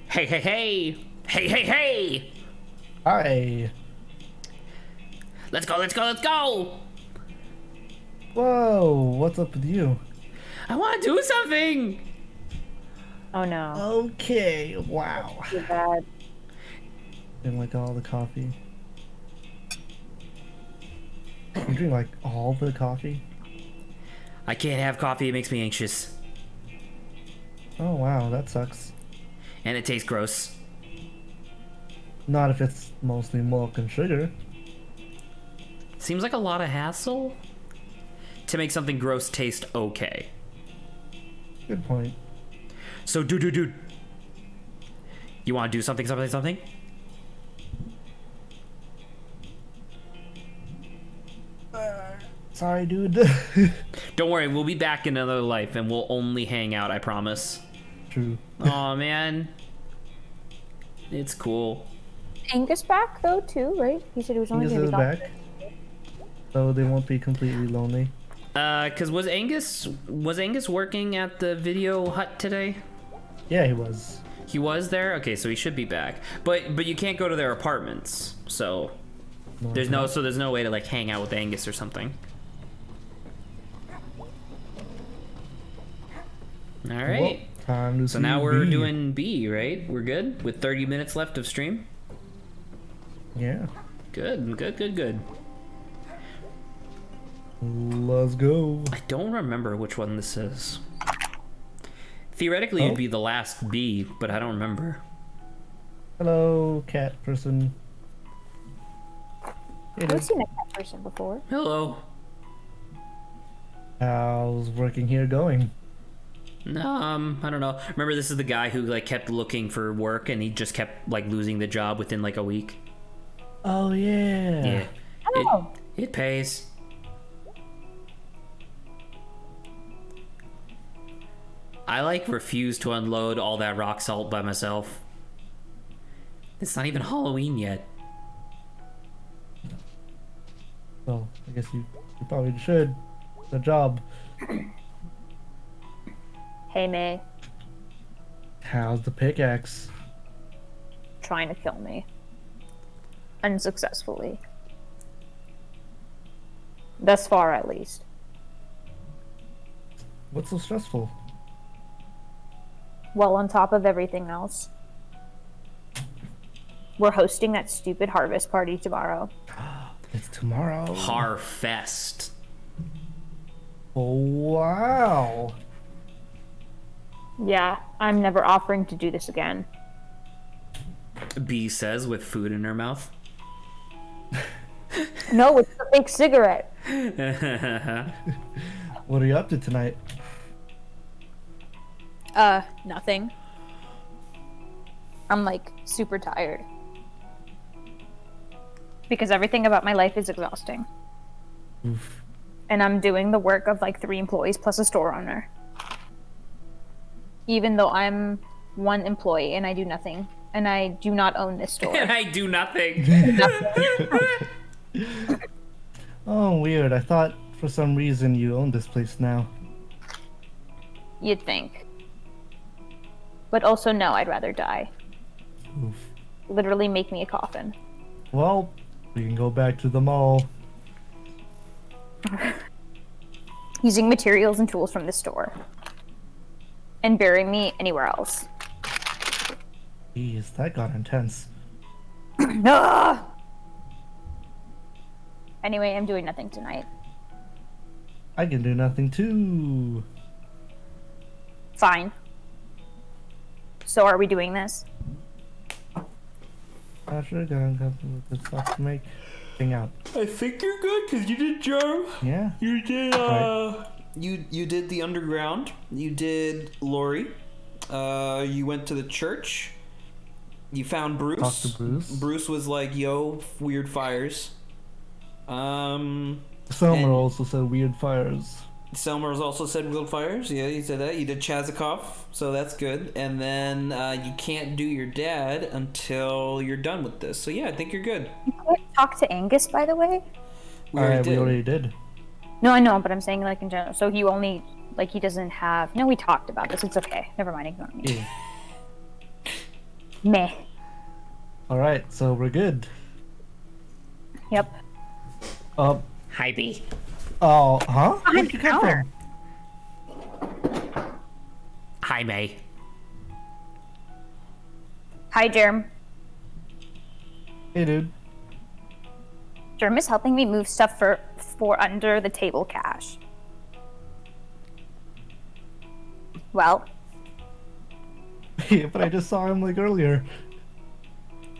Hey, hey, hey! Hey, hey, hey! Hi. Let's go, let's go, let's go! Whoa, what's up with you? I want to do something! Oh no. Okay, wow. Too bad. Didn't like all the coffee. You drink like all the coffee? I can't have coffee, it makes me anxious. Oh wow, that sucks. And it tastes gross. Not if it's mostly milk and sugar. Seems like a lot of hassle to make something gross taste okay. Good point. So, dude. You want to do something? Sorry, dude. Don't worry, we'll be back in another life and we'll only hang out, I promise. True. Aw, man. It's cool. Angus back though too, right? He said he was only Angus gonna is be gone. back. So they won't be completely lonely. Cause was Angus working at the video hut today? Yeah, he was. He was there? Okay, so he should be back. But you can't go to their apartments, so there's no way to like hang out with Angus or something. All right. Well, time to So see now we're B. doing B, right? We're good with 30 minutes left of stream. Yeah. Good. Let's go. I don't remember which one this is. Theoretically, it'd be the last B, but I don't remember. Hello, cat person. Hey, I've dude. seen a cat person before. Hello. How's working here going? I don't know. Remember, this is the guy who like kept looking for work, and he just kept like losing the job within like a week. Oh, yeah. Yeah. Oh. It pays. I like refuse to unload all that rock salt by myself. It's not even Halloween yet. Well, I guess you probably should. The job. Hey, May. How's the pickaxe? Trying to kill me. Unsuccessfully. Thus far, at least. What's so stressful? Well, on top of everything else, we're hosting that stupid harvest party tomorrow. It's tomorrow. Harfest. Oh, wow. Yeah, I'm never offering to do this again. B says with food in her mouth. No, it's a fake cigarette. What are you up to tonight? Nothing. I'm like super tired. Because everything about my life is exhausting. Oof. And I'm doing the work of like 3 employees plus a store owner. Even though I'm one employee and I do nothing. And I do not own this store. And I do nothing. Oh, weird. I thought for some reason you own this place now. You'd think. But also no, I'd rather die. Oof. Literally make me a coffin. Well, we can go back to the mall. Using materials and tools from the store. And burying me anywhere else. Jeez, that got intense. Ah! Anyway, I'm doing nothing tonight. I can do nothing too. Fine. So are we doing this? After gonna come with this stuff to make thing out. I think you're good because you did Joe. Yeah. You did. Right. You did the underground. You did Lori. You went to the church. You found Bruce. Talked to Bruce. Bruce was like, "Yo, weird fires." Selmer And- also said weird fires. Selmer's also said weird fires. Yeah, he said that. You did Chazikov, so that's good. And then you can't do your dad until you're done with this. So yeah, I think you're good. You can't talk to Angus, by the way? We already did. We already did. No, I know, but I'm saying like in general. So he only, like he doesn't have... No, we talked about this. It's okay. Never mind, ignore me. Yeah. Meh. Alright, so we're good. Yep. Hi, B. Oh, huh? Behind Where'd you the come counter. from? Hi, May. Hi, Germ. Hey, dude. Germ is helping me move stuff for under the table cash. Well, Yeah, but I just saw him like earlier.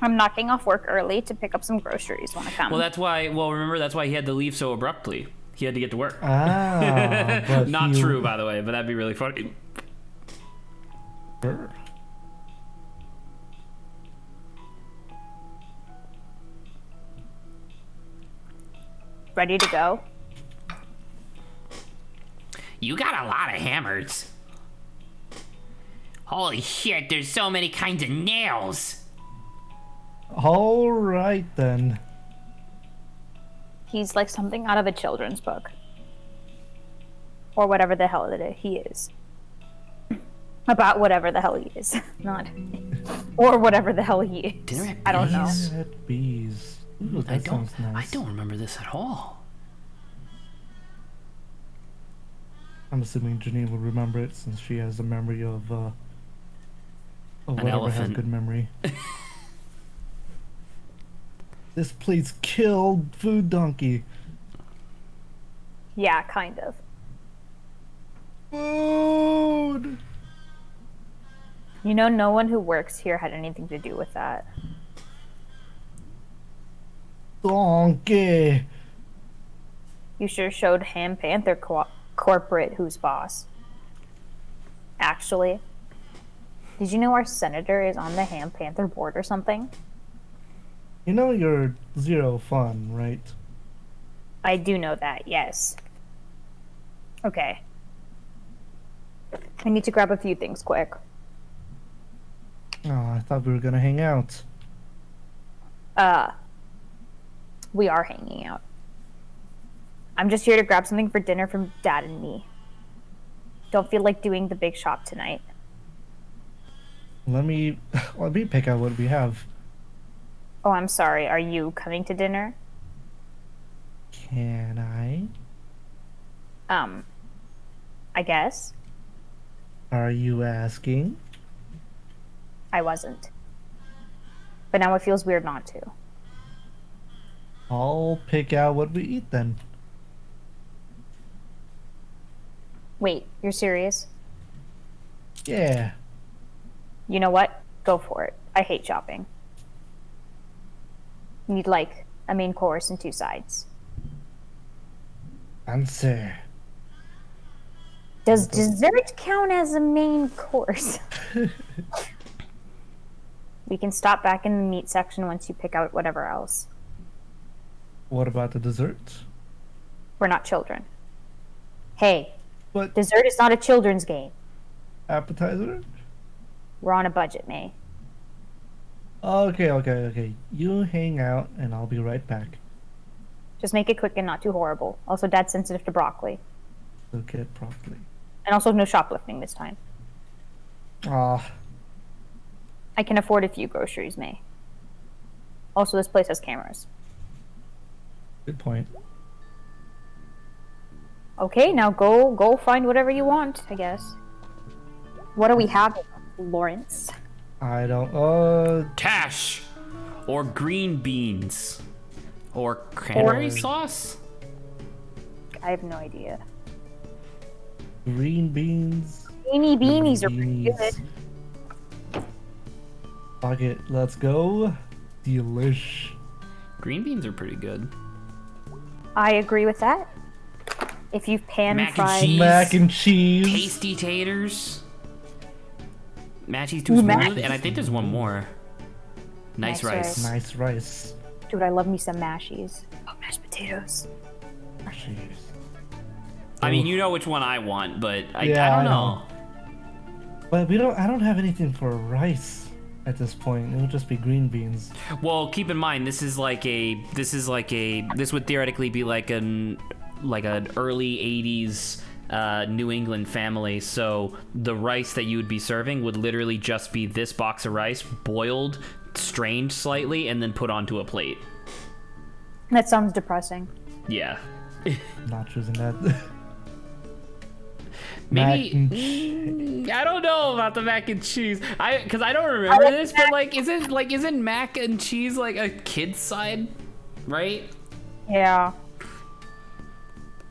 I'm knocking off work early to pick up some groceries when I come. Well, that's why. Well, remember that's why he had to leave so abruptly. He had to get to work. Ah, but Not he- true, by the way, but that'd be really funny. Sure. Ready to go? You got a lot of hammers. Holy shit! There's so many kinds of nails. All right then. He's like something out of a children's book. Or whatever the hell he is. About whatever the hell he is. Not. Or whatever the hell he is. Dinner at I don't know. Bees? At bees. Ooh, that I don't. sounds nice. I don't remember this at all. I'm assuming Janine would remember it since she has a memory of whatever has elephant. good memory. This place killed Food Donkey. Yeah, kind of. Food. You know, no one who works here had anything to do with that. Donkey. You sure showed Ham Panther corporate who's boss. Actually, did you know our senator is on the Ham Panther board or something? You know you're zero fun, right? I do know that, yes. Okay. I need to grab a few things quick. Oh, I thought we were gonna hang out. We are hanging out. I'm just here to grab something for dinner from Dad and me. Don't feel like doing the big shop tonight. Let me pick out what we have. Oh, I'm sorry. Are you coming to dinner? Can I? I guess. Are you asking? I wasn't. But now it feels weird not to. I'll pick out what we eat then. Wait, you're serious? Yeah. You know what? Go for it. I hate shopping. Need like a main course and 2 sides. Answer. Does dessert count as a main course? We can stop back in the meat section once you pick out whatever else. What about the dessert? We're not children. Hey, But dessert is not a children's game. appetizer? We're on a budget, May. Okay. You hang out and I'll be right back. Just make it quick and not too horrible. Also, Dad's sensitive to broccoli. Look at properly. And also, no shoplifting this time. Ah, I can afford a few groceries, May. Also, this place has cameras. good point. Okay, now go find whatever you want, I guess. What do we have, Lawrence? I don't. Tash, or green beans, or cranberry sauce. I have no idea. Green beans. Beanie beanies are pretty Beans. good. Fuck it, let's go. Delish. Green beans are pretty good. I agree with that. If you've pan Mac and fried, cheese. Mac and cheese. Tasty taters. Matchy's too Ooh, smooth, mac- and I think there's one more. Nice Nice rice. rice. Nice rice. dude, I love me some mashies. Oh, mashed potatoes. Jeez. I mean, you know which one I want, but I Yeah, don't I know. But I don't have anything for rice at this point. It'll just be green beans. Well, keep in mind this would theoretically be like an early 80s New England family, so the rice that you would be serving would literally just be this box of rice boiled, strained slightly, and then put onto a plate. That sounds depressing. Yeah. Not choosing that. Maybe Mac and cheese. I don't know about the mac and cheese. Because I don't remember this, but isn't mac and cheese like a kid's side, right? Yeah.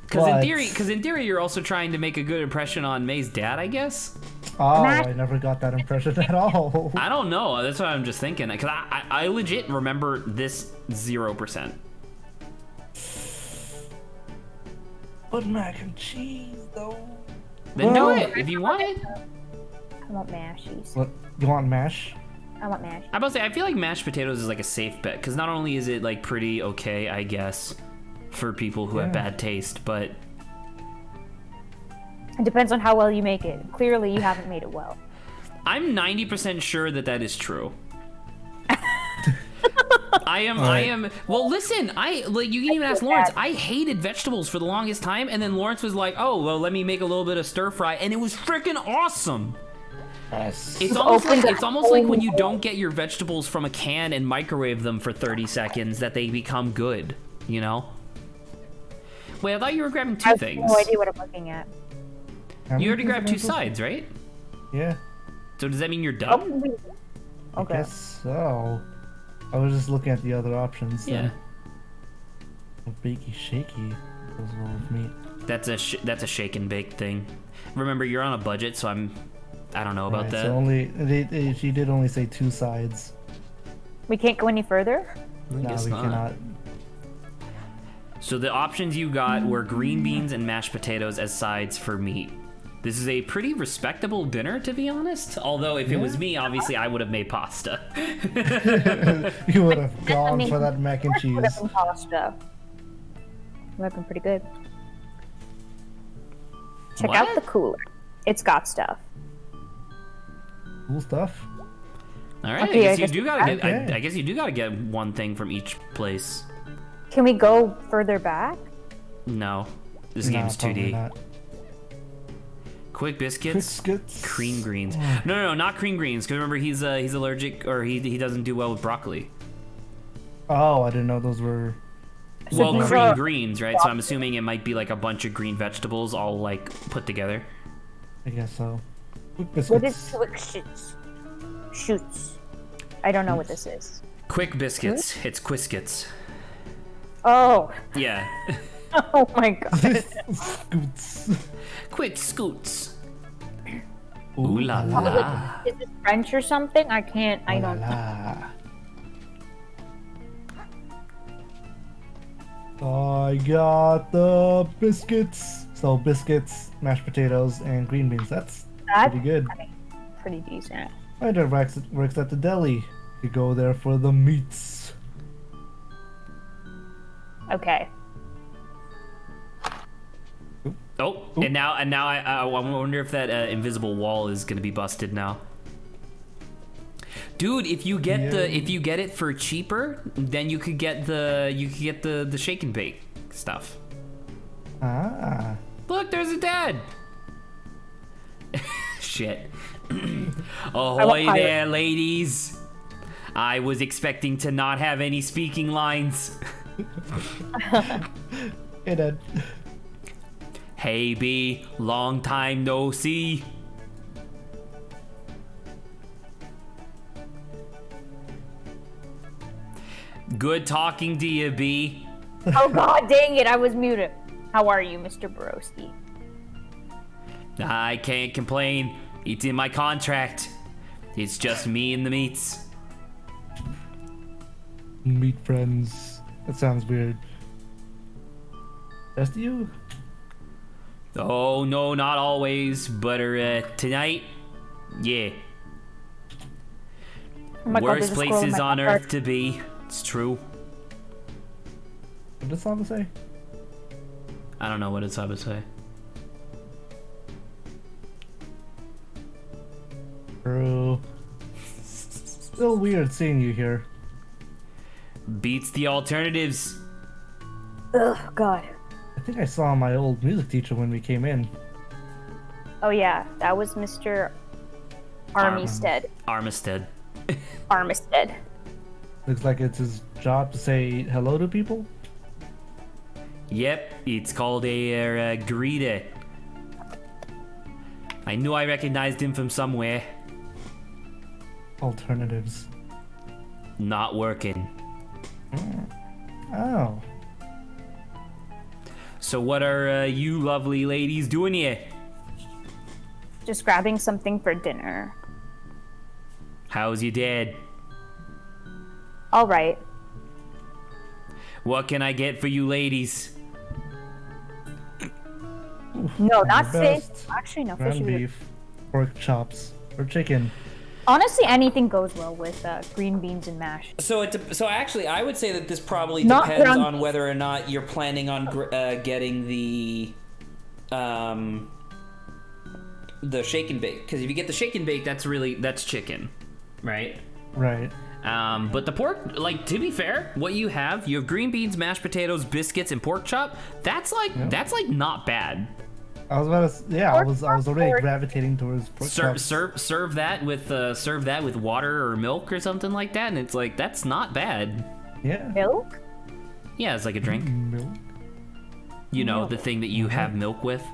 Because What? in theory, you're also trying to make a good impression on May's dad, I guess. Oh, Mac- I never got that impression at all. I don't know. That's what I'm just thinking. Because I legit remember this 0%. But mac and cheese, though. Then do Well- it if you want it. I want mashies. What? You want mash? I want mashies. I'm about to say, I feel like mashed potatoes is like a safe bet. Because not only is it like pretty okay, I guess, for people who have Yeah. bad taste, but It depends on how well you make it. Clearly, you haven't made it well. I'm 90% sure that is true. I am. Well, listen. You can even ask Lawrence. I hated vegetables for the longest time, and then Lawrence was like, "Oh, well, let me make a little bit of stir fry," and it was freaking awesome. Yes. It's almost opened like a it's almost like when you whole- don't get your vegetables from a can and microwave them for 30 seconds that they become good. You know. Wait, I thought you were grabbing I two have things. no idea what I'm looking at. How many You already things grabbed am I two supposed to- sides, right? Yeah. So does that mean you're done? Oh, I okay. guess so. I was just looking at the other options. Yeah. Bakey shaky goes well with meat. That's a shake and bake thing. Remember, you're on a budget, so I don't know about Right, that. So she did only say 2 sides. We can't go any further? No, guess we not. cannot. So the options you got were green beans and mashed potatoes as sides for meat. This is a pretty respectable dinner, to be honest. Although if it was me, obviously I would have made pasta. You would have gone for that mac and Would cheese. have been pasta. Would have been pretty good. Check out What? the cooler. It's got stuff. Cool stuff. All right, Okay, I I guess you guess do gotta get. okay. I guess you do gotta get one thing from each place. Can we go further back? No, this No, game's probably 2D. not. Quick biscuits, Biscuits. cream greens. No, not cream greens. Because remember, he's allergic, or he doesn't do well with broccoli. Oh, I didn't know those were. Well, these cream are- greens, right? So I'm assuming it might be like a bunch of green vegetables all like put together. I guess so. Quick What biscuits. is quick shoots? Shoots. I don't know what this is. Quick biscuits. It's Quiscuits. Oh. Yeah. Oh my god. Scoots. Quick scoots. Ooh Ooh la la. Is it French or something? I can't. I La don't. la. I got the biscuits. So biscuits, mashed potatoes, and green beans. That's That's pretty good. pretty decent. My dad works at the deli. You go there for the meats. Okay. Oh, and now I wonder if that invisible wall is gonna be busted now. Dude, if you get it for cheaper, then you could get the shake and bake stuff. Ah. Look, there's a dad. Shit. Ahoy pirate. there, ladies. I was expecting to not have any speaking lines. Hey, Dad. Hey, B, long time no see. Good talking to you, B. Oh god dang it, I was muted. How are you, Mr. Borowski? I can't complain. It's in my contract. It's just me and the meats. Meat friends. That sounds weird. Just you? Oh, no, not always, but tonight, yeah. Oh my god, Worst there's a squirrel in places my on backyard. earth to be. It's true. What does Saba say? I don't know what it's up to say. True. Still weird seeing you here. Beats the alternatives. Ugh, god. I think I saw my old music teacher when we came in. Oh yeah, that was Mr. Armistead. Armistead. Armistead. Looks like it's his job to say hello to people. Yep, it's called a greeter. I knew I recognized him from somewhere. Alternatives. Not working. Oh. So what are you lovely ladies doing here? Just grabbing something for dinner. How's your dad? Alright. What can I get for you ladies? No, not Your fish. best. Actually, no, fish Ground is beef, pork chops, or chicken. Honestly, anything goes well with green beans and mash. So actually, I would say that this probably Not depends ground on whether or not you're planning on getting the shake and bake. Because if you get the shake and bake, that's chicken, right? Right. But the pork, like, to be fair, what you have green beans, mashed potatoes, biscuits, and pork chop. That's like not bad. I was about to. Yeah, I was already Pork. gravitating towards pork chops. Serve that with water or milk or something like that, and it's like that's not bad. Yeah. Milk? Yeah, it's like a drink. Milk. You know, the thing that you have milk with,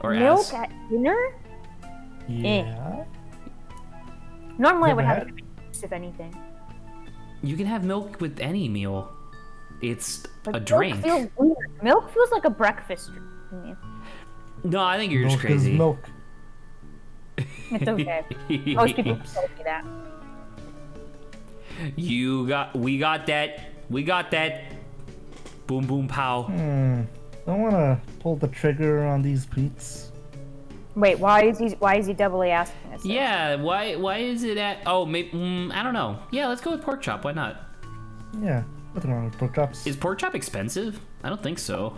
or Milk as. at dinner? Yeah. Normally I would Never have had- it, if anything. You can have milk with any meal. It's But a drink. Milk feels weird. Milk feels like a breakfast. me. No, I think you're just Milk is crazy. milk. It's okay. Most people told me that. We got that. Boom, boom, pow. Don't wanna pull the trigger on these beats. Wait, why is he doubly asking us? Yeah, why is it at? Oh, maybe I don't know. Yeah, let's go with pork chop. Why not? Yeah, nothing wrong with pork chops. Is pork chop expensive? I don't think so.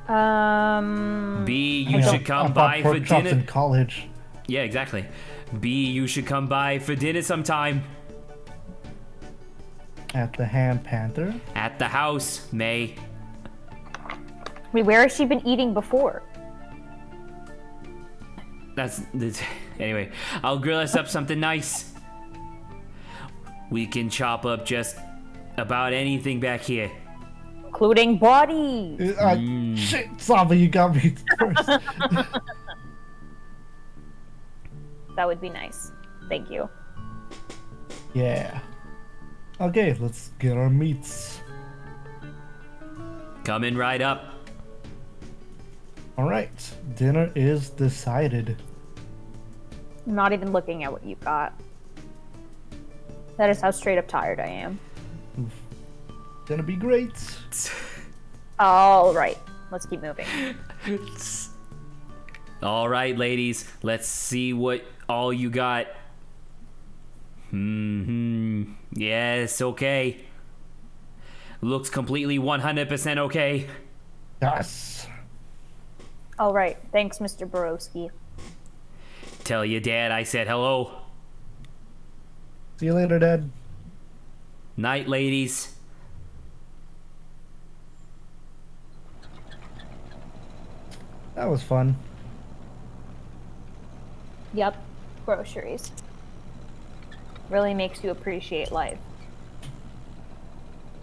this? B, you should come I by bought for pork chops dinner. in college. Yeah, exactly. B, you should come by for dinner sometime. At the Ham Panther. At the house, May. Wait, where has she been eating before? That's anyway. I'll grill us up something nice. We can chop up just about anything back here. Including bodies. Shit, Saba, you got me first. That would be nice. Thank you. Yeah. Okay, let's get our meats. Coming right up. Alright, dinner is decided. I'm not even looking at what you got. That is how straight up tired I am. Gonna be great. All right, let's keep moving. All right, ladies. Let's see what all you got. Yes, okay. Looks completely 100% okay. Yes. All right, thanks, Mr. Borowski. Tell your dad I said hello. See you later, Dad. Night, ladies. That was fun. Yep, groceries. Really makes you appreciate life.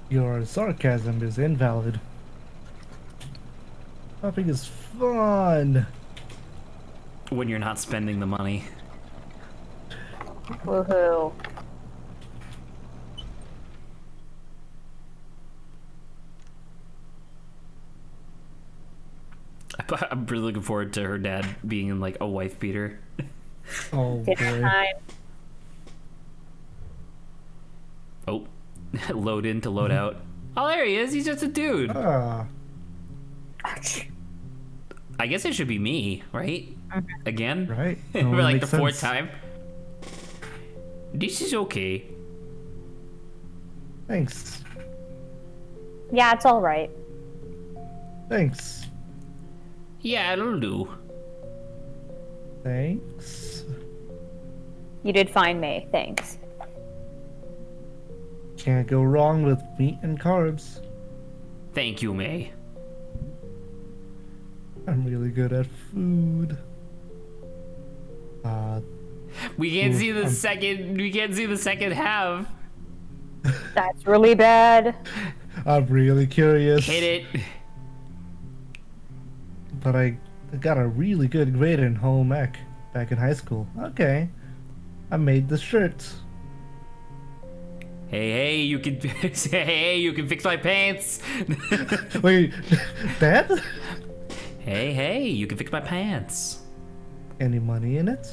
Your sarcasm is invalid. Shopping is fun. When you're not spending the money. Woohoo. I'm really looking forward to her dad being in like a wife beater. Oh Dinner boy. time. Oh, load in to load out. Oh, there he is. He's just a dude. Ah, I guess it should be me, right? Again? right. For Totally like the makes fourth sense. time. This is okay. Thanks. Yeah, it's all right. Thanks. Yeah, it'll do. Thanks. You did fine, May. Thanks. Can't go wrong with meat and carbs. Thank you, May. I'm really good at food. We can't Ooh, see the I'm- second. We can't see the second half. That's really bad. I'm really curious. Hit it. But I got a really good grade in home ec back in high school. Okay. I made the shirt. Hey, you can. Hey, you can fix my pants. Wait, Dad? Hey, you can fix my pants. Any money in it?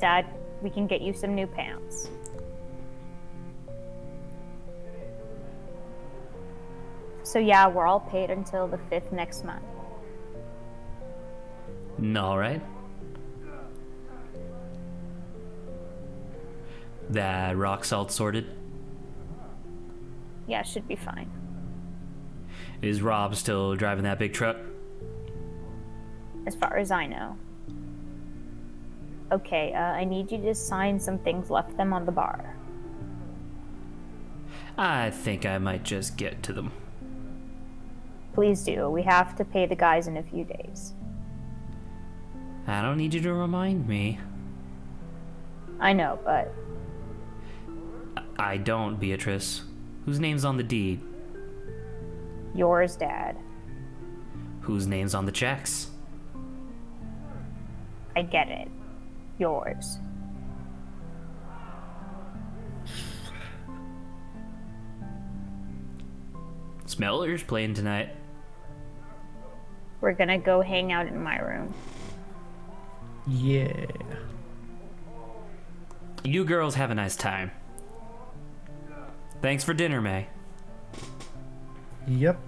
Dad, we can get you some new pants. So yeah, we're all paid until the 5th next month. All right. That rock salt sorted. Yeah, should be fine. Is Rob still driving that big truck? As far as I know. Okay, I need you to sign some things, left them on the bar. I think I might just get to them. Please do. We have to pay the guys in a few days. I don't need you to remind me. I know, but I don't, Beatrice. Whose name's on the deed? yours, Dad. Whose name's on the checks? I get it. Yours. Smeller's playing tonight. we're gonna go hang out in my room. Yeah. You girls have a nice time. Thanks for dinner, May. Yep.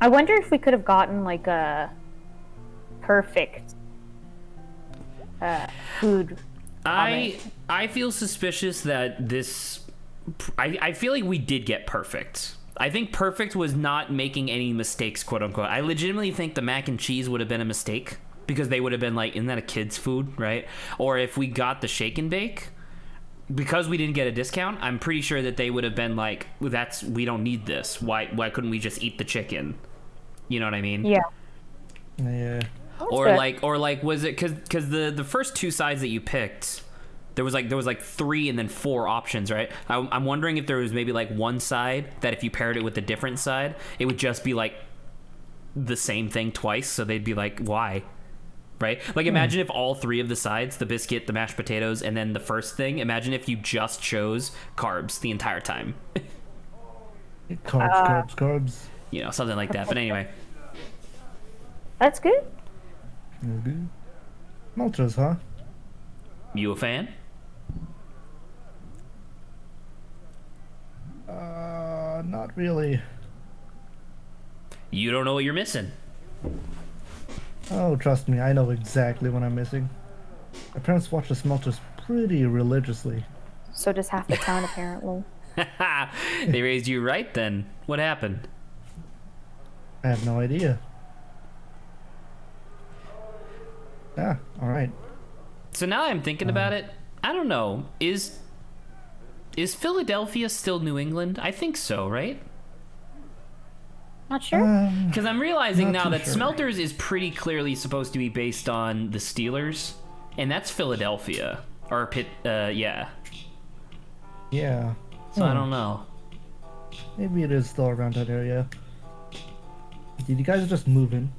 I wonder if we could have gotten like a perfect food. I feel suspicious that this. I feel like we did get perfect. I think perfect was not making any mistakes, quote unquote. I legitimately think the mac and cheese would have been a mistake because they would have been like, isn't that a kid's food, right? Or if we got the shake and bake, because we didn't get a discount, I'm pretty sure that they would have been like, well, we don't need this. Why couldn't we just eat the chicken? You know what I mean? Yeah. Yeah. Or good. like was it because the first two sides that you picked, there was like 3 and then 4 options, right? I'm wondering if there was maybe like one side that if you paired it with a different side, it would just be like the same thing twice. So they'd be like, why? Right? Like imagine if all 3 of the sides, the biscuit, the mashed potatoes, and then the first thing, imagine if you just chose carbs the entire time. Carbs. You know, something like that. But anyway. That's good. Good. Maltras, huh? You a fan? Not really. You don't know what you're missing. Oh, trust me, I know exactly what I'm missing. My parents watch the Smelters pretty religiously. So does half the town, apparently. They raised you right then. What happened? I have no idea. Ah, alright. So now I'm thinking about it. I don't know. Is Philadelphia still New England? I think so, right? Not sure. Because I'm realizing Not now too that sure. Smelters is pretty clearly supposed to be based on the Steelers, and that's Philadelphia. Or yeah. Yeah. So I don't know. Maybe it is still around that area. Did you guys just move in?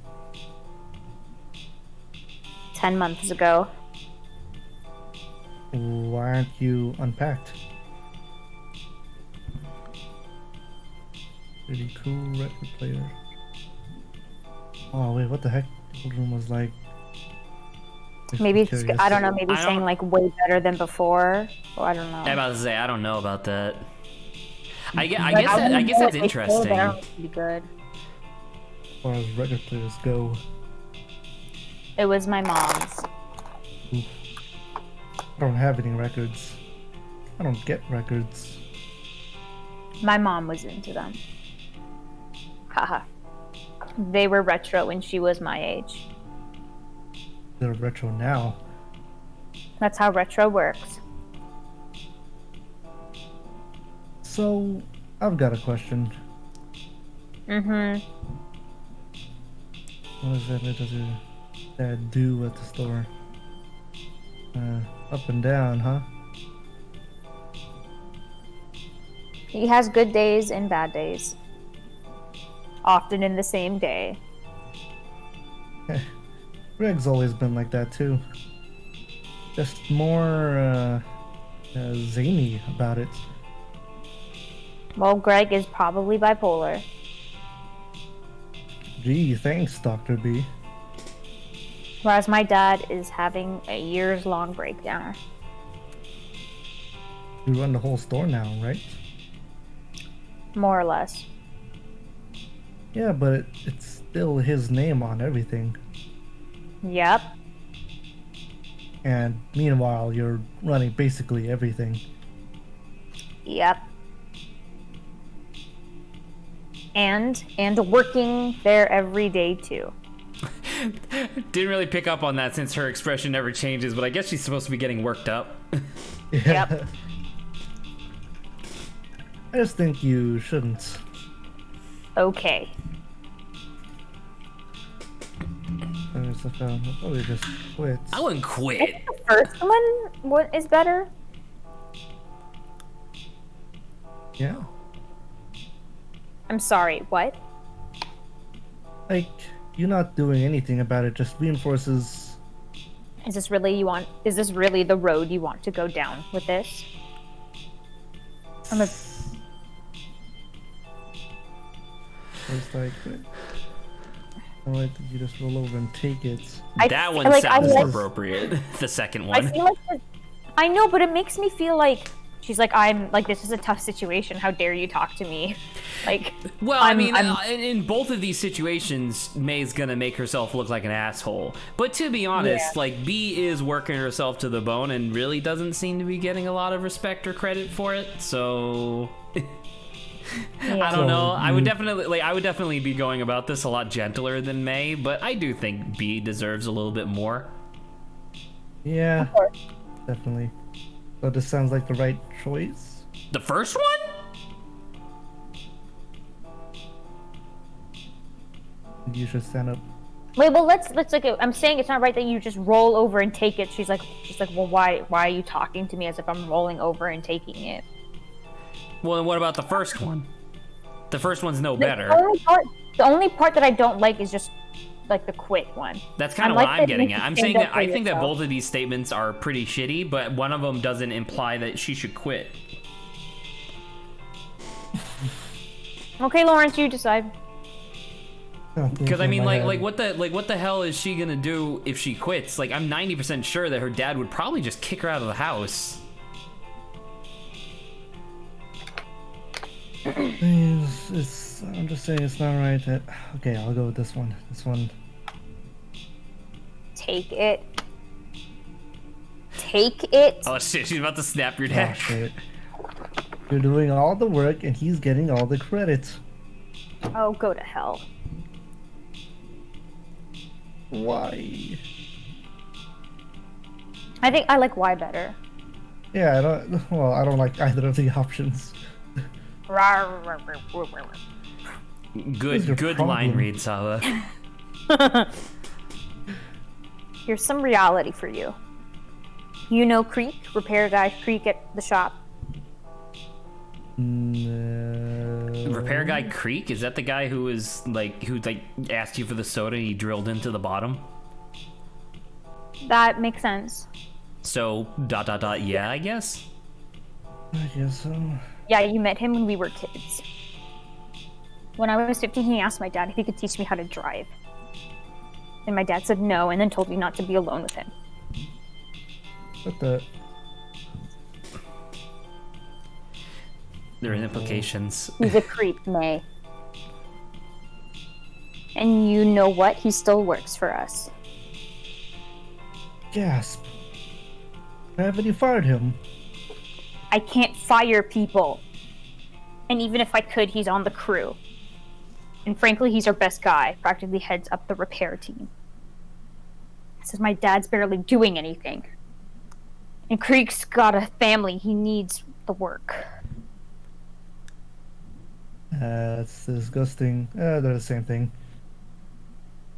10 months ago. Why aren't you unpacked? Pretty cool record player. Oh wait, what the heck? The old room was like. Maybe Curious. it's, I don't know, maybe I saying don't- like way better than before. Or I don't know. I'm about to say I don't know about that. I guess Like, I wouldn't guess know that's what they say, but I interesting. don't think it'd be good. As far as record players go. It was my mom's. I don't have any records. I don't get records. My mom was into them. Haha. They were retro when she was my age. They're retro now. That's how retro works. So, I've got a question. Mm-hmm. What does your dad do at the store? Up and down, huh? He has good days and bad days. Often in the same day. Greg's always been like that too. Just more zany about it. Well, Greg is probably bipolar. Gee, thanks, Dr. B. Whereas my dad is having a years-long breakdown. You run the whole store now, right? More or less. Yeah, but it's still his name on everything. Yep. And meanwhile, you're running basically everything. Yep. And working there every day too. Didn't really pick up on that since her expression never changes, but I guess she's supposed to be getting worked up. Yep. I just think you shouldn't. Okay. I'll probably just quit. I wouldn't quit. The first one what is better? Yeah. I'm sorry, what? Like, you not doing anything about it just reinforces. Is this really the road you want to go down with this? It's like, Alright, you just roll over and take it. That one like, sounds more like- appropriate. The second I one. feel like I know, but it makes me feel like she's like, I'm like, this is a tough situation. How dare you talk to me? Like, Well, I mean, in both of these situations, May's gonna make herself look like an asshole. But to be honest, like, B is working herself to the bone and really doesn't seem to be getting a lot of respect or credit for it. So, I don't know. I would definitely be going about this a lot gentler than May, but I do think B deserves a little bit more. Yeah, definitely. So this sounds like the right choice. The first one? You should stand up. wait, well, let's like, I'm saying it's not right that you just roll over and take it. She's like, well, why are you talking to me as if I'm rolling over and taking it? Well, then what about the first one? The first one's no better. The only part that I don't like is just like the quit one. That's kind of what I'm getting at. I'm saying that I think that both of these statements are pretty shitty, but one of them doesn't imply that she should quit. Okay, Lawrence, you decide. Because I mean, like what the hell is she gonna do if she quits? Like, I'm 90% sure that her dad would probably just kick her out of the house. I'm just saying it's not right that. Okay, I'll go with this one. This one. Take it. Take it. Oh shit, she's about to snap your Oh, neck. shit. You're doing all the work and he's getting all the credit. Oh, go to hell. Why? I think I like Y better. Yeah, I don't like either of the options. Good your line problem? read, Sava. Here's some reality for you. You know Creek, repair guy Creek at the shop. No. Repair guy Creek? Is that the guy who asked you for the soda and he drilled into the bottom? That makes sense. So, ... yeah, I guess? I guess so. Yeah, you met him when we were kids. When I was 15, he asked my dad if he could teach me how to drive. And my dad said no, and then told me not to be alone with him. What the? There are implications. He's a creep, May. And you know what? He still works for us. Gasp. Haven't you fired him? I can't fire people. And even if I could, he's on the crew. And frankly, he's our best guy, practically heads up the repair team. Says my dad's barely doing anything. And Creek's got a family, he needs the work. It's disgusting. They're the same thing.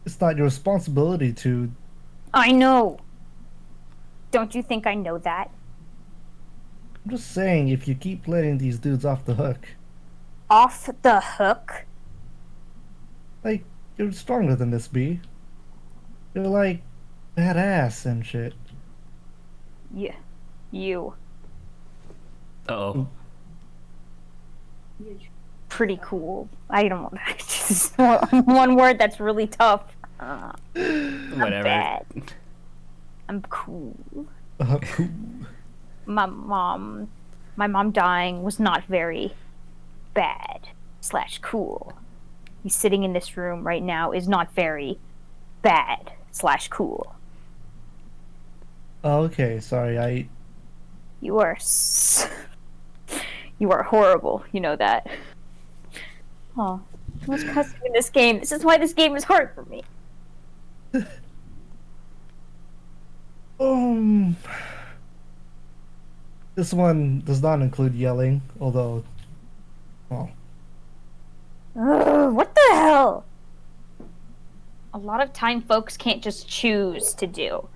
It's not your responsibility to. I know! Don't you think I know that? I'm just saying, if you keep letting these dudes off the hook, Off the hook? like, you're stronger than this, B. You're like badass and shit. Yeah. You. Uh-oh. Pretty cool. I don't want just one word that's really tough. Whatever. Bad. I'm cool. Cool. My mom dying was not very bad / cool. He's sitting in this room right now is not very bad / cool. Okay, sorry, You are you are horrible. You know that. Oh, too much cussing in this game. This is why this game is hard for me. This one does not include yelling, although, well, Ugh, what the hell? A lot of time folks can't just choose to do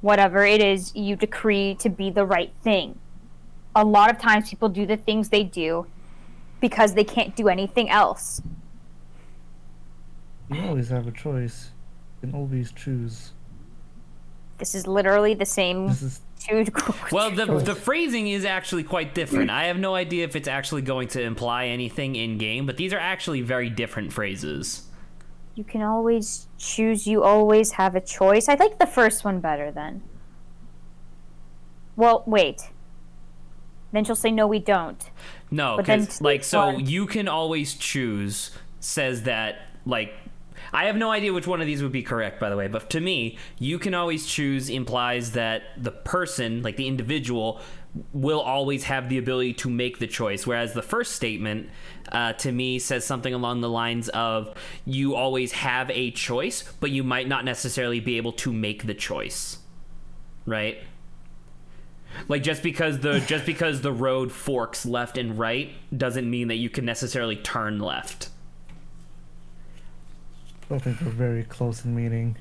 whatever it is you decree to be the right thing. A lot of times people do the things they do because they can't do anything else. you always have a choice. You can always choose. This is literally the same This is two. Well, the phrasing is actually quite different. I have no idea if it's actually going to imply anything in game, but these are actually very different phrases. You can always choose. You always have a choice. I like the first one better then. Well, wait. Then she'll say, no, we don't. No, But then because, like, so one- you can always choose says that, like, I have no idea which one of these would be correct, by the way, but to me, you can always choose implies that the person, like the individual, will always have the ability to make the choice, whereas the first statement, to me, says something along the lines of you always have a choice, but you might not necessarily be able to make the choice, right? Like just because the road forks left and right doesn't mean that you can necessarily turn left. I don't think they're very close in meaning.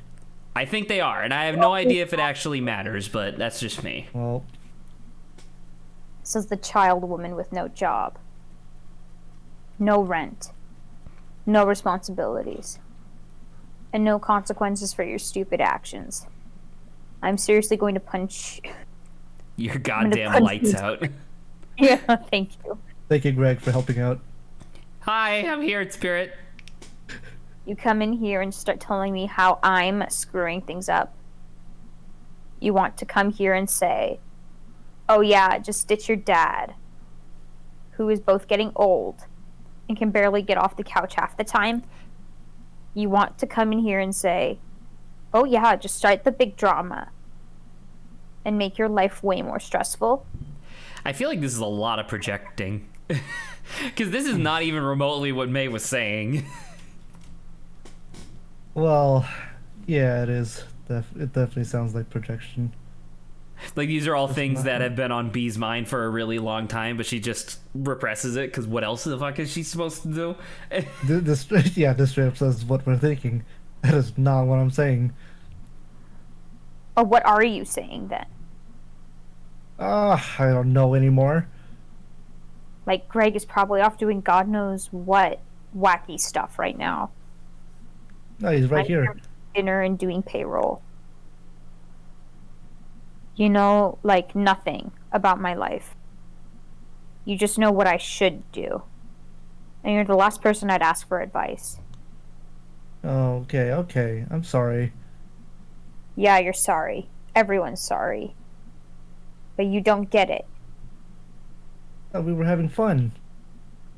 I think they are, and I have no idea if it actually matters, but that's just me. Well, Says the child woman with no job. No rent. No responsibilities. And no consequences for your stupid actions. I'm seriously going to punch... Your goddamn punch lights you. out. Yeah, thank you. thank you, Greg, for helping out. Hi, I'm here at Spirit. You come in here and start telling me how I'm screwing things up. You want to come here and say, oh yeah, just ditch your dad, who is both getting old and can barely get off the couch half the time. You want to come in here and say, oh yeah, just start the big drama and make your life way more stressful. I feel like this is a lot of projecting. Because this is not even remotely what May was saying. Well, yeah, it is. It definitely sounds like projection. Like, these are all things that have been on B's mind for a really long time, but she just represses it, because what else the fuck is she supposed to do? This straight up says what we're thinking. That is not what I'm saying. Or what are you saying then? I don't know anymore. Like, Greg is probably off doing God knows what wacky stuff right now. No, he's right here. Dinner and doing payroll. You know, like, nothing about my life. You just know what I should do. And you're the last person I'd ask for advice. Oh, okay. I'm sorry. Yeah, you're sorry. Everyone's sorry. But you don't get it. We were having fun.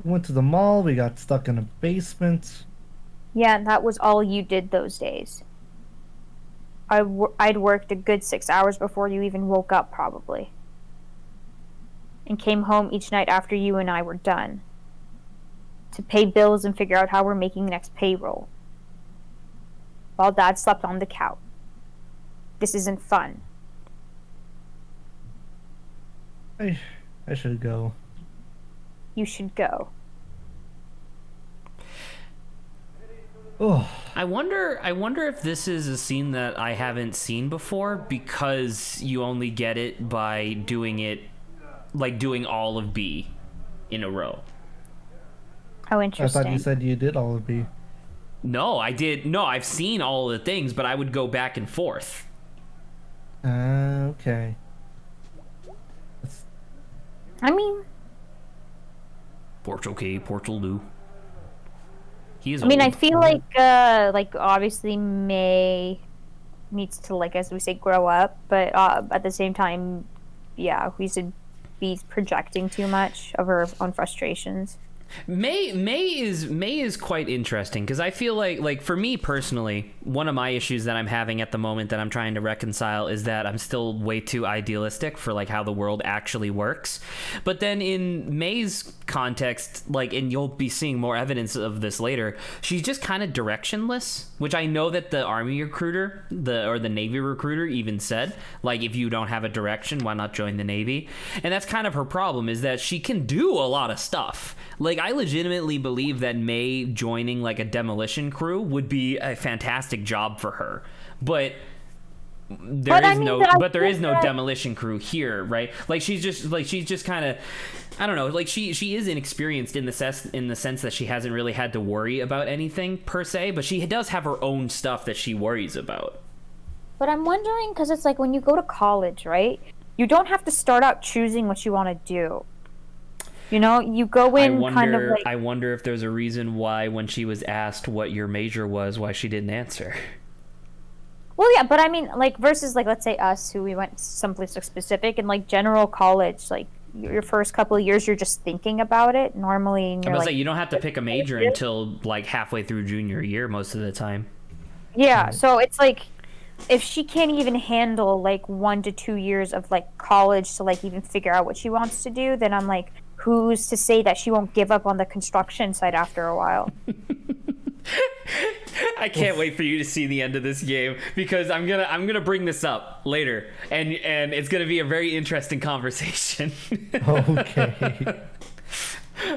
We went to the mall, we got stuck in a basement. Yeah, that was all you did those days. I'd worked a good 6 hours before you even woke up, probably. And came home each night after you and I were done. To pay bills and figure out how we're making next payroll. While Dad slept on the couch. This isn't fun. I should go. You should go. Oh, I wonder if this is a scene that I haven't seen before, because you only get it by doing it, like doing all of B in a row. How I interesting. thought you said you did all of B. No, I did. No, I've seen all of the things, but I would go back and forth. Okay. I mean, Portal okay, Portal do. He is I mean, old. I feel like obviously May needs to, like, as we say, grow up, but at the same time, yeah, we should be projecting too much of her own frustrations. May is quite interesting, because I feel like for me personally, one of my issues that I'm having at the moment that I'm trying to reconcile is that I'm still way too idealistic for like how the world actually works. But then in May's context, like, and you'll be seeing more evidence of this later, she's just kind of directionless, which I know that the Army recruiter, or the Navy recruiter even said, like, if you don't have a direction, why not join the Navy? And that's kind of her problem, is that she can do a lot of stuff. Like, I legitimately believe that May joining like a demolition crew would be a fantastic job for her, but there is no demolition crew here, right? Like, she's just kind of, I don't know, like she is inexperienced in the sense that she hasn't really had to worry about anything per se, but she does have her own stuff that she worries about. But I'm wondering, because it's like when you go to college, right? You don't have to start out choosing what you want to do. You know, you go in kind of like. I wonder if there's a reason why when she was asked what your major was, why she didn't answer. Well, yeah, but I mean, like, versus, like, let's say us, who we went someplace like, specific, and, like, general college, like, your first couple of years, you're just thinking about it. Normally, and I you're, was like, like, you don't have to pick a major until, like, halfway through junior year most of the time. Yeah, so it's, like, if she can't even handle, like, 1 to 2 years of, like, college to, like, even figure out what she wants to do, then I'm like, who's to say that she won't give up on the construction site after a while? I can't wait for you to see the end of this game because I'm gonna bring this up later, and it's gonna be a very interesting conversation. Okay.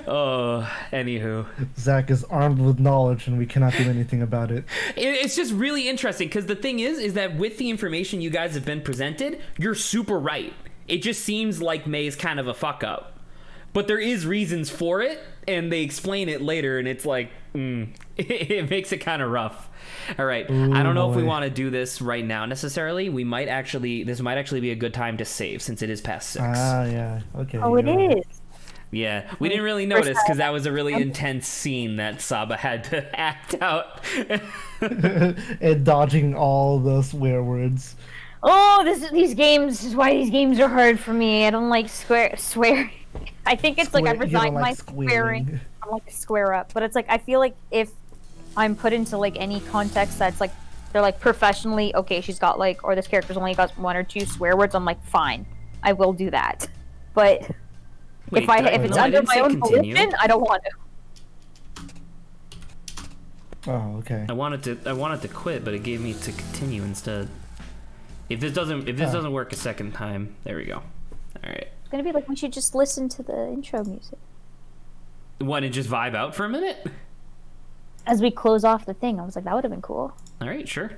Oh, anywho, Zach is armed with knowledge, and we cannot do anything about it. it's just really interesting because the thing is that with the information you guys have been presented, you're super right. It just seems like May's kind of a fuck up, but there is reasons for it, and they explain it later, and it's like, it makes it kind of rough. All right, Ooh, I don't know if we boy. want to do this right now necessarily. This might actually be a good time to save since it is past 6. Ah, yeah. Okay. Oh, it yeah. is. Yeah, we didn't really notice because that was a really intense scene that Saba had to act out. And dodging all the swear words. Oh, these games is why these games are hard for me. I don't like swear. I think it's like I You don't resigned my like swearing. I'm like a square up, but it's like I feel like if I'm put into like any context that's like they're like professionally okay, she's got like or this character's only got 1 or 2 swear words. I'm like fine, I will do that. But Wait, if it's under my own continue. volition, I don't want to. Oh, okay. I wanted to quit, but it gave me to continue instead. If this doesn't work a second time, there we go. All right. It's gonna be like we should just listen to the intro music Want to just vibe out for a minute? as we close off the thing. I was like, that would have been cool. All right, sure.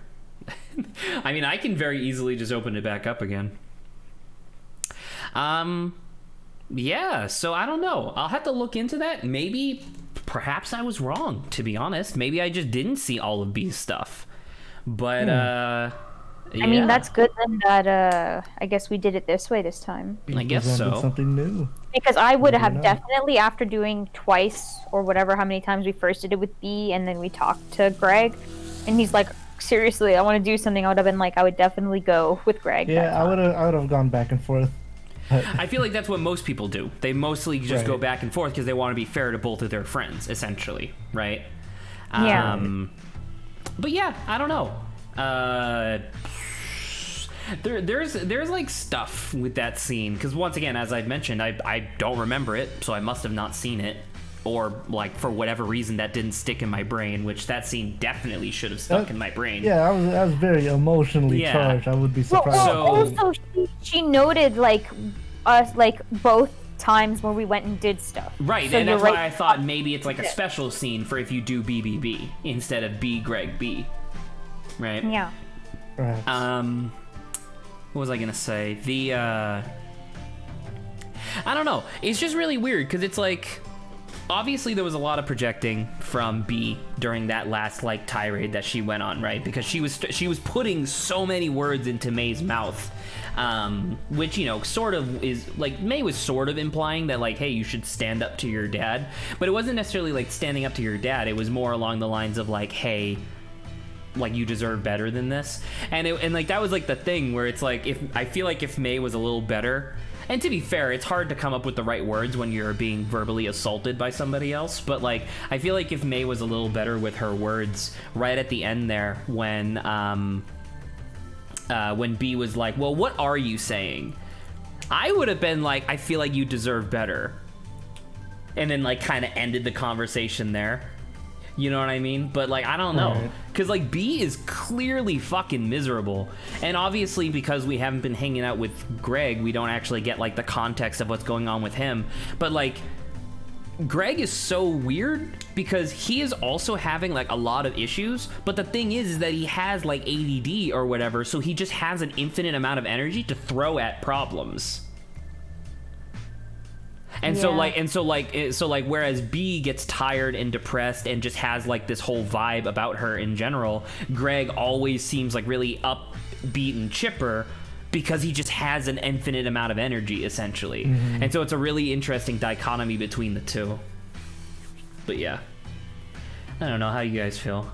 I mean, I can very easily just open it back up again. Yeah, so I don't know. I'll have to look into that. Perhaps I was wrong, to be honest. Maybe I just didn't see all of B's stuff. But, yeah. I mean, that's good then that I guess we did it this way this time. I guess Presented so. Something new. Because I would Maybe have not. definitely, after doing twice or whatever, how many times we first did it with B, and then we talked to Greg, and he's like, seriously, I want to do something, I would have been like, I would definitely go with Greg. Yeah, that I time. would have gone back and forth. I feel like that's what most people do. They mostly just Right. go back and forth because they want to be fair to both of their friends, essentially, right? Yeah. But yeah, I don't know. There's like stuff with that scene because once again, as I've mentioned, I don't remember it, so I must have not seen it, or like for whatever reason that didn't stick in my brain, which that scene definitely should have stuck in my brain. Yeah, I was very emotionally Yeah. charged. I would be Well, surprised. So- also, she noted, like, us, like, both times where we went and did stuff. Right, So and that's you're why I right. thought maybe it's like a special scene for if you do BBB instead of B Greg B. Right? Yeah. Perhaps. What was I gonna say? I don't know. It's just really weird because it's like, obviously there was a lot of projecting from B during that last like tirade that she went on, right? Because she was putting so many words into May's mouth, which sort of is like May was sort of implying that like, hey, you should stand up to your dad, but it wasn't necessarily like standing up to your dad. It was more along the lines of like, hey, like you deserve better than this, and like that was like the thing where it's like I feel like if May was a little better, and to be fair, it's hard to come up with the right words when you're being verbally assaulted by somebody else, but like I feel like if May was a little better with her words right at the end there when B was like, well, what are you saying? I would have been like, I feel like you deserve better, and then like kind of ended the conversation there. You know what I mean? But like, I don't know. Right. Because like B is clearly fucking miserable. And obviously because we haven't been hanging out with Greg, we don't actually get like the context of what's going on with him. But like, Greg is so weird because he is also having like a lot of issues. But the thing is that he has like ADD or whatever. So he just has an infinite amount of energy to throw at problems. And so whereas B gets tired and depressed and just has like this whole vibe about her in general, Greg always seems like really upbeat and chipper, because he just has an infinite amount of energy, essentially. And so it's a really interesting dichotomy between the two. But yeah, I don't know how you guys feel.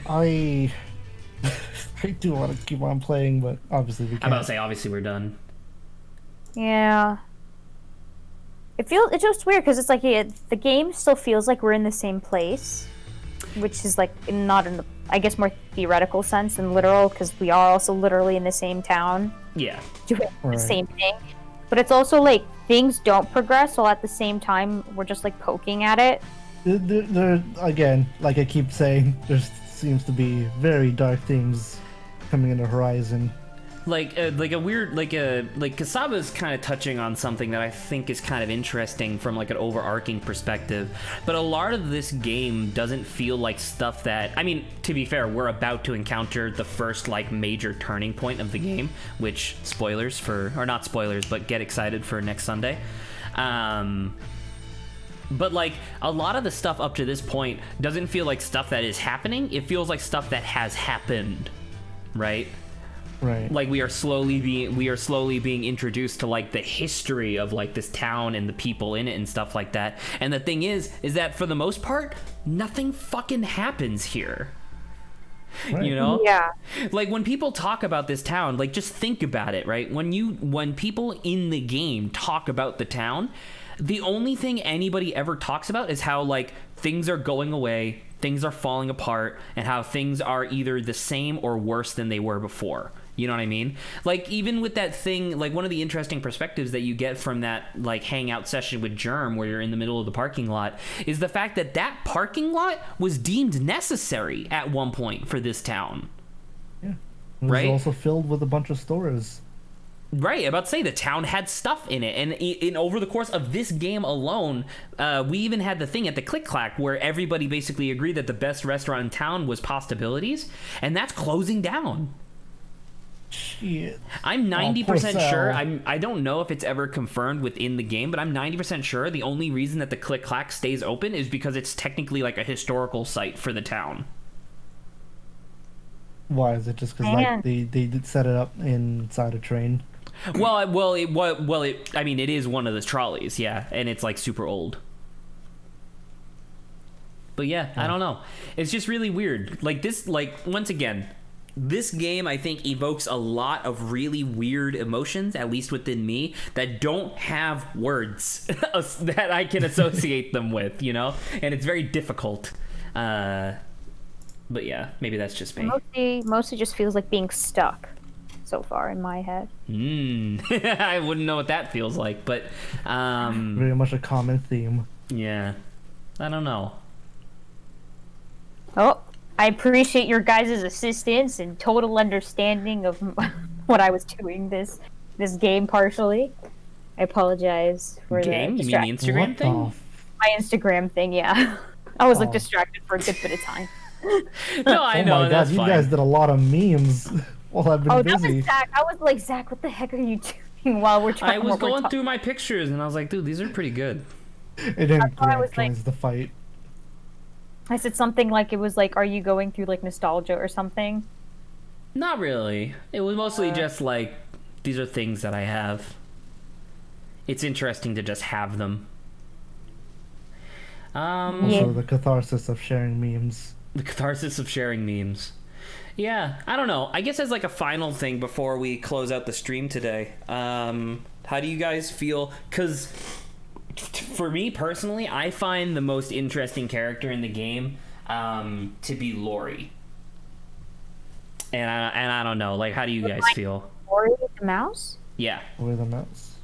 I do want to keep on playing, but obviously we can't. I'm about to say, obviously we're done. Yeah. It's just weird because it's like the game still feels like we're in the same place, which is like not in the, I guess, more theoretical sense than literal, because we are also literally in the same town Yeah. doing the Right. same thing. But it's also like things don't progress, while at the same time we're just like poking at it. There, again, like I keep saying, there seems to be very dark things coming in the horizon. Like Kasaba's kind of touching on something that I think is kind of interesting from like an overarching perspective, but a lot of this game doesn't feel like stuff that, I mean, to be fair, we're about to encounter the first like major turning point of the game, which spoilers for, or not spoilers, but get excited for next Sunday. But like a lot of the stuff up to this point doesn't feel like stuff that is happening. It feels like stuff that has happened, right? Right. Like we are slowly being introduced to like the history of like this town and the people in it and stuff like that. And the thing is that for the most part, nothing fucking happens here. Right. You know? Yeah. Like when people talk about this town, like just think about it, right? When people in the game talk about the town, the only thing anybody ever talks about is how like things are going away, things are falling apart, and how things are either the same or worse than they were before. You know what I mean? Like even with that thing, like one of the interesting perspectives that you get from that like hangout session with Germ where you're in the middle of the parking lot is the fact that that parking lot was deemed necessary at one point for this town. Yeah. It was Right? also filled with a bunch of stores. Right, about to say the town had stuff in it, and in over the course of this game alone, we even had the thing at the Click Clack where everybody basically agreed that the best restaurant in town was Possibilities, and that's closing down. Shit. I'm 90% poor sure. Sal. I don't know if it's ever confirmed within the game, but I'm 90% sure the only reason that the Click Clack stays open is because it's technically like a historical site for the town. Why is it just because Man. like they did set it up inside a train? I mean, it is one of the trolleys, yeah, and it's like super old. But yeah, I don't know. It's just really weird. Like this, like once again, this game I think evokes a lot of really weird emotions, at least within me, that don't have words that I can associate them with, you know, and it's very difficult. But yeah, maybe that's just me. Mostly just feels like being stuck so far in my head. I wouldn't know what that feels like, but Very much a common theme. yeah, I don't know. Oh, I appreciate your guys' assistance and total understanding of what I was doing this game partially. I apologize for Game? the You mean the distraction. Instagram What thing? My Instagram thing, yeah. I was like Oh. distracted for a good bit of time. No, I Oh know, my god, that's you fine. guys did a lot of memes while I've been Oh, that busy. was Zach. I was like, Zach, what the heck are you doing while we're trying? I was going through my pictures and I was like, dude, these are pretty good. And then That's why I Grant was like- joins the fight. I said something like it was like, are you going through like nostalgia or something? Not really. It was mostly just like, these are things that I have. It's interesting to just have them. Also, Yeah. the catharsis of sharing memes. The catharsis of sharing memes. Yeah, I don't know. I guess as like a final thing before we close out the stream today, how do you guys feel? Because for me personally, I find the most interesting character in the game to be Lori. And I don't know, like, how do you guys feel? Ori the mouse? Yeah. With a mouse.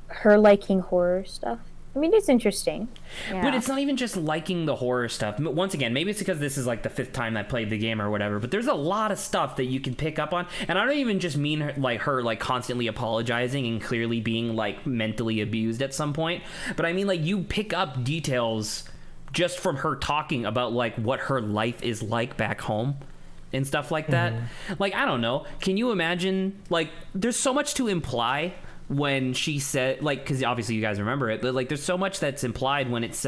Her liking horror stuff. I mean, it's interesting. Yeah. But it's not even just liking the horror stuff. Once again, maybe it's because this is like the 5th time I played the game or whatever, but there's a lot of stuff that you can pick up on. And I don't even just mean her like constantly apologizing and clearly being like mentally abused at some point, but I mean like you pick up details just from her talking about like what her life is like back home and stuff like that. Like, I don't know. Can you imagine, like, there's so much to imply when she said, like, because obviously you guys remember it, but like there's so much that's implied when it's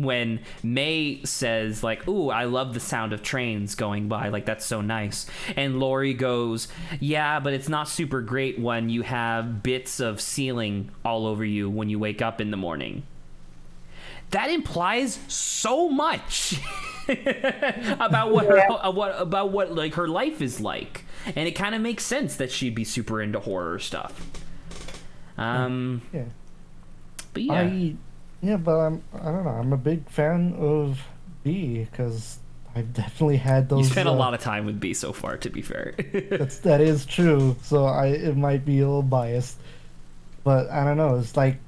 when May says like, "Ooh, I love the sound of trains going by. Like that's so nice." And Lori goes, "Yeah, but it's not super great when you have bits of ceiling all over you when you wake up in the morning." That implies so much about what like her life is like, and it kind of makes sense that she'd be super into horror stuff. Yeah. But yeah. But I don't know. I'm a big fan of B because I've definitely had those. You spent a lot of time with B so far, to be fair. That is true. So it might be a little biased, but I don't know. It's like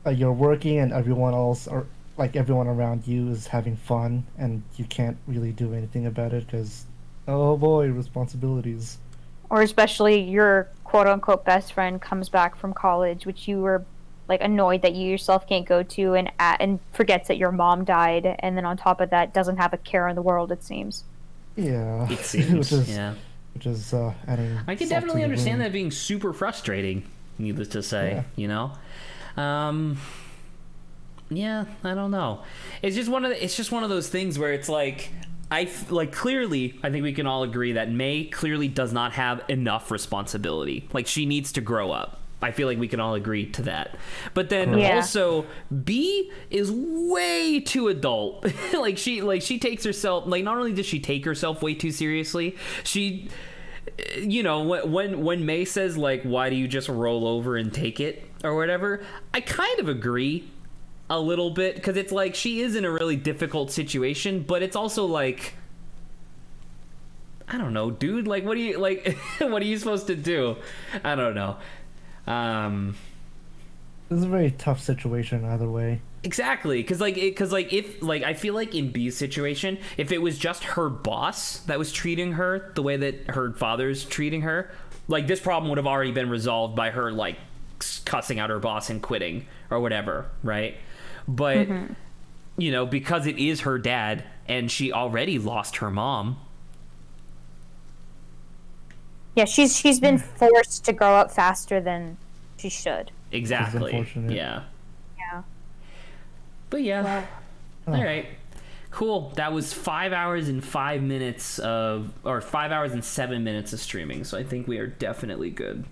you're working and everyone else or like everyone around you is having fun, and you can't really do anything about it because, oh boy, responsibilities. Or especially your quote unquote best friend comes back from college, which you were like annoyed that you yourself can't go to, and forgets that your mom died, and then on top of that doesn't have a care in the world, it seems. Yeah, it seems. Which is adding. I can definitely understand that being super frustrating. Needless to say, you know. Yeah, I don't know. It's just one of those things where it's like clearly I think we can all agree that May clearly does not have enough responsibility. Like she needs to grow up. I feel like we can all agree to that. But then also B is way too adult. like she takes herself, like not only does she take herself way too seriously, she, you know, when May says like, "Why do you just roll over and take it?" or whatever, I kind of agree a little bit, because it's like she is in a really difficult situation, but it's also like, I don't know, dude, like what are you supposed to do? I don't know. It's a very tough situation either way. Exactly, because if I feel like in B's situation, if it was just her boss that was treating her the way that her father's treating her, like this problem would have already been resolved by her like cussing out her boss and quitting or whatever, right? But you know, because it is her dad and she already lost her mom. Yeah, she's been forced to grow up faster than she should. Exactly. Yeah. But yeah. Well, all right. Cool. That was 5 hours and 5 minutes of, or 5 hours and 7 minutes of streaming. So I think we are definitely good.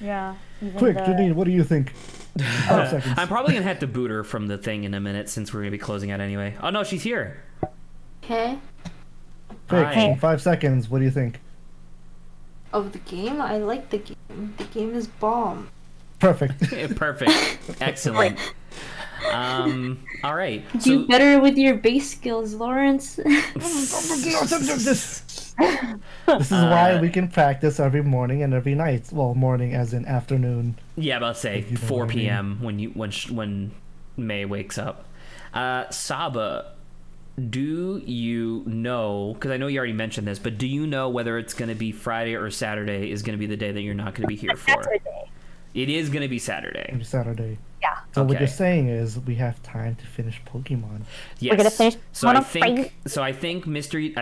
Yeah. Quick, Janine, what do you think? 5 seconds. I'm probably gonna have to boot her from the thing in a minute since we're gonna be closing out anyway. Oh no, she's here. Okay. Quick, in 5 seconds, what do you think? Of the game? I like the game. The game is bomb. Perfect. Perfect. Excellent. All right. Do better with your base skills, Lawrence. This is why we can practice every morning and every night. Well, morning as in afternoon. Yeah, about to say 4 p.m. when May wakes up. Saba, do you know? Because I know you already mentioned this, but do you know whether it's going to be Friday or Saturday is going to be the day that you're not going to be here for? Saturday. It is going to be Saturday. It'll be Saturday. Yeah. So what you're saying is we have time to finish Pokemon. Yes. We're gonna finish. I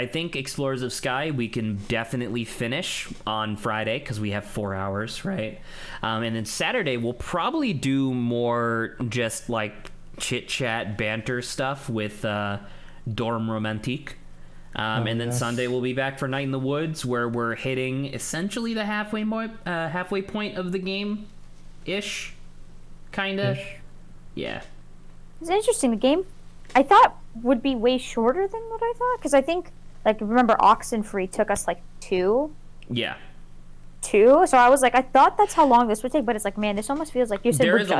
think Explorers of Sky we can definitely finish on Friday because we have 4 hours, right? And then Saturday we'll probably do more just like chit chat, banter stuff with Dorm Romantique. And then Sunday we'll be back for Night in the Woods, where we're hitting essentially the halfway point of the game, ish. Kinda. Yeah. It's interesting. The game, I thought, would be way shorter than what I thought. Because I think, like, remember Oxenfree took us, like, 2? Yeah. 2? So I was like, I thought that's how long this would take. But it's like, man, this almost feels like you said there is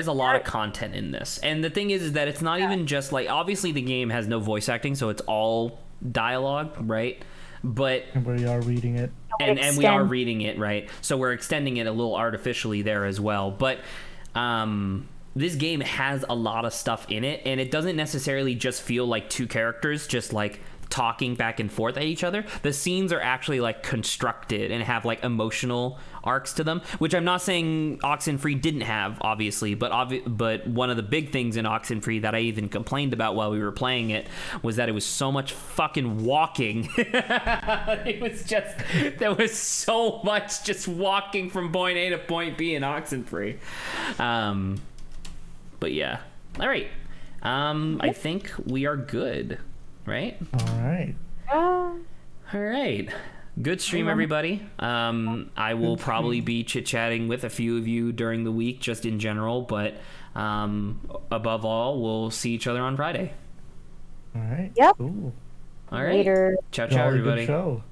a lot of content in this. And the thing is that it's not even just, like, obviously the game has no voice acting, so it's all dialogue, right? But and we are reading it. And we are reading it, right? So we're extending it a little artificially there as well. But this game has a lot of stuff in it, and it doesn't necessarily just feel like two characters just like talking back and forth at each other. The scenes are actually like constructed and have like emotional arcs to them, which I'm not saying Oxenfree didn't have, obviously, but one of the big things in Oxenfree that I even complained about while we were playing it was that it was so much fucking walking. There was so much just walking from point A to point B in Oxenfree. But yeah. All right. I think we are good, right? All right. All right. Good stream, everybody. I will probably be chit-chatting with a few of you during the week, just in general, but above all, we'll see each other on Friday. All right. Yep. Cool. All right. Later. Ciao, ciao, Jolly good everybody. show.